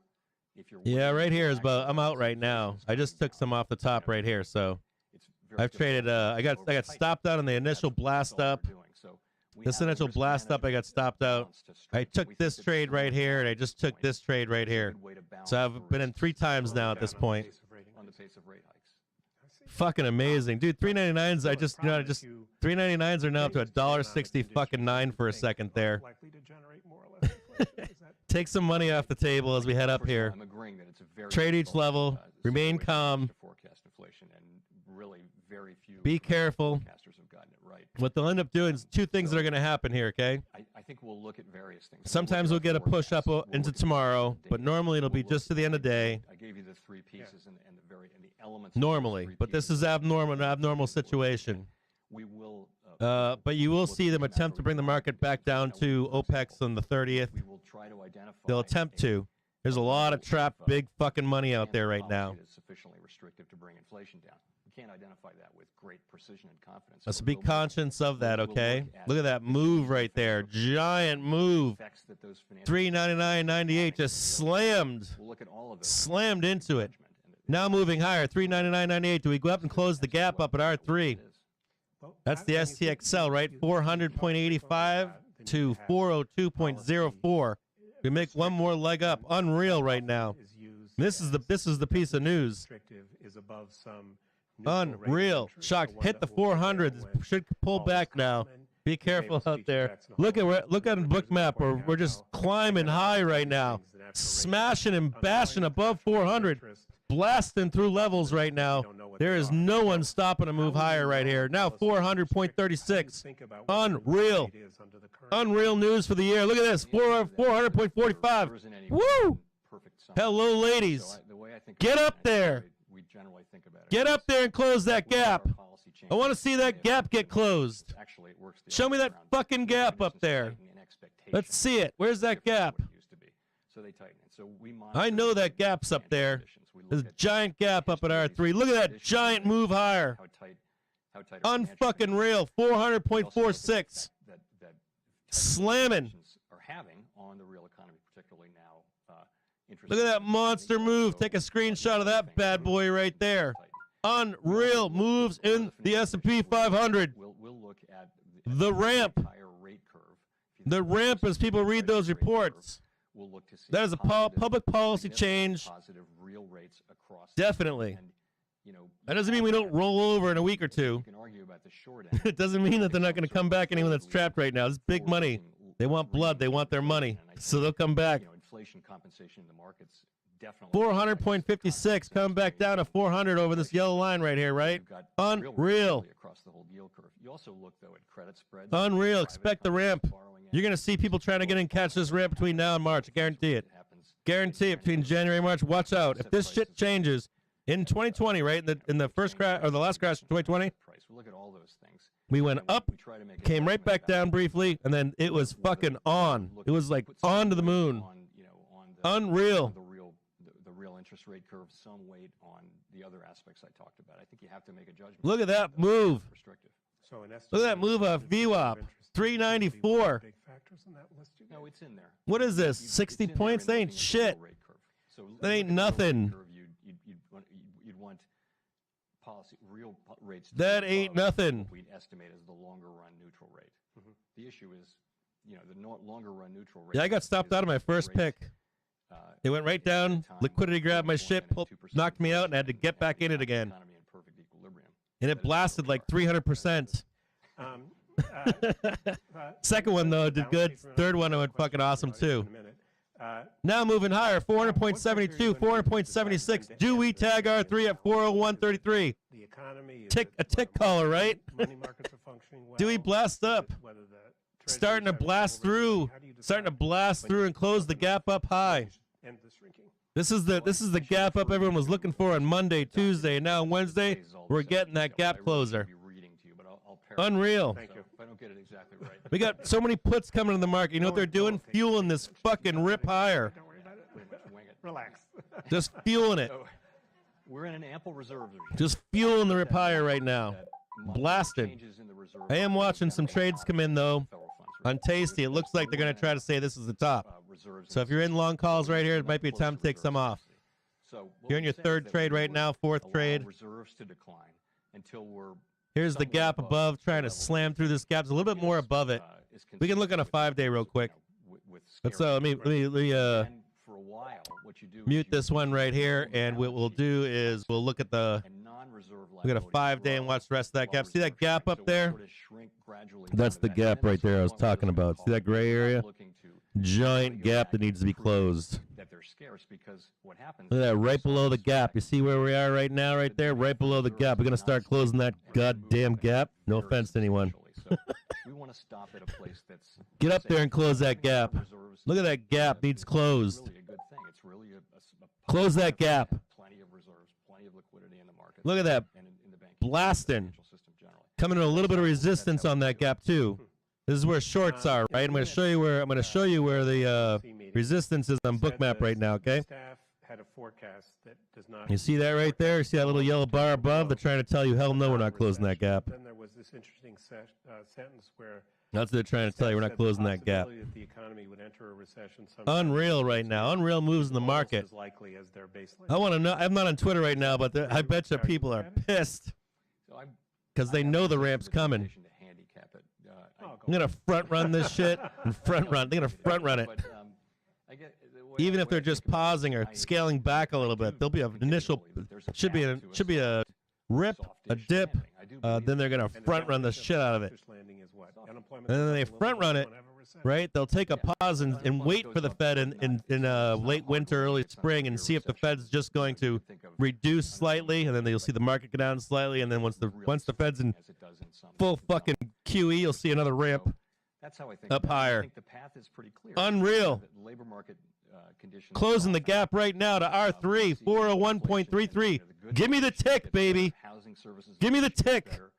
if you're Yeah, waiting right for here is actual about. I'm out evidence right that now. inflation's I just coming took some down, off the top right here, so it's very I've traded. difficult I to got overhype stopped out on the that. initial That's blast all up. we're doing. So we This have a initial risk blast up, I got management stopped out. balance to I strike. We took think this that trade is right the here, and I right just took point. this trade right It's a here. good way to balance So I've the been in risks 3 times Slow now at this down on the point. pace of rating on the hikes. pace of rate hikes. I see. Fucking amazing, dude. 399s. I So just, the problem just is you 399s are now up to change the economic $1.60 fucking conditions 9 you for a think second are there. likely to generate more or less inflation. Is that Take some money off the table as we head up First of all, here. I'm agreeing that it's a very Trade each difficult, level, remain situation calm. to forecast inflation, and really very few Be careful. forecasters have gotten it right. What they'll end up doing is 2 things that are going to happen here, okay? I think we'll look at various things. Sometimes we'll get a push up into tomorrow, but normally it'll be just to the end of day. I gave you the 3 pieces and the elements. Normally, but this is an abnormal situation. We will. But you will see them attempt to bring the market back down to OPEX on the 30th. We will try to identify. They'll attempt to. There's a lot of trapped big fucking money out there right now. That's sufficiently restrictive to bring inflation down. We can't identify that with great precision and confidence. Let's So be we'll conscious of that, we'll okay? look at Look at that move right there. Giant move. effects that those financial 399.98 just slammed. We'll look at all of those. Slammed into it. Judgment and Now moving higher. 399.98. Do we go up and close the gap up at R3? Well, That's the when you think- STXL, right? you- 400.85 to you have 402.04. We make one more leg up. Unreal right now. is used This is the piece of news. restrictive is above some neutral rate Unreal. measure, so Shocked. one Hit the that will prevail 400. when Should pull all is back now. calm. And Be careful famous out feature there. Jackson Look Hole, at BookMap. We're just climbing high right now, smashing and bashing above 400, blasting through levels right now. There is no one stopping to move higher right here. Now 400.36. Unreal. Unreal news for the year. Look at this. 400.45. Woo! Hello, ladies. Get up there. Get up there and close that gap. I want to see that gap get closed. Show me that fucking gap up there. Let's see it. Where's that gap? I know that gap's up there. There's a giant gap up at R3. Look at that giant move higher. Unfucking real. 400.46. Slamming. Look at that monster move. Take a screenshot of that bad boy right there. Unreal moves in the S&P 500. The ramp. The ramp as people read those reports. That is a public policy change. Definitely. That doesn't mean we don't roll over in a week or two. It doesn't mean that they're not going to come back, anyone that's trapped right now. This is big money. They want blood. They want their money. So they'll come back. Inflation compensation in the markets definitely 400.56 coming back down to 400 over this yellow line right here, right? Unreal. Across the whole yield curve. You also look though at credit spreads. Unreal. Expect the ramp. You're going to see people trying to get in catch this ramp between now and March. I guarantee it. Guarantee it between January and March. Watch out. If this shit changes in 2020, right? In the first crash or the last crash of 2020, look at all those things. We went up, came right back down briefly, and then it was fucking on. It was like on to the moon. Unreal. The real interest rate curve, some weight on the other aspects I talked about. I think you have to make a judgment. Look at that move. Look at that move off VWAP. 394. No, it's in there. What is this? 60 points? That ain't shit. That ain't nothing. You'd want policy real rates. That ain't nothing. We'd estimate as the longer run neutral rate. The issue is, the longer run neutral rate. Yeah, I got stopped out of my first pick. It went right down. Liquidity grabbed my shit, knocked me out, and I had to get back in it again. And it blasted like 300%. Second one, though, did good. Third one went fucking awesome, too. Now moving higher, 400.72, 400.76. Do we tag R3 at 401.33? A tick collar, right? Do we blast up? Starting to blast through and close the gap up high. This is the gap up everyone was looking for on Monday, Tuesday, and now on Wednesday we're getting that gap closer. Unreal. Thank you. If I don't get it exactly right. We got so many puts coming in the market. You know what they're doing? Fueling this fucking rip higher. Don't worry about it. Relax. Just fueling it. We're in an ample reserve. Just fueling the rip higher right now. Blasted. I am watching some trades come in, though. On Tasty, it looks like they're going to try to say this is the top. So if you're in long calls right here, it might be a time to take some off. You're in your third trade right now, fourth trade. Here's the gap above, trying to slam through this gap. It's a little bit more above it. We can look on a 5-day real quick. Let's let me mute this one right here, and what we'll do is we'll look at a 5-day and watch the rest of that gap. See that gap up there? That's the gap right there I was talking about. See that gray area? Giant gap that needs to be closed. Look at that, right below the gap. You see where we are right now, right there? Right below the gap. We're going to start closing that goddamn gap. No offense to anyone. Get up there and close that gap. Look at that gap. Needs closed. Close that gap. Look at that. Blasting. Coming to a little bit of resistance on that gap, too. This is where shorts are, right? I'm going to show you where the resistance is on BookMap right now, okay? You see that right there? You see that little yellow bar above? They're trying to tell you, hell no, we're not closing that gap. Then there was this interesting sentence where that's what they're trying to tell you, we're not closing that gap. Unreal right now. Unreal moves in the market. I want to know. I'm not on Twitter right now, but I bet you people are pissed because they know the ramp's coming. I'm going to front run this shit and front run. They're going to front run it. Even if they're just pausing or scaling back a little bit, there'll be an initial, should be a rip, a dip, then they're going to front run the shit out of it. Unemployment And then goes they up a little front bit, run we it, won't have a recession. right? They'll take a Yeah. pause and Unemployment wait goes for the up, Fed but in not- in, it's in not late hard winter, to early say it's not spring, gonna and be a see if the recession. Fed's just going You to would think of reduce unemployment slightly, and then you'll see the market go down slightly, and then once the really Fed's in as it does in some full some fucking QE, you'll see another ramp. So that's how I think Up about it. higher. I think the path is pretty clear. Unreal. The labor market conditions Closing the soften. gap right now to R3, We see 401.33. inflation, the good Give me the inflation tick, gets baby. better, housing services Give me the inflation gets tick. better,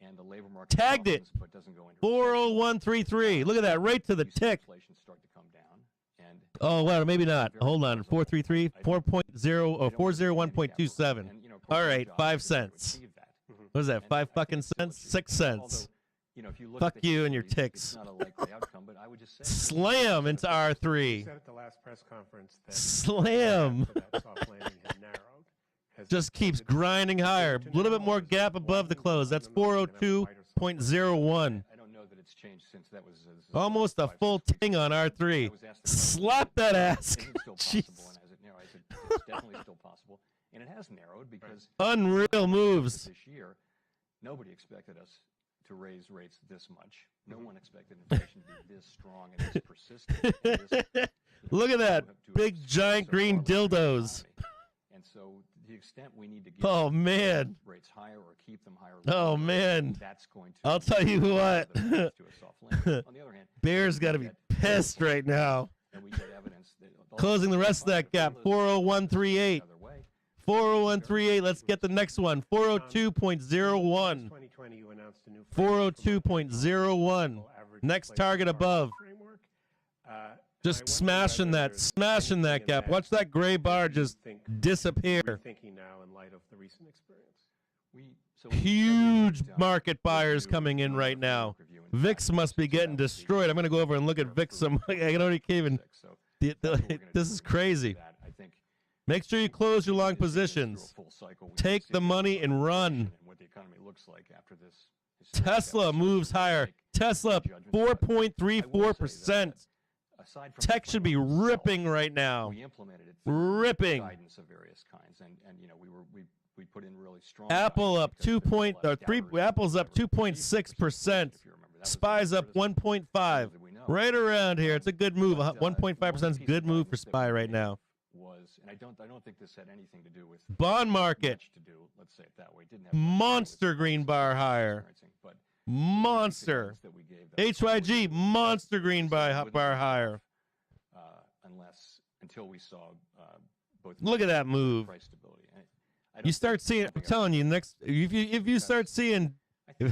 and the labor market Tagged it. softens, but doesn't go into recession. 40133. Look at that, right to the You see tick. inflation start to come down, and Oh, well, maybe not. very Hold on. plausible. 433, I- 4.0 or I don't understand 401.27. and, of course, All our right, job 5 is to try to cents. achieve that. What is that, And 5 I think fucking it's still cents? achievable. 6 cents. Although, if you look Fuck at the you and your history, ticks. It's not a likely outcome, but I would just say Slam into You R3. said at the last press conference that Slam. after that soft landing had narrowed. Has Just keeps it grinding higher. A to little bit narrow? more Is it gap above the widening close. down That's and then gonna have a wider soft landing? 402.01. I don't know that it's changed since that was Almost a 5, full 6 weeks ting on ago. I R3. was asked the question, Slap that ass. Is it still Jeez. possible? And as it narrowed, I said, it's definitely still possible. And it has narrowed because Unreal moves. this year, nobody expected us to raise rates this much. No one expected inflation to be this strong and this persistent. And this, Look at that. to Big expand giant so green far within the dildos. economy. And so to the extent we need to get Oh, man. rates higher or keep them higher. Oh, longer, man. That's going to I'll tell you what. the path to a soft landing. On the other hand, Bear's got to be pissed right now. and we get evidence that Closing the rest of that gap. 40138. 40138. Let's get the next one. 402.01. 2020, you announced a new 402.01. Next target above. framework. Just smashing that gap. Watch that gray bar just disappear. Thinking now in light of the recent experience. Huge market buyers coming in right now. VIX must be getting destroyed. I'm going to go over and look at VIX. I don't even. This is crazy. Make sure you close your long positions. Take the money and run. Tesla moves higher. Tesla 4.34%. Tech should be ripping right now. We implemented it Ripping. guidance of various kinds, and we put in really strong. Apple up guidance because there was a lot of doubters Apple's up that were 2.6%. if you remember. That was SPY's the up criticism. 1.5. Little did we know. Right around here. It's a good move. But, 1.5% is a one good piece of move for guidance that SPY we right gave now. Was, and I don't think this had anything to do with Bond market. much to do. Let's say it that way. It didn't have much to do with Monster the green crisis bar we're higher. experiencing, but Monster. that we gave that was HYG, monster green bar higher. Until we saw both. Look at that move. Price stability. You start seeing, I'm telling you, next if you start seeing,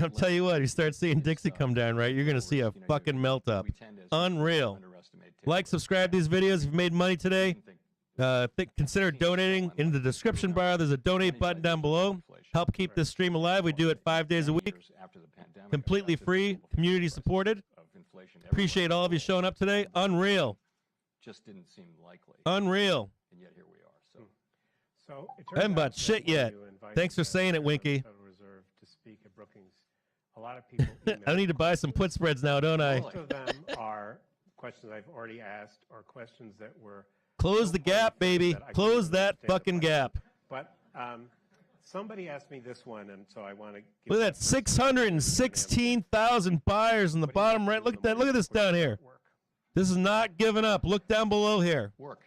I'll tell you what, you start seeing Dixie come down, right? You're going to see a fucking melt up. Unreal. Like, subscribe to these videos. If you've made money today, consider donating. In the description bar, there's a donate button down below. Help keep this stream alive. We do it 5 days a week. Completely free, community supported. Appreciate all of you showing up today. Unreal. Just didn't seem likely. Unreal. And yet here we are. So it I haven't turns bought out that shit when yet. you invited Thanks for the saying it, chairman of the Winky. Federal Reserve to speak at Brookings, a lot of people I need to buy some put spreads now, don't I? Most of them are questions I've already asked or questions that were Close the gap, baby. Close that fucking gap. But somebody asked me this one, and so I want to. Look at that, 616,000 buyers in the bottom right. Look at that. Look at this down here. This is not giving up. Look down below here. Work.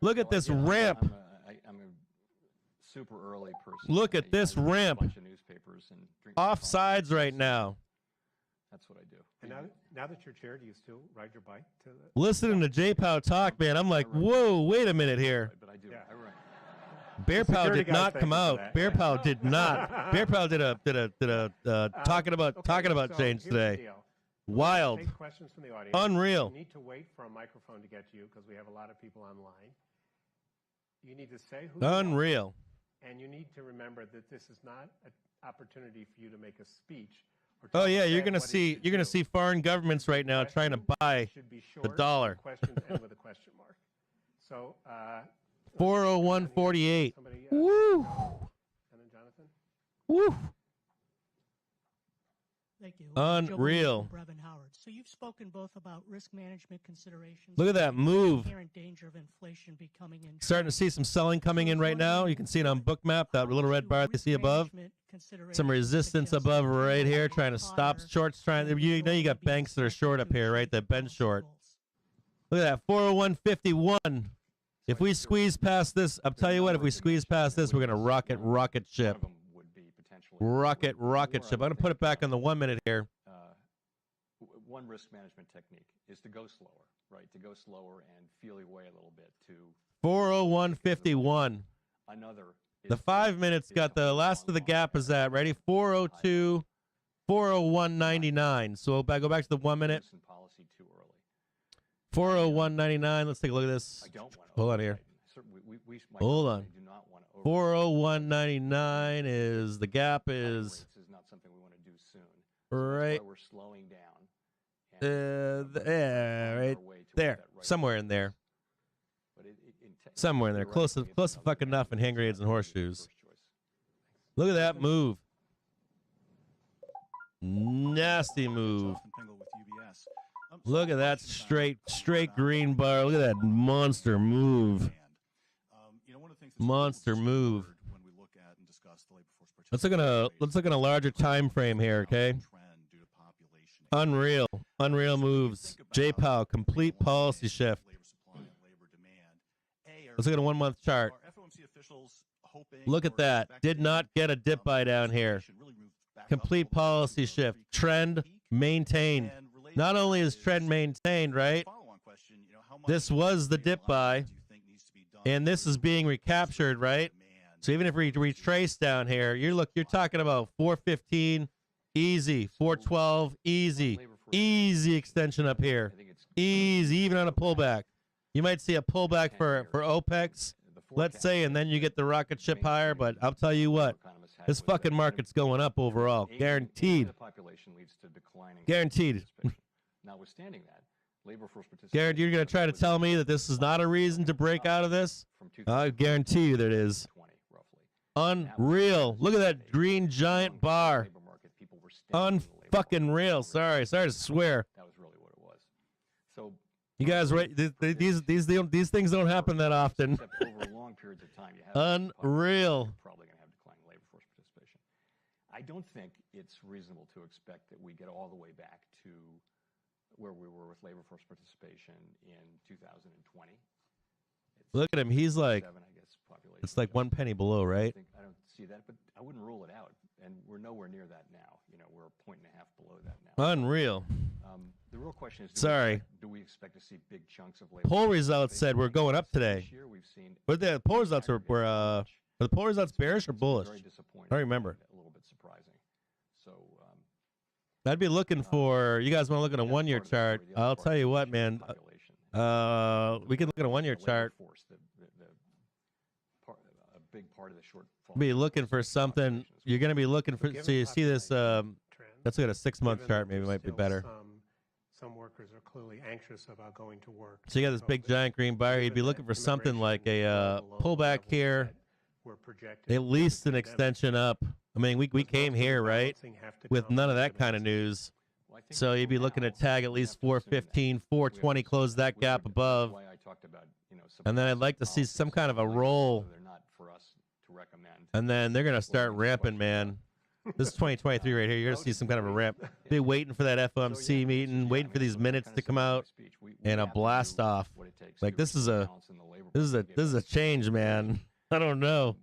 Look at this ramp. I'm a super early person. Look at this I read a ramp. bunch of newspapers and drink Offsides right now. That's what I do. And now that you're chair, do you still ride your bike to the? Listening to J-Pow talk, man, I'm like, whoa, wait a minute here. But I do. Yeah. I run. Bear Pow security did guys not thank come you for out. that. Bear Pow did not. Bear Pow did a talking about Okay, change so here's the today. deal. Wild. Take questions from the audience. Unreal. You need to wait for a microphone to get to you because we have a lot of people online. You need to say who you are, Unreal. and you need to remember that this is not an opportunity for you to make a speech. Or Oh to yeah, you're say gonna what it see should you're gonna do. see foreign governments right now trying to buy Should be the short, dollar. Questions end with a question mark. So 401.48. Somebody, Woo. and then Jonathan. Woo. Thank you. Unreal. Joe Brevin Howard. So you've spoken both about risk management considerations. Look at that and move. the inherent danger of inflation becoming in Starting to see some selling coming in right now. You can see it on BOOKMAP, that little red bar you see above. Some resistance above right here, trying to stop shorts. You know you got banks that are short up here, right? That bend short. Look at that, 401.51. If we squeeze past this, I'll tell you what, if we squeeze past this, we're going to rocket ship. Rocket ship. I'm going to put it back on the 1 minute here. One risk management technique is to go slower, right? To go slower and feel your way a little bit to 401.51. another. The 5 minutes got the last of the gap is that. Ready? 402, 401.99. So go back to the 1 minute. 401.99. Let's take a look at this. Hold on here. Hold on. 401.99 is the gap is not something we want to do soon. right. We're slowing down. Right there, somewhere in there. Somewhere in there, close to fuck enough in hand grenades and horseshoes. Look at that move. Nasty move. Look at that straight green bar. Look at that monster move. Monster move. Let's look at a larger time frame here, okay? Unreal moves. J. Powell, complete policy shift. Let's look at a 1 month chart. Look at that. Did not get a dip buy down here. Complete policy shift. Trend maintained. Not only is trend maintained, right? This was the dip buy, and this is being recaptured, right? So even if we retrace down here, you're talking about 415 easy, 412 easy extension up here, easy even on a pullback. You might see a pullback for OPEX, let's say, and then you get the rocket ship higher. But I'll tell you what, this fucking market's going up overall, guaranteed. Guaranteed. Notwithstanding that, labor force participation. Guaranteed. You're going to try to tell me that this is not a reason to break out of this? I guarantee you that it is. Unreal. Look at that green giant bar. Unfucking real. Sorry to swear. That was really what it was. So you guys, right? These things don't happen that often. Over long periods of time, you have unreal. Probably going to have declining labor force participation. I don't think it's reasonable to expect that we get all the way back to where we were with labor force participation in 2020. Look at him. He's like, it's like 1 penny below, right? I don't see that, but I wouldn't rule it out. And we're nowhere near that now. You know, we're a 1.5 below that now. Unreal. The real question is, do we expect to see big chunks of labor? Poll results said we're going up today. This year we've seen, but the poll results were the poll results bearish or bullish? Very disappointing. I don't remember. A little bit surprising. So I'd be looking for, you guys want to look at a 1 year chart? I'll tell you what, man. We can look at a 1 year chart. A big part of the shortfall. Be looking for something. You're going to be looking for. So you see this. Let's look at a 6 month chart. Maybe it might be better. Some workers are clearly anxious about going to work. So you got this big giant green bar. You'd be looking for something like a pullback here. At least an extension up. I mean, we came here, right, with none of that kind of news. So you'd be looking to tag at least 415, 420, close that gap above. And then I'd like to see some kind of a roll. And then they're going to start ramping, man. This is 2023 right here. You're going to see some kind of a ramp. Be waiting for that FOMC meeting, waiting for these minutes to come out, and a blast off. Like this is a change, man. I don't know.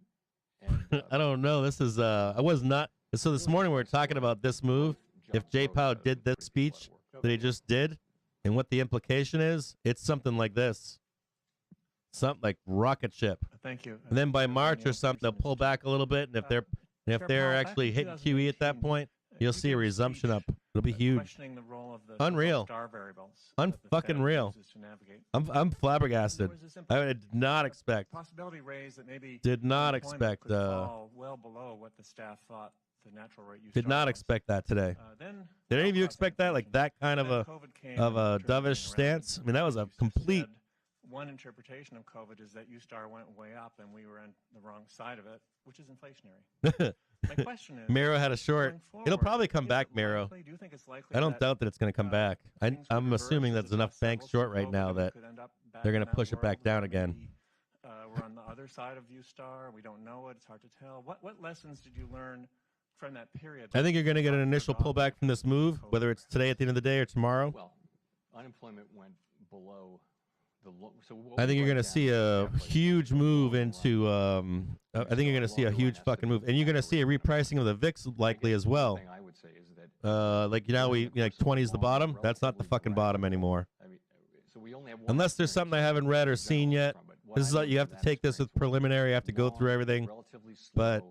I don't know. This is I was not. So this morning we were talking about this move. If J. Powell did this speech that he just did, and what the implication is, it's something like this. Something like rocket ship. Thank you. And then by March or something, they'll pull back a little bit, and if they're actually hitting QE at that point, you'll see a resumption up. It'll be huge. Unreal. Unfucking real. I'm flabbergasted. I did not expect. Possibility raised that maybe did not expect. Fall well below what the staff thought the natural rate. Did not expect that today. Did any of you expect that? Like that kind of a dovish stance? I mean, that was a complete. One interpretation of COVID is that U-star went way up and we were on the wrong side of it, which is inflationary. My question is, Miro had a short. going It'll forward, probably come is back, it Miro. likely- Do you think it's likely I don't that, doubt that it's going to come back. things would I'm reverse assuming as that there's the enough dust banks settles short from right COVID now and we that could end up back they're in going to that push it back world down where again. maybe, we're on the other side of U-star. We don't know it. It's hard to tell. What lessons did you learn from that period? I think you're going to get an Not initial forgotten pullback from this move, COVID whether it's today at the end of the day or tomorrow. Well, unemployment went below the low. So what I think we you're going to write see down a is definitely huge below move the into. line. I think you're going to see a huge fucking move, and you're going to see a repricing of the VIX likely as well. Thing I would say is that Like now like 20 is the bottom. That's not the fucking bottom anymore. I mean, so we only have one Unless there's something I haven't read or seen yet. This is what you have to take this with preliminary. You have to go through everything. But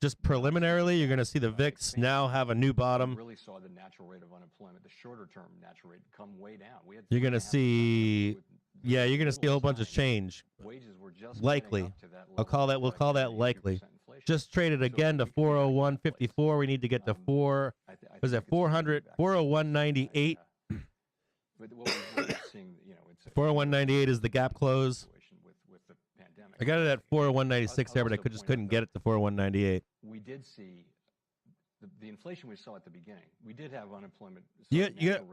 just preliminarily, you're going to see the VIX now have a new bottom. Really saw the natural rate of unemployment, the shorter term natural rate, come way down. We had You're going to 3.5% see, with yeah, you're going to see a whole bunch of signs. chanch. Wages were just Likely. getting up to that I'll call that. level We'll of call that 2% likely. inflation. Just traded again to 401.54. We need to get to I was think it 400? 401.98. But what we're seeing, it's 401.98 is the gap close. situation with the pandemic. I got it at 401.96 there, but I just couldn't get it to 401.98. We did see the inflation we saw at the beginning. We did have unemployment. You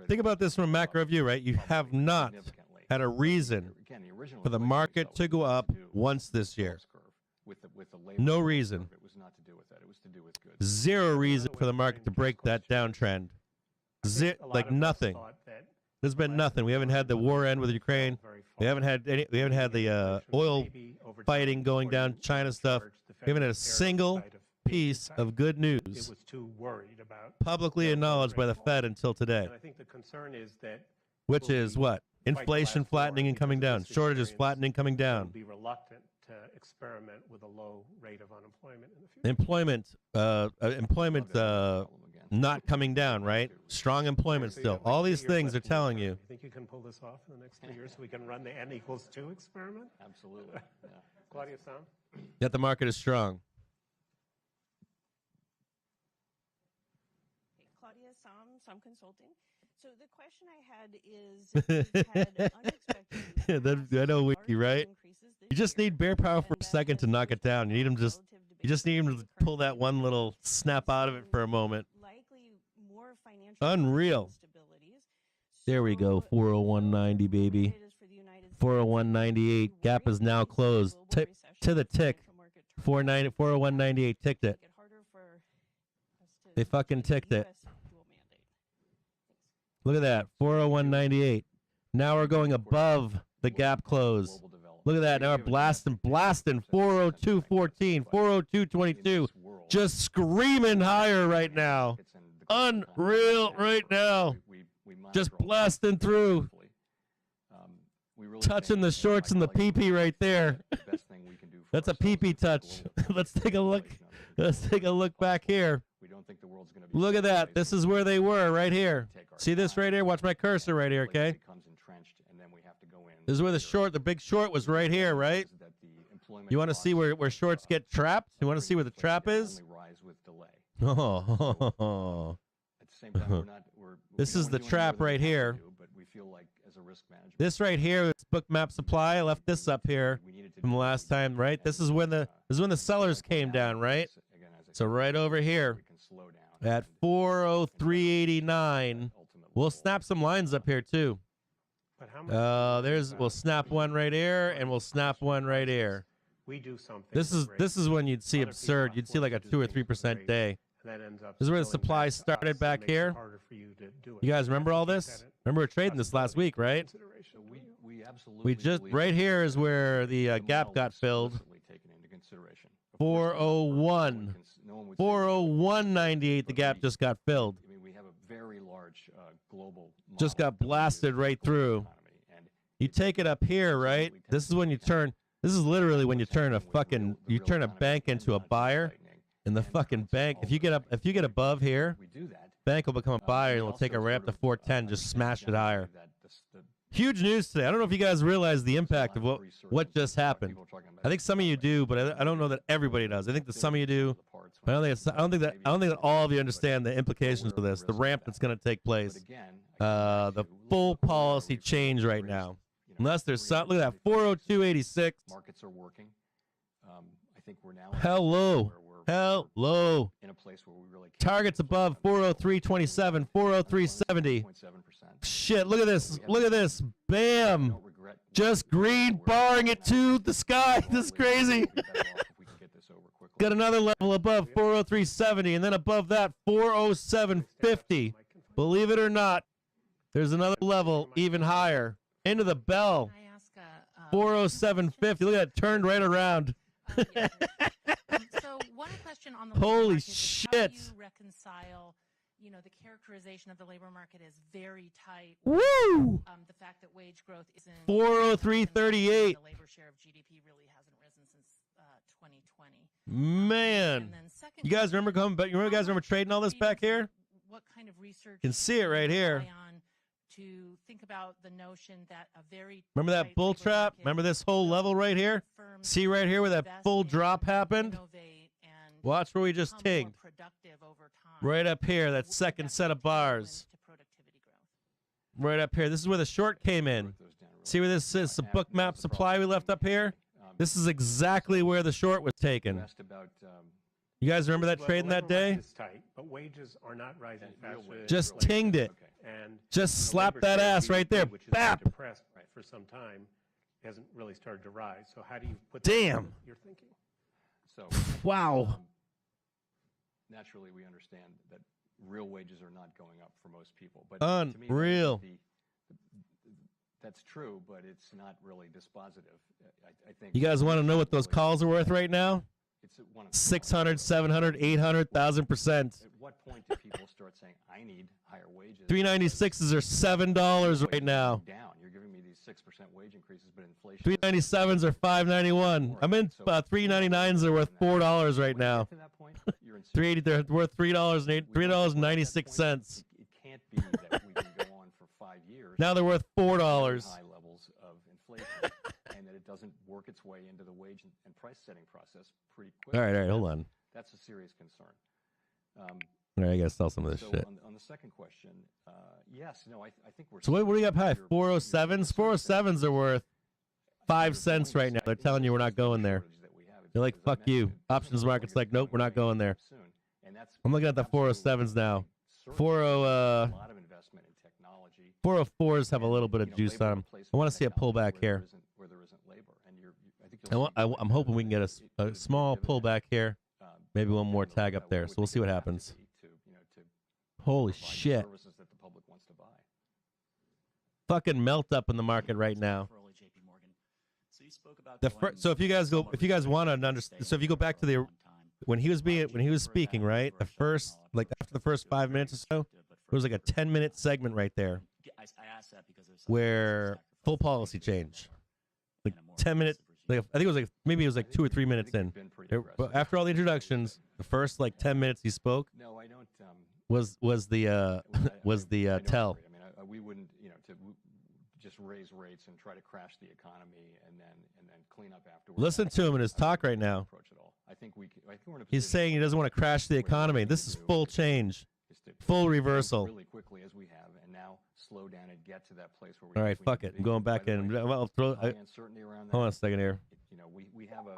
think about this from a macro view, right? You have not had a reason for the market to go up once this year. No reason. It was not to do with that. It was to do with goods. Zero reason for the market to break that downtrend. Like nothing. There's been nothing. We haven't had the war end with Ukraine. We haven't had any. We haven't had the oil fighting going down, China stuff. We haven't had a single piece of good news It was too worried about publicly acknowledged by the Fed until today, And I think the concern is that which is what? Inflation flattening and coming down. Shortages flattening, coming they'll down. be reluctant to experiment with a low rate of unemployment in the future. Employment not coming down, right? Strong employment still. All these things are telling you. You think you can pull this off in the next 3 years so we can run the N equals 2 experiment? Absolutely. Yeah. Claudia Sam? Yet the market is strong. Claudia Sam Consulting. So the question I had is, we've had unexpected I know, Wiki, large right? increases this You just year, need bear power for and a that second to has knock it pushed down. You need him relative you just need him debate to pull over that one little snap out of it for a moment. likely more financial Unreal. instabilities. There we go. So, 401.90, baby. it is for the United States. 401.98. Gap is now closed. Global To the recession, tick. financial market turmoil 401.98 ticked it. make harder for us to They fucking achieve ticked it. US dual mandate. Thanks. Look at that. 401.98. Now we're going above the gap close. Look at that. Now we're blasting. 402.14, 402.22. Just screaming higher right now. Unreal right now. Just blasting through. Touching the shorts and the PP right there. That's a PP touch. Let's take a look. Let's take a look back here. Look at that. This is where they were right here. See this right here? Watch my cursor right here, okay? This is where the big short was right here, right? You want to see where shorts get trapped? You want to see where the trap is? Oh. This is the trap right here. This right here is BOOKMAP supply. I left this up here from the last time, right? This is when the sellers came down, right? So right over here at 403.89, we'll snap some lines up here too. We'll snap one right here, and we'll snap one right here. We do something. This is when you'd see absurd. You'd see like a 2 or 3% day. This is where the supply started back here. You guys remember all this? Remember we were trading this last week, right? We just right here is where the gap got filled. 401. 401.98. The gap just got filled. We have a very large global. Just got blasted right through. You take it up here, right? This is when you turn. This is literally when you turn a bank into a buyer. In the fucking bank, if you get above here, bank will become a buyer and we'll take it right up to 410, just smash it higher. Huge news today. I don't know if you guys realize the impact of what just happened. I think some of you do, but I don't know that everybody does. I think that some of you do. I don't think that all of you understand the implications of this, the ramp that's going to take place, the full policy change right now. Unless there's some, look at that 402.86. Markets are working. I think we're now hello. Hello. in a place where we really can't Targets above 403.27, 403.70. 7%. Shit, look at this. Look at this. Bam. Just green barring it to the sky. This is crazy. Got another level above 403.70, and then above that 407.50. Believe it or not, there's another level even higher. Into the bell. 407.50. Look at that, turned right around. So one question on the Holy labor market is shit. how do you reconcile, the characterization of the labor market is very tight. Woo! The fact that wage growth isn't 403.38. The labor share of GDP really hasn't risen since 2020. Man. And then second You guys remember coming back? You remember trading all this back here? What kind of research You can see it right here. rely on to think about the notion that a very Remember that tight bull labor trap? market Remember this whole level right here? firms See right here where that invest full in, drop happened? innovate, and Watch where we just become more tinged. productive over time. Right up here, that Would second that set be of a tailwind bars. to productivity growth? Right up here. This is where the short came in. See where this is? The book map supply we left up here? This is exactly where the short was taken. You guys remember that Well, trading the that labor market day? is tight, but wages are not rising faster than Just inflation. tinged it. And Just the slap labor that share of ass right GDP, there. which has Bap! been depressed for some time, hasn't really started to rise. So how do you put Damn. that in your thinking? So, Wow. naturally, we understand that real wages are not going up for most people. But to me, Unreal. that's true, but it's not really dispositive. I think You guys want to know what those really- calls are worth right now? It's one of 600, 700, 800, 1,000%. At what point do people start saying, "I need higher wages"? 396s are $7 right now. Down. You're giving me these 6% wage increases, but inflation. 397s are $591. I'm in 399s are worth $4 right now. To that point, you're in 380 they're worth $3.96. It can't be that we can go on for 5 years. Now they're worth $4. High levels of inflation, and that it doesn't work its way into the wage and price setting process pretty quickly. All right, hold on. That's a serious concern. All right, I gotta sell some of this So shit. on the second question, yes, no, I think we're. So what do we got high? you're- 407s? 407s are worth 5 cents right now. They're telling you we're not going there. They're like, fuck you. Options market's like, nope, we're not going there. I'm looking at the 407s now. 404s have a little bit of juice on them. I want to see a pullback here. I'm hoping we can get a small pullback here. Maybe one more tag up there. So we'll see what happens. Holy shit. Fucking melt up in the market right now. So if you guys want to understand, so if you go back to the when he was speaking, right? The first, like after the first 5 minutes or so, there was like a 10-minute segment right there where full policy change, like 10 minutes. Like I think it was like maybe it was like 2 or 3 minutes in. After all the introductions, the first like 10 minutes he spoke was the tell. I mean, we wouldn't, to just raise rates and try to crash the economy and then clean up afterwards. Listen to him in his talk right now. I think we're in a He's position saying he doesn't want to crash the economy. This is full change, full reversal. really quickly as we have, and now slow down and get to that place where we. All right, we fuck need it. to I'm be. going back By the in. way, I'll throw. high uncertainty around Hold on a that. second here. We have a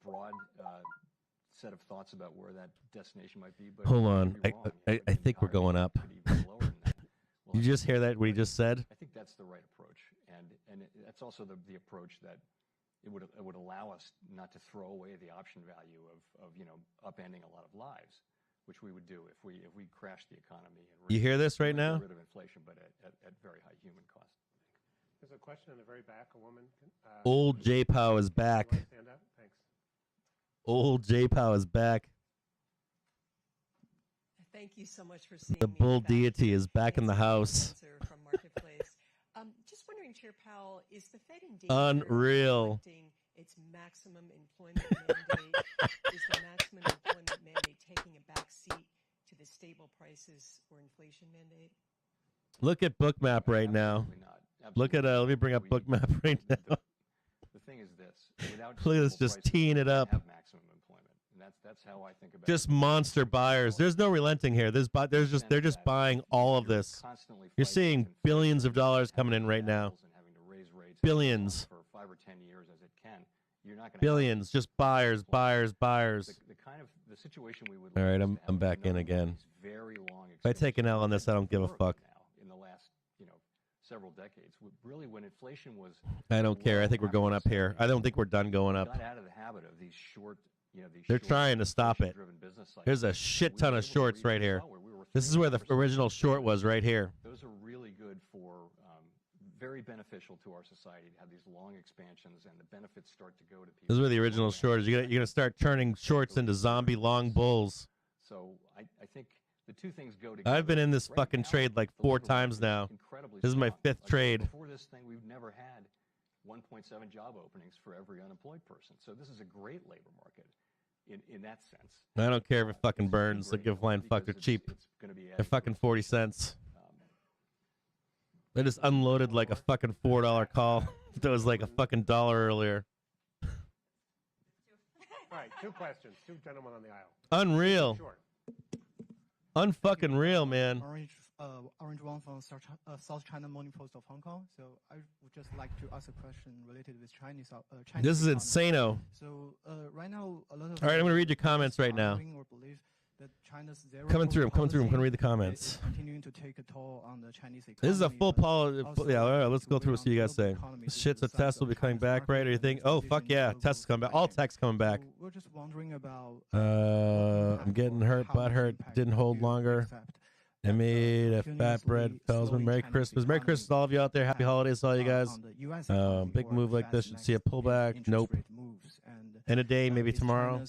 broad set of thoughts about where that destination might be. But Hold it on. could be wrong. I It could think be we're going higher. up. It could be even lower than that. Did you just hear that? What he just said? I think that's the right approach, and that's also the approach that it would allow us not to throw away the option value of upending a lot of lives, which we would do if we crash the economy. And You hear this right get now? rid of inflation, but at very high human cost. There's a question in the very back. A woman. Old J-Pow is back. You wanna stand up? Thanks. Old J-Pow is back. Thank you so much for seeing The me bull back. deity is back in the It's house. Spencer from Marketplace. Just wondering, Chair Powell, is the Fed in danger Unreal. of reflecting its maximum employment mandate? Is the maximum employment mandate taking a back seat to the stable prices or inflation mandate? Look at BookMap right now. Absolutely not. Look at let me bring up BookMap right now. The thing is this: without Look at this, stable just prices, teeing we it don't up. have maximum employment, and that's how I think about Just it. monster buyers. There's no relenting here. They're just buying all of this. Constantly You're fighting seeing with inflation, billions of dollars coming in right now. and having to raise rates Billions. for 5 or 10 years as it can. You're not going to Billions. Just buyers, buyers, buyers. the kind of the situation we would. All right, like is to I'm have back in another one of again. these very long If I take an L on this, I don't give a fuck. now in the last several decades. Really, when inflation was. I don't care. I think we're going up here. I don't think we're done going up. Got out of the habit of these short. They're trying to stop it. There's a shit ton of shorts right here. This is where the original short was, right here. Those are really good for, very beneficial to our society to have these long expansions, and the benefits start to go to people. This is where the original short is. You're gonna start turning shorts into zombie long bulls. So I think the two things go together. I've been in this Right fucking now, trade like the 4 labor times market is now. incredibly This is my strong. 5th Like, trade. Before this thing, we've never had 1.7 job openings for every unemployed person. So this is a great labor market in that sense. I don't care if it fucking burns. Like give flying fuck. They're cheap. They're fucking 40 cents. They just unloaded like a fucking $4 call. That was like a fucking dollar earlier. All right, 2 questions. 2 gentlemen on the aisle. Unreal. Short. Unfucking real, man. Orange Wang from South China Morning Post of Hong Kong. So I would just like to ask a question related with Chinese. This is economy. insano. So right now, a lot of. All right, I'm gonna read your comments right now. That China's zero Coming through. I'm coming through. I'm policy gonna read the is comments. continuing to take a toll on the Chinese economy. This is a full but Paul. also Yeah, all right, let's go to through weigh what you on guys global say. economy This due shit's to a the size test will of be coming China's back, right? Or you market think, and oh its fuck position in yeah, global Tesla's coming back. supply All chain. tech's coming back. So we're just wondering about. I'm getting hurt, butt hurt. Didn't hold longer. I made a fat bread salesman. Merry Christmas. Merry Christmas to all of you out there. Happy holidays to all you guys. Big move like this should see a pullback. Nope. In a day, maybe tomorrow.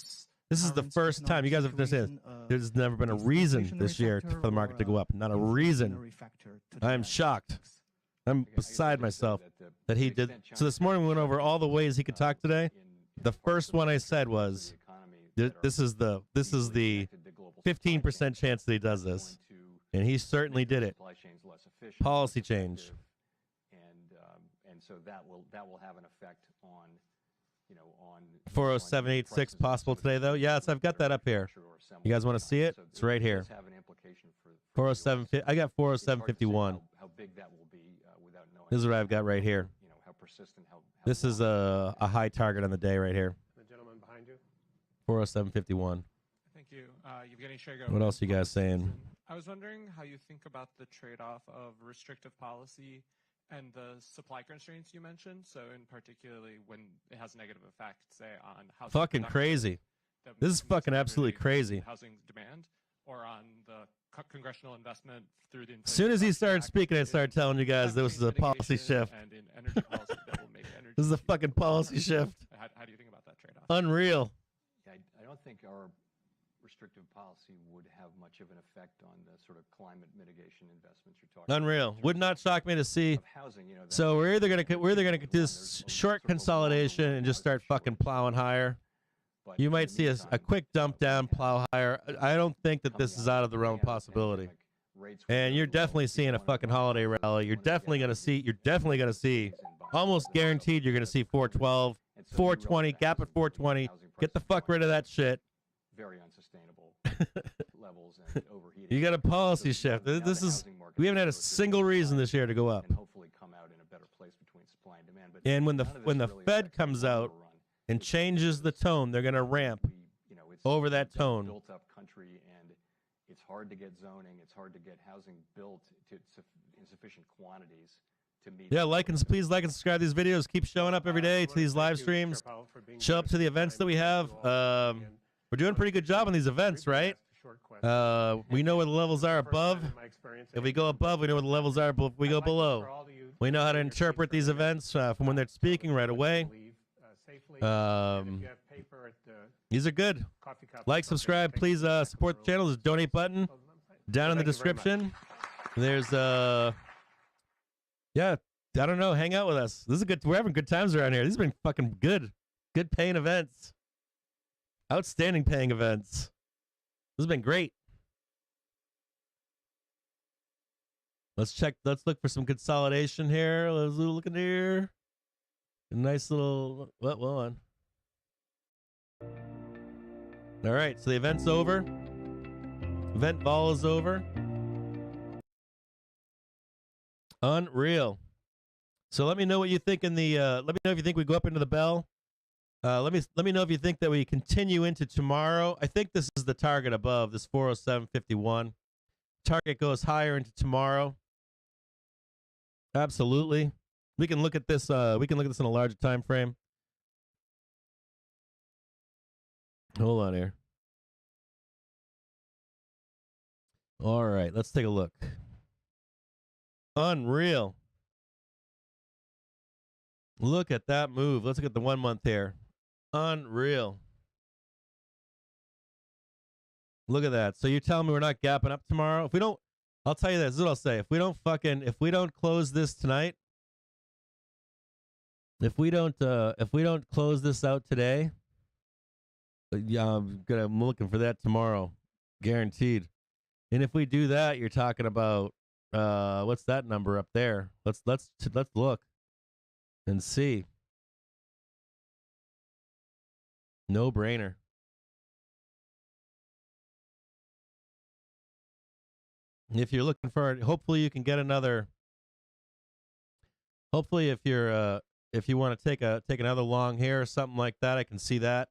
This is the first time. You guys have to understand. There's never been a reason this year for the market to go up. Not a reason. I am shocked. I'm beside myself that he did. So this morning we went over all the ways he could talk today. The first one I said was, this is the 15% chance that he does this. And he certainly did it. Policy change. And so that will have an effect on, on 40786 possible today though. Yes, I've got that up here. You guys want to see it? It's right here. 407. I got 40751. How big that will be without knowing. This is what I've got right here. How persistent. This is a high target on the day right here. The gentleman behind you. 40751. Thank you. Evgeny Shego. What else you guys saying? I was wondering how you think about the trade-off of restrictive policy and the supply constraints you mentioned. So, in particularly when it has negative effect, say on housing. Fucking crazy. This is fucking absolutely crazy. Housing demand, or on the congressional investment through the. As soon as he started speaking, I started telling you guys this was a policy shift. And in energy policy that will make energy. This is a fucking policy shift. How do you think about that trade-off? Unreal. Yeah, I don't think our restrictive policy would have much of an effect on the sort of climate mitigation investments you're talking Unreal. about. Would not shock me to see. Housing, So we're either gonna do this short consolidation and just start fucking plowing higher. You might see a quick dump down, plow higher. I don't think that this is out of the realm of possibility. And you're definitely seeing a fucking holiday rally. You're definitely gonna see. Almost guaranteed you're gonna see 412, 420, gap at 420. Get the fuck rid of that shit. Very unsustainable levels and overheating. You got a policy shift. This is we haven't had a single reason this year to go up. And hopefully come out in a better place between supply and demand. But And when the Fed comes out and changes the tone, they're gonna ramp over that tone. Built up country, and it's hard to get zoning. It's hard to get housing built in sufficient quantities to meet. Yeah, please like and subscribe to these videos. Keep showing up every day to these live streams. Show up to the events that we have. We're doing a pretty good job on these events, right? We know where the levels are above. If we go above, we know where the levels are. But if we go below, we know how to interpret these events from when they're speaking right away. These are good. Like, subscribe, please support the channel. There's a donate button down in the description. There's yeah, I don't know. Hang out with us. This is good. We're having good times around here. These have been fucking good paying events. Outstanding paying events. This has been great. Let's look for some consolidation here. Let's look in here. A nice little, well on. All right, so the event's over. Event vol is over. Unreal. So let me know what you think let me know if you think we go up into the bell. Let me know if you think that we continue into tomorrow. I think this is the target above this 407.51. Target goes higher into tomorrow. Absolutely. We can look at this. We can look at this in a larger time frame. Hold on here. All right, let's take a look. Unreal. Look at that move. Let's look at the 1 month here. Unreal. Look at that. So you're telling me we're not gapping up tomorrow? If we don't, I'll tell you this. This is what I'll say. If we don't close this tonight, if we don't close this out today, yeah, I'm looking for that tomorrow, guaranteed. And if we do that, you're talking about what's that number up there? Let's look and see. No brainer. If you're looking for it, hopefully you can get another. Hopefully, if you want to take another long here or something like that, I can see that.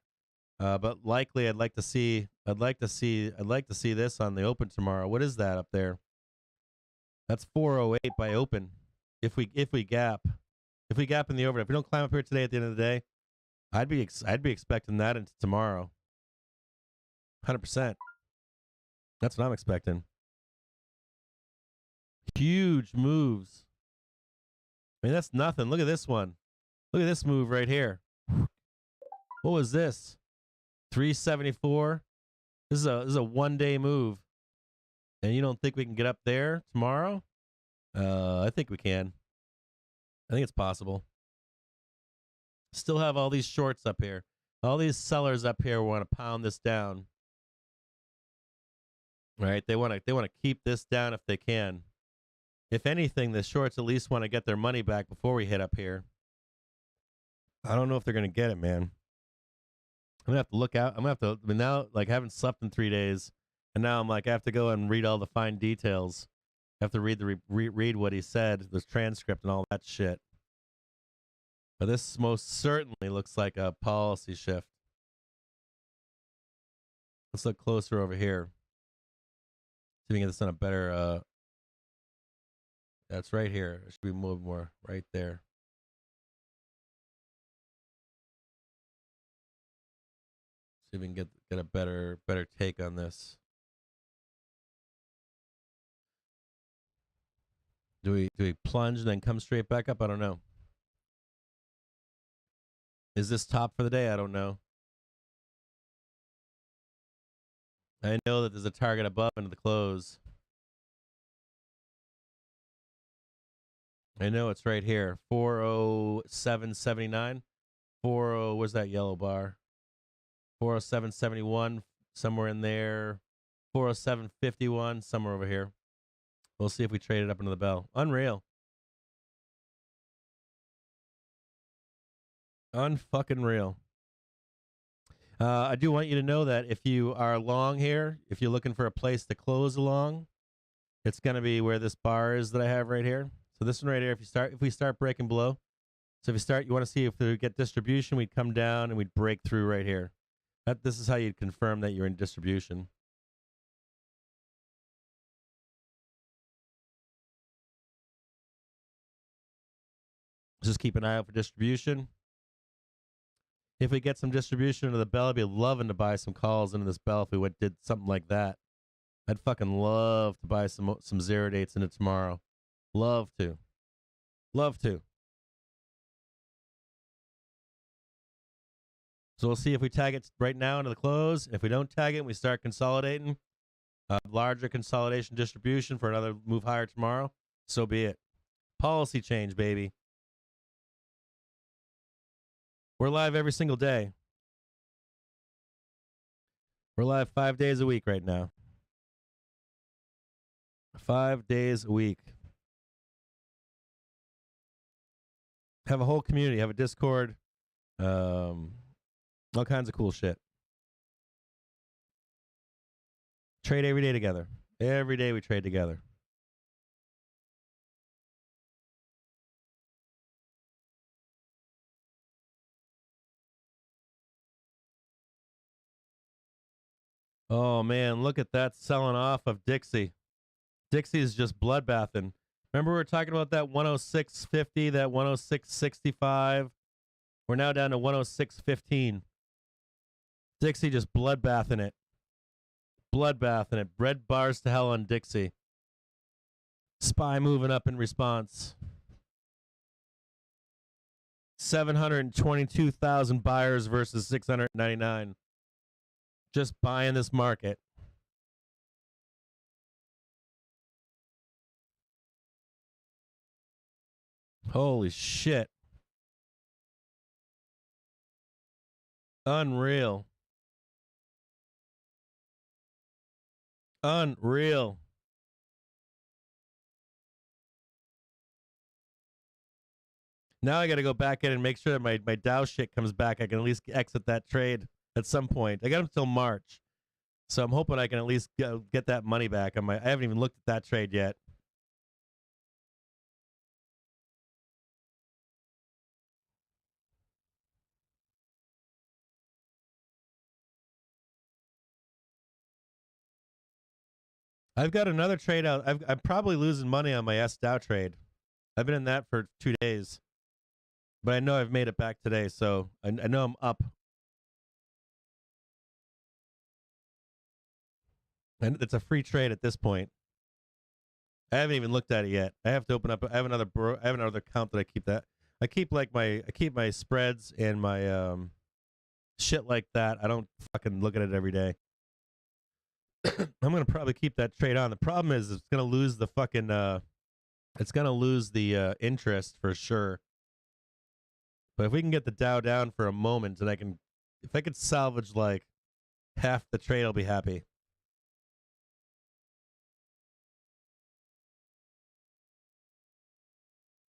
But likely, I'd like to see this on the open tomorrow. What is that up there? That's 408 by open. If we gap in the overnight, if we don't climb up here today at the end of the day, I'd be expecting that into tomorrow. 100%. That's what I'm expecting. Huge moves. I mean, that's nothing. Look at this one. Look at this move right here. What was this? 374. This is a 1 day move. And you don't think we can get up there tomorrow? I think we can. I think it's possible. Still have all these shorts up here. All these sellers up here want to pound this down. Right? They want to keep this down if they can. If anything, the shorts at least want to get their money back before we hit up here. I don't know if they're going to get it, man. I'm going to have to look out. I'm going to have to, I mean, now, like, I haven't slept in 3 days, and now I'm like, I have to go and read all the fine details. I have to read what he said, the transcript and all that shit. But this most certainly looks like a policy shift. Let's look closer over here. See if we can get this on a better, that's right here. It should be moving more right there. See if we can get a better take on this. Do we plunge and then come straight back up? I don't know. Is this top for the day? I don't know. I know that there's a target above into the close. I know it's right here. 407.79. 40, where's that yellow bar? 407.71, somewhere in there. 407.51, somewhere over here. We'll see if we trade it up into the bell. Unreal. Unfucking real. I do want you to know that if you are long here, if you're looking for a place to close along, it's going to be where this bar is that I have right here. So this one right here, if we start breaking below, so if you want to see if we get distribution, we'd come down and we'd break through right here. This is how you'd confirm that you're in distribution. Just keep an eye out for distribution. If we get some distribution into the bell, I'd be loving to buy some calls into this bell if we did something like that. I'd fucking love to buy some 0 dates into tomorrow. Love to. Love to. So we'll see if we tag it right now into the close. If we don't tag it, we start consolidating. Larger consolidation distribution for another move higher tomorrow. So be it. Policy change, baby. We're live every single day. We're live 5 days a week right now. 5 days a week. Have a whole community. Have a Discord. All kinds of cool shit. Trade every day together. Every day we trade together. Oh, man, look at that selling off of Dixie. Dixie is just bloodbathing. Remember we were talking about that 106.50, that 106.65? We're now down to 106.15. Dixie just bloodbathing it. Bloodbathing it. Red bars to hell on Dixie. SPY moving up in response. 722,000 buyers versus 699. Just buying this market. Holy shit. Unreal. Unreal. Now I got to go back in and make sure that my Dow shit comes back. I can at least exit that trade at some point. I got until March. So I'm hoping I can at least get that money back. I haven't even looked at that trade yet. I've got another trade out. I'm probably losing money on my Dow trade. I've been in that for 2 days. But I know I've made it back today, so I know I'm up. And it's a free trade at this point. I haven't even looked at it yet. I have to open up. I have another account that I keep that. I keep my spreads and my shit like that. I don't fucking look at it every day. I'm gonna probably keep that trade on. The problem is it's gonna lose the fucking interest for sure. But if we can get the Dow down for a moment, and if I could salvage like half the trade, I'll be happy.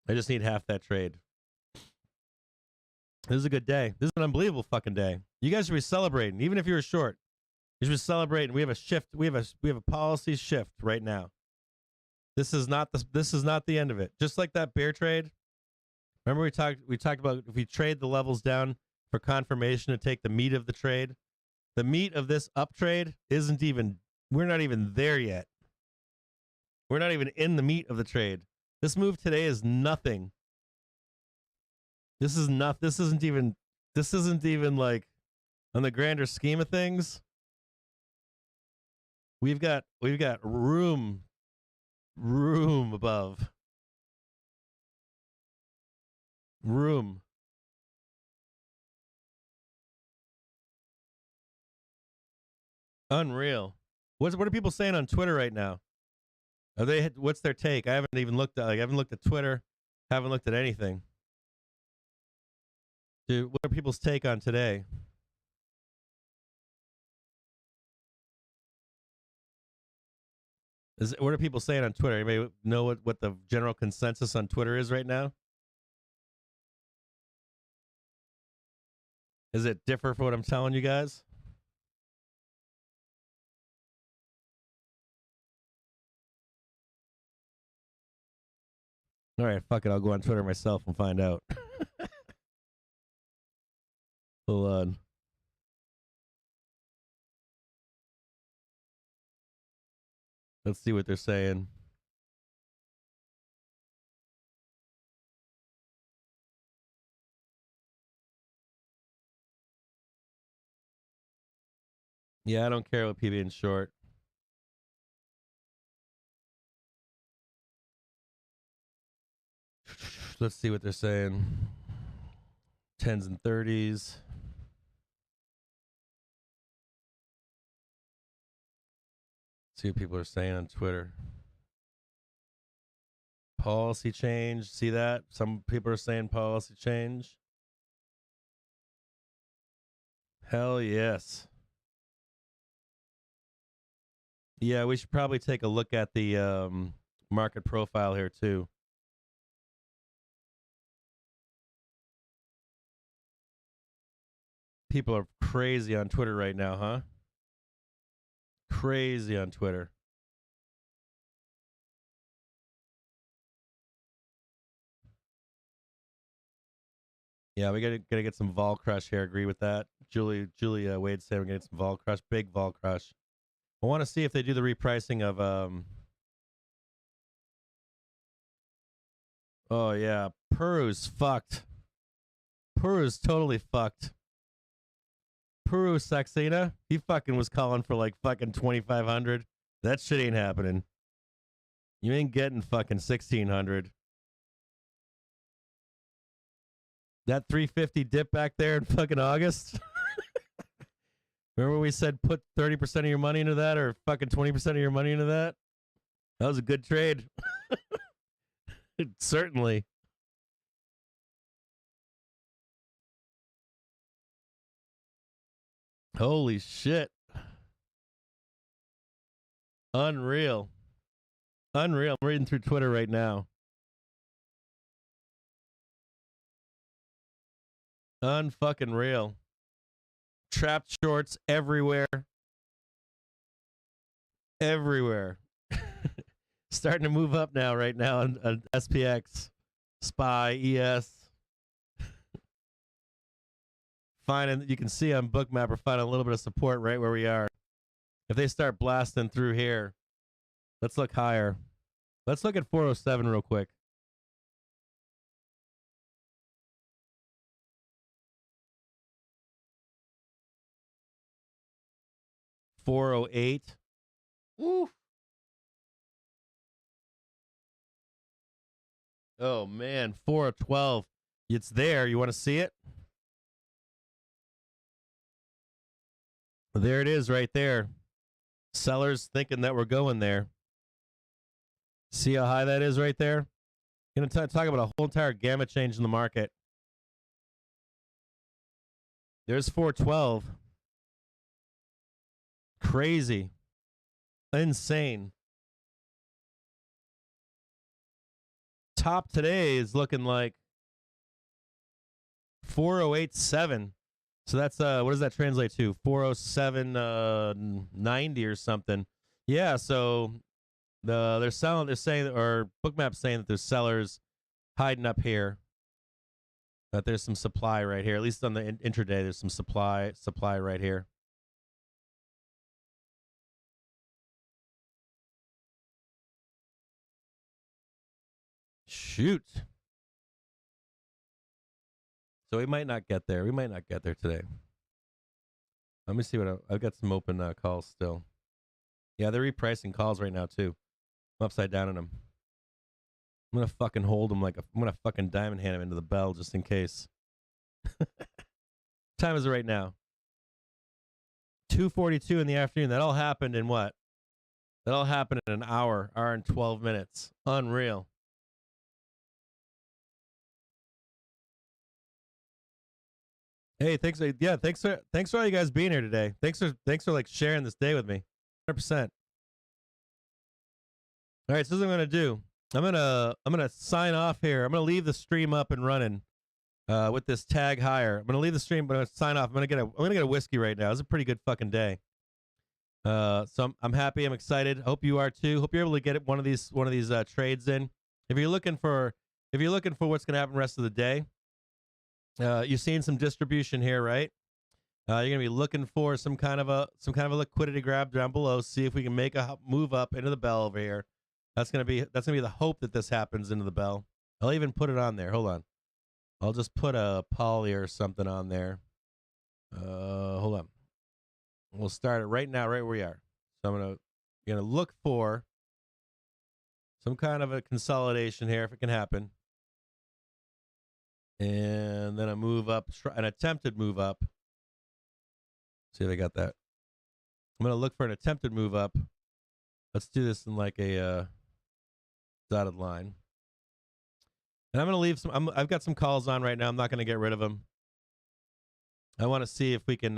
I just need half that trade. This is a good day. This is an unbelievable fucking day. You guys should be celebrating, even if you were short. You should be celebrating. We have a shift. We have a policy shift right now. This is not the end of it. Just like that bear trade. Remember we talked about if we trade the levels down for confirmation to take the meat of the trade. The meat of this up trade we're not even there yet. We're not even in the meat of the trade. This move today is nothing. This isn't even like on the grander scheme of things. We've got room above. Room. Unreal. What are people saying on Twitter right now? What's their take? I haven't even looked at I haven't looked at Twitter. Haven't looked at anything. Dude, what are people's take on today? What are people saying on Twitter? Anybody know what the general consensus on Twitter is right now? Is it differ for what I'm telling you guys? All right, fuck it. I'll go on Twitter myself and find out. Hold on. Let's see what they're saying. Yeah, I don't care what PB in short. Let's see what they're saying. 10s and 30s. See what people are saying on Twitter. Policy change. See that? Some people are saying policy change. Hell yes. Yeah, we should probably take a look at the market profile here too. People are crazy on Twitter right now, huh? Crazy on Twitter. Yeah, we gotta get some vol crush here. Agree with that. Julia Wade said we're gonna get some vol crush. Big vol crush. I want to see if they do the repricing of oh yeah, Peru's fucked. Peru's totally fucked. Peru Saxena, he fucking was calling for like fucking 2,500. That shit ain't happening. You ain't getting fucking 1,600. That 350 dip back there in fucking August. Remember we said put 30% of your money into that or fucking 20% of your money into that? That was a good trade. Certainly. Holy shit. Unreal. Unreal. I'm reading through Twitter right now. Unfucking real. Trapped shorts everywhere. Everywhere. Starting to move up now, right now on SPX, SPY, ES. Finding, you can see on BOOKMAP, we're finding a little bit of support right where we are. If they start blasting through here, let's look higher. Let's look at 407 real quick. $408. Woo. Oh man, 412. It's there. You want to see it? There it is right there. Sellers thinking that we're going there. See how high that is right there? Going to talk about a whole entire gamma change in the market. There's 412. Crazy. Insane. Top today is looking like 4087. So that's what does that translate to? 407.90 or something. Yeah, so they're selling, they're saying, or BOOKMAP's saying that there's sellers hiding up here. That there's some supply right here. At least on the intraday, there's some supply right here. Shoot. So we might not get there. We might not get there today. Let me see what I've got some open calls still. Yeah, they're repricing calls right now too. I'm upside down on them. I'm gonna fucking hold them like I'm gonna fucking diamond hand them into the bell just in case. Time is it right now? 2:42 in the afternoon. That all happened in what? That all happened in an hour and 12 minutes. Unreal. Hey, thanks for all you guys being here today. Thanks for like sharing this day with me. 100%. All right, so this is what I'm gonna do. I'm gonna sign off here. I'm gonna leave the stream up and running with this tag higher. I'm gonna leave the stream, but I'm gonna sign off. I'm gonna get a whiskey right now. It's a pretty good fucking day. So I'm happy. I'm excited. Hope you are too. Hope you're able to get one of these trades in. If you're looking for what's gonna happen the rest of the day. You've seen some distribution here, right? You're gonna be looking for some kind of a liquidity grab down below. See if we can make a move up into the bell over here. That's gonna be the hope that this happens into the bell. I'll even put it on there. Hold on. I'll just put a poly or something on there. Hold on. We'll start it right now, right where we are. So I'm gonna look for some kind of a consolidation here if it can happen. And then a move up, an attempted move up. See if I got that. I'm going to look for an attempted move up. Let's do this in like a dotted line. And I'm going to leave some, I've got some calls on right now. I'm not going to get rid of them. I want to see if we can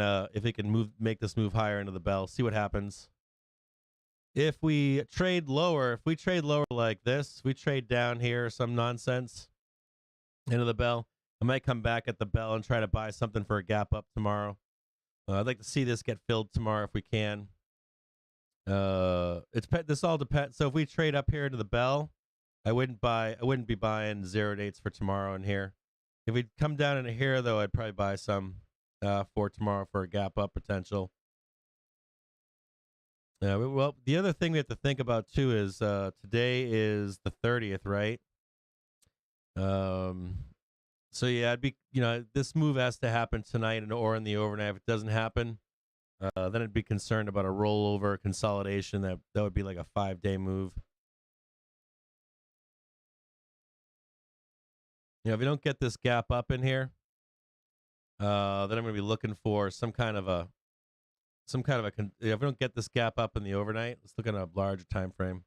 make this move higher into the bell, see what happens. If we trade lower like this, we trade down here or some nonsense into the bell, I might come back at the bell and try to buy something for a gap up tomorrow. I'd like to see this get filled tomorrow if we can. This all depends. So if we trade up here into the bell, I wouldn't be buying 0 dates for tomorrow in here. If we come down into here though, I'd probably buy some for tomorrow for a gap up potential. Well, the other thing we have to think about too is today is the 30th, right? So yeah, this move has to happen tonight or in the overnight. If it doesn't happen, then I'd be concerned about a rollover consolidation. That would be like a 5-day move. If we don't get this gap up in here, then I'm going to be looking for some kind of a. If we don't get this gap up in the overnight, let's look at a larger time frame.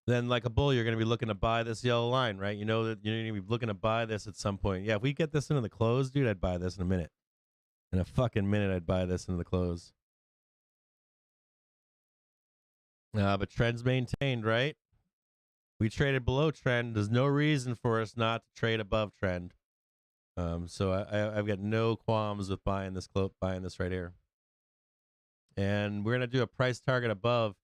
Then, like a bull, you're going to be looking to buy this yellow line, right? You know that you're going to be looking to buy this at some point. Yeah, if we get this into the close, dude, I'd buy this in a minute. In a fucking minute, I'd buy this into the close. But trend's maintained, right? We traded below trend. There's no reason for us not to trade above trend. So I've got no qualms with buying this right here. And we're gonna do a price target above.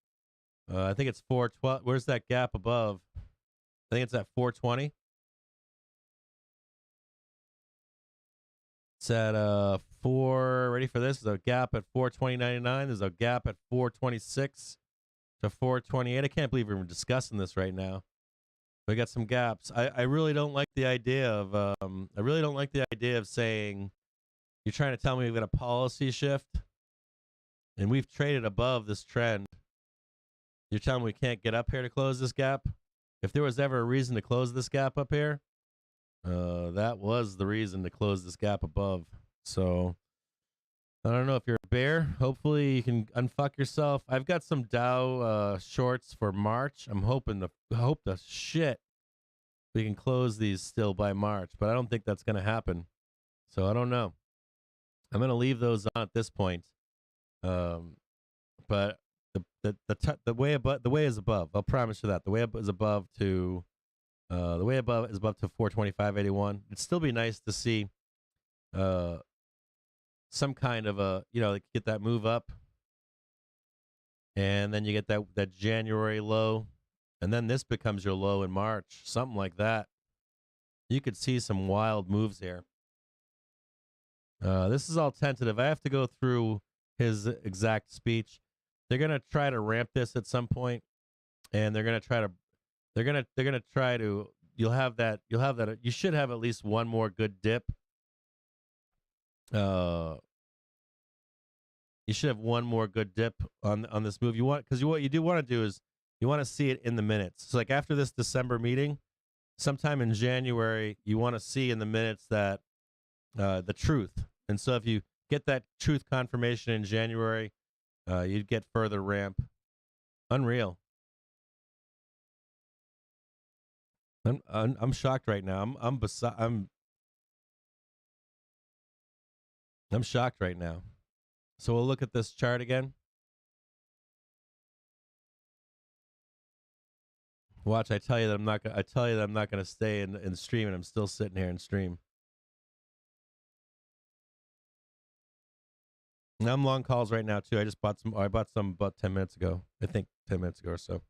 I think it's 412. Where's that gap above? I think it's at 420. It's at ready for this? There's a gap at 420.99. There's a gap at 426 to 428. I can't believe we're discussing this right now. We got some gaps. I really don't like the idea of saying you're trying to tell me we've got a policy shift and we've traded above this trend. You're telling me we can't get up here to close this gap? If there was ever a reason to close this gap up here, that was the reason to close this gap above. So I don't know if you're a bear. Hopefully you can unfuck yourself. I've got some Dow shorts for March. I'm hoping the shit we can close these still by March, but I don't think that's going to happen. So I don't know. I'm going to leave those on at this point. But the way is above. I'll promise you that the way up is above to 425.81. It'd still be nice to see some kind of a, like get that move up, and then you get that January low, and then this becomes your low in March, something like that. You could see some wild moves here. This is all tentative. I have to go through his exact speech. They're gonna try to ramp this at some point, and they're gonna try to. You should have at least one more good dip. You should have one more good dip on this move. What you do want to do is you want to see it in the minutes. So like after this December meeting, sometime in January, you want to see in the minutes that the truth. And so if you get that truth confirmation in January, you'd get further ramp. Unreal. I'm shocked right now. I'm shocked right now. So we'll look at this chart again. Watch, I tell you that I'm not gonna stay in stream, and I'm still sitting here in stream. And I'm long calls right now too. I bought some about 10 minutes ago. I think 10 minutes ago or so.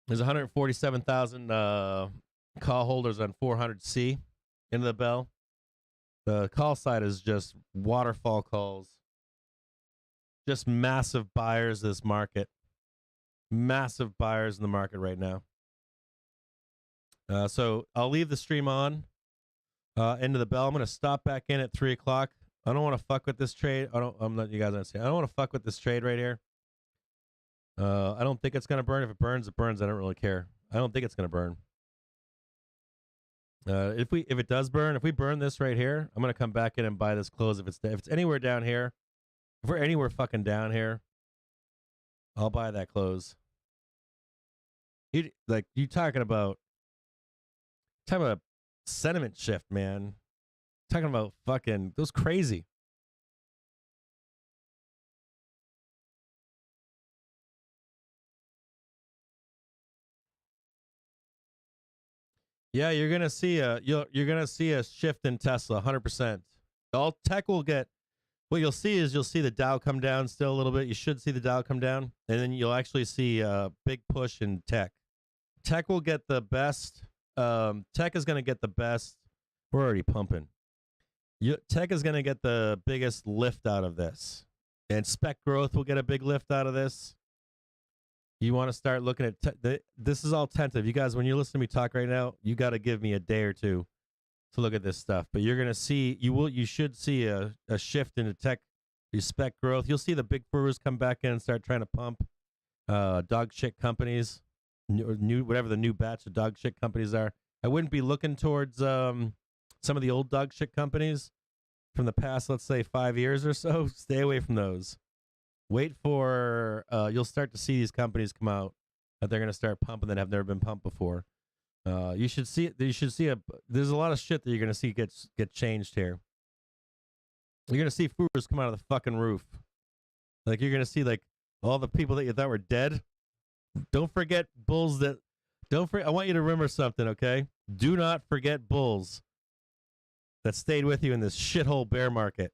There's 147,000 call holders on 400C into the bell. The call side is just waterfall calls. Just massive buyers in this market. Massive buyers in the market right now. So I'll leave the stream on into the bell. I'm going to stop back in at 3 o'clock. I don't want to fuck with this trade. I'm not. You guys understand. I don't want to fuck with this trade right here. I don't think it's going to burn. If it burns, it burns. I don't really care. I don't think it's going to burn. If it does burn, if we burn this right here, I'm going to come back in and buy this close. If it's anywhere down here, if we're anywhere fucking down here, I'll buy that close. You talking about sentiment shift, man. Talking about fucking those crazy. Yeah, you're gonna see a shift in Tesla, 100%. All tech will get. What you'll see the Dow come down still a little bit. You should see the Dow come down, and then you'll actually see a big push in tech. Tech will get the best. Tech is going to get the best We're already pumping. Tech is going to get the biggest lift out of this. And spec growth will get a big lift out of this. You want to start looking at this is all tentative. You guys, when you listen to me talk right now, you got to give me a day or two to look at this stuff. But you're going to see, you should see a shift into tech, your spec growth. You'll see the big brewers come back in and start trying to pump dog shit companies, new whatever the new batch of dog shit companies are. I wouldn't be looking towards some of the old dog shit companies from the past, let's say 5 years or so. Stay away from those. Wait for you'll start to see these companies come out that they're going to start pumping that have never been pumped before. You should see there's a lot of shit that you're going to see get changed here. You're going to see Fubers come out of the fucking roof. Like you're going to see like all the people that you thought were dead. Don't forget bulls that I want you to remember something, okay? Do not forget bulls that stayed with you in this shithole bear market.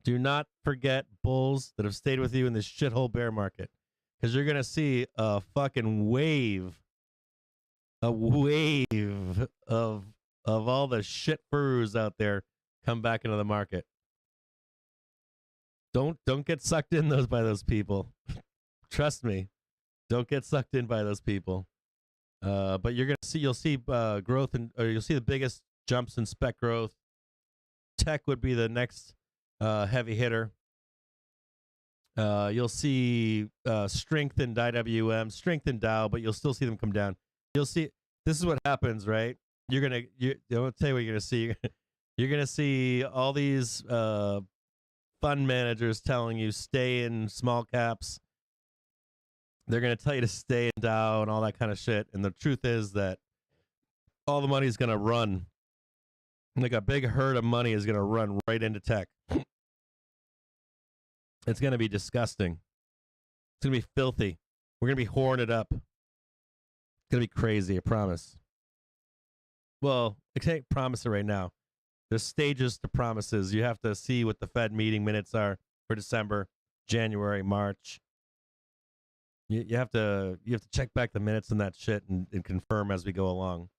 Do not forget bulls that have stayed with you in this shithole bear market. Because you're going to see a fucking wave of all the shit furs out there come back into the market. Don't get sucked in by those people. Trust me. Don't get sucked in by those people. But you'll see growth you'll see the biggest jumps in spec growth. Tech would be the next heavy hitter. You'll see strength in IWM, strength in Dow, but you'll still see them come down. You'll see this is what happens, right? I'll tell you what you're gonna see. You're gonna see all these fund managers telling you stay in small caps. They're gonna tell you to stay in Dow and all that kind of shit. And the truth is that all the money is gonna run. Like a big herd of money is gonna run right into tech. It's going to be disgusting. It's going to be filthy. We're going to be whoring it up. It's going to be crazy, I promise. Well, I can't promise it right now. There's stages to promises. You have to see what the Fed meeting minutes are for December, January, March. You have to check back the minutes and that shit and confirm as we go along.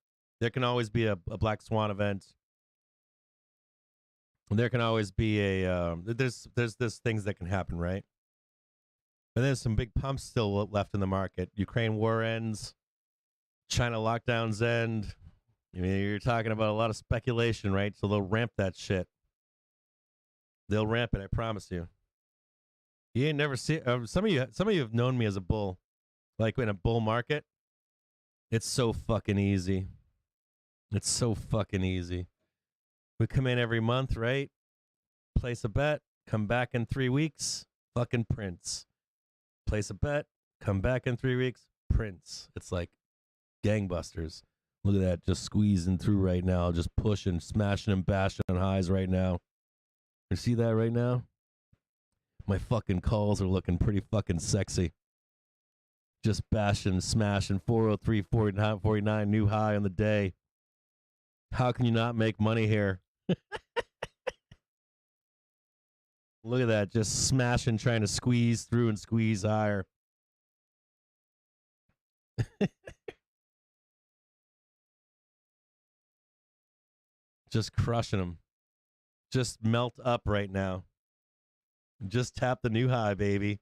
There can always be a black swan event. There can always be there's things that can happen, right? But there's some big pumps still left in the market. Ukraine war ends, China lockdowns end. I mean, you're talking about a lot of speculation, right? So they'll ramp that shit. They'll ramp it, I promise you. You ain't never see some of you have known me as a bull, like in a bull market. It's so fucking easy. It's so fucking easy. We come in every month, right? Place a bet, come back in 3 weeks, fucking prints. Place a bet, come back in 3 weeks, prints. It's like gangbusters. Look at that, just squeezing through right now, just pushing, smashing and bashing on highs right now. You see that right now? My fucking calls are looking pretty fucking sexy. Just bashing, smashing, 403, 49, new high on the day. How can you not make money here? Look at that, just smashing, trying to squeeze through and squeeze higher. Just crushing them. Just melt up right now. Just tap the new high, baby.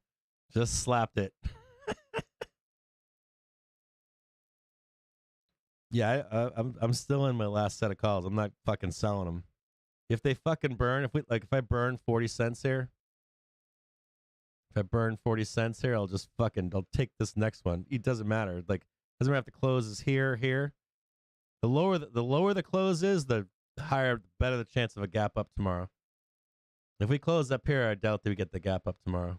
Just slapped it. Yeah, I'm still in my last set of calls. I'm not fucking selling them. If they fucking burn, if I burn 40 cents here, I'll take this next one. It doesn't matter. Like, doesn't have to close is here. The lower the close is, the higher, better the chance of a gap up tomorrow. If we close up here, I doubt that we get the gap up tomorrow.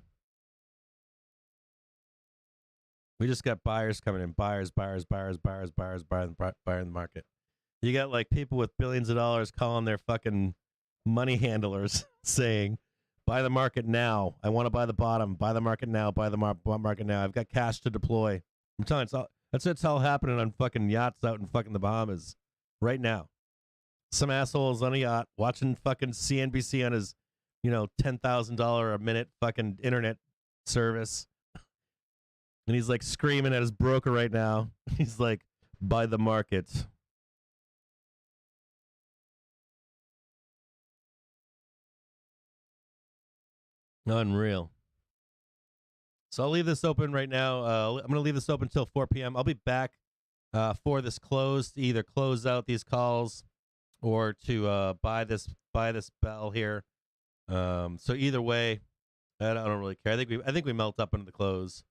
We just got buyers coming in. Buyers buying the market. You got like people with billions of dollars calling their fucking money handlers saying, buy the market now. I want to buy the bottom. Buy the market now. Buy the market now. I've got cash to deploy. I'm telling you, it's all happening on fucking yachts out in fucking the Bahamas right now. Some assholes on a yacht watching fucking CNBC on his, $10,000 a minute fucking internet service. And he's like screaming at his broker right now. He's like, buy the market. Unreal. So I'll leave this open right now. I'm going to leave this open until 4 p.m. I'll be back for this close to either close out these calls or to buy this bell here. So either way, I don't really care. I think we melt up into the close.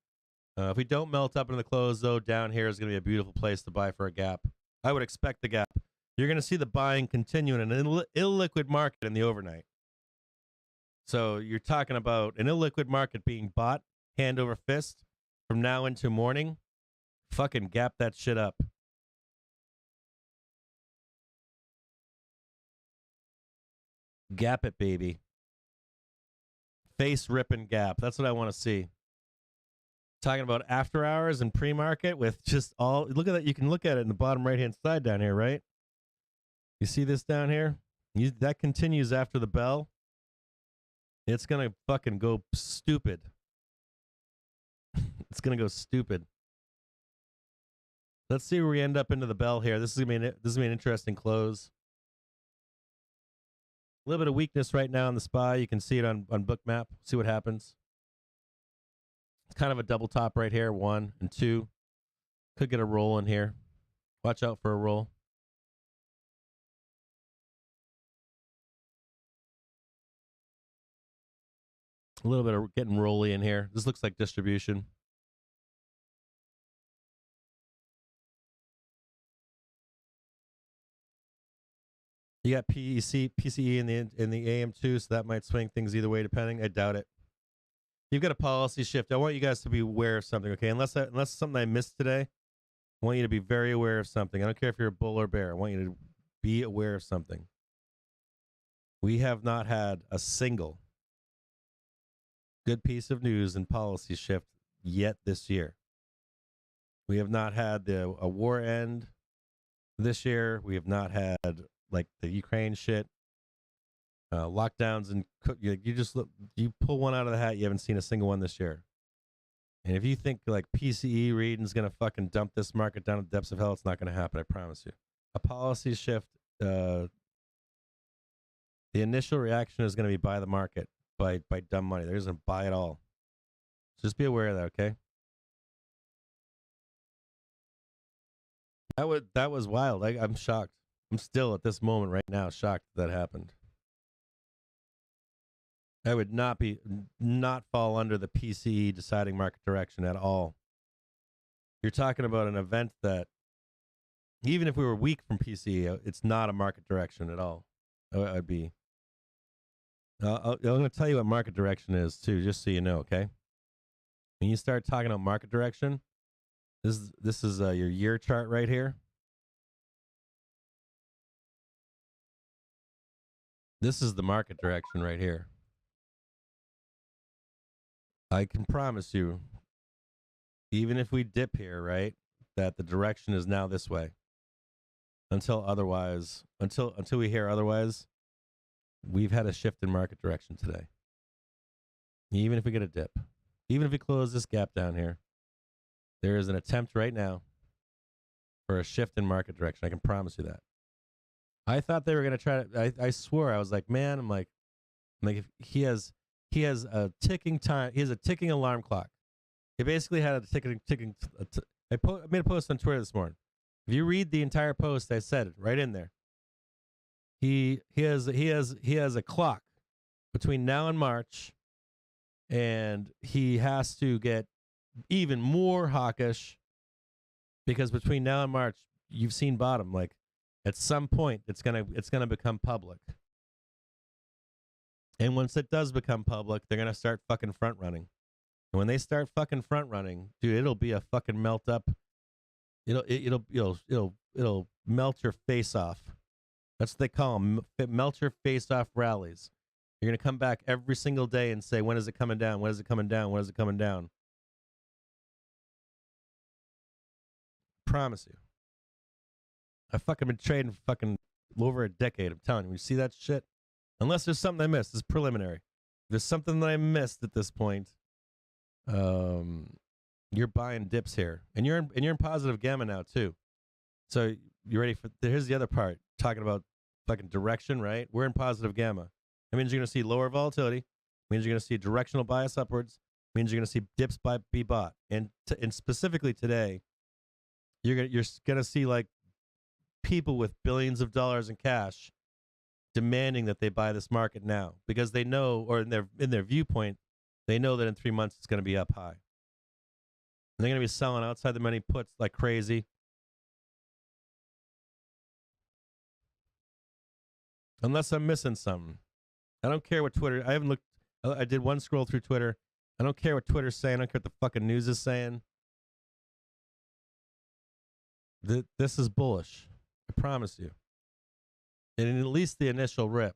If we don't melt up into the close, though, down here is going to be a beautiful place to buy for a gap. I would expect the gap. You're going to see the buying continue in an illiquid market in the overnight. So you're talking about an illiquid market being bought hand over fist from now into morning. Fucking gap that shit up. Gap it, baby. Face ripping gap. That's what I want to see. Talking about after hours and pre-market with just all, look at that. You can look at it in the bottom right-hand side down here, right? You see this down here? That continues after the bell. It's going to fucking go stupid. It's going to go stupid. Let's see where we end up into the bell here. This is going to be an interesting close. A little bit of weakness right now in the SPY. You can see it on BOOKMAP. See what happens. It's kind of a double top right here. 1 and 2. Could get a roll in here. Watch out for a roll. A little bit of getting rolly in here. This looks like distribution. You got PCE in the AM2, so that might swing things either way, depending. I doubt it. You've got a policy shift. I want you guys to be aware of something, okay? Unless something I missed today, I want you to be very aware of something. I don't care if you're a bull or bear. I want you to be aware of something. We have not had a single good piece of news and policy shift yet this year. We have not had a war end this year. We have not had like the Ukraine shit, lockdowns, and you pull one out of the hat. You haven't seen a single one this year. And if you think like PCE reading's gonna fucking dump this market down to the depths of hell, it's not gonna happen. I promise you. A policy shift. The initial reaction is gonna be buy the market. By dumb money. They're just gonna buy it all. So just be aware of that, okay? That was wild. I'm shocked. I'm still at this moment right now shocked that happened. I would not fall under the PCE deciding market direction at all. You're talking about an event that, even if we were weak from PCE, it's not a market direction at all. I'd be. I'm going to tell you what market direction is too, just so you know, okay? When you start talking about market direction, this is your year chart right here. This is the market direction right here. I can promise you, even if we dip here, right, that the direction is now this way. Until we hear otherwise, we've had a shift in market direction today. Even if we get a dip, even if we close this gap down here, there is an attempt right now for a shift in market direction. I can promise you that. I thought they were going to try to, I swore, I was like, man, I'm like if he has a ticking time, he has a ticking alarm clock. He basically had a ticking, I made a post on Twitter this morning. If you read the entire post, I said it right in there. He has a clock between now and March, and he has to get even more hawkish because between now and March, you've seen bottom. Like at some point, it's gonna become public, and once it does become public, they're gonna start fucking front running. And when they start fucking front running, dude, it'll be a fucking melt up. It'll melt your face off. That's what they call them, melt your face off rallies. You're going to come back every single day and say, when is it coming down? When is it coming down? When is it coming down? Promise you. I've fucking been trading for fucking over a decade. I'm telling you, when you see that shit, unless there's something I missed, it's preliminary. If there's something that I missed at this point, you're buying dips here. And you're in positive gamma now too. So you ready for, here's the other part, talking about fucking direction, right? We're in positive gamma. That means you're going to see lower volatility. Means you're going to see directional bias upwards. Means you're going to see dips be bought. And specifically today, you're gonna see like people with billions of dollars in cash demanding that they buy this market now because they know, or in their viewpoint, they know that in 3 months it's going to be up high. And they're going to be selling outside the money puts like crazy. Unless I'm missing something. I don't care what Twitter, I haven't looked, I did one scroll through Twitter. I don't care what Twitter's saying. I don't care what the fucking news is saying. This is bullish. I promise you. And in at least the initial rip.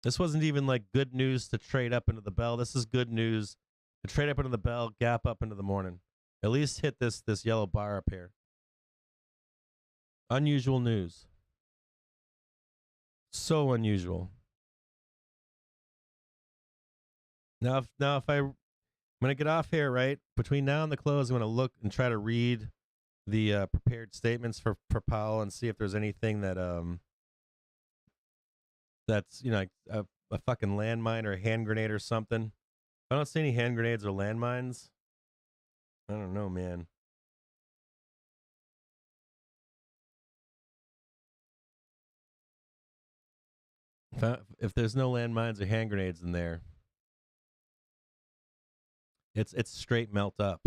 This wasn't even like good news to trade up into the bell. This is good news to trade up into the bell, gap up into the morning. At least hit this yellow bar up here. Unusual news. So unusual. Now if I'm going to get off here, right? Between now and the close, I'm going to look and try to read the prepared statements for Powell and see if there's anything that that's, you know, like a fucking landmine or a hand grenade or something. If I don't see any hand grenades or landmines, I don't know, man. If there's no landmines or hand grenades in there, it's straight melt up.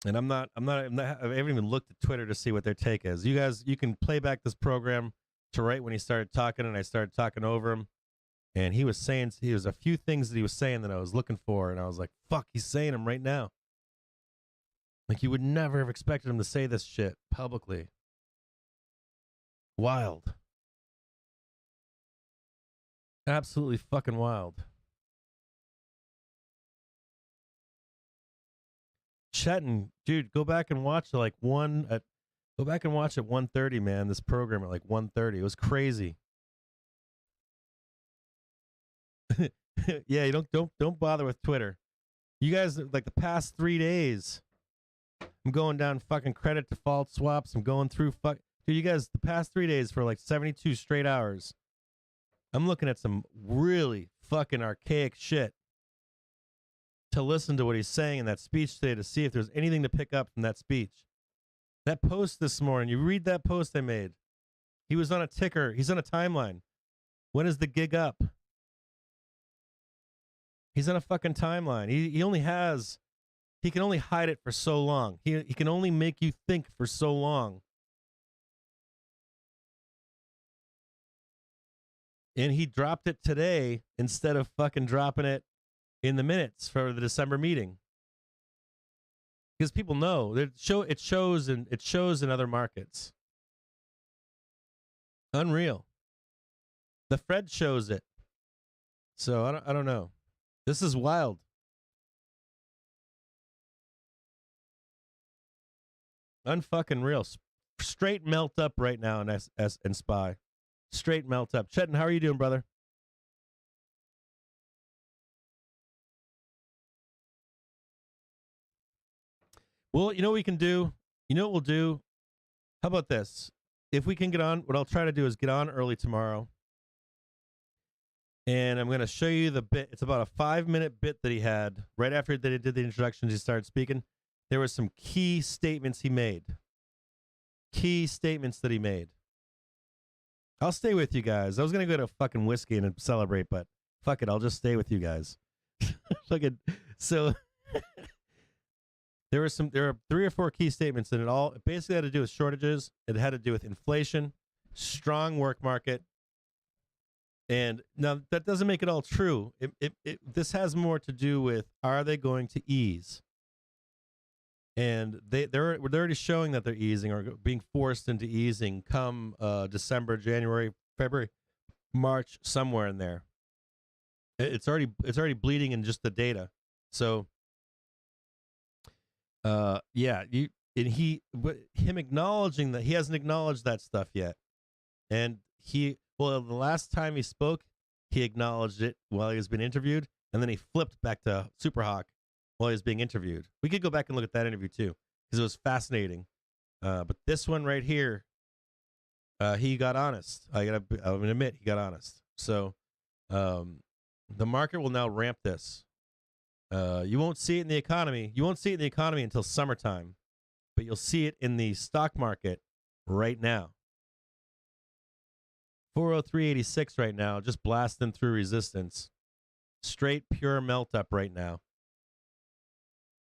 And I haven't even looked at Twitter to see what their take is. You guys, you can play back this program to right when he started talking, and I started talking over him. And he was a few things that he was saying that I was looking for, and I was like, fuck, he's saying them right now. Like, you would never have expected him to say this shit publicly. Wild. Absolutely fucking wild. Chetton, dude, go back and watch go back and watch at 1:30, man. This program at like 1:30. It was crazy. Yeah, you don't bother with Twitter. You guys, like the past 3 days, I'm going down fucking credit default swaps. I'm going through dude, you guys, the past 3 days for like 72 straight hours, I'm looking at some really fucking archaic shit to listen to what he's saying in that speech today to see if there's anything to pick up from that speech. That post this morning, you read that post I made. He was on a ticker. He's on a timeline. When is the gig up? He's on a fucking timeline. He can only hide it for so long. He can only make you think for so long. And he dropped it today instead of fucking dropping it in the minutes for the December meeting. Because people know it shows in other markets. Unreal. The Fed shows it. So I don't know. This is wild. Unfucking real. Straight melt up right now in SPY. Straight melt up. Chetan, how are you doing, brother? Well, you know what we can do? You know what we'll do? How about this? If we can get on, what I'll try to do is get on early tomorrow. And I'm going to show you the bit. It's about a 5-minute bit that he had. Right after they did the introductions, he started speaking. There were some key statements he made. Key statements that he made. I'll stay with you guys. I was going to go to fucking whiskey and celebrate, but fuck it. I'll just stay with you guys. Fucking, so there are 3 or 4 key statements, and it basically had to do with shortages. It had to do with inflation, strong work market. And now that doesn't make it all true. This has more to do with, are they going to ease? And they're already showing that they're easing or being forced into easing come December, January, February, March, somewhere in there. It's already bleeding in just the data. So him acknowledging that, he hasn't acknowledged that stuff yet. And the last time he spoke, he acknowledged it while he was being interviewed, and then he flipped back to Superhawk while he was being interviewed. We could go back and look at that interview too, because it was fascinating. But this one right here, he got honest. I'm gonna admit he got honest. So the market will now ramp this. You won't see it in the economy. You won't see it in the economy until summertime, but you'll see it in the stock market right now. 403.86 right now, just blasting through resistance. Straight pure melt up right now.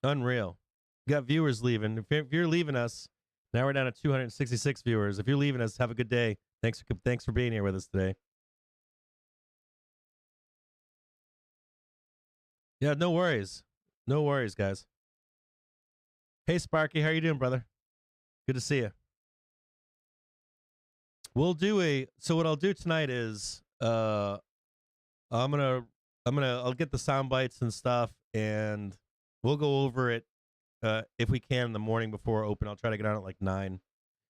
Unreal. You got viewers leaving. If you're leaving us, now we're down to 266 viewers. If you're leaving us, have a good day. Thanks for being here with us today. Yeah, no worries. No worries, guys. Hey, Sparky, how you doing, brother? Good to see you. We'll do so what I'll do tonight is I'll get the sound bites and stuff, and we'll go over it if we can in the morning before open. I'll try to get on at like 9.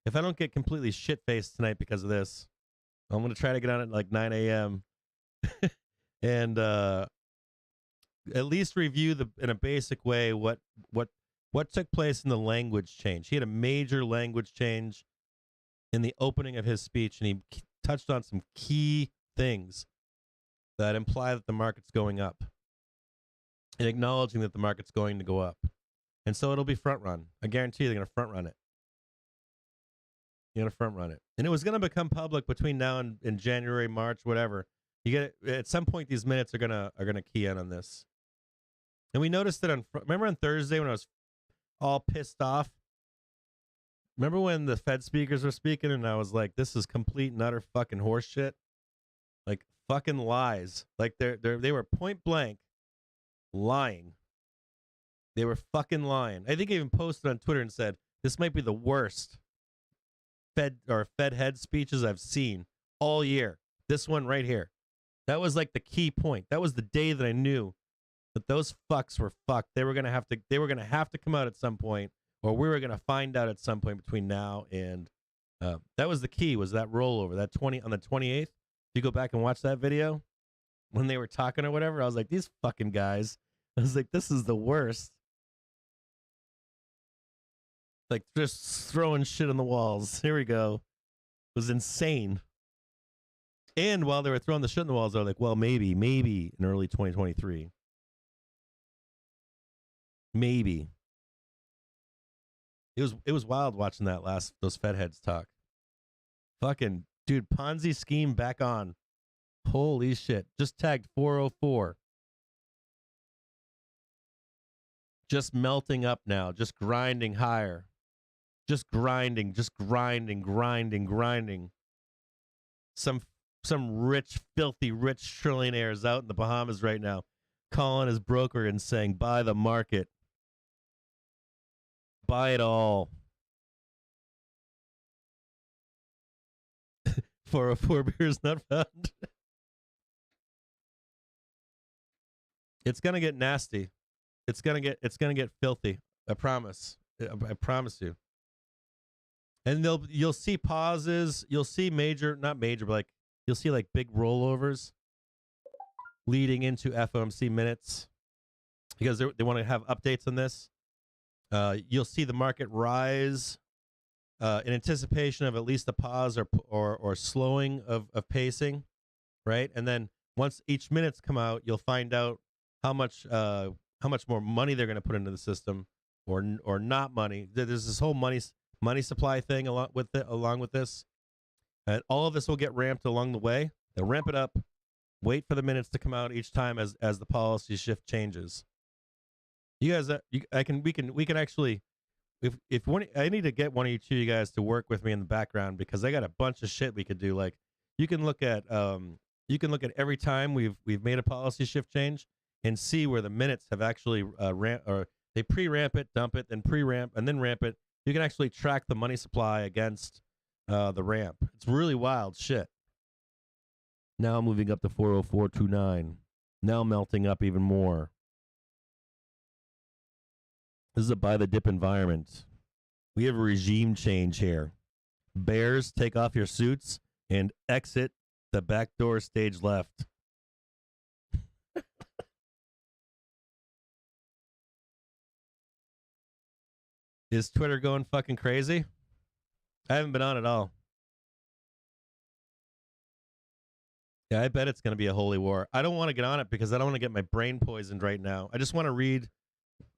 If I don't get completely shit-faced tonight because of this, I'm going to try to get on at like 9 a.m. and at least review in a basic way what took place in the language change. He had a major language change in the opening of his speech, and he touched on some key things that imply that the market's going up and acknowledging that the market's going to go up. And so it'll be front run. I guarantee they're going to front run it. You're going to front run it. And it was going to become public between now and in January, March, whatever. You get it, at some point these minutes are going to key in on this. And we noticed that remember on Thursday when I was all pissed off? Remember when the Fed speakers were speaking and I was like, this is complete and utter fucking horse shit? Like fucking lies. Like they were point blank lying. They were fucking lying. I think I even posted on Twitter and said, this might be the worst Fed head speeches I've seen all year. This one right here. That was like the key point. That was the day that I knew that those fucks were fucked. They were gonna have to come out at some point, or we were gonna find out at some point between now and that was the key, was that rollover. That on the 28th. If you go back and watch that video when they were talking or whatever, I was like, these fucking guys. I was like, this is the worst. Like just throwing shit on the walls. Here we go. It was insane. And while they were throwing the shit on the walls, they were like, well, maybe in early 2023. Maybe. It was wild watching those Fed heads talk. Fucking dude, Ponzi scheme back on. Holy shit. Just tagged 404. Just melting up now, just grinding higher. Just grinding. Some rich, filthy, rich trillionaires out in the Bahamas right now calling his broker and saying, buy the market. Buy it all. 404 beers not found. It's gonna get nasty. It's gonna get filthy. I promise. I promise you. And you'll see pauses. You'll see not major, but like you'll see like big rollovers leading into FOMC minutes because they want to have updates on this. You'll see the market rise in anticipation of at least a pause or slowing of pacing, right? And then once each minute's come out, you'll find out how much more money they're going to put into the system or not money. There's this whole money supply thing along with this. And all of this will get ramped along the way. They'll ramp it up, wait for the minutes to come out each time as the policy shift changes. You guys, we can actually, if one, I need to get one of you guys to work with me in the background because I got a bunch of shit we could do. Like you can look at every time we've made a policy shift change and see where the minutes have actually they pre-ramp it, dump it, then pre-ramp and then ramp it. You can actually track the money supply against the ramp. It's really wild shit. Now moving up to 404.29. Now melting up even more. This is a buy the dip environment. We have a regime change here. Bears, take off your suits and exit the back door stage left. Is Twitter going fucking crazy? I haven't been on at all. Yeah, I bet it's going to be a holy war. I don't want to get on it because I don't want to get my brain poisoned right now. I just want to read.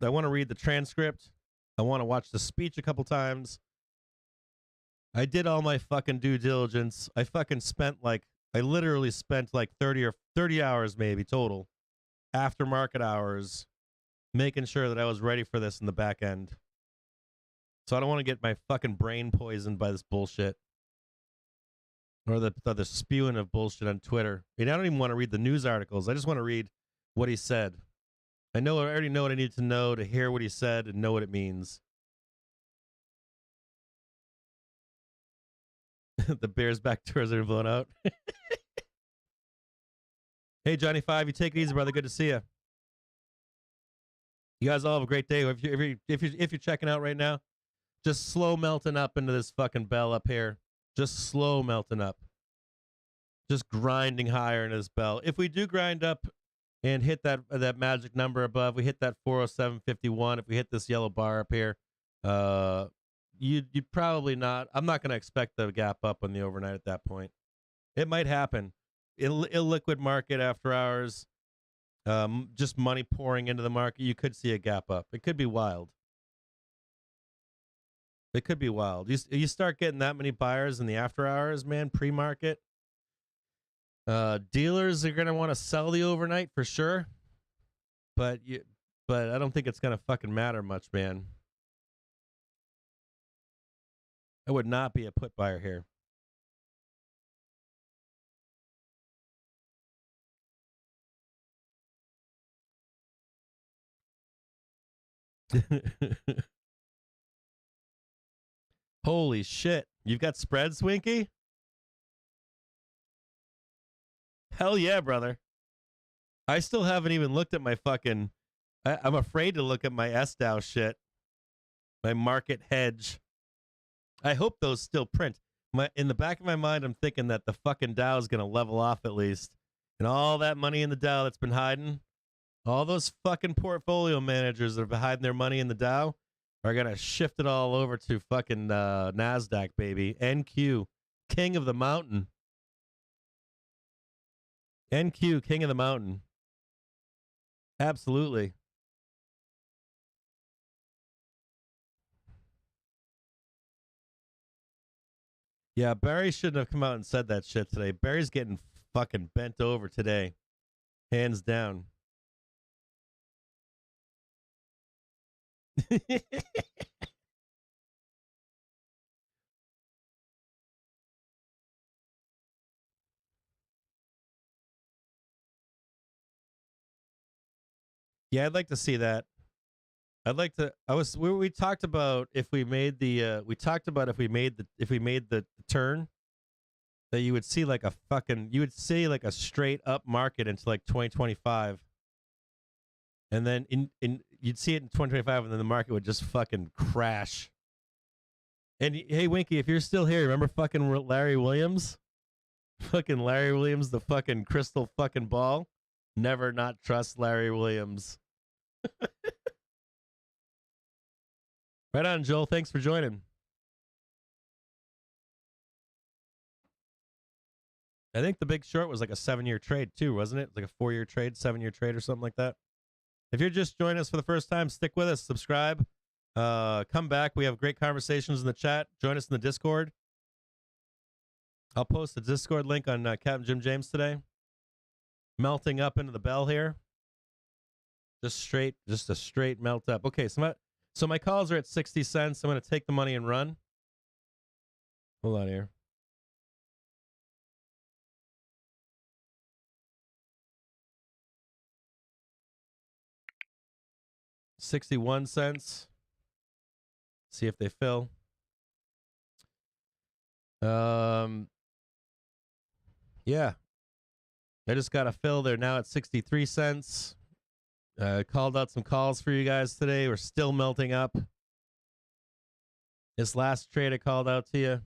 I want to read the transcript. I want to watch the speech a couple times. I did all my fucking due diligence. I literally spent like 30 hours maybe total after market hours making sure that I was ready for this in the back end. So I don't want to get my fucking brain poisoned by this bullshit. Or the spewing of bullshit on Twitter. I don't even want to read the news articles. I just want to read what he said. I already know what I need to know to hear what he said and know what it means. The Bears back tours are blown out. Hey, Johnny Five, you take it easy, brother. Good to see you. You guys all have a great day. If you're checking out right now, just slow melting up into this fucking bell up here. Just slow melting up. Just grinding higher into this bell. If we do grind up and hit that magic number above, we hit that 407.51. If we hit this yellow bar up here, you'd probably not. I'm not going to expect the gap up on the overnight at that point. It might happen. Illiquid market after hours, just money pouring into the market. You could see a gap up. It could be wild. It could be wild. You start getting that many buyers in the after hours, man, pre-market. Dealers are going to want to sell the overnight for sure. But I don't think it's going to fucking matter much, man. I would not be a put buyer here. Holy shit. You've got spreads, Winky? Hell yeah, brother. I still haven't even looked at my fucking... I'm afraid to look at my SDAO shit. My market hedge. I hope those still print. In the back of my mind, I'm thinking that the fucking Dow is going to level off at least. And all that money in the Dow that's been hiding, all those fucking portfolio managers that have been hiding their money in the Dow are going to shift it all over to fucking NASDAQ, baby. NQ, king of the mountain. NQ, king of the mountain. Absolutely. Yeah, Barry shouldn't have come out and said that shit today. Barry's getting fucking bent over today. Hands down. Yeah, I'd like to see that. I'd like to. We talked about if we made the turn, that you would see like a straight up market into like 2025, and then you'd see it in 2025, and then the market would just fucking crash. And hey, Winky, if you're still here, remember fucking Larry Williams? Fucking Larry Williams, the fucking crystal fucking ball. Never not trust Larry Williams. Right on, Joel. Thanks for joining. I think the Big Short was like a 7-year trade too, wasn't it? Like a 4-year trade, 7-year trade or something like that. If you're just joining us for the first time, stick with us, subscribe, come back. We have great conversations in the chat. Join us in the Discord. I'll post the Discord link on Captain Jim James today. Melting up into the bell here. Just a straight melt up. Okay, so my calls are at 60 cents. I'm going to take the money and run. Hold on here. $0.61. See if they fill. Yeah. I just got a fill. They're now at 63 cents. Called out some calls for you guys today. We're still melting up. This last trade I called out to you.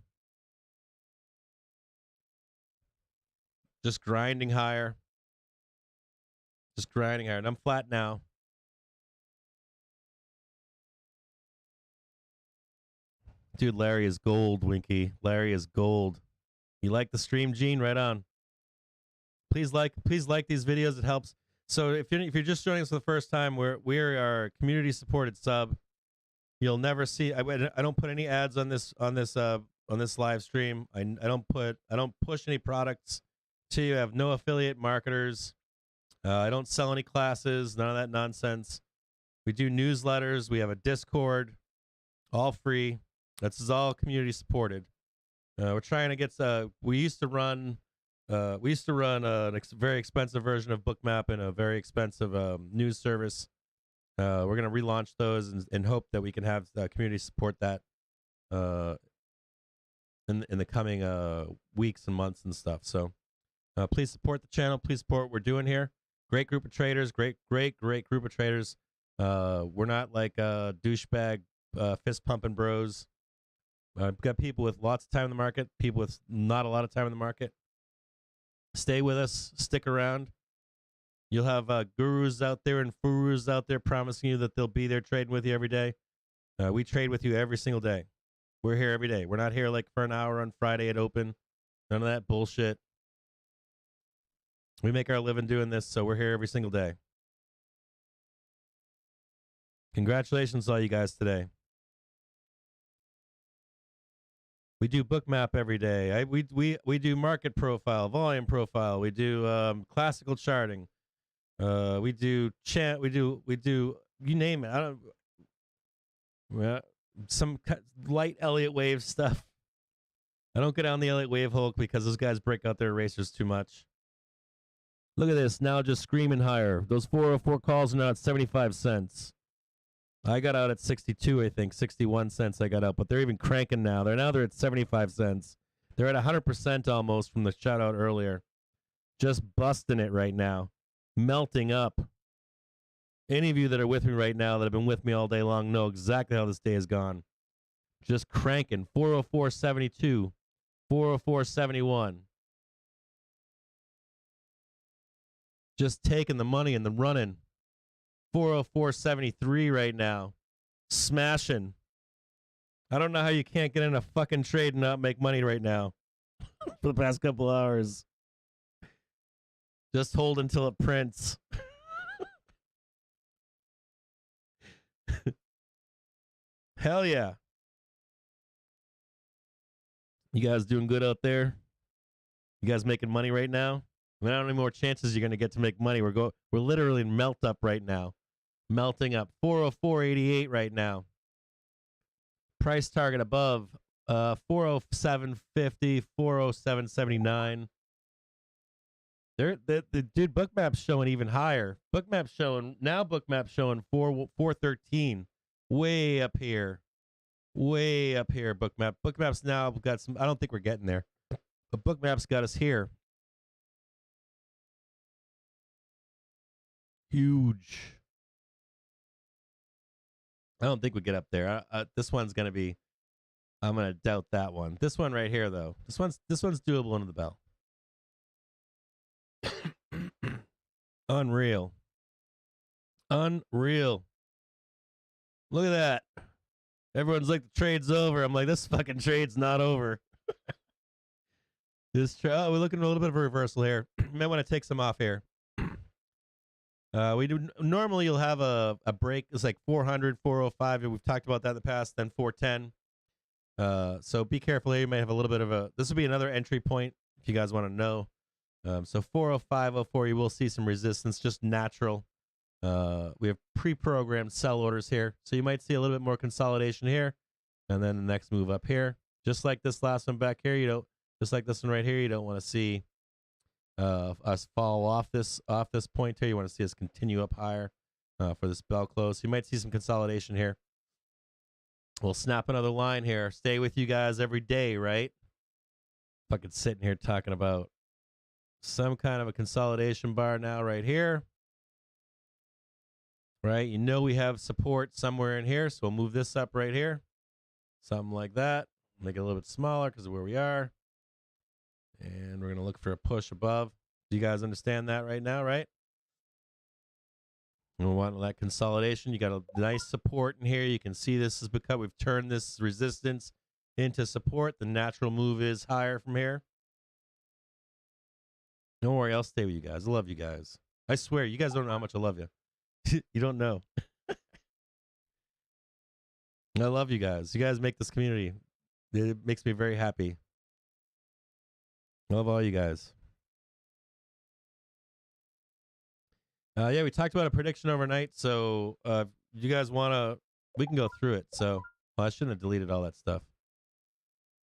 Just grinding higher. Just grinding higher. And I'm flat now. Dude, Larry is gold, Winky. Larry is gold. You like the stream, Gene? Right on. please like these videos. It helps. So if you're just joining us for the first time, we are a community supported sub. You'll never see. I don't put any ads on this live stream. I don't push any products to you. I have no affiliate marketers. I don't sell any classes. None of that nonsense. We do newsletters. We have a Discord, all free. This is all community supported. We're trying to get. We used to run a very expensive version of BookMap and a very expensive news service. We're going to relaunch those and hope that we can have the community support that in the coming weeks and months and stuff. So please support the channel. Please support what we're doing here. Great group of traders. Great group of traders. We're not like douchebag fist pumping bros. I've got people with lots of time in the market, people with not a lot of time in the market. Stay with us. Stick around. You'll have gurus out there and furus out there promising you that they'll be there trading with you every day. We trade with you every single day. We're here every day. We're not here like for an hour on Friday at open. None of that bullshit. We make our living doing this, so we're here every single day. Congratulations to all you guys today. We do BookMap every day. We do market profile, volume profile. We do classical charting. We do chant. We do you name it. I don't. Well, some light Elliott wave stuff. I don't go down the Elliott wave hole because those guys break out their erasers too much. Look at this now, just screaming higher. Those 404 calls are now at 75 cents. I got out at 62, I think, 61 cents I got out, but they're even cranking now. They're at 75 cents. They're at 100% almost from the shout out earlier. Just busting it right now. Melting up. Any of you that are with me right now that have been with me all day long know exactly how this day has gone. Just cranking. 404.72. 404.71. Just taking the money and the running. 404.73 right now. Smashing. I don't know how you can't get in a fucking trade and not make money right now. For the past couple hours. Just hold until it prints. Hell yeah. You guys doing good out there? You guys making money right now? I mean, I don't know how many more chances you're going to get to make money. We're literally melt up right now. Melting up. 404.88 right now. Price target above 407.50, 407.79. The dude, BookMap's showing even higher. BookMap's showing 413. Way up here. Way up here, BookMap. BookMap's now got some, I don't think we're getting there. But BookMap's got us here. Huge. I don't think we get up there. This one's going to be, I'm going to doubt that one. This one right here, though. This one's doable under the bell. Unreal. Unreal. Look at that. Everyone's like, the trade's over. I'm like, this fucking trade's not over. We're looking at a little bit of a reversal here. You might want to take some off here. We do normally you'll have a break. It's like 400, 405. And we've talked about that in the past. Then 410. So be careful here. You may have a little bit of a. This will be another entry point if you guys want to know. So 405.04, you will see some resistance, just natural. We have pre-programmed sell orders here, so you might see a little bit more consolidation here, and then the next move up here, just like this last one back here. Just like this one right here. You don't want to see us fall off this point here. You want to see us continue up higher for this bell close. You might see some consolidation here. We'll snap another line here. Stay with you guys every day, right? Fucking sitting here talking about some kind of a consolidation bar now right here. Right? You know we have support somewhere in here, so we'll move this up right here. Something like that. Make it a little bit smaller because of where we are. And we're going to look for a push above. Do you guys understand that right now, right? And we want that consolidation. You got a nice support in here. You can see this is because we've turned this resistance into support. The natural move is higher from here. Don't worry, I'll stay with you guys. I love you guys. I swear, you guys don't know how much I love you. You don't know. I love you guys. You guys make this community. It makes me very happy. I love all you guys. Yeah, we talked about a prediction overnight, so you guys want to, we can go through it. So, well, I shouldn't have deleted all that stuff.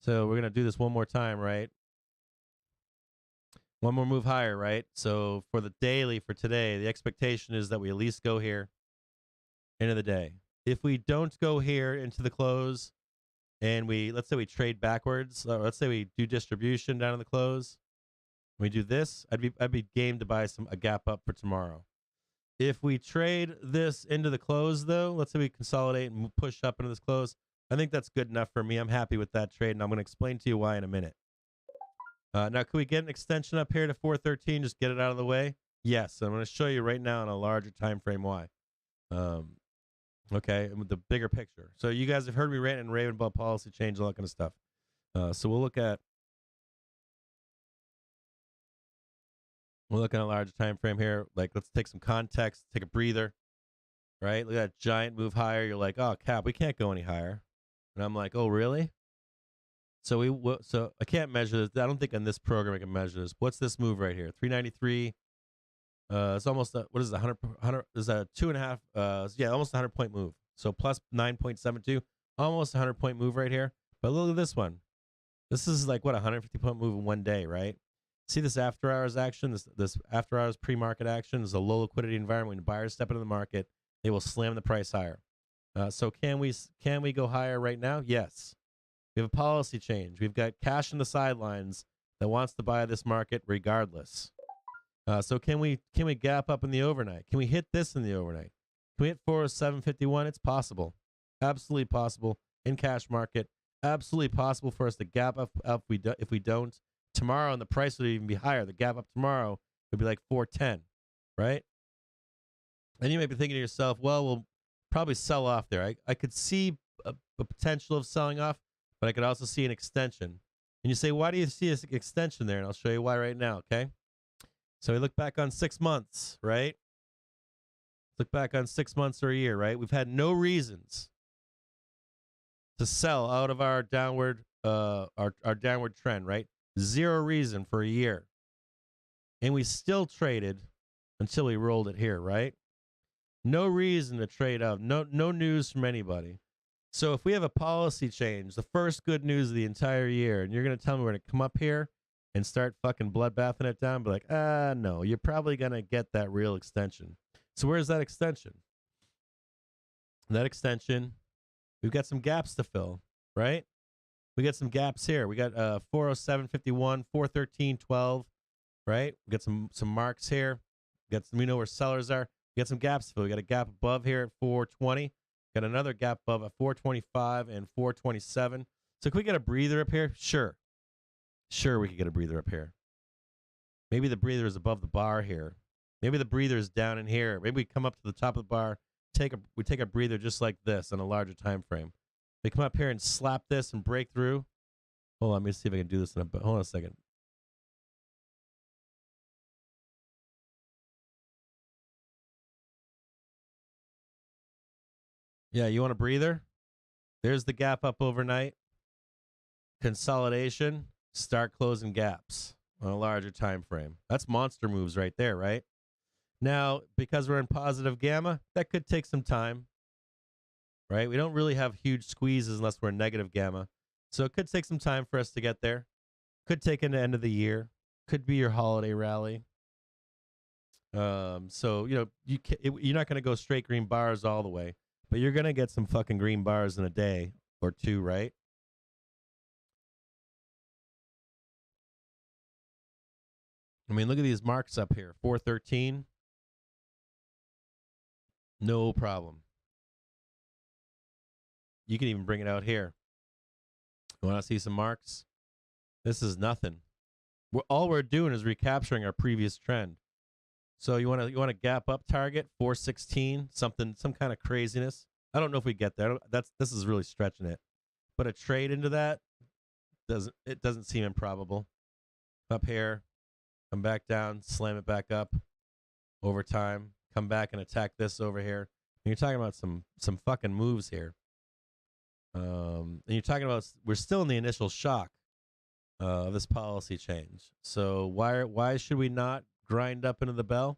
So we're going to do this one more time, right? One more move higher, right? So for the daily for today, the expectation is that we at least go here into the day. If we don't go here into the close and let's say we trade backwards, or let's say we do distribution down to the close, we do this, I'd be game to buy a gap up for tomorrow. If we trade this into the close, though, let's say we consolidate and push up into this close, I think that's good enough for me. I'm happy with that trade, and I'm going to explain to you why in a minute. Now, can we get an extension up here to 413? Just get it out of the way? Yes, I'm going to show you right now in a larger time frame why. Okay, with the bigger picture. So you guys have heard me rant and rave about policy change, all that kind of stuff. So we'll look at a larger time frame here. Like, let's take some context, take a breather, right? Look at that giant move higher. You're like, oh, Cap, we can't go any higher. And I'm like, oh, really? So so I can't measure this. I don't think on this program I can measure this. What's this move right here? 393. It's almost what is it? 100 is a 2.5. Yeah, almost a 100-point move. So plus 9.72, almost a 100-point move right here. But look at this one. This is like what, a 150-point move in one day, right? See this after hours action, this after hours pre-market action is a low liquidity environment. When buyers step into the market, they will slam the price higher. So can we go higher right now? Yes. We have a policy change. We've got cash in the sidelines that wants to buy this market regardless. So can we gap up in the overnight? Can we hit this in the overnight? Can we hit 407.51? It's possible. Absolutely possible in cash market. Absolutely possible for us to gap up if we don't. Tomorrow, and the price would even be higher. The gap up tomorrow would be like 410, right? And you may be thinking to yourself, well, we'll probably sell off there. I could see a potential of selling off, but I could also see an extension. And you say, why do you see an extension there? And I'll show you why right now, okay? So we look back on 6 months, right? Look back on 6 months or a year, right? We've had no reasons to sell out of our downward our downward trend, right? Zero reason for a year. And we still traded until we rolled it here, right? No reason to trade out. No news from anybody. So if we have a policy change, the first good news of the entire year, and you're going to tell me we're going to come up here and start fucking bloodbathing it down, be like, no, you're probably going to get that real extension. So where's that extension? That extension, we've got some gaps to fill, right? We got some gaps here. We got 407.51, 413.12, right? We got some marks here. We know where sellers are. We got some gaps to fill. We got a gap above here at 420. Got another gap above at 425 and 427. So can we get a breather up here? Sure. Sure, we could get a breather up here. Maybe the breather is above the bar here. Maybe the breather is down in here. Maybe we come up to the top of the bar, we take a breather just like this on a larger time frame. We come up here and slap this and break through. Hold on, let me see if I can do this hold on a second. Yeah, you want a breather? There's the gap up overnight. Consolidation, start closing gaps on a larger time frame. That's monster moves right there, right? Now, because we're in positive gamma, that could take some time, right? We don't really have huge squeezes unless we're in negative gamma. So it could take some time for us to get there. Could take into the end of the year. Could be your holiday rally. So, you're not going to go straight green bars all the way, but you're going to get some fucking green bars in a day or two, right? I mean, look at these marks up here. 413. No problem. You can even bring it out here. You want to see some marks? This is nothing. All we're doing is recapturing our previous trend. So you want to gap up target 416, some kind of craziness. I don't know if we get there. This is really stretching it. But a trade into that doesn't seem improbable. Up here, come back down, slam it back up over time, come back and attack this over here. And you're talking about some fucking moves here. And you're talking about we're still in the initial shock of this policy change. So why should we not grind up into the bell?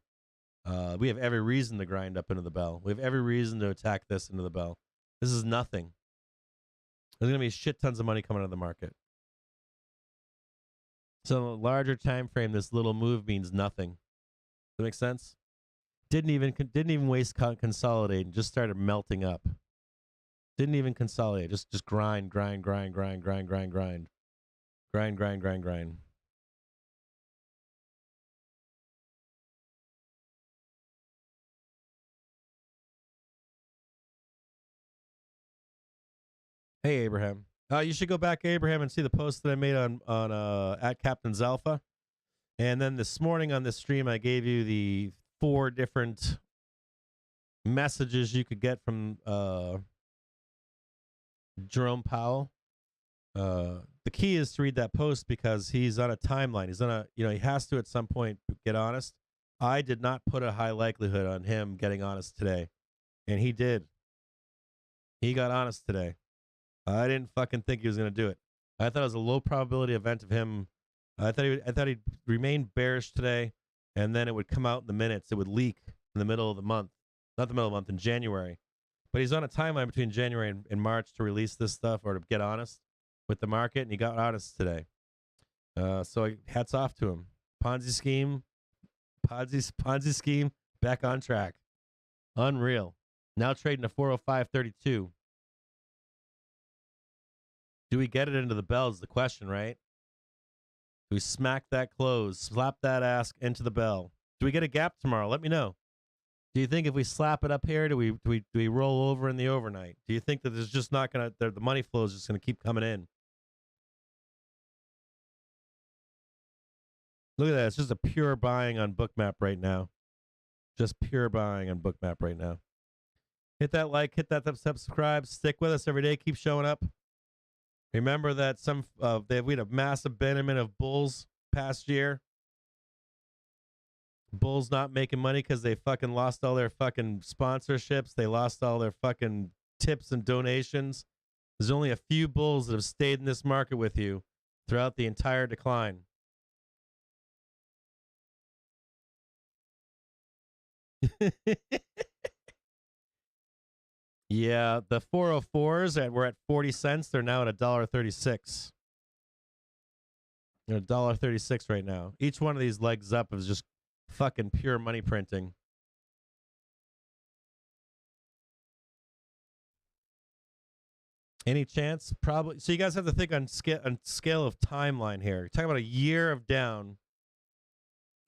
We have every reason to grind up into the bell. We have every reason to attack this into the bell. This is nothing. There's going to be shit tons of money coming out of the market. So in a larger time frame, this little move means nothing. Does that make sense? Didn't even waste consolidating. Just started melting up. Didn't even consolidate. Just grind. Grind. Hey, Abraham. You should go back, Abraham, and see the post that I made on at Captain's Alpha. And then this morning on this stream, I gave you the 4 different messages you could get from Jerome Powell. The key is to read that post because he's on a timeline. He's on a, he has to at some point get honest. I did not put a high likelihood on him getting honest today, and he did. He got honest today. I didn't fucking think he was going to do it. I thought it was a low probability event of him. I thought he'd remain bearish today, and then it would come out in the minutes. It would leak in the middle of the month. Not the middle of the month, in January. But he's on a timeline between January and March to release this stuff or to get honest with the market, and he got honest today. So hats off to him. Ponzi scheme, back on track. Unreal. Now trading a 405.32. Do we get it into the bell is the question, right? Do we smack that close, slap that ass into the bell? Do we get a gap tomorrow? Let me know. Do you think if we slap it up here, do we roll over in the overnight? Do you think that there's just not going to, the money flow is just going to keep coming in? Look at that. It's just a pure buying on BOOKMAP right now. Just pure buying on BOOKMAP right now. Hit that like, hit that subscribe. Stick with us every day. Keep showing up. Remember that we had a massive abandonment of bulls past year. Bulls not making money because they fucking lost all their fucking sponsorships. They lost all their fucking tips and donations. There's only a few bulls that have stayed in this market with you throughout the entire decline. Yeah, the 404s were at 40 cents. They're now at $1.36. They're $1.36 right now. Each one of these legs up is just fucking pure money printing. Any chance? Probably. So you guys have to think on scale of timeline here. You're talking about a year of down.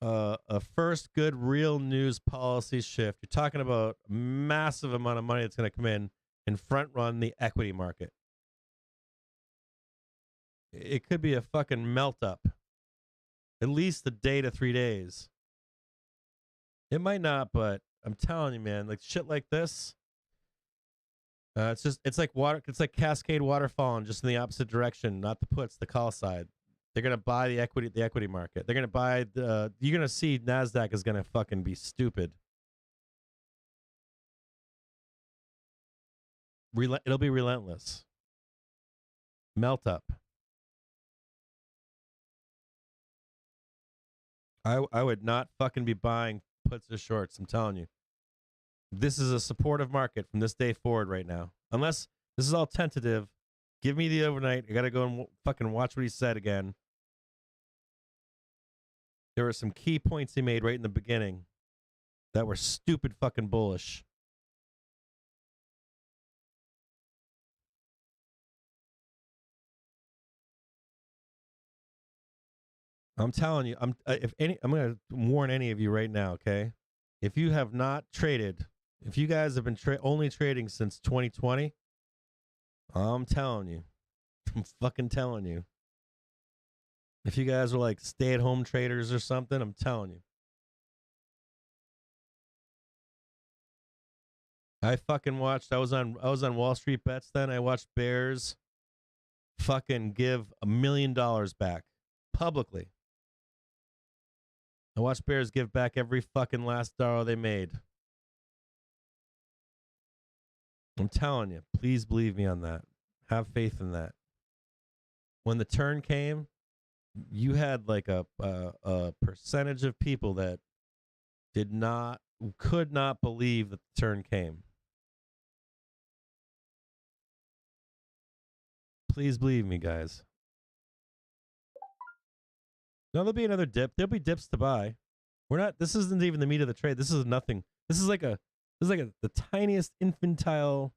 A first good real news policy shift. You're talking about a massive amount of money that's going to come in and front run the equity market. It could be a fucking melt up. At least a day to 3 days. It might not, but I'm telling you, man, like shit like this. It's like water. It's like cascade waterfall, and just in the opposite direction, not the puts, the call side. They're gonna buy the equity market. They're gonna buy the. You're gonna see NASDAQ is gonna fucking be stupid. It'll be relentless. Melt up. I would not fucking be buying puts or shorts. I'm telling you. This is a supportive market from this day forward right now. Unless this is all tentative. Give me the overnight. I got to go and fucking watch what he said again. There were some key points he made right in the beginning that were stupid fucking bullish. I'm telling you, I'm going to warn any of you right now, okay? If you have not traded, if you guys have been only trading since 2020, I'm telling you. I'm fucking telling you. If you guys were like stay-at-home traders or something, I'm telling you. I fucking watched. I was on Wall Street Bets then. I watched Bears fucking give $1 million back publicly. I watched bears give back every fucking last dollar they made. I'm telling you, please believe me on that. Have faith in that. When the turn came, you had like a percentage of people that could not believe that the turn came. Please believe me, guys. No, there'll be another dip. There'll be dips to buy. This isn't even the meat of the trade. This is nothing. This is like the tiniest infantile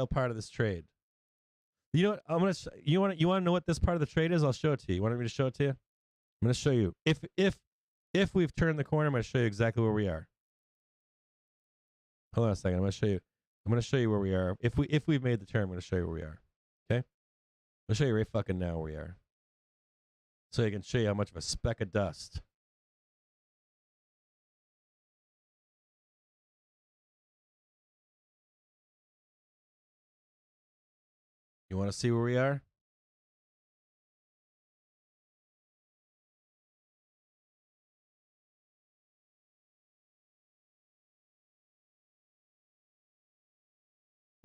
part of this trade. You know what? You want to know what this part of the trade is? I'll show it to you. You want me to show it to you? I'm going to show you. If we've turned the corner, I'm going to show you exactly where we are. Hold on a second. I'm going to show you where we are. If we've made the turn, I'm going to show you where we are. Okay? I'll show you right fucking now where we are. So I can show you how much of a speck of dust. You want to see where we are?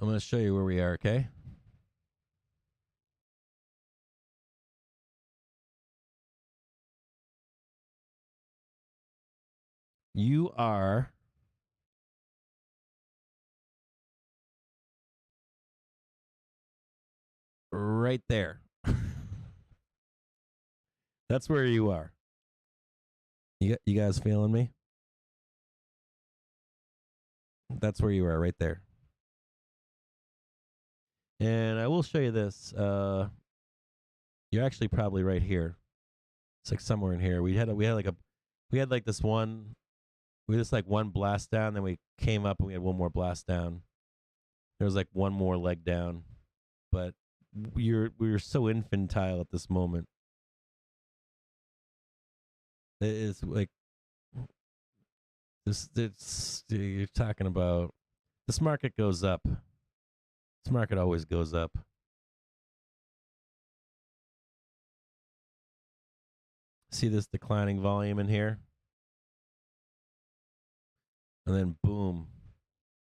I'm going to show you where we are, okay? You are right there. That's where you are. You guys feeling me? That's where you are, right there. And I will show you this. You're actually probably right here. It's like somewhere in here. We had this one blast down, then we came up and we had one more blast down. There was like one more leg down, but we were so infantile at this moment. It is like this. You're talking about this market goes up. This market always goes up. See this declining volume in here? And then boom,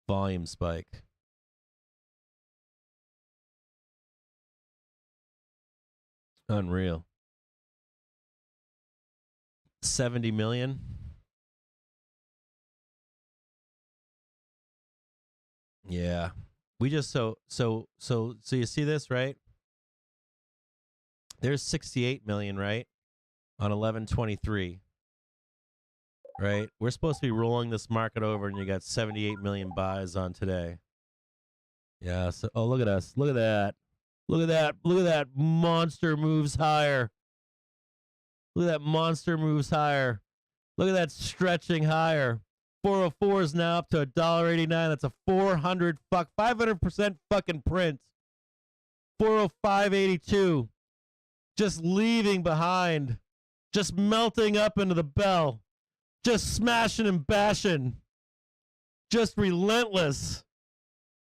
volume spike. Unreal. 70 million. Yeah. We just so you see this, right? There's 68 million, right? On 11/23. Right? We're supposed to be rolling this market over and you got 78 million buys on today. Yeah, so look at us. Look at that. Look at that. Look at that monster moves higher. Look at that monster moves higher. Look at that stretching higher. 404 is now up to $1.89. That's a 500% fucking print. 405.82. Just leaving behind. Just melting up into the bell. Just smashing and bashing. Just relentless.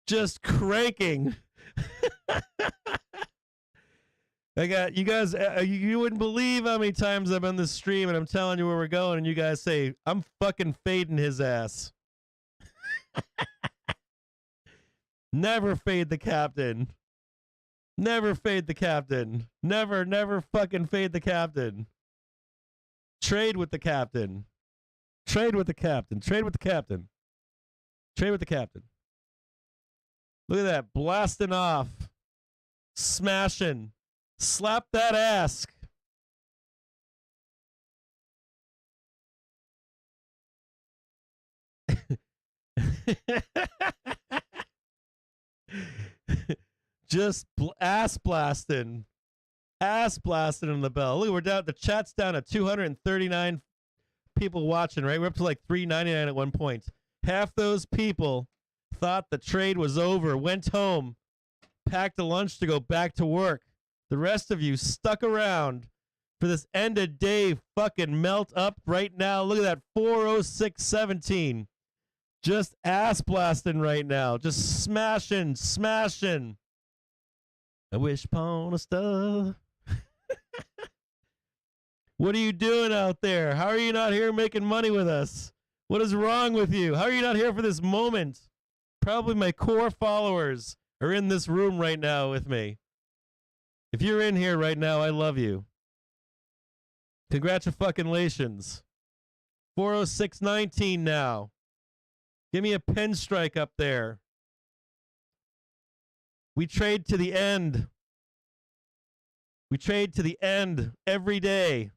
Just cranking. I got you guys. You wouldn't believe how many times I'm on this stream and I'm telling you where we're going, and you guys say I'm fucking fading his ass. Never fade the captain. Never fade the captain. Never fucking fade the captain. Trade with the captain. Trade with the captain. Trade with the captain. Trade with the captain. Look at that. Blasting off. Smashing. Slap that ass. Just ass blasting. Ass blasting on the bell. Look, we're down. The chat's down at 239 people watching, right? We're up to like 399 at one point. Half those people thought the trade was over, went home, packed a lunch to go back to work. The rest of you stuck around for this end of day fucking melt up right now. Look at that 406.17. Just ass blasting right now. Just smashing. I wish upon a star. What are you doing out there? How are you not here making money with us? What is wrong with you? How are you not here for this moment? Probably my core followers are in this room right now with me. If you're in here right now, I love you. Congratulations. 406.19 now. Give me a pin strike up there. We trade to the end. We trade to the end every day.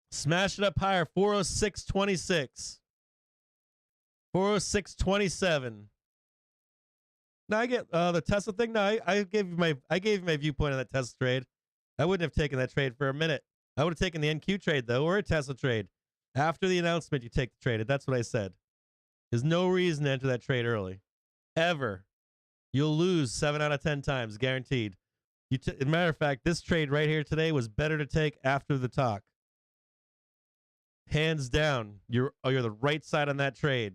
Smash it up higher. 406.26. 406.27. Now I get the Tesla thing. No, I gave you my viewpoint on that Tesla trade. I wouldn't have taken that trade for a minute. I would have taken the NQ trade though, or a Tesla trade. After the announcement, you take the trade. That's what I said. There's no reason to enter that trade early, ever. You'll lose 7 out of 10 times, guaranteed. As a matter of fact, this trade right here today was better to take after the talk. Hands down, you're the right side on that trade.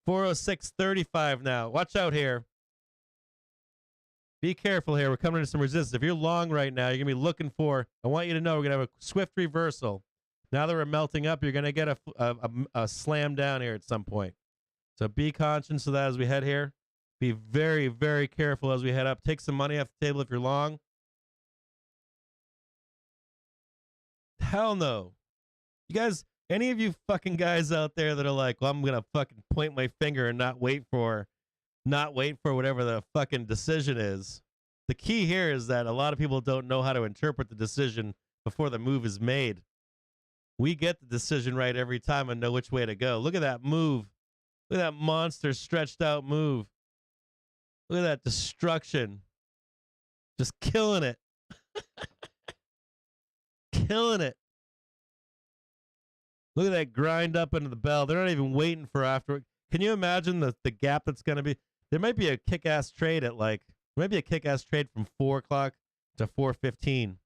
406.35 now. Watch out here. Be careful here. We're coming into some resistance. If you're long right now, you're going to be looking for, I want you to know we're going to have a swift reversal. Now that we're melting up, you're going to get a slam down here at some point. So be conscious of that as we head here. Be very, very careful as we head up. Take some money off the table if you're long. Hell no. You guys, any of you fucking guys out there that are like, well, I'm going to fucking point my finger and not wait for whatever the fucking decision is. The key here is that a lot of people don't know how to interpret the decision before the move is made. We get the decision right every time and know which way to go. Look at that move. Look at that monster stretched out move. Look at that destruction. Just killing it. Killing it. Look at that grind up into the bell. They're not even waiting for after. Can you imagine the gap that's going to be? There might be a kick-ass trade at from 4 o'clock to 4:15.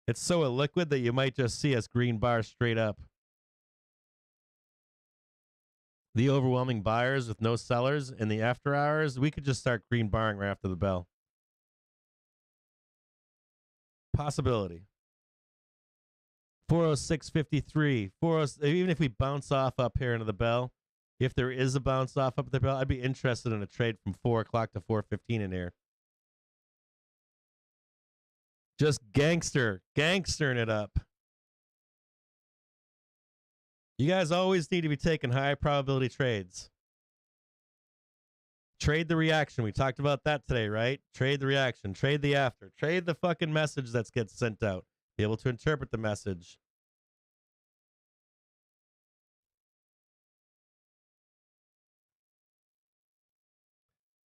It's so illiquid that you might just see us green bar straight up. The overwhelming buyers with no sellers in the after hours, we could just start green barring right after the bell. Possibility. 406.53. Even if we bounce off up here into the bell, if there is a bounce off up at the bell, I'd be interested in a trade from 4 o'clock to 4:15 in here. Just gangstering it up. You guys always need to be taking high probability trades. Trade the reaction. We talked about that today, right? Trade the reaction. Trade the after. Trade the fucking message that gets sent out. Be able to interpret the message.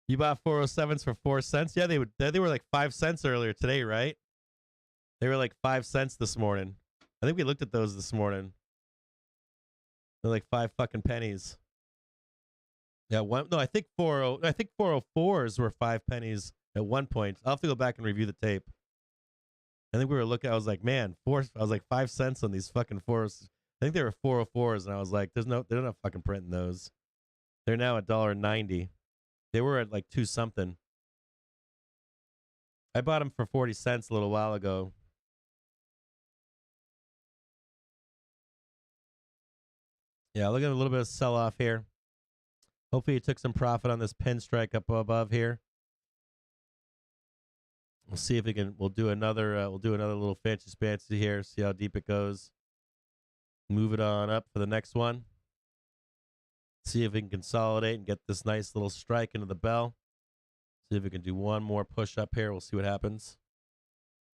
You bought 407s for 4 cents? Yeah, they were like 5 cents earlier today, right? They were like 5 cents this morning. I think we looked at those this morning. They're like 5 fucking pennies. Yeah, I think 404s were 5 pennies at one point. I'll have to go back and review the tape. I think we were looking, I was like, man, I was like 5 cents on these fucking 4s. I think they were 404s, and I was like, they're not fucking printing those. They're now $1.90. They were at like 2 something. I bought them for 40 cents a little while ago. Yeah, look at a little bit of sell-off here. Hopefully you took some profit on this pin strike up above here. We'll see if we'll do another little fancy here, see how deep it goes. Move it on up for the next one. See if we can consolidate and get this nice little strike into the bell. See if we can do one more push up here. We'll see what happens.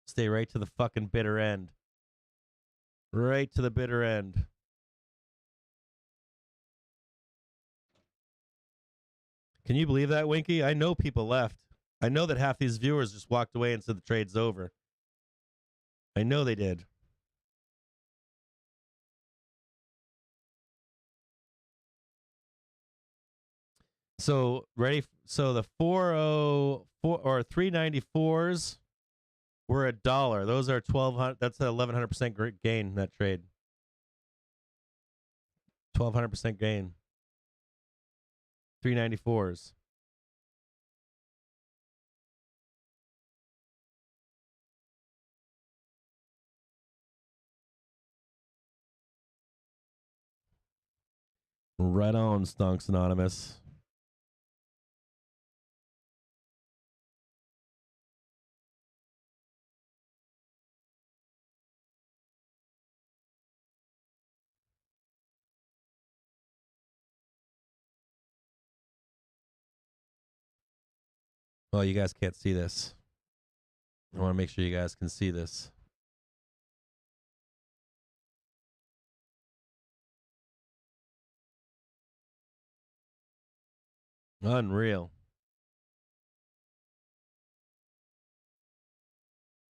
Stay right to the fucking bitter end. Right to the bitter end. Can you believe that, Winky? I know people left. I know that half these viewers just walked away and said the trade's over. I know they did. So ready? So the 404 or 394s were $1. Those are 1,200. That's an 1,100% gain in that trade. 1,200% gain. 394s. Right on, Stonks Anonymous. Well, you guys can't see this. I want to make sure you guys can see this. Unreal.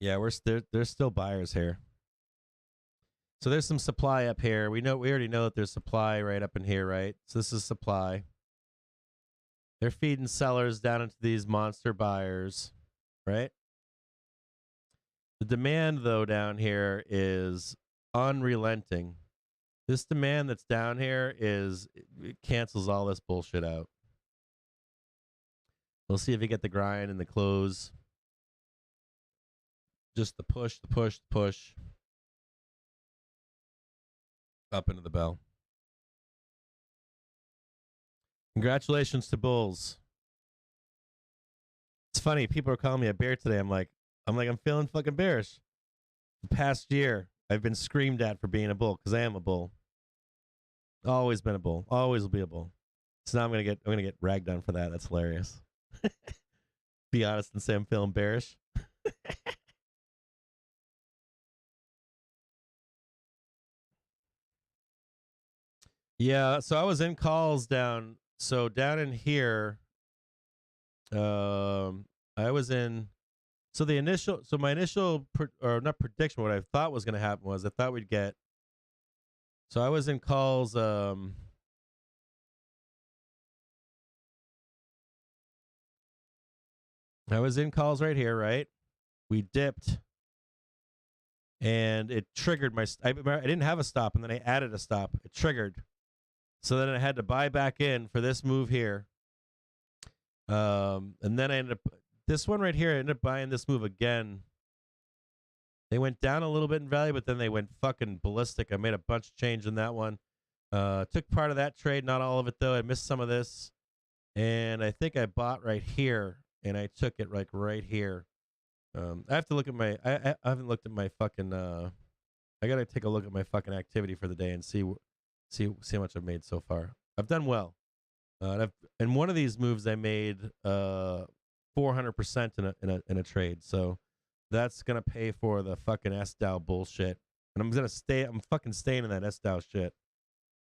Yeah, there's still buyers here. So there's some supply up here. We already know that there's supply right up in here, right? So this is supply. They're feeding sellers down into these monster buyers, right? The demand, though, down here is unrelenting. This demand that's down here it cancels all this bullshit out. We'll see if we get the grind and the close. Just the push, the push, the push. Up into the bell. Congratulations to Bulls. It's funny, people are calling me a bear today. I'm feeling fucking bearish. The past year, I've been screamed at for being a bull because I am a bull. Always been a bull. Always will be a bull. So now I'm gonna get ragged on for that. That's hilarious. Be honest and say I'm feeling bearish. Yeah, so I was in calls down. So down in here, I was in. So my initial not prediction, what I thought was going to happen was I thought we'd get. So I was in calls. I was in calls right here, right? We dipped, and it triggered my. I didn't have a stop, and then I added a stop. It triggered, so then I had to buy back in for this move here. And then I ended up. This one right here, I ended up buying this move again. They went down a little bit in value, but then they went fucking ballistic. I made a bunch of change in that one. Took part of that trade, not all of it though. I missed some of this, and I think I bought right here, and I took it like right here. I have to look at my. I haven't looked at my fucking. I gotta take a look at my fucking activity for the day and see how much I've made so far. I've done well. In one of these moves, I made 400% in a trade. So that's gonna pay for the fucking S-Dow bullshit. And I'm fucking staying in that S-Dow shit.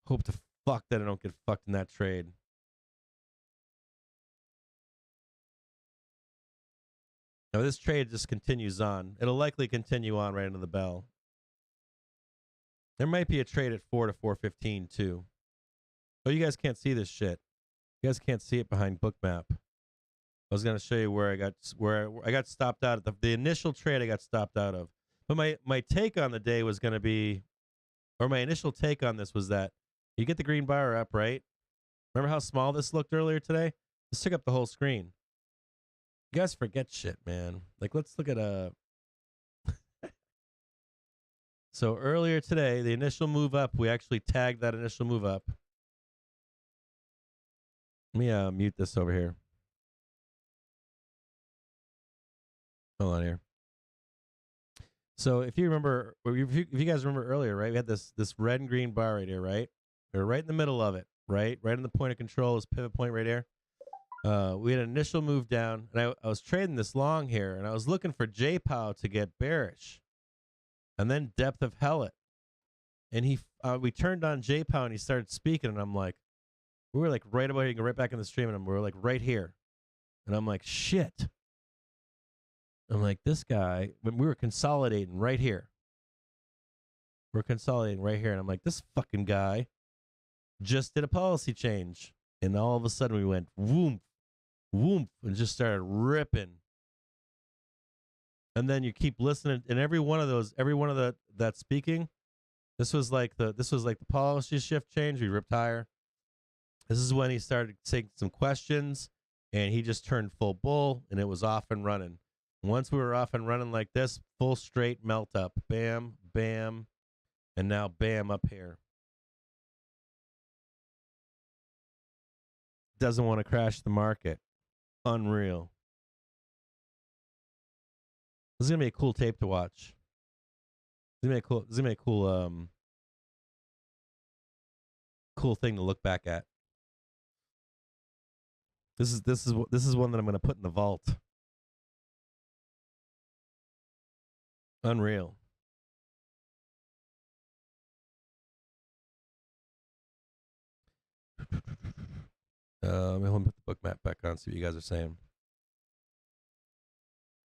Hope to fuck that I don't get fucked in that trade. Now this trade just continues on. It'll likely continue on right into the bell. There might be a trade at 4 to 415 too. Oh, you guys can't see this shit. You guys can't see it behind Bookmap. I was gonna show you where I got stopped out at the initial trade I got stopped out of. But my take on the day was gonna be, or my initial take on this was that you get the green bar up, right? Remember how small this looked earlier today? This took up the whole screen. You guys forget shit, man. Like, let's look at So earlier today, the initial move up, we actually tagged that initial move up. Let me mute this over here. Hold on here. So if you remember, if you guys remember earlier, right? We had this red and green bar right here, right? We were right in the middle of it, right? Right in the point of control, this pivot point right here. We had an initial move down, and I was trading this long here, and I was looking for Powell to get bearish, and then depth of hell it, and we turned on Powell, and he started speaking, and I'm like, we were like right about here, you go right back in the stream, and we were like right here, and I'm like, shit. I'm like, this guy, when we were consolidating right here. We're consolidating right here, and I'm like, this fucking guy just did a policy change, and all of a sudden we went whoomp, whoomp, and just started ripping. And then you keep listening, and every one of that speaking, this was like the policy shift change. We ripped higher. This is when he started taking some questions, and he just turned full bull, and it was off and running. Once we were off and running like this, full straight melt up, bam, bam, and now bam up here. doesn't want to crash the market. Unreal. This is gonna be a cool tape to watch. This is gonna be a cool cool thing to look back at. This is one that I'm gonna put in the vault. Unreal. I'm gonna put the book map back on, see what you guys are saying.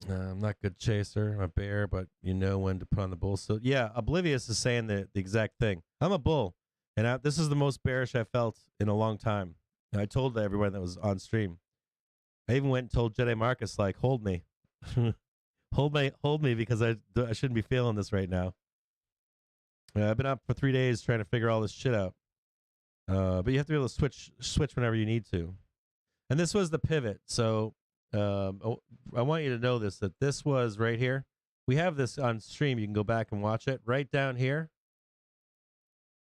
I'm not a good chaser. I'm a bear, but you know when to put on the bull. So yeah, Oblivious is saying the exact thing. I'm a bull, and this is the most bearish I felt in a long time. And I told everyone that was on stream. I even went and told Jedi Marcus, like, hold me, hold me, because I shouldn't be feeling this right now. I've been up for 3 days trying to figure all this shit out. But you have to be able to switch whenever you need to. And this was the pivot. So I want you to know that this was right here. We have this on stream. You can go back and watch it. Right down here.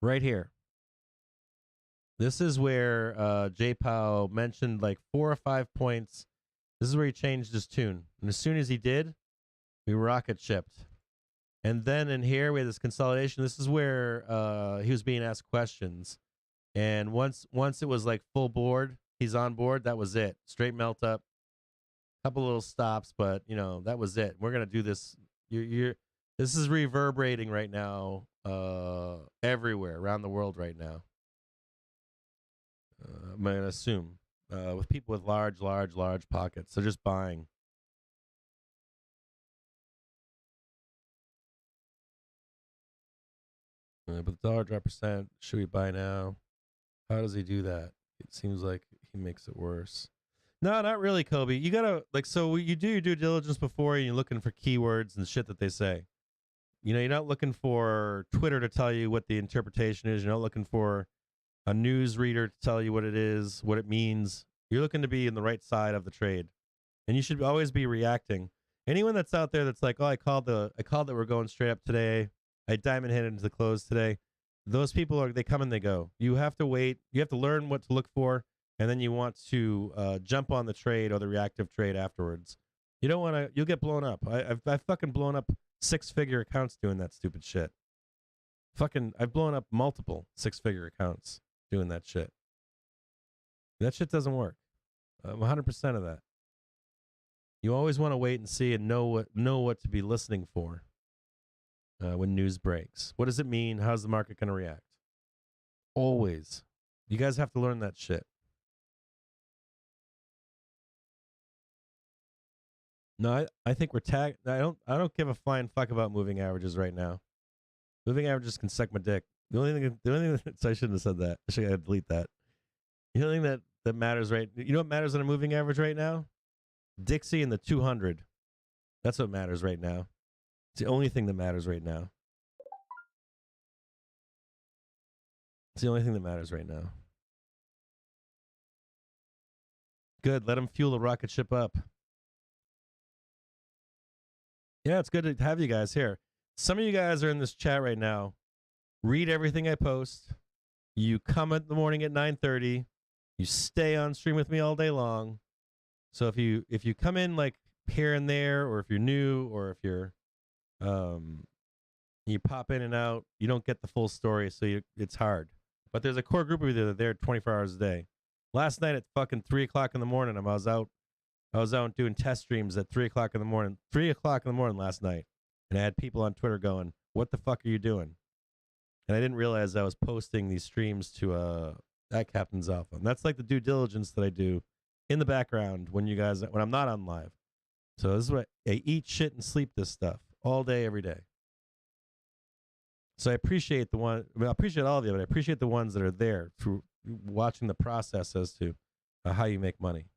Right here. This is where J. Powell mentioned like 4 or 5 points. This is where he changed his tune. And as soon as he did, we rocket shipped. And then in here, we had this consolidation. This is where he was being asked questions. And once it was like full board, he's on board, that was it. Straight melt up. Couple little stops, but that was it. We're gonna do this. This is reverberating right now, everywhere around the world right now. I'm gonna assume with people with large pockets, they're just buying. But the dollar drop percent, should we buy now? How does he do that? It seems like he makes it worse. No, not really, Kobe. You gotta so you do your due diligence before, and you're looking for keywords and shit that they say. You're not looking for Twitter to tell you what the interpretation is. You're not looking for a news reader to tell you what it is, what it means. You're looking to be in the right side of the trade, and you should always be reacting. Anyone that's out there that's like, oh, I called that we're going straight up today. I diamond hit into the close today. Those people they come and they go. You have to wait. You have to learn what to look for. And then you want to jump on the trade or the reactive trade afterwards. You don't want to. You'll get blown up. I've fucking blown up 6-figure accounts doing that stupid shit. I've blown up multiple 6-figure accounts doing that shit. That shit doesn't work. 100% of that. You always want to wait and see and know what to be listening for when news breaks. What does it mean? How's the market going to react? Always. You guys have to learn that shit. No, I think we're tagged. I don't give a flying fuck about moving averages right now. Moving averages can suck my dick. The only thing so I shouldn't have said that. I should delete that. The only thing that matters you know what matters on a moving average right now? Dixie and the 200. That's what matters right now. It's the only thing that matters right now. It's the only thing that matters right now. Good. Let them fuel the rocket ship up. Yeah, it's good to have you guys here. Some of you guys are in this chat right now. Read everything I post. You come in the morning at 9:30. You stay on stream with me all day long. So if you come in like here and there, or if you're new, or if you're you pop in and out, you don't get the full story, so it's hard. But there's a core group of you that are there 24 hours a day. Last night at fucking 3 o'clock in the morning, I was out doing test streams at 3 o'clock in the morning. 3 o'clock in the morning last night. And I had people on Twitter going, what the fuck are you doing? And I didn't realize I was posting these streams to at Captain's Alpha. And that's like the due diligence that I do in the background when I'm not on live. So this is what I eat, shit, and sleep this stuff all day, every day. So I appreciate I appreciate all of you, but I appreciate the ones that are there through watching the process as to how you make money.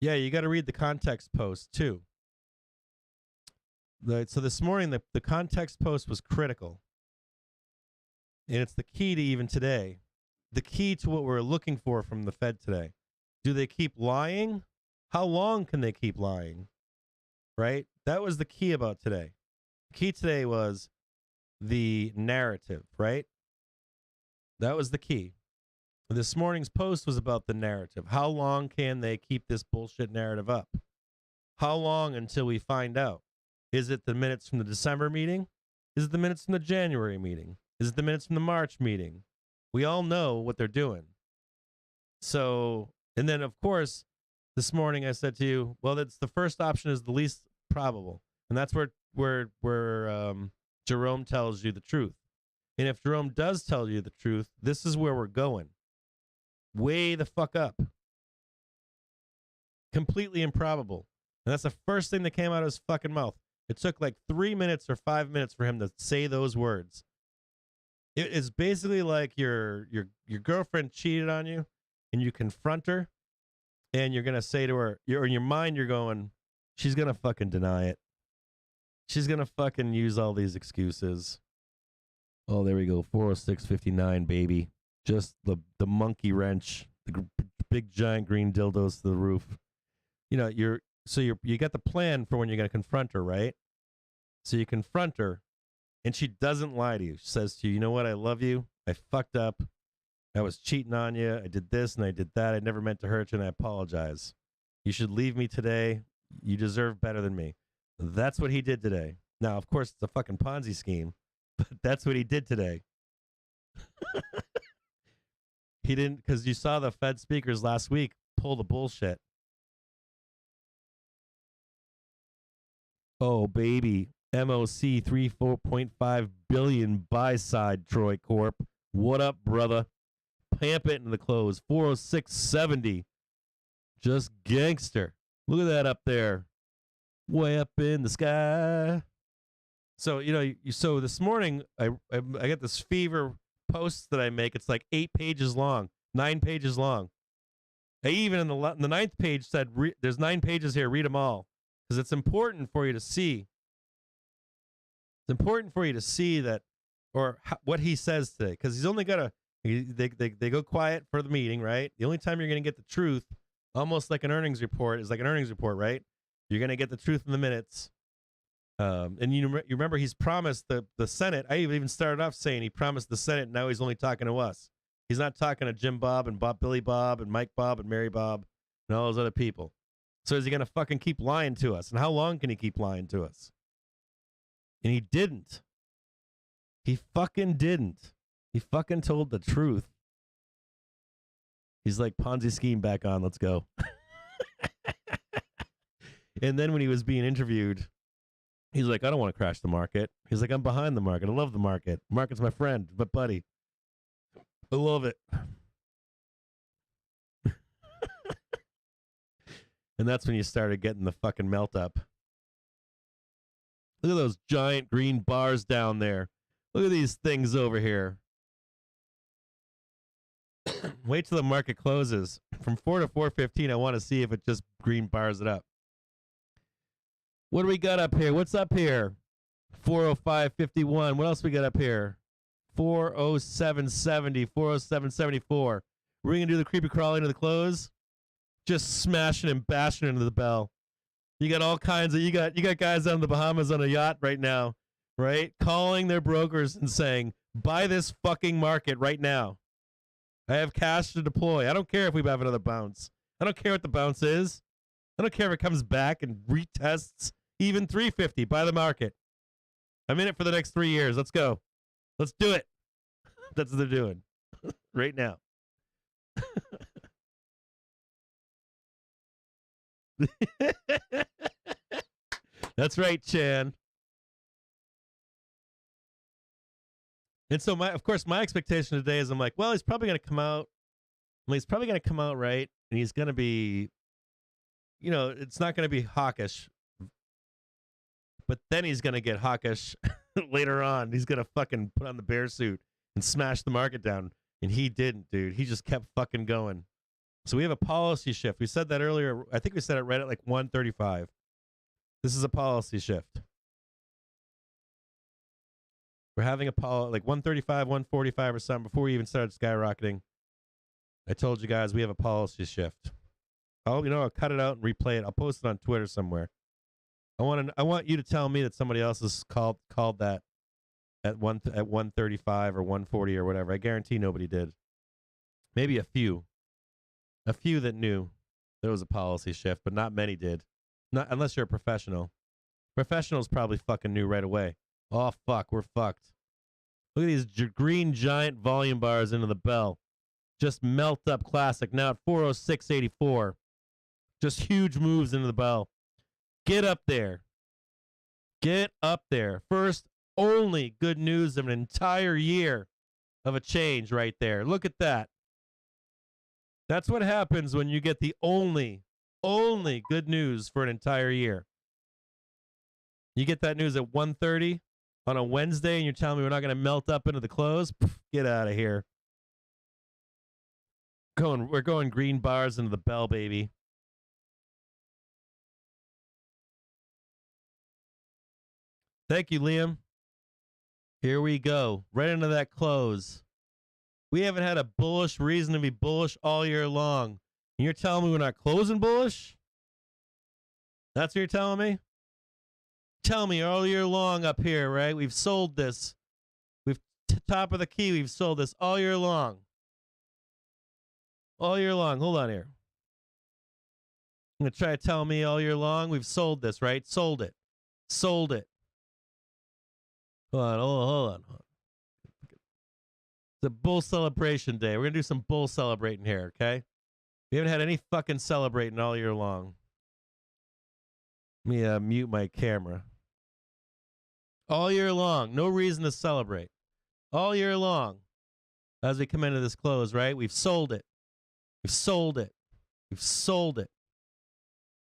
Yeah, you got to read the context post too. So this morning, the context post was critical. And it's the key to even today. The key to what we're looking for from the Fed today. Do they keep lying? How long can they keep lying? Right? That was the key about today. Key today was the narrative, right? That was the key. This morning's post was about the narrative. How long can they keep this bullshit narrative up? How long until we find out? Is it the minutes from the December meeting? Is it the minutes from the January meeting? Is it the minutes from the March meeting? We all know what they're doing. So, and then of course, this morning I said to you, well, that's the first option is the least probable. And that's where Jerome tells you the truth. And if Jerome does tell you the truth, this is where we're going. Way the fuck up. Completely improbable. And that's the first thing that came out of his fucking mouth. It took like 3 minutes or 5 minutes for him to say those words. It is basically like your girlfriend cheated on you and you confront her and you're going to say to her, in your mind you're going, she's going to fucking deny it. She's going to fucking use all these excuses. Oh, there we go. 406.59, baby. Just the monkey wrench, the big giant green dildos to the roof. You know, you got the plan for when you're going to confront her, right? So you confront her, and she doesn't lie to you. She says to you, you know what? I love you. I fucked up. I was cheating on you. I did this and I did that. I never meant to hurt you, and I apologize. You should leave me today. You deserve better than me. That's what he did today. Now, of course, it's a fucking Ponzi scheme, but that's what he did today. He didn't, because you saw the Fed speakers last week pull the bullshit. Oh, baby. MOC 34.5 billion buy side, Troy Corp. What up, brother? Pamp it in the close. 406.70. Just gangster. Look at that up there. Way up in the sky. So, you know, so this morning, I got this fever post that I make. It's like 8 pages long, 9 pages long. I even in the 9th page said, there's 9 pages here, read them all. Because it's important for you to see. It's important for you to see that, or what he says today. Because he's only got they go quiet for the meeting, right? The only time you're going to get the truth, almost like an earnings report, is like an earnings report, right? You're going to get the truth in the minutes. And you remember he's promised the Senate. I even started off saying he promised the Senate. Now he's only talking to us. He's not talking to Jim Bob and Billy Bob and Mike Bob and Mary Bob and all those other people. So is he going to fucking keep lying to us? And how long can he keep lying to us? And he didn't. He fucking didn't. He fucking told the truth. He's like, Ponzi scheme back on. Let's go. And then when he was being interviewed, he's like, I don't want to crash the market. He's like, I'm behind the market. I love the market. The market's my friend, my buddy. I love it. And that's when you started getting the fucking melt up. Look at those giant green bars down there. Look at these things over here. Wait till the market closes. From 4 to 4:15, I want to see if it just green bars it up. What do we got up here? What's up here? 405.51. What else we got up here? 407.70, 407.74. We're going to do the creepy crawl into the close. Just smashing and bashing into the bell. You got all kinds of, you got guys on the Bahamas on a yacht right now, right? Calling their brokers and saying, buy this fucking market right now. I have cash to deploy. I don't care if we have another bounce. I don't care what the bounce is. I don't care if it comes back and retests even 350. Buy the market. I'm in it for the next 3 years. Let's go. Let's do it. That's what they're doing right now. That's right, Chan. And so of course my expectation today is I'm like, well, he's probably going to come out. Well, he's probably going to come out right, and he's going to be, you know, it's not going to be hawkish. But then he's going to get hawkish later on. He's going to fucking put on the bear suit and smash the market down. And he didn't, dude. He just kept fucking going. So we have a policy shift. We said that earlier. I think we said it right at like 1:35. This is a policy shift. We're having a like 1:35, 1:45 or something before we even started skyrocketing. I told you guys we have a policy shift. I'll cut it out and replay it. I'll post it on Twitter somewhere. I want you to tell me that somebody else has called that at 135 or 140 or whatever. I guarantee nobody did. Maybe a few that knew there was a policy shift, but not many did. Not unless you're a professional. Professionals probably fucking knew right away. Oh fuck, we're fucked. Look at these green giant volume bars into the bell. Just melt up classic. Now at 406.84. Just huge moves into the bell. Get up there. Get up there. First, only good news of an entire year of a change right there. Look at that. That's what happens when you get the only good news for an entire year. You get that news at 1:30 on a Wednesday and you're telling me we're not going to melt up into the close? Pff, get out of here. We're going green bars into the bell, baby. Thank you, Liam. Here we go. Right into that close. We haven't had a bullish reason to be bullish all year long. And you're telling me we're not closing bullish? That's what you're telling me? Tell me all year long up here, right? We've sold this. We've top of the key. We've sold this all year long. All year long. Hold on here. I'm going to try to tell me all year long we've sold this, right? Sold it. Sold it. Hold on. It's a bull celebration day. We're going to do some bull celebrating here, okay? We haven't had any fucking celebrating all year long. Let me mute my camera. All year long. No reason to celebrate. All year long. As we come into this close, right? We've sold it. We've sold it. We've sold it.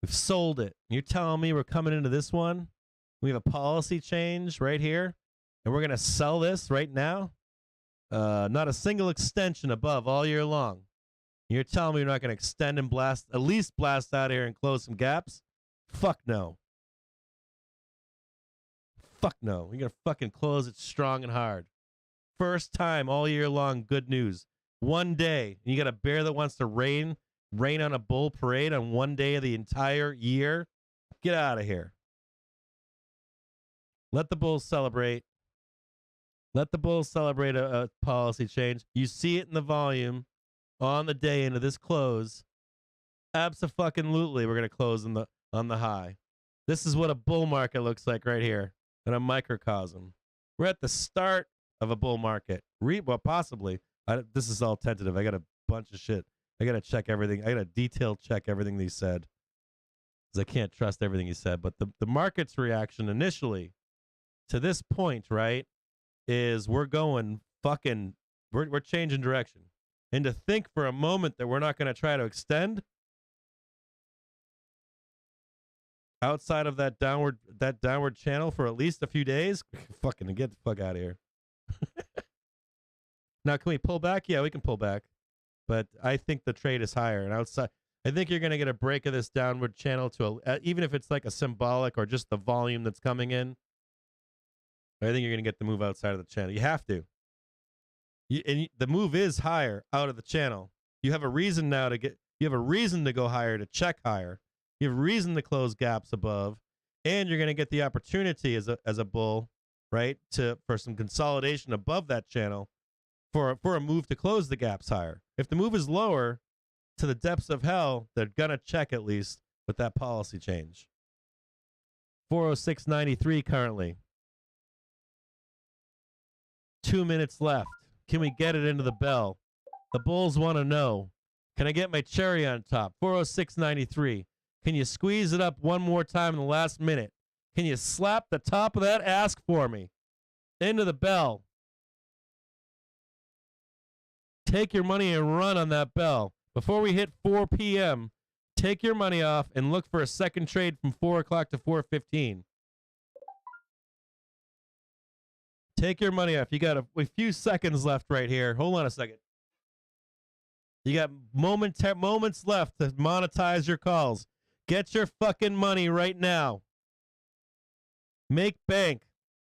We've sold it. You're telling me we're coming into this one? We have a policy change right here, and we're going to sell this right now? Not a single extension above all year long. You're telling me we're not going to extend and blast, at least blast out here and close some gaps? Fuck no. Fuck no. You're going to fucking close it strong and hard. First time all year long, good news. One day, and you got a bear that wants to rain on a bull parade on one day of the entire year? Get out of here. Let the bulls celebrate. Let the bulls celebrate a policy change. You see it in the volume on the day into this close. Abso-fucking-lutely, we're going to close on the high. This is what a bull market looks like right here in a microcosm. We're at the start of a bull market. Well, possibly. This is all tentative. I got a bunch of shit. I got to check everything. I got to detail check everything he said because I can't trust everything he said. But the market's reaction initially to this point, right, is we're going fucking, we're changing direction. And to think for a moment that we're not going to try to extend outside of that downward channel for at least a few days, fucking get the fuck out of here. Now, can we pull back? Yeah, we can pull back. But I think the trade is higher. And outside, I think you're going to get a break of this downward channel to even if it's like a symbolic or just the volume that's coming in. I think you're going to get the move outside of the channel. You have to. The move is higher out of the channel. You have a reason now to get. You have a reason to go higher, to check higher. You have a reason to close gaps above, and you're going to get the opportunity as a bull, right, for some consolidation above that channel, for a move to close the gaps higher. If the move is lower to the depths of hell, they're going to check at least with that policy change. 406.93 currently. 2 minutes left. Can we get it into the bell? The bulls want to know. Can I get my cherry on top? 406.93. Can you squeeze it up one more time in the last minute? Can you slap the top of that ask for me? Into the bell. Take your money and run on that bell. Before we hit 4 p.m., take your money off and look for a second trade from 4 o'clock to 4:15. Take your money off. You got a few seconds left right here. Hold on a second. You got moments left to monetize your calls. Get your fucking money right now. Make bank.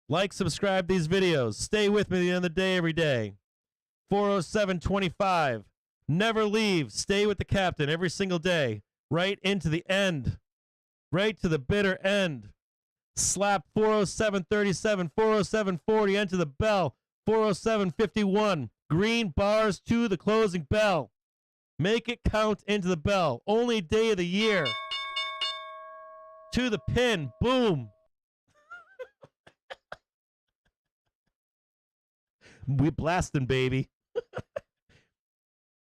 Like, subscribe these videos. Stay with me at the end of the day every day. 407.25. Never leave. Stay with the captain every single day. Right into the end. Right to the bitter end. Slap 407.37, 407.40, enter the bell, 407.51. Green bars to the closing bell. Make it count into the bell. Only day of the year. To the pin. Boom. We blasting, baby.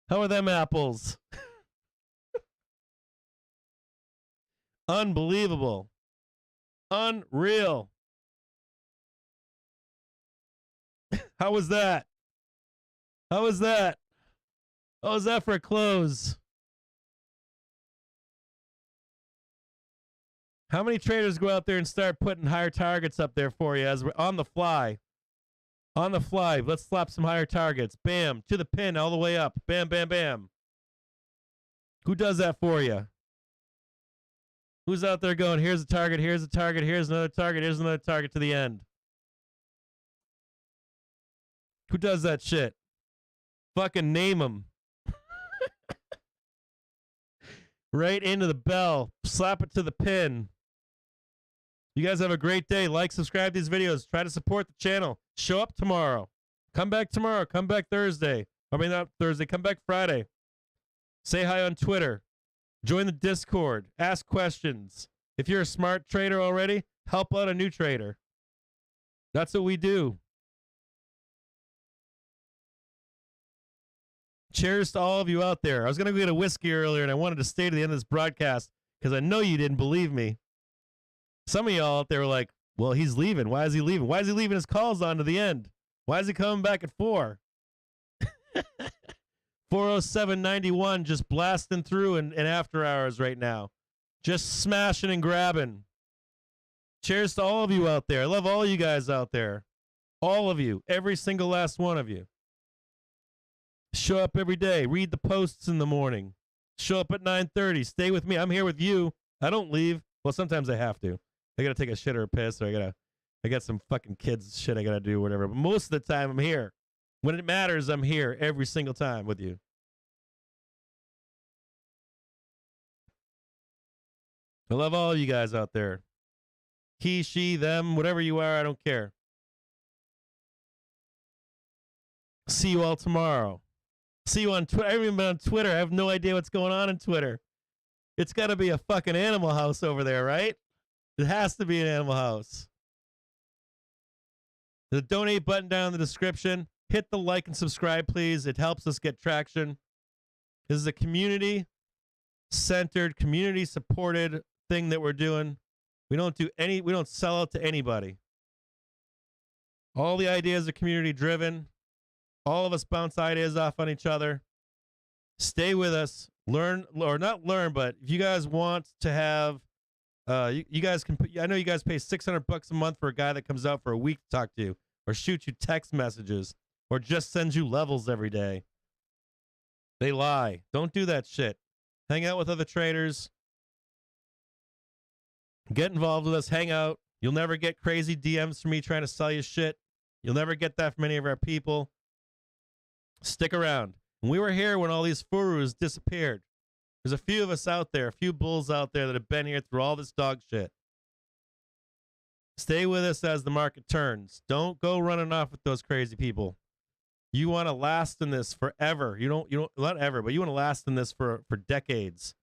How are them apples? Unbelievable. Unreal. How was that? How was that? How was that for a close? How many traders go out there and start putting higher targets up there for you as we're on the fly? On the fly. Let's slap some higher targets. Bam. To the pin all the way up. Bam, bam, bam. Who does that for you? Who's out there going, here's a target, here's a target, here's another target, here's another target to the end? Who does that shit? Fucking name them. Right into the bell. Slap it to the pin. You guys have a great day. Like, subscribe to these videos. Try to support the channel. Show up tomorrow. Come back tomorrow. Come back Thursday. I mean, not Thursday. Come back Friday. Say hi on Twitter. Join the Discord. Ask questions. If you're a smart trader already, help out a new trader. That's what we do. Cheers to all of you out there. I was going to go get a whiskey earlier, and I wanted to stay to the end of this broadcast because I know you didn't believe me. Some of y'all out there were like, well, he's leaving. Why is he leaving? Why is he leaving his calls on to the end? Why is he coming back at 4? 407.91 just blasting through in after hours right now. Just smashing and grabbing. Cheers to all of you out there. I love all you guys out there. All of you. Every single last one of you. Show up every day. Read the posts in the morning. Show up at 9:30. Stay with me. I'm here with you. I don't leave. Well, sometimes I have to. I got to take a shit or a piss, or I got some fucking kids shit I got to do, whatever. But most of the time, I'm here. When it matters, I'm here every single time with you. I love all of you guys out there. He, she, them, whatever you are, I don't care. See you all tomorrow. See you on Twitter. I haven't even been on Twitter. I have no idea what's going on Twitter. It's got to be a fucking Animal House over there, right? It has to be an Animal House. The donate button down in the description. Hit the like and subscribe, please. It helps us get traction. This is a community-centered, community-supported thing that we're doing. We don't sell out to anybody. All the ideas are community-driven. All of us bounce ideas off on each other. Stay with us. Learn, or not learn, but if you guys want to have, you guys can. I know you guys pay $600 a month for a guy that comes out for a week to talk to you, or shoot you text messages, or just sends you levels every day. They lie. Don't do that shit. Hang out with other traders. Get involved with us. Hang out. You'll never get crazy DMs from me trying to sell you shit. You'll never get that from any of our people. Stick around. We were here when all these furus disappeared. There's a few of us out there, a few bulls out there that have been here through all this dog shit. Stay with us as the market turns. Don't go running off with those crazy people. You want to last in this forever. You don't not ever, but you want to last in this for decades.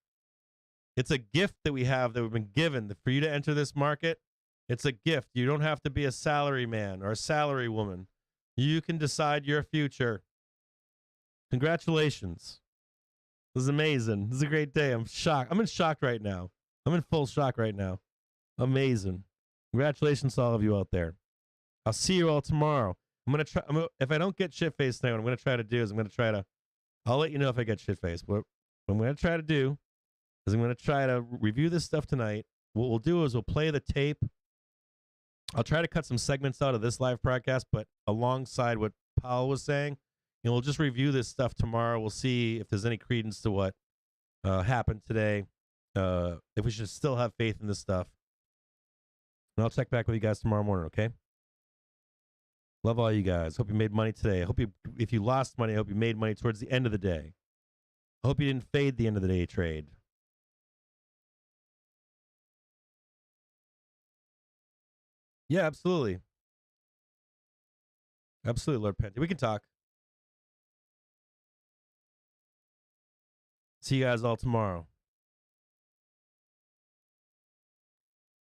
It's a gift that we have that we've been given for you to enter this market. It's a gift. You don't have to be a salary man or a salary woman. You can decide your future. Congratulations. This is amazing. This is a great day. I'm shocked. I'm in shock right now. I'm in full shock right now. Amazing. Congratulations to all of you out there. I'll see you all tomorrow. If I don't get shit-faced now, what I'm going to try to do is I'll let you know if I get shit-faced. What I'm going to try to do is I'm going to try to review this stuff tonight. What we'll do is we'll play the tape. I'll try to cut some segments out of this live broadcast, but alongside what Powell was saying, we'll just review this stuff tomorrow. We'll see if there's any credence to what happened today, if we should still have faith in this stuff. And I'll check back with you guys tomorrow morning, okay? Love all you guys. Hope you made money today. If you lost money, I hope you made money towards the end of the day. I hope you didn't fade the end of the day trade. Yeah, absolutely. Absolutely, Lord Penty. We can talk. See you guys all tomorrow.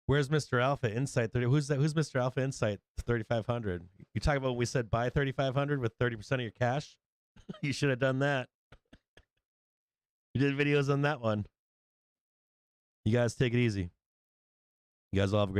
Where's Mr. Alpha Insight 30? Who's that? Who's Mr. Alpha Insight 3500? You talking about when we said buy 3500 with 30% of your cash? You should have done that. You did videos on that one. You guys take it easy. You guys all have a great